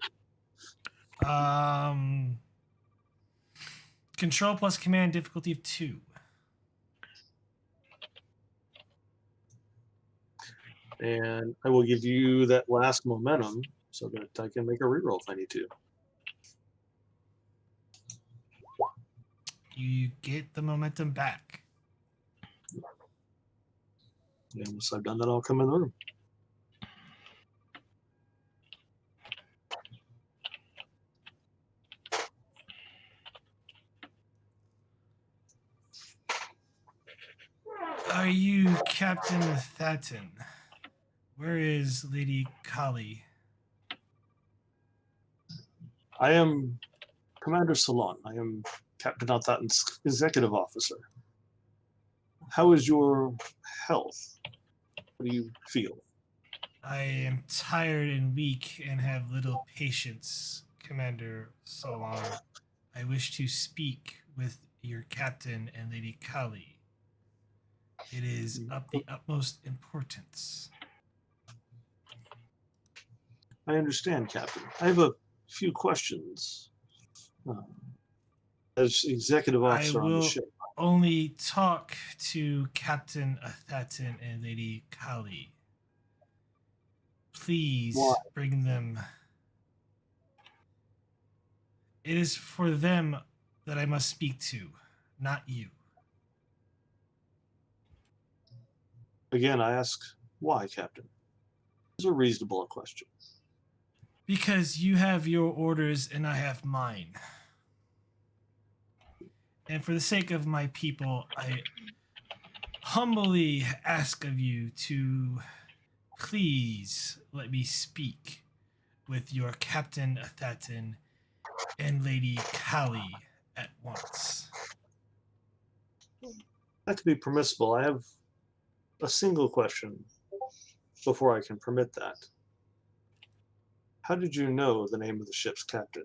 Control plus command difficulty of 2. And I will give you that last momentum so that I can make a reroll if I need to. You get the momentum back. And once I've done that, I'll come in the room. Are you Captain Thatton? Where is Lady Kali? I am Commander Salon. I am Captain Althatton's executive officer. How is your health? What do you feel? I am tired and weak and have little patience, Commander Solon. I wish to speak with your captain and Lady Kali. It is of the utmost importance. I understand, Captain. I have a few questions. As executive officer on the ship. Only talk to Captain Thatton and Lady Kali. Please bring them. It is for them that I must speak to, not you. Again, I ask, why, Captain? It's a reasonable question. Because you have your orders and I have mine. And for the sake of my people, I humbly ask of you to please let me speak with your Captain Thatton and Lady Kali at once. That could be permissible. I have a single question before I can permit that. How did you know the name of the ship's captain?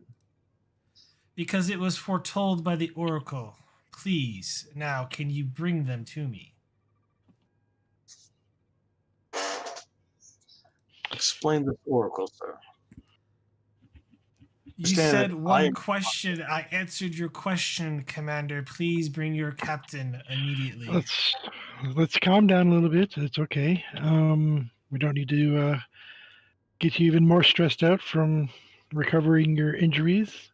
Because it was foretold by the Oracle. Please, now, can you bring them to me? Explain the Oracle, sir. You said one question. I answered your question, Commander. Please bring your captain immediately. Let's calm down a little bit. It's okay. We don't need to get you even more stressed out from recovering your injuries.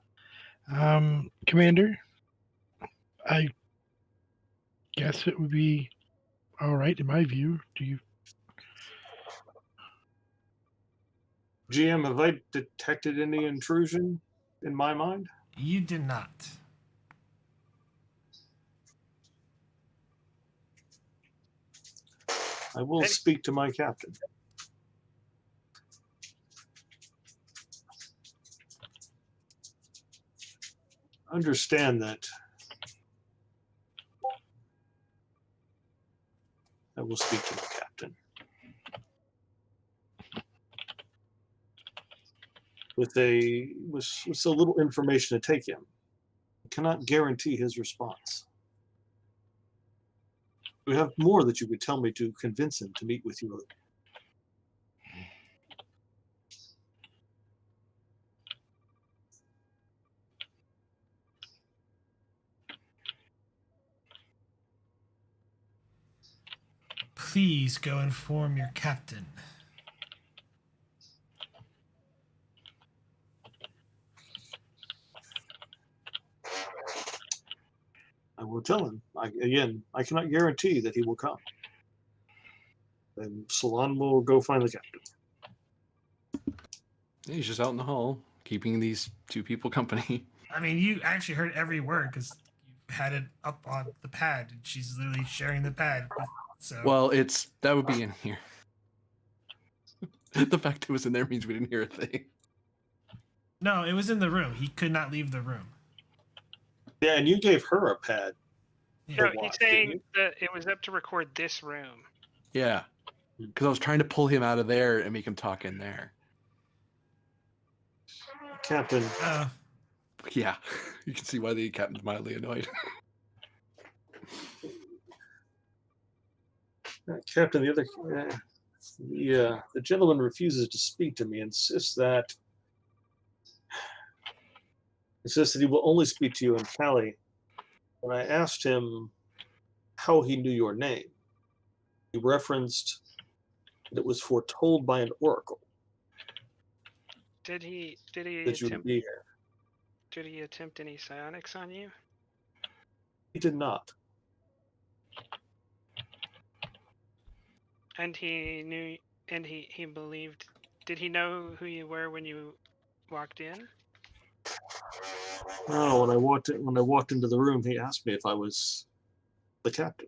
Commander, I guess it would be all right in my view. Do you? GM, have I detected any intrusion in my mind? You did not. I will speak to my captain. Understand that I will speak to my captain. With a little information to take him. I cannot guarantee his response. We have more that you could tell me to convince him to meet with you. Please go inform your captain. I will tell him. I cannot guarantee that he will come. And Salon will go find the captain. He's just out in the hall, keeping these two people company. I mean, you actually heard every word because you had it up on the pad, and she's literally sharing the pad. So. Well, that would be in here. The fact it was in there means we didn't hear a thing. No, it was in the room. He could not leave the room. Yeah, and you gave her a pad. Yeah. No, he's saying that it was up to record this room. Yeah, because I was trying to pull him out of there and make him talk in there. Captain. Yeah, you can see why the captain's mildly annoyed. Captain, The gentleman refuses to speak to me, insists that he will only speak to you in Cali. When I asked him how he knew your name, he referenced that it was foretold by an oracle Did he that you would attempt be here. did he attempt any psionics on you? He did not. And he knew, and he believed. Did he know who you were when you walked in? No, when I walked into the room, he asked me if I was the captain.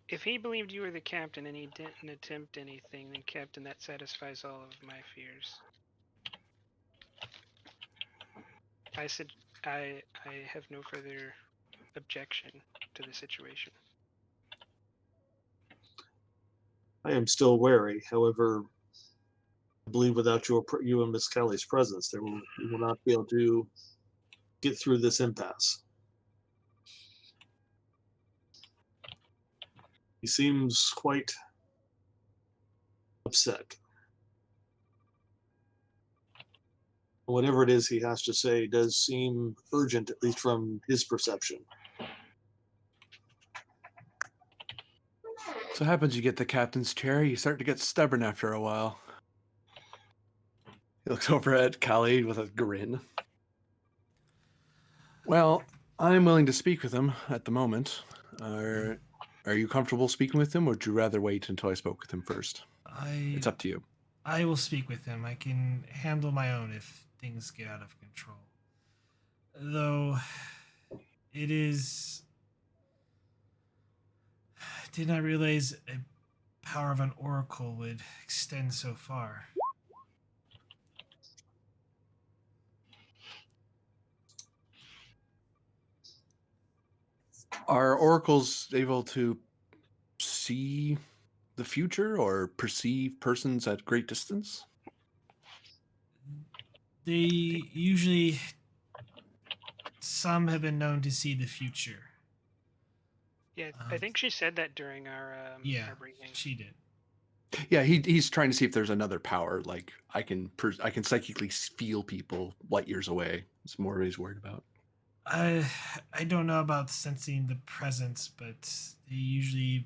If he believed you were the captain and he didn't attempt anything, then Captain, that satisfies all of my fears. I said I have no further objection to the situation. I am still wary. However, I believe without you and Miss Kelly's presence, we will not be able to get through this impasse. He seems quite upset. Whatever it is he has to say does seem urgent, at least from his perception. So happens you get the captain's chair, you start to get stubborn after a while. He looks over at Khalid with a grin. Well, I'm willing to speak with him at the moment. Are you comfortable speaking with him, or would you rather wait until I spoke with him first? It's up to you. I will speak with him. I can handle my own if things get out of control. Though it is, I did not realize a power of an oracle would extend so far. Are oracles able to see the future or perceive persons at great distance? They usually, some have been known to see the future. Yeah, I think she said that during our briefing. She did. Yeah, he's trying to see if there's another power. Like I can psychically feel people light years away. It's more what he's worried about. I don't know about sensing the presence, but they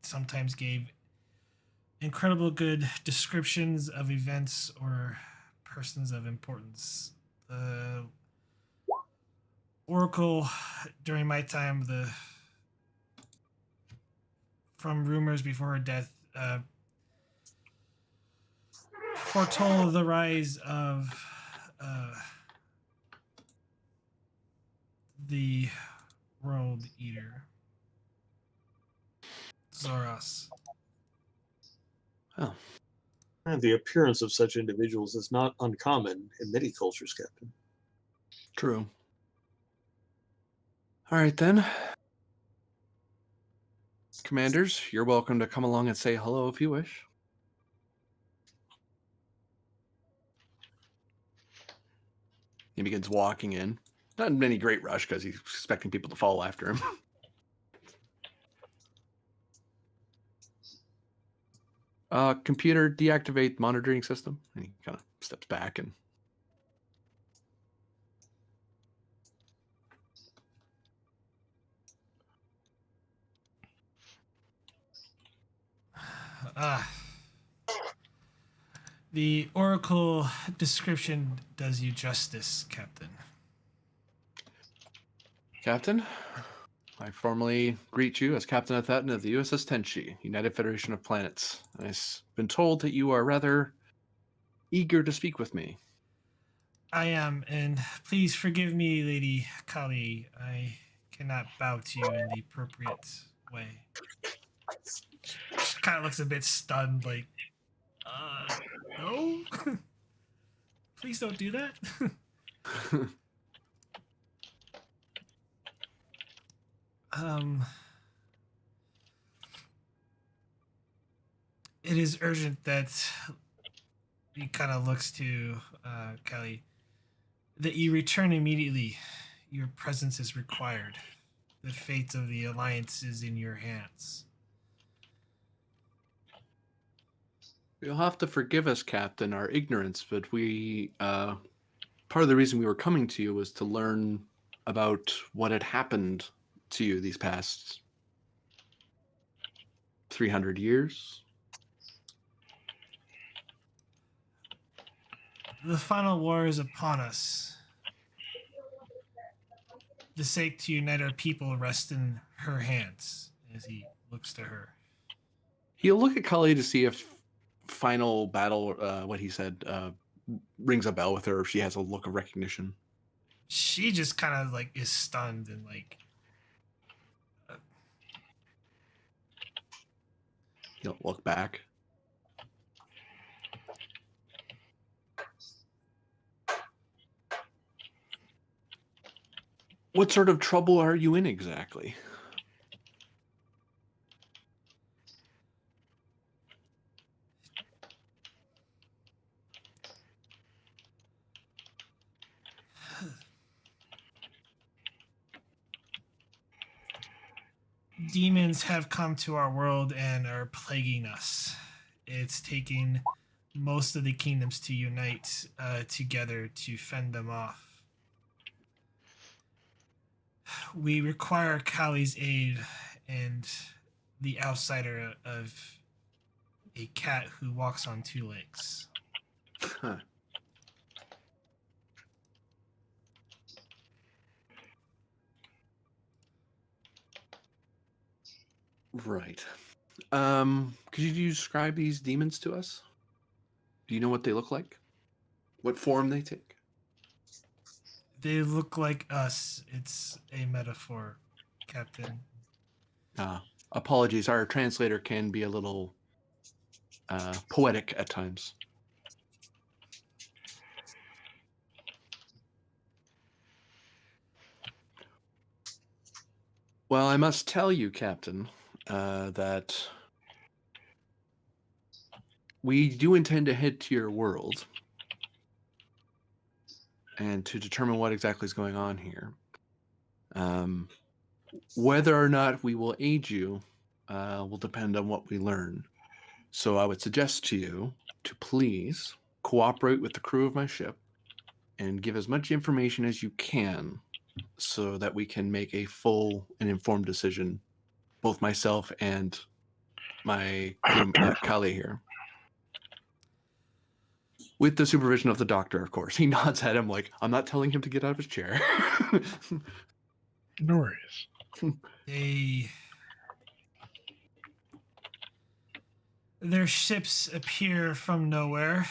sometimes gave incredible good descriptions of events or persons of importance. The Oracle during my time, from rumors before her death, foretold the rise of the World Eater, Zoros. Oh. And the appearance of such individuals is not uncommon in many cultures, Captain. True. All right, then. Commanders, you're welcome to come along and say hello if you wish. He begins walking in. Not in any great rush because he's expecting people to follow after him. Computer, deactivate monitoring system. And he kind of steps back and... The Oracle description does you justice, Captain. Captain, I formally greet you as Captain Athaton of the USS Tenshi, United Federation of Planets. I've been told that you are rather eager to speak with me. I am, and please forgive me, Lady Kali. I cannot bow to you in the appropriate way. She kind of looks a bit stunned, like, no? Please don't do that. It is urgent that he kind of looks to Kelly, that you return immediately. Your presence is required. The fate of the Alliance is in your hands. You'll have to forgive us, Captain, our ignorance, but we, part of the reason we were coming to you was to learn about what had happened to you these past 300 years. The final war is upon us. The sake to unite our people rests in her hands, as he looks to her. He'll look at Kali to see if final battle, what he said, rings a bell with her, if she has a look of recognition. She just kind of like is stunned and like. He'll look back. What sort of trouble are you in exactly? Demons have come to our world and are plaguing us. It's taking most of the kingdoms to unite together to fend them off. We require Kali's aid and the outsider of a cat who walks on two legs. Huh. Right. Could you describe these demons to us? Do you know what they look like? What form they take? They look like us. It's a metaphor, Captain. Apologies, our translator can be a little poetic at times. Well, I must tell you, Captain, that we do intend to head to your world and to determine what exactly is going on here. Whether or not we will aid you will depend on what we learn. So I would suggest to you to please cooperate with the crew of my ship and give as much information as you can so that we can make a full and informed decision, both myself and my crew, Kali here. With the supervision of the doctor, of course. He nods at him like, I'm not telling him to get out of his chair. No worries. Their ships appear from nowhere.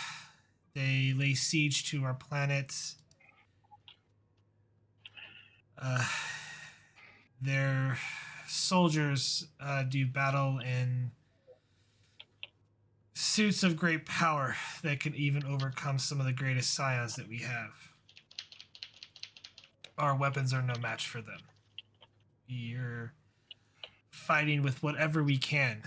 They lay siege to our planet. Their soldiers do battle in suits of great power that can even overcome some of the greatest scions that we have. Our weapons are no match for them. We're fighting with whatever we can.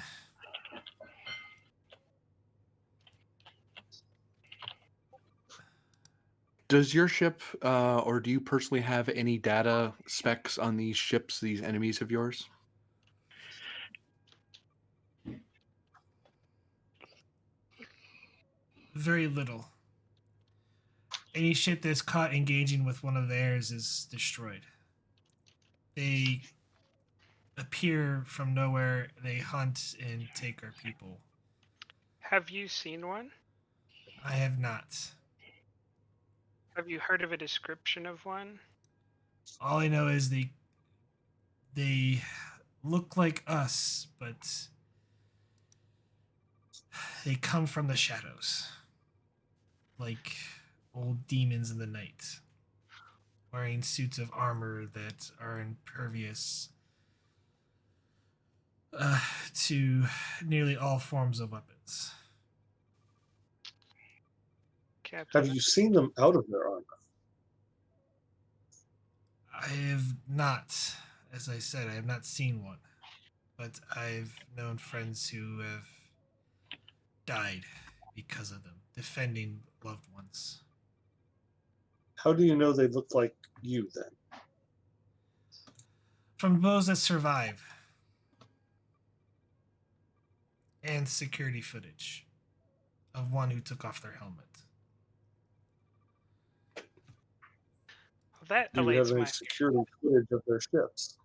Does your ship, or do you personally have any data specs on these ships, these enemies of yours? Very little. Any ship that's caught engaging with one of theirs is destroyed. They appear from nowhere, they hunt and take our people. Have you seen one? I have not. Have you heard of a description of one? All I know is they look like us, but they come from the shadows. Like old demons in the night. Wearing suits of armor that are impervious to nearly all forms of weapons. Captain, Have you seen them out of their armor? I have not. As I said, I have not seen one. But I've known friends who have died because of them, defending loved ones. How do you know they look like you then? From those that survive. And security footage. of one who took off their helmet. Well, that Do you have elates any my. security footage of their ships?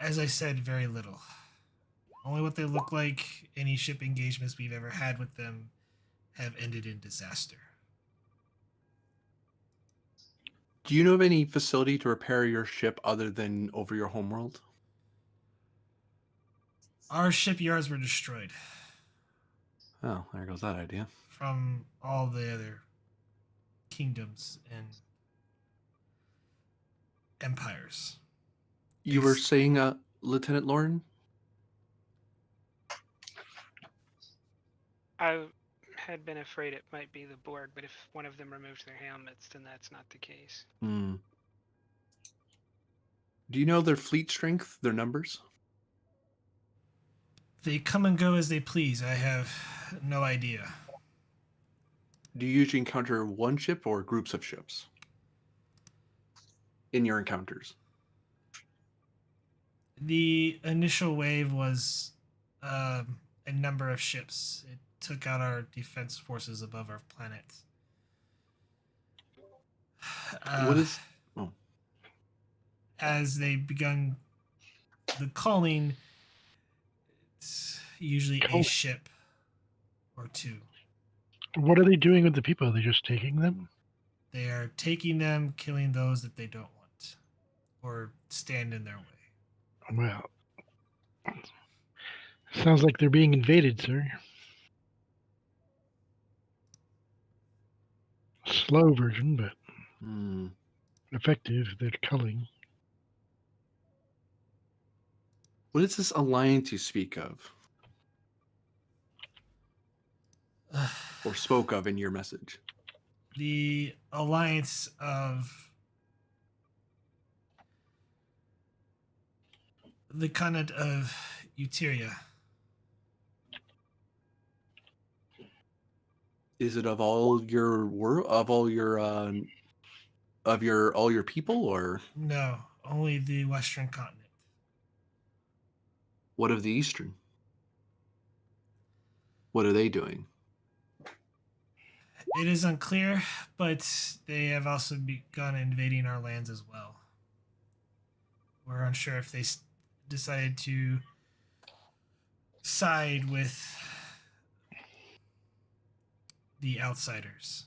As I said, very little. Only what they look like. Any ship engagements we've ever had with them have ended in disaster. Do you know of any facility to repair your ship other than over your homeworld? Our shipyards were destroyed Oh, there goes that idea. from all the other kingdoms and empires. You were saying, Lieutenant Lauren? I had been afraid it might be the Borg, but if one of them removed their helmets, then that's not the case. Hmm. Do you know their fleet strength, their numbers? They come and go as they please. I have no idea. Do you usually encounter one ship or groups of ships in your encounters? The initial wave was a number of ships. It took out our defense forces above our planet. What is... Oh. As they begun the calling, it's usually a ship or two. What are they doing with the people? Are they just taking them? They are taking them, killing those that they don't want, or stand in their way. Well, sounds like they're being invaded, sir. Slow version, but effective. They're culling. What is this alliance you speak of? Or spoke of in your message? The alliance of the continent of Euteria. Is it of all your all your people, or No, only the Western continent. what of the Eastern? What are they doing? It is unclear, but they have also begun invading our lands as well. We're unsure if they decided to side with the outsiders.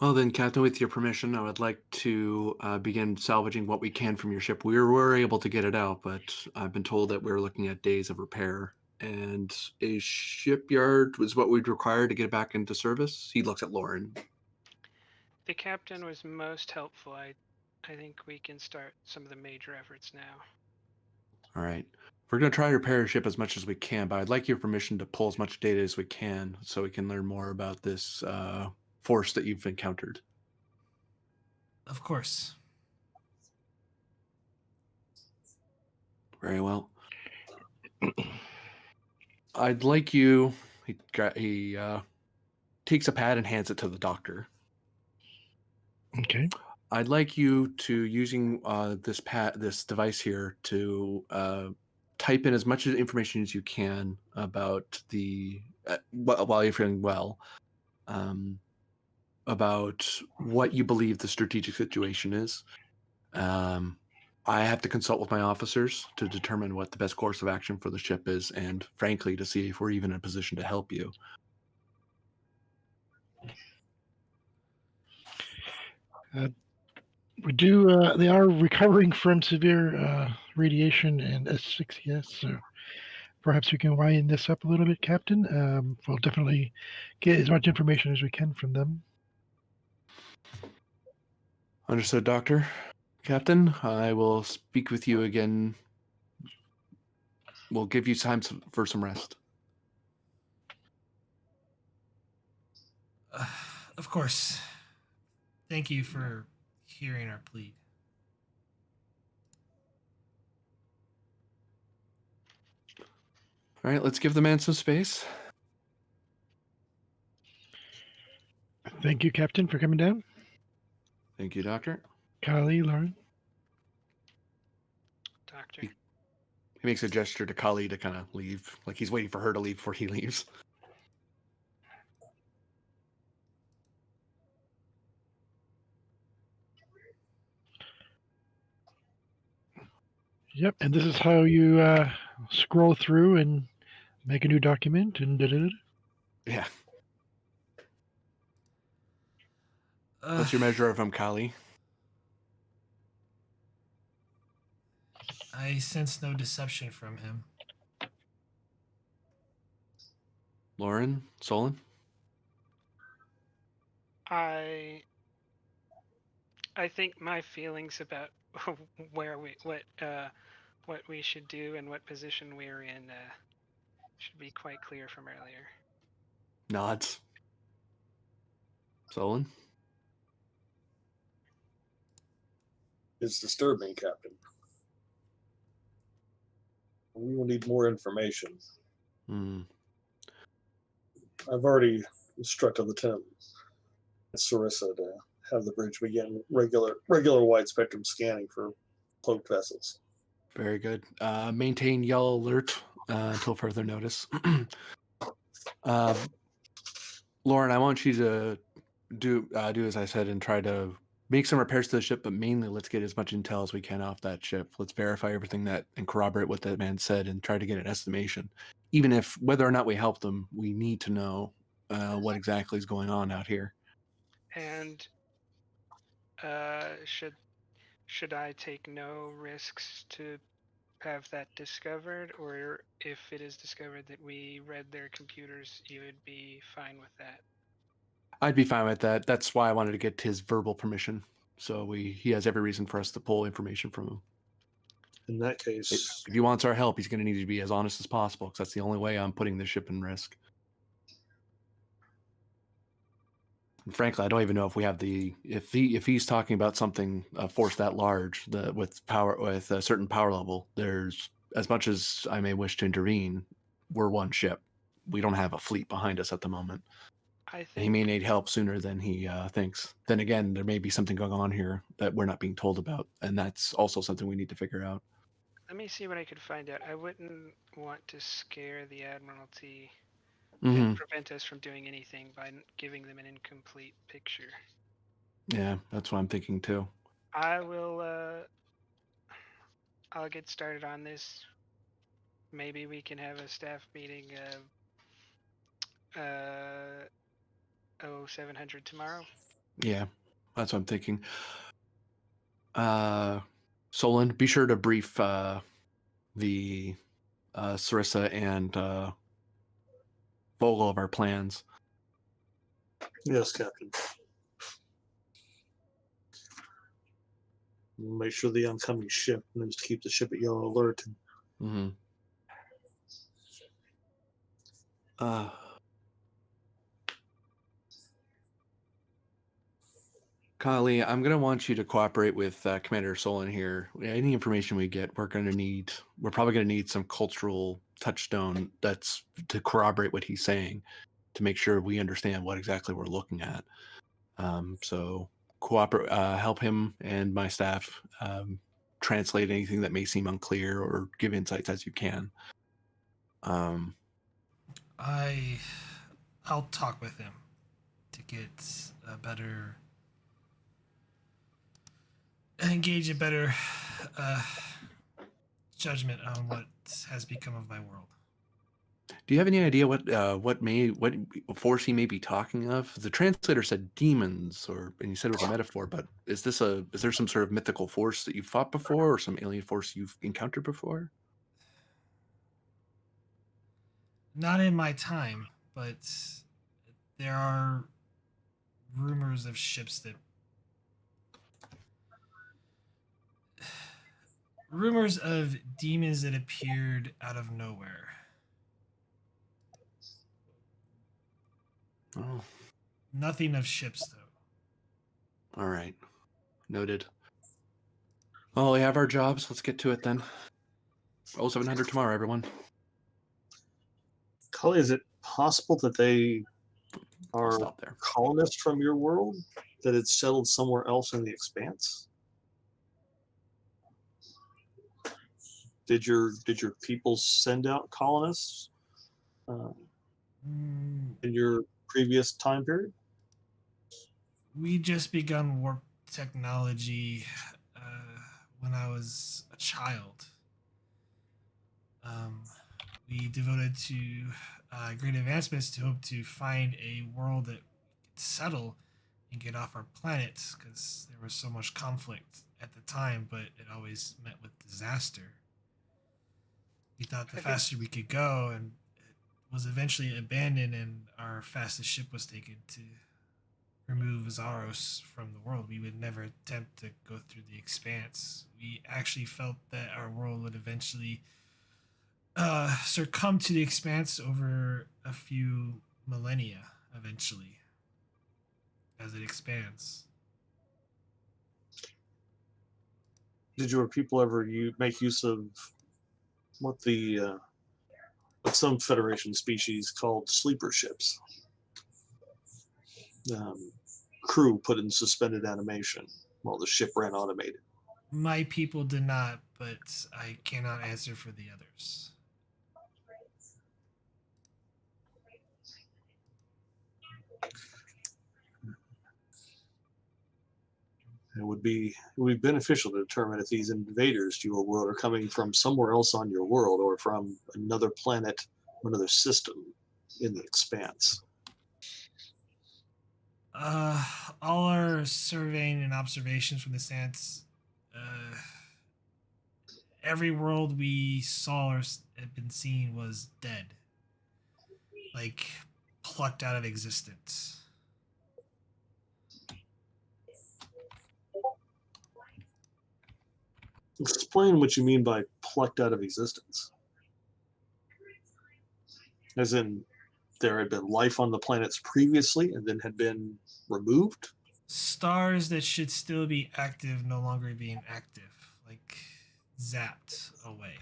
Well then, Captain, with your permission, I would like to begin salvaging what we can from your ship. We were able to get it out, but I've been told that we're looking at days of repair. And a shipyard was what we'd require to get it back into service. He looks at Lauren. The captain was most helpful. I think we can start some of the major efforts now. All right. We're going to try to repair your ship as much as we can, but I'd like your permission to pull as much data as we can so we can learn more about this force that you've encountered. Of course. Very well. I'd like you... He takes a pad and hands it to the doctor. Okay. I'd like you to, using this device here, to type in as much information as you can about the while you're feeling well, about what you believe the strategic situation is. I have to consult with my officers to determine what the best course of action for the ship is, and frankly, to see if we're even in a position to help you. We do. They are recovering from severe radiation and asphyxiation, so perhaps we can wind this up a little bit, Captain. We'll definitely get as much information as we can from them. Understood, Doctor. Captain, I will speak with you again. We'll give you time for some rest. Of course. Thank you for hearing our plea. All right, let's give the man some space. Thank you, Captain, for coming down. Thank you, Doctor. Kali, Lauren. Doctor. He makes a gesture to Kali to kind of leave, like he's waiting for her to leave before he leaves. Yep, and this is how you scroll through and make a new document and da-da-da. Yeah. What's your measure of him, Kali? I sense no deception from him. Lauren? Solon? I think my feelings about what we should do and what position we're in should be quite clear from earlier. Nods. Solon? It's disturbing, Captain. We will need more information. Hmm. I've already instructed Lieutenant Sarissa to have the bridge begin regular wide spectrum scanning for cloaked vessels. Very good. Maintain yellow alert until further notice. Lauren, I want you to do as I said and try to make some repairs to the ship, but mainly let's get as much intel as we can off that ship. Let's verify everything and corroborate what that man said and try to get an estimation. Even if whether or not we help them, we need to know what exactly is going on out here. And should I take no risks to have that discovered, or if it is discovered that we read their computers, you would be fine with that? I'd be fine with that. That's why I wanted to get his verbal permission. So he has every reason for us to pull information from him. In that case, If he wants our help, he's going to need to be as honest as possible, because that's the only way I'm putting this ship in risk. And frankly, I don't even know if we have if he's talking about something a force that large with a certain power level. There's, as much as I may wish to intervene, we're one ship. We don't have a fleet behind us at the moment. I And he think may need help sooner than he thinks. Then again, there may be something going on here that we're not being told about, and that's also something we need to figure out. let me see what I could find out. I wouldn't want to scare the Admiralty Mm-hmm. and prevent us from doing anything by giving them an incomplete picture. Yeah, that's what I'm thinking too. I will. I'll get started on this. Maybe we can have a staff meeting. 0700 tomorrow. Yeah, that's what I'm thinking. Solon, be sure to brief the Sarissa and Vogel of our plans. yes, Captain. Make sure the oncoming ship knows to keep the ship at yellow alert. Mm-hmm. Kali, I'm going to want you to cooperate with Commander Solon here. Any information we get, we're probably going to need some cultural touchstone that's to corroborate what he's saying, to make sure we understand what exactly we're looking at. So cooperate, help him and my staff translate anything that may seem unclear or give insights as you can. I'll talk with him to get a better engage a better judgment on what has become of my world. Do you have any idea what force he may be talking of? The translator said demons, and you said it was a metaphor, but is there some sort of mythical force that you've fought before, or some alien force you've encountered before? Not in my time, but there are rumors of ships that rumors of demons that appeared out of nowhere. Oh, Nothing of ships, though. all right, noted. Well, we have our jobs. Let's get to it then. 0700 tomorrow, everyone. Kali, is it possible that they are stop there. colonists from your world that had settled somewhere else in the expanse? Did your people send out colonists in your previous time period? We just begun warp technology when I was a child. We devoted to great advancements to hope to find a world that we could settle and get off our planet because there was so much conflict at the time, but it always met with disaster. We thought the faster we could go, and it was eventually abandoned, and our fastest ship was taken to remove Zaros from the world. We would never attempt to go through the expanse. We actually felt that our world would eventually succumb to the expanse over a few millennia, eventually, as it expands. Did your people ever make use of what some Federation species called sleeper ships? Crew put in suspended animation while the ship ran automated. My people did not, but I cannot answer for the others. It would be beneficial to determine if these invaders to your world are coming from somewhere else on your world or from another planet, another system in the expanse. All our surveying and observations from the stance, every world we saw or had been seen was dead, like plucked out of existence. Explain what you mean by plucked out of existence. As in, there had been life on the planets previously and then had been removed? Stars that should still be active no longer being active, like zapped away.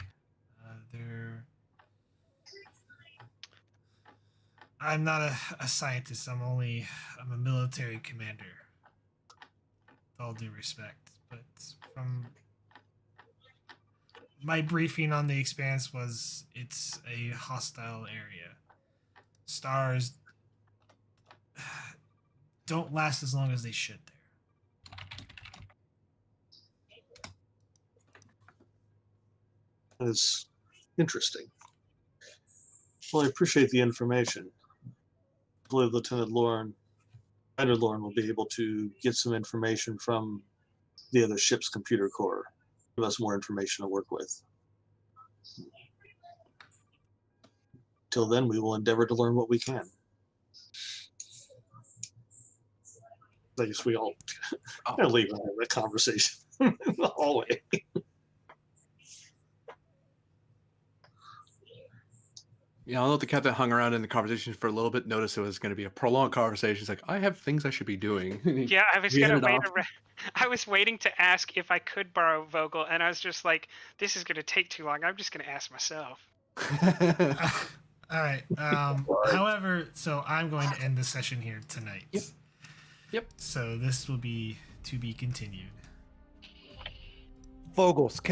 I'm not a scientist. I'm a military commander. With all due respect, but from my briefing on the Expanse was it's a hostile area. Stars don't last as long as they should there. That's interesting. Well, I appreciate the information. I believe Lieutenant Lauren, Commander Lauren, will be able to get some information from the other ship's computer core. Give us more information to work with. Till then, we will endeavor to learn what we can. I guess we all leave the conversation in the hallway. Yeah, I know the captain hung around in the conversation for a little bit, noticed it was going to be a prolonged conversation. He's like, I have things I should be doing. Yeah, I was gonna wait. I was waiting to ask if I could borrow Vogel, and I was just like, "This is gonna take too long. I'm just gonna ask myself." All right. However, so I'm going to end the session here tonight. Yep. So this will be to be continued. Vogels,